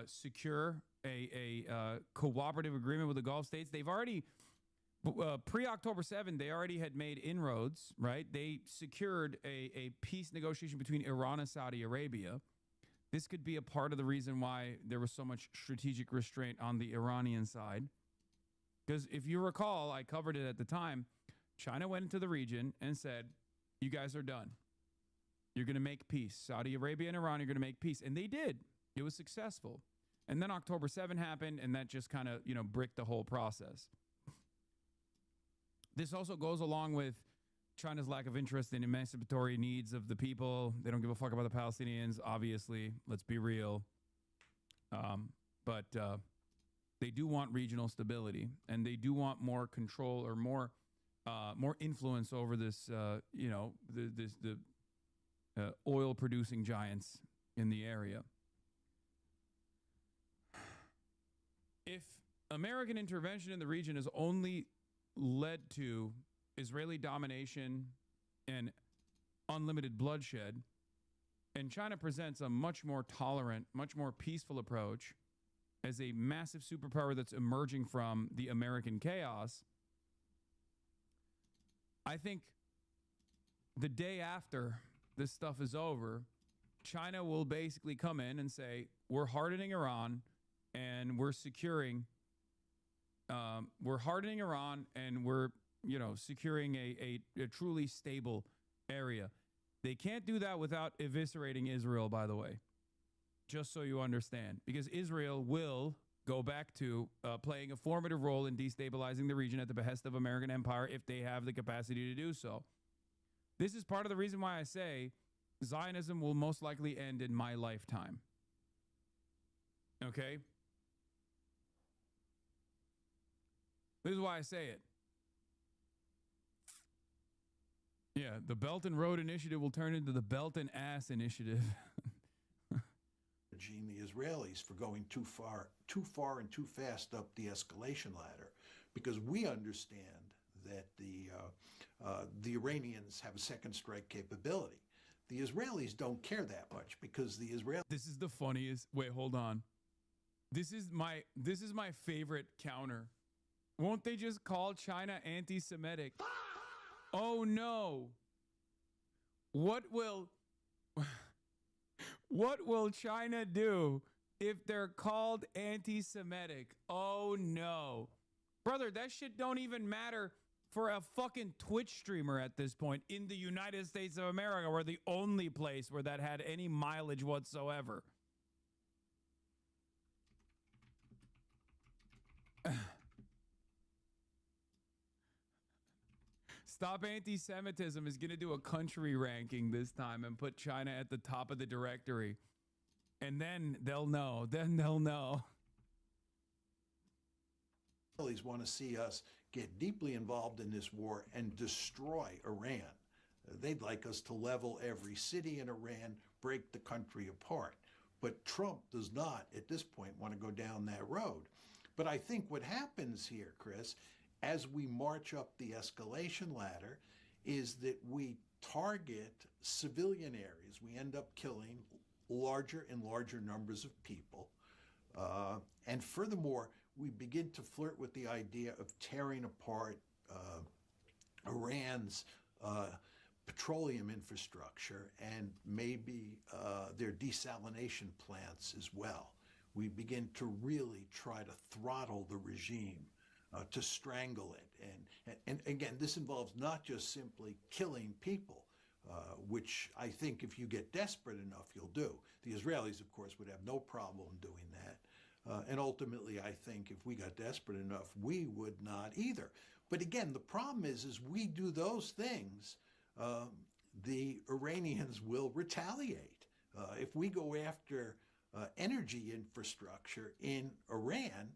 secure a cooperative agreement with the Gulf states. They've already, pre-October 7, they already had made inroads, right? They secured a peace negotiation between Iran and Saudi Arabia. This could be a part of the reason why there was so much strategic restraint on the Iranian side. Because if you recall, I covered it at the time, China went into the region and said, you guys are done. You're going to make peace. Saudi Arabia and Iran are going to make peace. And they did. It was successful. And then October 7 happened, and that just kind of, bricked the whole process. This also goes along with China's lack of interest in emancipatory needs of the people. They don't give a fuck about the Palestinians, obviously. Let's be real. But they do want regional stability, and they do want more control or more influence over this, the oil-producing giants in the area. If American intervention in the region has only led to Israeli domination and unlimited bloodshed, and China presents a much more tolerant, much more peaceful approach as a massive superpower that's emerging from the American chaos, I think the day after this stuff is over, China will basically come in and say, we're hardening Iran and we're securing, securing a truly stable area. They can't do that without eviscerating Israel, by the way, just so you understand, because Israel will go back to playing a formative role in destabilizing the region at the behest of American empire if they have the capacity to do so. This is part of the reason why I say Zionism will most likely end in my lifetime. Okay? This is why I say it. Yeah, the Belt and Road Initiative will turn into the Belt and Ass Initiative. The Israelis for going too far and too fast up the escalation ladder, because we understand that the Iranians have a second strike capability. The Israelis don't care that much because the Israelis. This is the funniest. Wait, hold on. This is my favorite counter. Won't they just call China anti-Semitic? Oh no. What will China do if they're called anti-Semitic? Oh no. Brother, that shit don't even matter for a fucking Twitch streamer at this point in the United States of America. We're the only place where that had any mileage whatsoever. Stop Anti-Semitism is going to do a country ranking this time and put China at the top of the directory. And then they'll know. Then they'll know. Israelis want to see us get deeply involved in this war and destroy Iran. They'd like us to level every city in Iran, break the country apart. But Trump does not, at this point, want to go down that road. But I think what happens here, Chris, as we march up the escalation ladder, is that we target civilian areas. We end up killing larger and larger numbers of people. And furthermore, we begin to flirt with the idea of tearing apart Iran's petroleum infrastructure and maybe their desalination plants as well. We begin to really try to throttle the regime, to strangle it. And again, this involves not just simply killing people, which I think if you get desperate enough, you'll do. The Israelis, of course, would have no problem doing that. And ultimately, I think if we got desperate enough, we would not either. But again, the problem is we do those things, the Iranians will retaliate. If we go after energy infrastructure in Iran.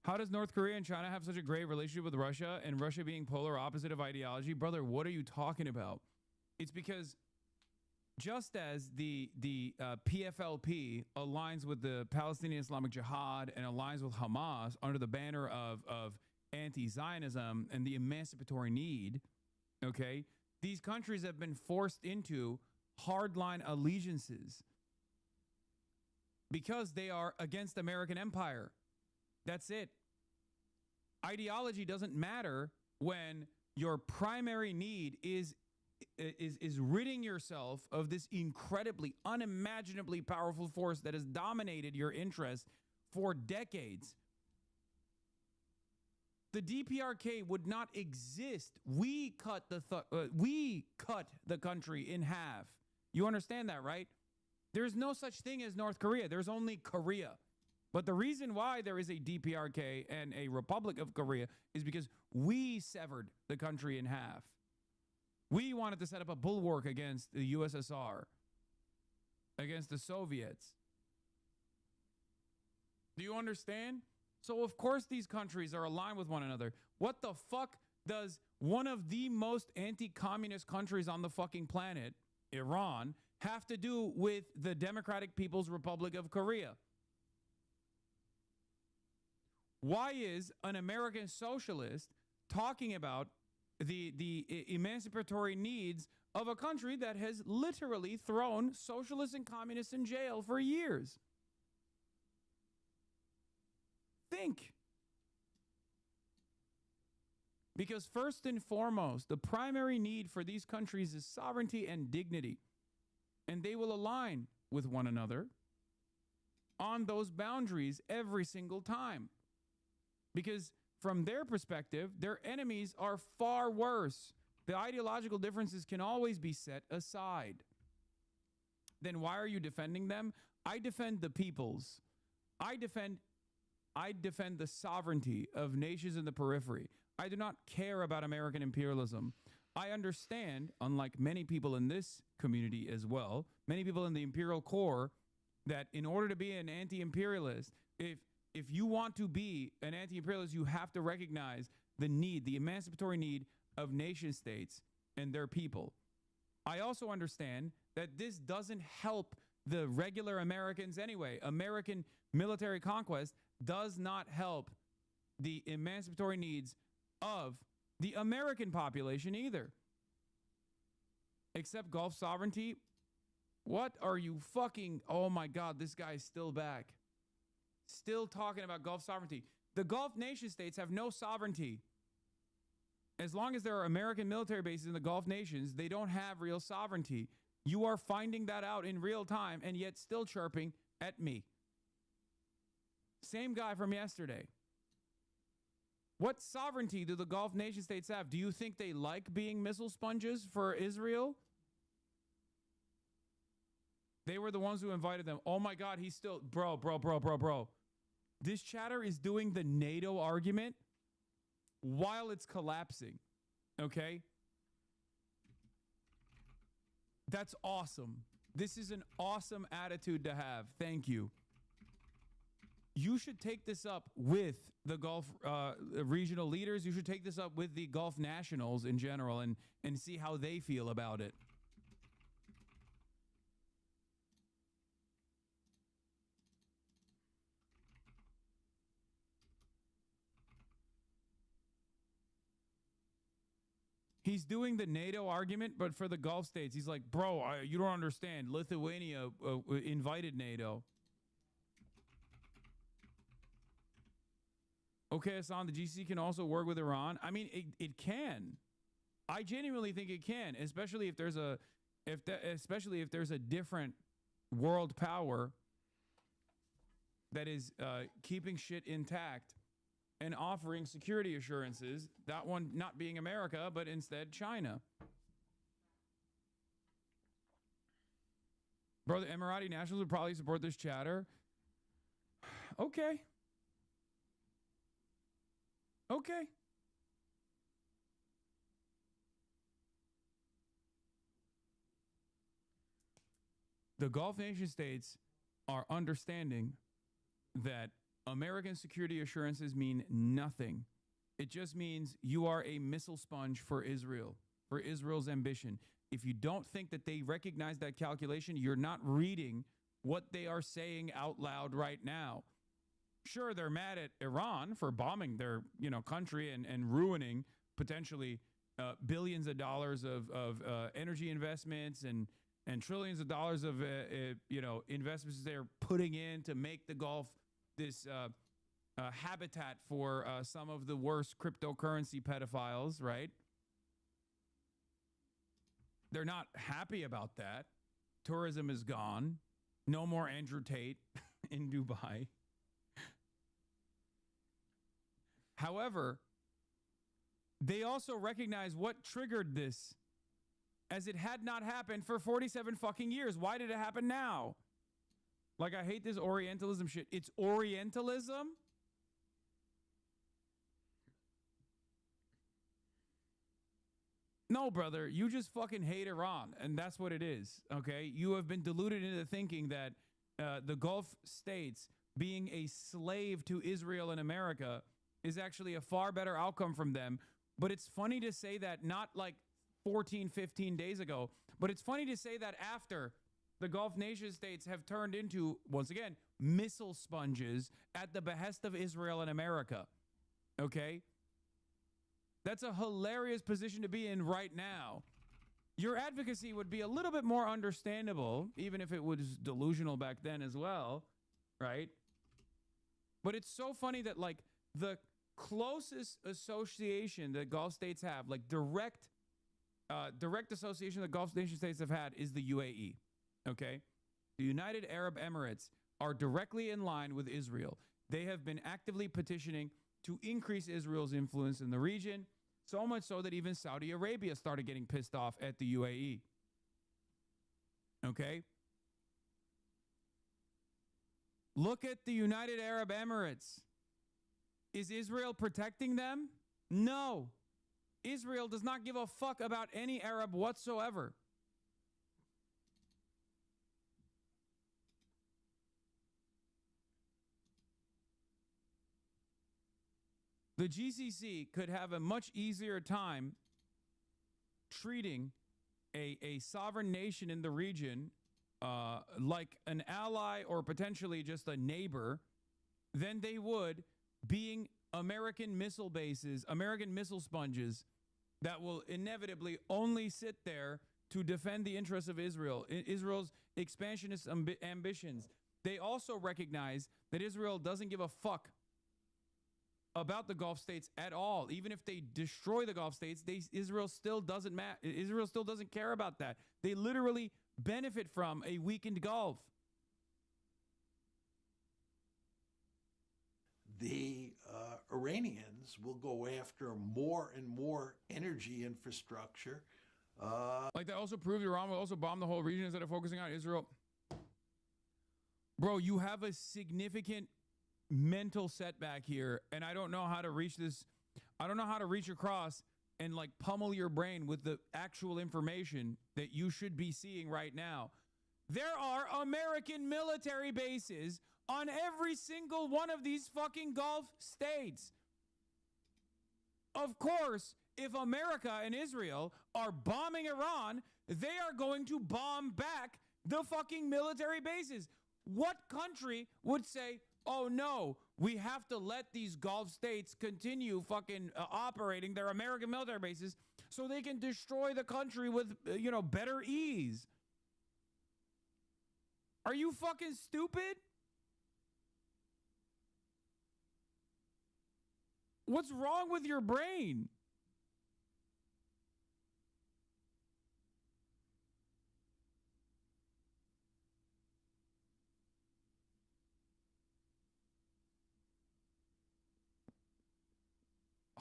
How does North Korea and China have such a great relationship with Russia, and Russia being polar opposite of ideology? Brother, what are you talking about? It's because just as the PFLP aligns with the Palestinian Islamic Jihad and aligns with Hamas under the banner of anti-Zionism and the emancipatory need, okay, these countries have been forced into hardline allegiances because they are against American empire. That's it. Ideology doesn't matter when your primary need is ridding yourself of this incredibly, unimaginably powerful force that has dominated your interests for decades. The DPRK would not exist. We cut the country in half. You understand that, right? There's no such thing as North Korea. There's only Korea. But the reason why there is a DPRK and a Republic of Korea is because we severed the country in half. We wanted to set up a bulwark against the USSR, against the Soviets. Do you understand? So, of course, these countries are aligned with one another. What the fuck does one of the most anti-communist countries on the fucking planet, Iran, have to do with the Democratic People's Republic of Korea? Why is an American socialist talking about the emancipatory needs of a country that has literally thrown socialists and communists in jail for years? Think. Because first and foremost, the primary need for these countries is sovereignty and dignity. And they will align with one another on those boundaries every single time. Because from their perspective, their enemies are far worse. The ideological differences can always be set aside. Then why are you defending them? I defend the peoples. I defend the sovereignty of nations in the periphery. I do not care about American imperialism. I understand, unlike many people in this community as well, many people in the imperial core, that in order to be an anti-imperialist, if you want to be an anti-imperialist, you have to recognize the need, the emancipatory need of nation states and their people. I also understand that this doesn't help the regular Americans anyway. American military conquest does not help the emancipatory needs of the American population either. Except Gulf sovereignty. What are you fucking... Oh my God, this guy is still back. Still talking about Gulf sovereignty. The Gulf nation states have no sovereignty. As long as there are American military bases in the Gulf nations, they don't have real sovereignty. You are finding that out in real time and yet still chirping at me. Same guy from yesterday. What sovereignty do the Gulf nation states have? Do you think they like being missile sponges for Israel? They were the ones who invited them. Oh my God, he's still... Bro. This chatter is doing the NATO argument while it's collapsing. Okay? That's awesome. This is an awesome attitude to have. Thank you. You should take this up with the Gulf regional leaders. You should take this up with the Gulf nationals in general and see how they feel about it. He's doing the NATO argument, but for the Gulf states. He's like, bro, you don't understand. Lithuania invited NATO. Okay, Hassan, the GCC can also work with Iran. I mean, it can. I genuinely think it can, especially if there's a different world power that is keeping shit intact and offering security assurances, that one not being America, but instead China. Bro, the Emirati nationals would probably support this chatter. Okay. Okay. The Gulf nation states are understanding that American security assurances mean nothing. It just means you are a missile sponge for Israel, for Israel's ambition. If you don't think that they recognize that calculation, you're not reading what they are saying out loud right now. Sure, they're mad at Iran for bombing their, country and ruining potentially billions of dollars of energy investments and and trillions of dollars of investments they're putting in to make the Gulf this habitat for some of the worst cryptocurrency pedophiles, right? They're not happy about that. Tourism is gone. No more Andrew Tate in Dubai. However, they also recognize what triggered this, as it had not happened for 47 fucking years. Why did it happen now? Like, I hate this Orientalism shit. It's Orientalism? No, brother, you just fucking hate Iran, and that's what it is, okay? You have been deluded into thinking that the Gulf states being a slave to Israel and America is actually a far better outcome from them. But it's funny to say that not like 14, 15 days ago, but it's funny to say that after the Gulf nation states have turned into, once again, missile sponges at the behest of Israel and America, okay? That's a hilarious position to be in right now. Your advocacy would be a little bit more understandable, even if it was delusional back then as well, right? But it's so funny that, like, the closest association that Gulf states have, like direct association that Gulf nation states have had, is the UAE, okay? The United Arab Emirates are directly in line with Israel. They have been actively petitioning to increase Israel's influence in the region, so much so that even Saudi Arabia started getting pissed off at the UAE. Okay? Look at the United Arab Emirates. Is Israel protecting them? No. Israel does not give a fuck about any Arab whatsoever. The GCC could have a much easier time treating a sovereign nation in the region like an ally or potentially just a neighbor than they would being American missile bases, American missile sponges that will inevitably only sit there to defend the interests of Israel, Israel's expansionist ambitions. They also recognize that Israel doesn't give a fuck about the Gulf states at all. Even if they destroy the Gulf states, Israel still doesn't care about that. They literally benefit from a weakened Gulf. The Iranians will go after more and more energy infrastructure. Like, that also proves Iran will also bomb the whole region instead of focusing on Israel. Bro, you have a significant mental setback here, and I don't know how to reach this. I don't know how to reach across and like pummel your brain with the actual information that you should be seeing right now. There are American military bases on every single one of these fucking Gulf states. Of course, if America and Israel are bombing Iran, they are going to bomb back the fucking military bases. What country would say, oh no, we have to let these Gulf states continue fucking operating their American military bases so they can destroy the country with, better ease? Are you fucking stupid? What's wrong with your brain?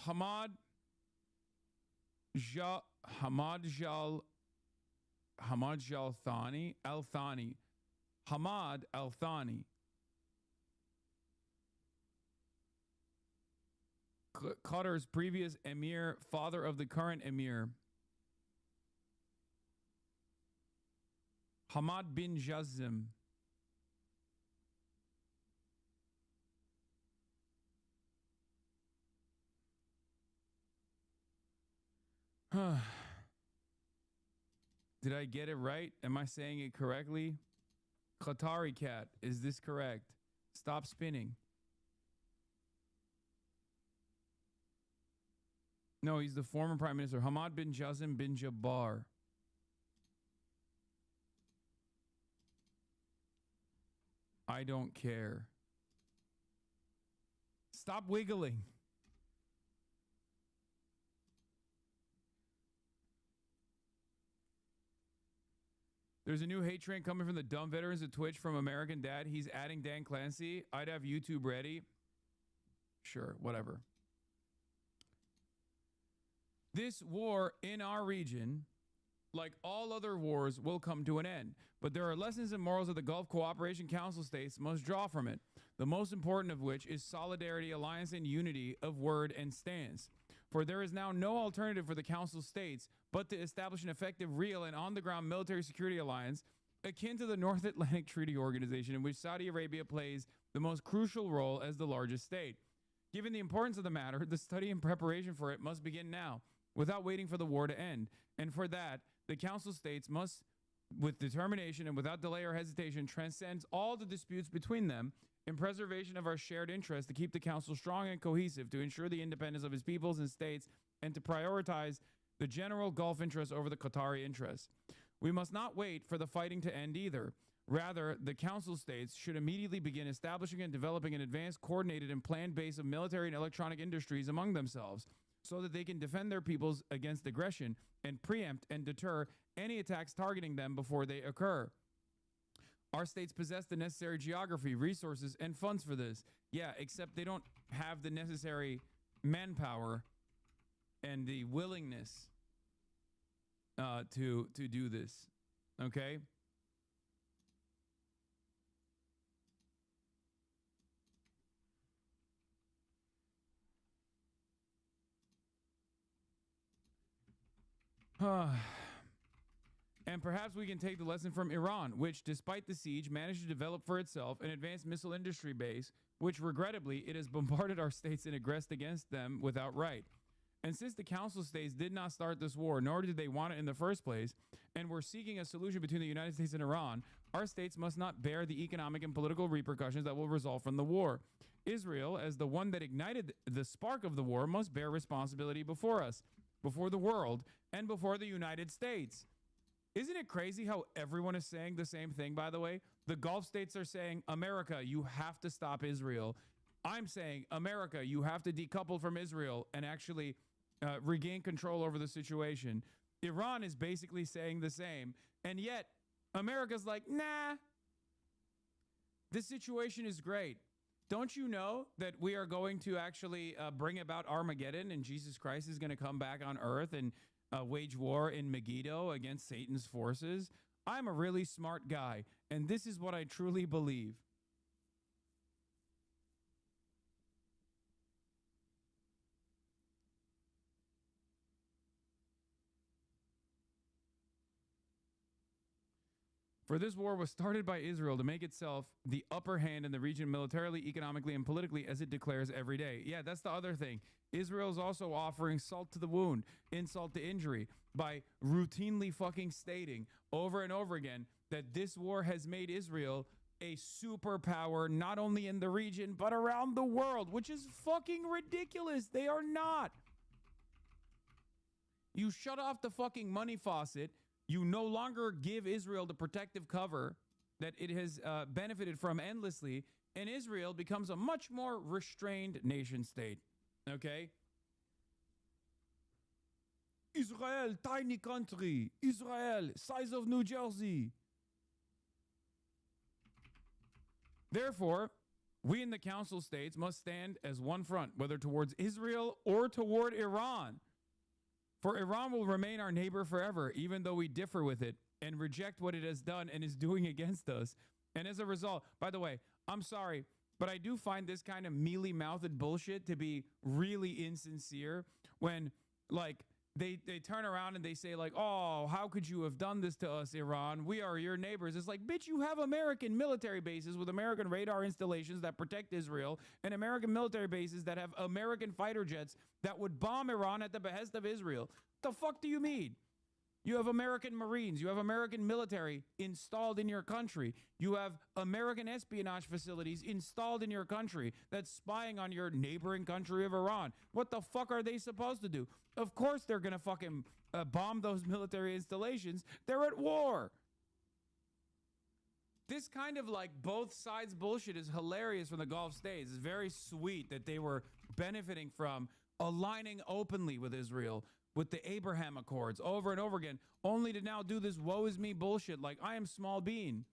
Hamad Al-Thani, Qatar's previous emir, father of the current emir, Hamad bin Jazim. Did I get it right? Am I saying it correctly? Qatari cat, is this correct? Stop spinning. No, he's the former prime minister, Hamad bin Jazim bin Jabbar. I don't care. Stop wiggling. There's a new hate train coming from the dumb veterans of Twitch from American Dad. He's adding Dan Clancy. I'd have YouTube ready. Sure, whatever. This war in our region, like all other wars, will come to an end. But there are lessons and morals that the Gulf Cooperation Council states must draw from it. The most important of which is solidarity, alliance, and unity of word and stance. For there is now no alternative for the Council states but to establish an effective, real, and on-the-ground military security alliance akin to the North Atlantic Treaty Organization, in which Saudi Arabia plays the most crucial role as the largest state. Given the importance of the matter, the study and preparation for it must begin now, without waiting for the war to end. And for that, the Council states must, with determination and without delay or hesitation, transcend all the disputes between them in preservation of our shared interest to keep the Council strong and cohesive, to ensure the independence of its peoples and states, and to prioritize the general Gulf interest over the Qatari interest. We must not wait for the fighting to end either. Rather, the Council states should immediately begin establishing and developing an advanced, coordinated, and planned base of military and electronic industries among themselves, so that they can defend their peoples against aggression and preempt and deter any attacks targeting them before they occur. Our states possess the necessary geography, resources, and funds for this. Yeah, except they don't have the necessary manpower and the willingness to do this. Okay? And perhaps we can take the lesson from Iran, which, despite the siege, managed to develop for itself an advanced missile industry base, which, regrettably, it has bombarded our states and aggressed against them without right. And since the Council states did not start this war, nor did they want it in the first place, and were seeking a solution between the United States and Iran, our states must not bear the economic and political repercussions that will result from the war. Israel, as the one that ignited the spark of the war, must bear responsibility before us, before the world, and before the United States. Isn't it crazy how everyone is saying the same thing, by the way? The Gulf states are saying, America, you have to stop Israel. I'm saying, America, you have to decouple from Israel and actually regain control over the situation. Iran is basically saying the same. And yet, America's like, nah, this situation is great. Don't you know that we are going to actually bring about Armageddon, and Jesus Christ is going to come back on earth and wage war in Megiddo against Satan's forces? I'm a really smart guy, and this is what I truly believe. For this war was started by Israel to make itself the upper hand in the region militarily, economically, and politically, as it declares every day. Yeah, that's the other thing. Israel is also offering salt to the wound, insult to injury, by routinely fucking stating over and over again that this war has made Israel a superpower, not only in the region, but around the world, which is fucking ridiculous. They are not. You shut off the fucking money faucet. You no longer give Israel the protective cover that it has benefited from endlessly, and Israel becomes a much more restrained nation state. Okay? Israel, tiny country. Israel, size of New Jersey. Therefore, we in the Council states must stand as one front, whether towards Israel or toward Iran. For Iran will remain our neighbor forever, even though we differ with it and reject what it has done and is doing against us. And as a result, by the way, I'm sorry, but I do find this kind of mealy-mouthed bullshit to be really insincere when, like, they turn around and they say, like, oh, how could you have done this to us, Iran? We are your neighbors. It's like, bitch, you have American military bases with American radar installations that protect Israel and American military bases that have American fighter jets that would bomb Iran at the behest of Israel. The fuck do you mean? You have American Marines. You have American military installed in your country. You have American espionage facilities installed in your country that's spying on your neighboring country of Iran. What the fuck are they supposed to do? Of course they're going to fucking bomb those military installations. They're at war. This kind of like both sides bullshit is hilarious from the Gulf states. It's very sweet that they were benefiting from aligning openly with Israel with the Abraham Accords over and over again, only to now do this woe is me bullshit like I am small bean.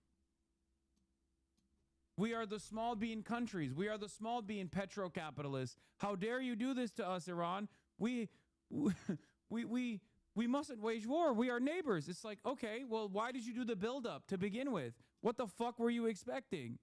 We are the small bean countries. We are the small bean petro-capitalists. How dare you do this to us, Iran? We mustn't wage war. We are neighbors. It's like, okay, well, why did you do the buildup to begin with? What the fuck were you expecting?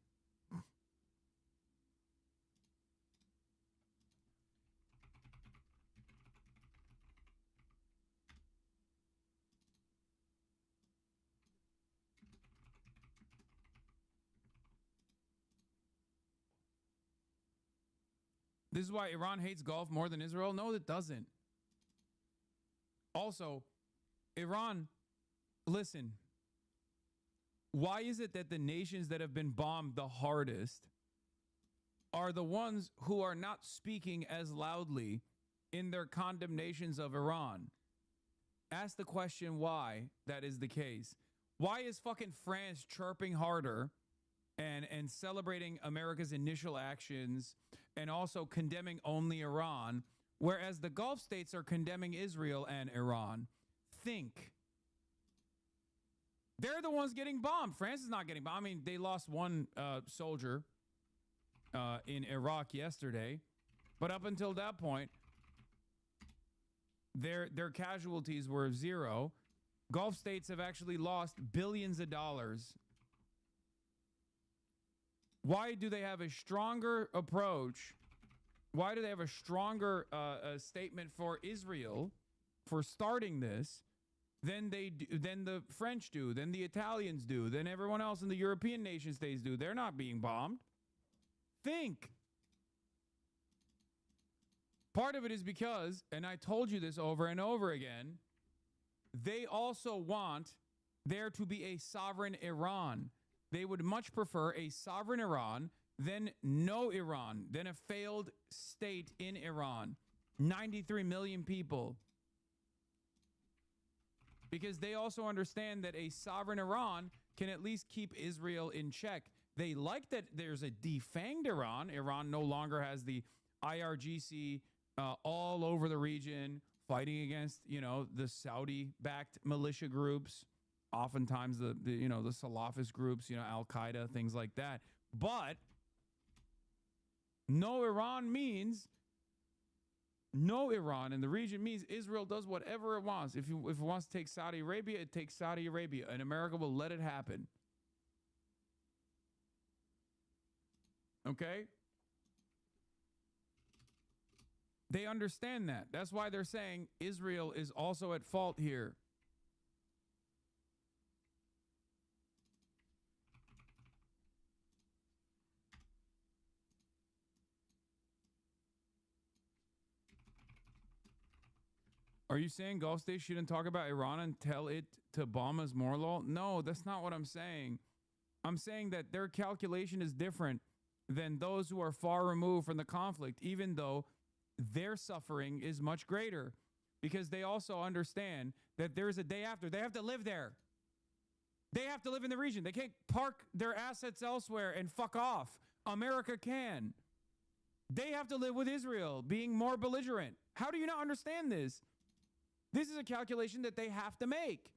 This is why Iran hates golf more than Israel? No, it doesn't. Also, Iran, listen, why is it that the nations that have been bombed the hardest are the ones who are not speaking as loudly in their condemnations of Iran? Ask the question why that is the case. Why is fucking France chirping harder and celebrating America's initial actions and also condemning only Iran, whereas the Gulf states are condemning Israel and Iran? Think. They're the ones getting bombed. France is not getting bombed. I mean, they lost one soldier in Iraq yesterday, but up until that point, their casualties were zero. Gulf states have actually lost billions of dollars. Why do they have a stronger approach? Why do they have a stronger statement for Israel for starting this than the French do, than the Italians do, than everyone else in the European nation states do? They're not being bombed. Think. Part of it is because, and I told you this over and over again, they also want there to be a sovereign Iran. They would much prefer a sovereign Iran than no Iran, than a failed state in Iran. 93 million people. Because they also understand that a sovereign Iran can at least keep Israel in check. They like that there's a defanged Iran. Iran no longer has the IRGC all over the region fighting against, the Saudi-backed militia groups. Oftentimes the Salafist groups, Al-Qaeda, things like that. But no Iran means no Iran in the region means Israel does whatever it wants. If it wants to take Saudi Arabia, it takes Saudi Arabia, and America will let it happen. Okay? They understand that. That's why they're saying Israel is also at fault here. Are you saying Gulf states shouldn't talk about Iran and tell it to bomb us more, lol? No, that's not what I'm saying. I'm saying that their calculation is different than those who are far removed from the conflict, even though their suffering is much greater, because they also understand that there's a day after. They have to live there. They have to live in the region. They can't park their assets elsewhere and fuck off. America can. They have to live with Israel being more belligerent. How do you not understand this? This is a calculation that they have to make.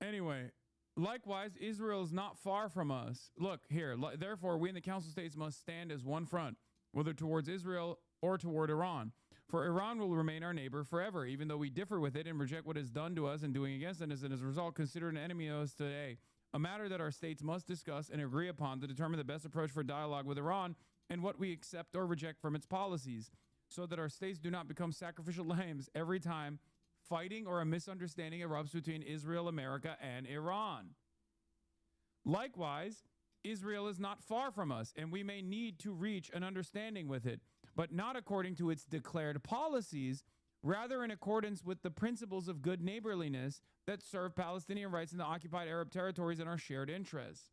Anyway, likewise, Israel is not far from us. Look here, therefore, we in the Council States must stand as one front, whether towards Israel or toward Iran. For Iran will remain our neighbor forever, even though we differ with it and reject what is done to us and doing against it, and as a result, consider an enemy of us today. A matter that our states must discuss and agree upon to determine the best approach for dialogue with Iran and what we accept or reject from its policies, so that our states do not become sacrificial lambs every time fighting or a misunderstanding erupts between Israel, America, and Iran. Likewise, Israel is not far from us, and we may need to reach an understanding with it, but not according to its declared policies, rather in accordance with the principles of good neighborliness that serve Palestinian rights in the occupied Arab territories and our shared interests.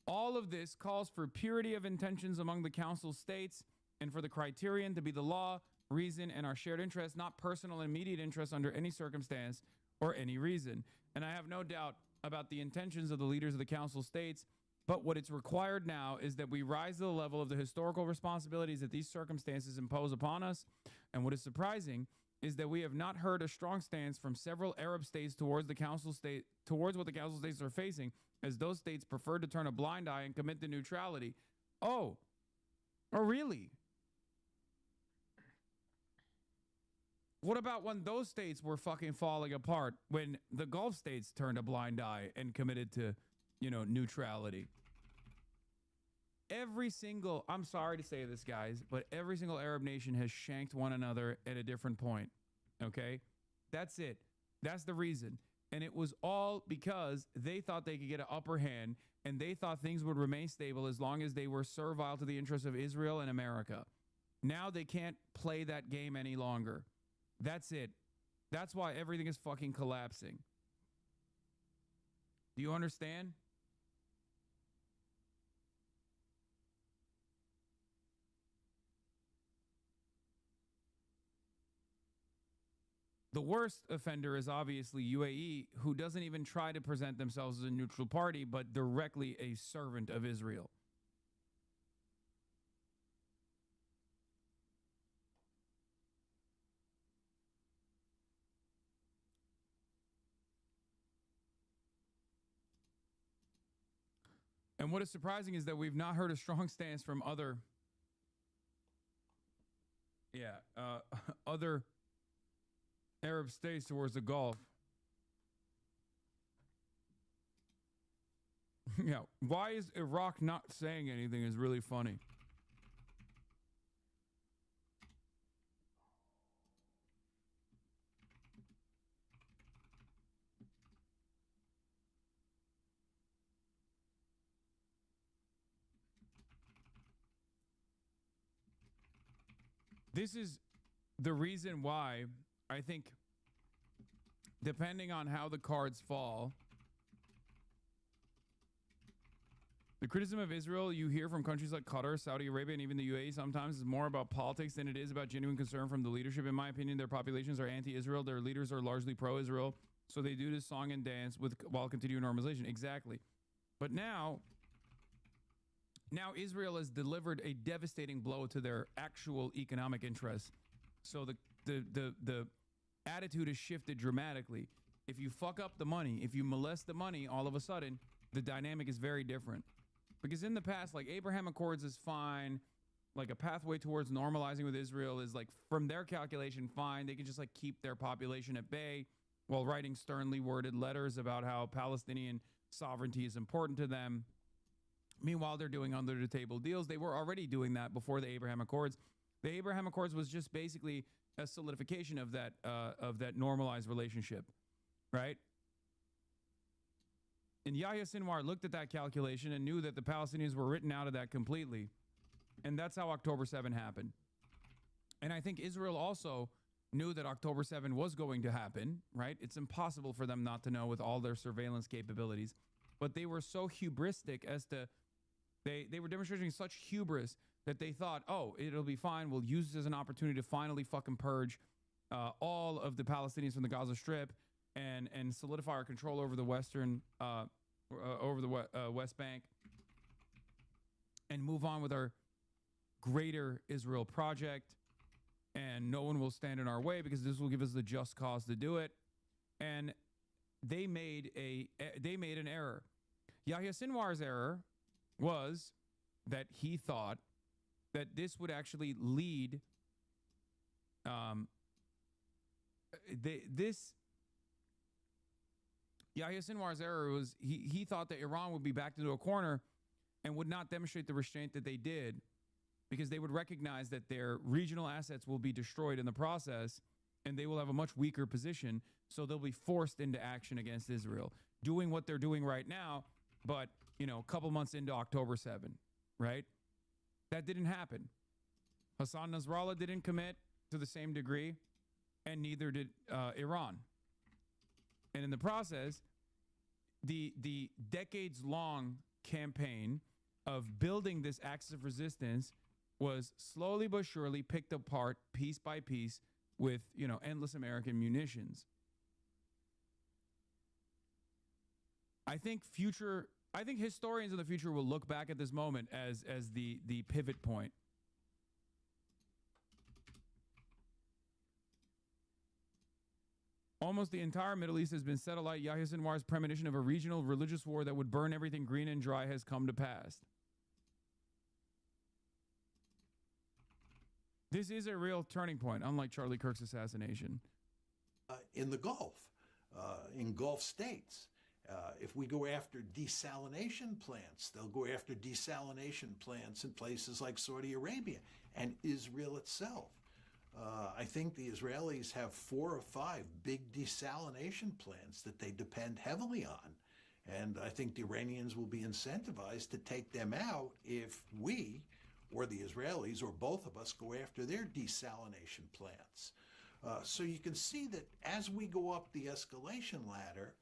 All of this calls for purity of intentions among the Council states and for the criterion to be the law, reason, and our shared interests, not personal and immediate interests under any circumstance or any reason. And I have no doubt about the intentions of the leaders of the Council states, but what it's required now is that we rise to the level of the historical responsibilities that these circumstances impose upon us. And what is surprising is that we have not heard a strong stance from several Arab states towards what the Council states are facing, as those states prefer to turn a blind eye and commit to neutrality. Oh, really? What about when those states were fucking falling apart, when the Gulf states turned a blind eye and committed to, neutrality? Every single, I'm sorry to say this, guys, but every single Arab nation has shanked one another at a different point, okay? That's it. That's the reason. And it was all because they thought they could get an upper hand, and they thought things would remain stable as long as they were servile to the interests of Israel and America. Now they can't play that game any longer. That's it. That's why everything is fucking collapsing. Do you understand? The worst offender is obviously UAE, who doesn't even try to present themselves as a neutral party, but directly a servant of Israel. And what is surprising is that we've not heard a strong stance from other Arab states towards the Gulf. Yeah, why is Iraq not saying anything is really funny. This is the reason why I think, depending on how the cards fall, the criticism of Israel you hear from countries like Qatar, Saudi Arabia, and even the UAE sometimes is more about politics than it is about genuine concern from the leadership. In my opinion, their populations are anti-Israel. Their leaders are largely pro-Israel. So they do this song and dance while continuing normalization. Exactly. But now Israel has delivered a devastating blow to their actual economic interests. So the attitude has shifted dramatically. If you fuck up the money, if you molest the money, all of a sudden, the dynamic is very different. Because in the past, like, Abraham Accords is fine. Like, a pathway towards normalizing with Israel is, like, from their calculation, fine. They can just, like, keep their population at bay while writing sternly worded letters about how Palestinian sovereignty is important to them. Meanwhile, they're doing under the table deals. They were already doing that before the Abraham Accords. The Abraham Accords was just basically a solidification of that normalized relationship, right? And Yahya Sinwar looked at that calculation and knew that the Palestinians were written out of that completely. And that's how October 7 happened. And I think Israel also knew that October 7 was going to happen, right? It's impossible for them not to know with all their surveillance capabilities. But they were so hubristic as to, they were demonstrating such hubris that they thought, oh, it'll be fine. We'll use this as an opportunity to finally fucking purge all of the Palestinians from the Gaza Strip and solidify our control over the West Bank and move on with our greater Israel project. And no one will stand in our way because this will give us the just cause to do it. And they made an error. Yahya Sinwar's error was that he thought that this would actually lead Yahya Sinwar's error was he thought that Iran would be backed into a corner and would not demonstrate the restraint that they did, because they would recognize that their regional assets will be destroyed in the process and they will have a much weaker position. So they'll be forced into action against Israel, doing what they're doing right now, but, you know, a couple months into October 7, right? That didn't happen. Hassan Nasrallah didn't commit to the same degree, and neither did Iran. And in the process, the decades-long campaign of building this axis of resistance was slowly but surely picked apart piece by piece with, you know, endless American munitions. I think historians of the future will look back at this moment as the pivot point. Almost the entire Middle East has been set alight. Yahya Sinwar's premonition of a regional religious war that would burn everything green and dry has come to pass. This is a real turning point, unlike Charlie Kirk's assassination. In the Gulf, in Gulf states, if we go after desalination plants, they'll go after desalination plants in places like Saudi Arabia and Israel itself. I think the Israelis have 4 or 5 big desalination plants that they depend heavily on. And I think the Iranians will be incentivized to take them out if we, or the Israelis, or both of us, go after their desalination plants. So you can see that as we go up the escalation ladder,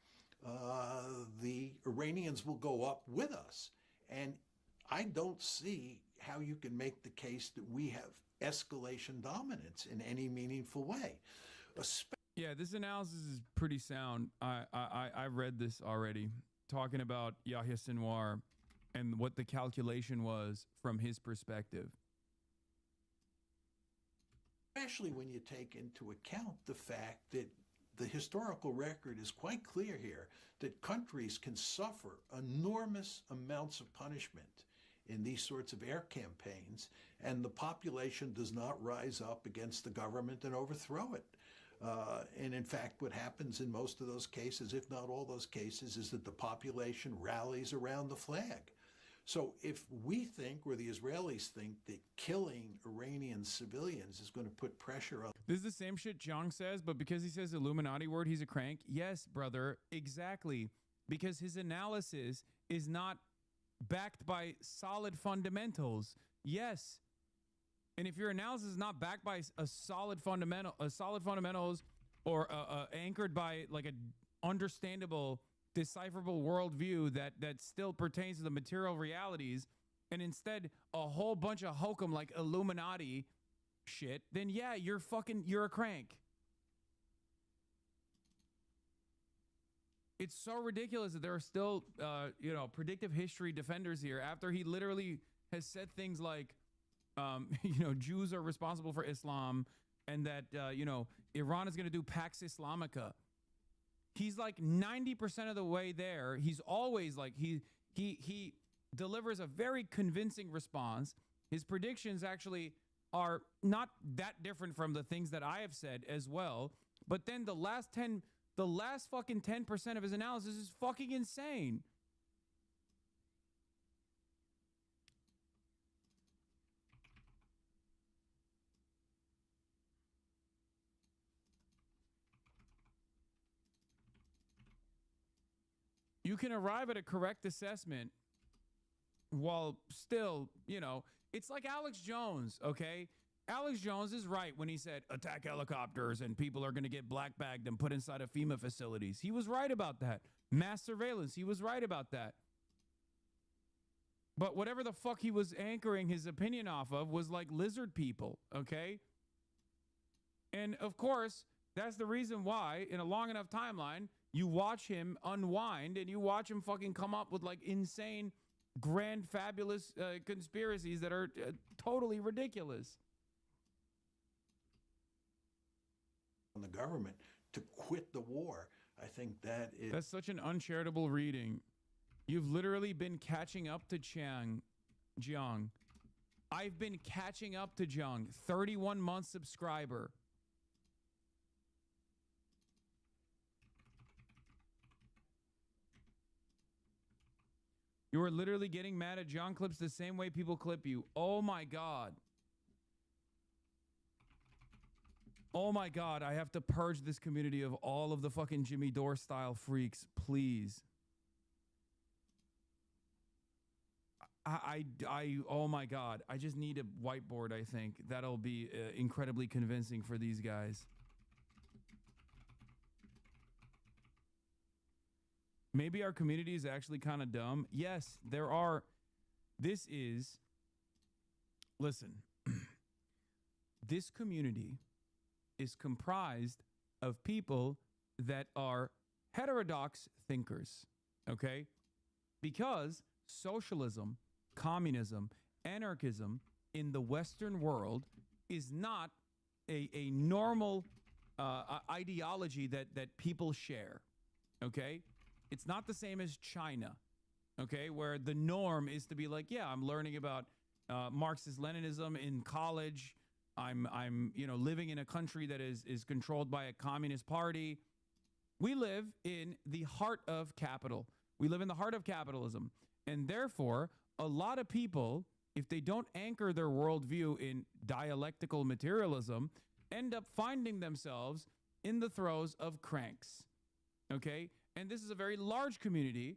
the Iranians will go up with us. And I don't see how you can make the case that we have escalation dominance in any meaningful way. Yeah, this analysis is pretty sound. I read this already, talking about Yahya Sinwar and what the calculation was from his perspective. Especially when you take into account the fact that the historical record is quite clear here that countries can suffer enormous amounts of punishment in these sorts of air campaigns, and the population does not rise up against the government and overthrow it. And in fact, what happens in most of those cases, if not all those cases, is that the population rallies around the flag. So if we think, or the Israelis think, that killing Iranian civilians is going to put pressure on... This is the same shit Jong says, but because he says Illuminati word, he's a crank. Yes, brother, exactly. Because his analysis is not backed by solid fundamentals. Yes. And if your analysis is not backed by a solid fundamentals, or anchored by like a understandable, decipherable worldview that still pertains to the material realities, and instead a whole bunch of hokum like Illuminati shit, then yeah, you're a crank. It's so ridiculous that there are still, predictive history defenders here after he literally has said things like, Jews are responsible for Islam, and that, Iran is going to do Pax Islamica. He's like 90% of the way there. He's always like, he delivers a very convincing response. His predictions actually are not that different from the things that I have said as well. But then the last fucking 10% of his analysis is fucking insane. You can arrive at a correct assessment while still, it's like Alex Jones, okay? Alex Jones is right when he said attack helicopters and people are going to get black bagged and put inside of FEMA facilities. He was right about that. Mass surveillance, he was right about that. But whatever the fuck he was anchoring his opinion off of was like lizard people, okay? And of course, that's the reason why in a long enough timeline, you watch him unwind and you watch him fucking come up with like insane, grand, fabulous conspiracies that are totally ridiculous. On the government to quit the war. I think that's such an uncharitable reading. You've literally been catching up to Jiang. I've been catching up to Jiang, 31-month subscriber. You are literally getting mad at John clips the same way people clip you. Oh my God. Oh my God, I have to purge this community of all of the fucking Jimmy Dore style freaks, please. Oh my God. I just need a whiteboard, I think. That'll be incredibly convincing for these guys. Maybe our community is actually kind of dumb. Yes, there are. Listen, this community is comprised of people that are heterodox thinkers, okay? Because socialism, communism, anarchism in the Western world is not a normal ideology that people share, okay? It's not the same as China, okay, where the norm is to be like, yeah, I'm learning about Marxist-Leninism in college. I'm living in a country that is controlled by a communist party. We live in the heart of capital. We live in the heart of capitalism. And therefore, a lot of people, if they don't anchor their worldview in dialectical materialism, end up finding themselves in the throes of cranks, okay? And this is a very large community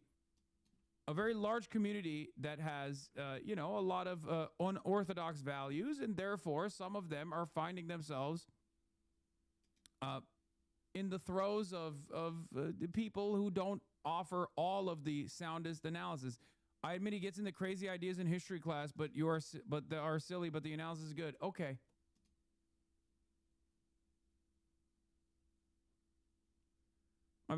that has, a lot of unorthodox values, and therefore some of them are finding themselves in the throes of the people who don't offer all of the soundest analysis. I admit he gets into crazy ideas in history class, but they are silly, but the analysis is good. Okay. I've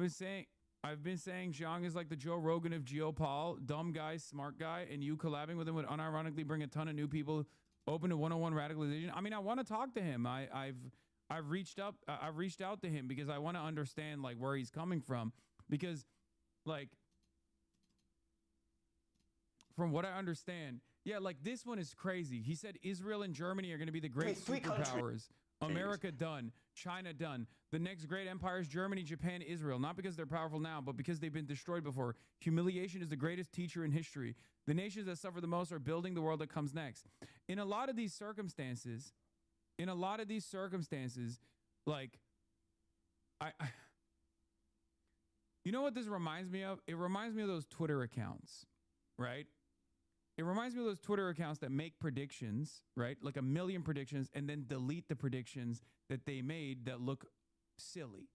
been saying Zhang is like the Joe Rogan of Geopol, dumb guy, smart guy, and you collabing with him would unironically bring a ton of new people open to one-on-one radicalization. I mean, I want to talk to him. I've reached out to him because I want to understand like where he's coming from, because like from what I understand, yeah, like this one is crazy. He said Israel and Germany are going to be the great superpowers. America done. China done. The next great empires, Germany, Japan, Israel. Not because they're powerful now, but because they've been destroyed before. Humiliation is the greatest teacher in history. The nations that suffer the most are building the world that comes next. In a lot of these circumstances, like, you know what this reminds me of? It reminds me of those Twitter accounts, right? It reminds me of those Twitter accounts that make predictions, right? Like 1 million predictions, and then delete the predictions that they made that look silly.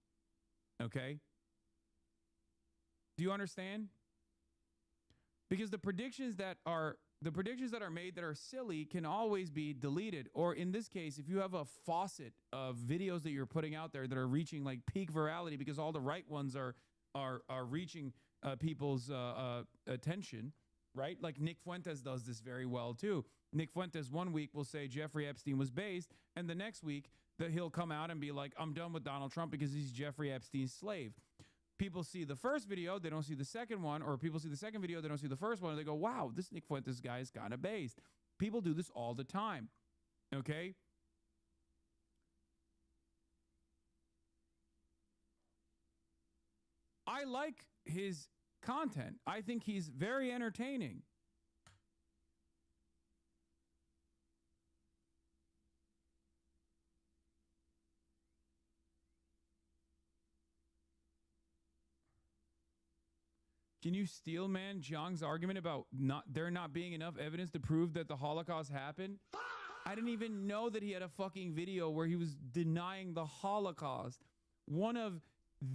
Okay? Do you understand? Because the predictions that are made that are silly can always be deleted. Or in this case, if you have a faucet of videos that you're putting out there that are reaching like peak virality because all the right ones are reaching people's attention, right? Like Nick Fuentes does this very well too. Nick Fuentes 1 week will say Jeffrey Epstein was based, and the next week that he'll come out and be like, I'm done with Donald Trump because he's Jeffrey Epstein's slave. People see the first video, they don't see the second one, or people see the second video, they don't see the first one, and they go, wow, this Nick Fuentes guy is kind of based. People do this all the time, okay? I like his content. I think he's very entertaining. Can you steel man Zhang's argument about there not being enough evidence to prove that the Holocaust happened? I didn't even know that he had a fucking video where he was denying the Holocaust. One of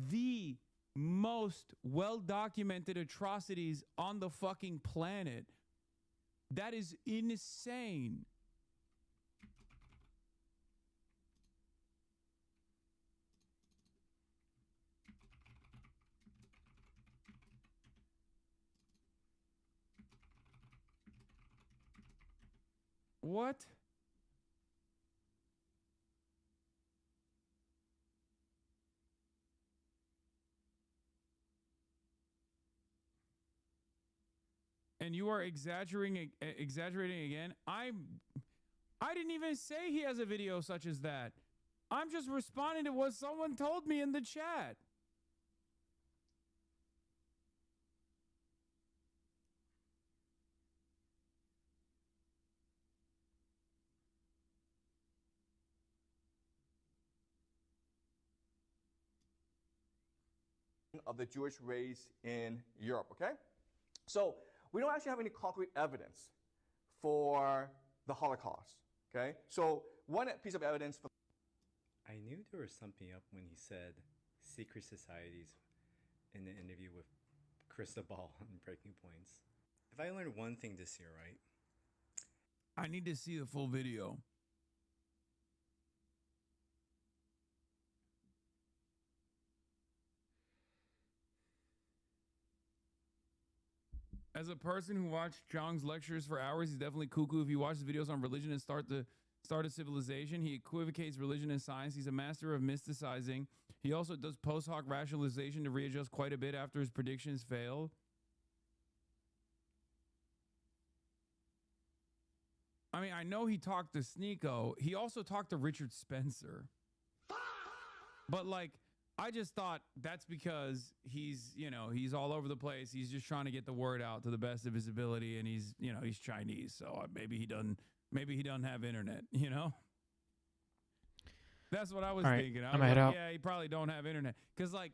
the most well-documented atrocities on the fucking planet. That is insane. What? And you are exaggerating again. I didn't even say he has a video such as that. I'm just responding to what someone told me in the chat. Of the Jewish race in Europe, okay? So we don't actually have any concrete evidence for the Holocaust. Okay, so one piece of evidence for I knew there was something up when he said secret societies in the interview with Krista Ball on Breaking Points. If I learned one thing this year, right? I need to see the full video. As a person who watched Zhang's lectures for hours, he's definitely cuckoo. If you watch his videos on religion and start a civilization, he equivocates religion and science. He's a master of mysticizing. He also does post hoc rationalization to readjust quite a bit after his predictions fail. I mean, I know he talked to Sneeko. He also talked to Richard Spencer. But like, I just thought that's because he's all over the place. He's just trying to get the word out to the best of his ability, and he's Chinese, so maybe he doesn't have internet, That's what I was thinking. I was like, yeah, he probably don't have internet. Because, like,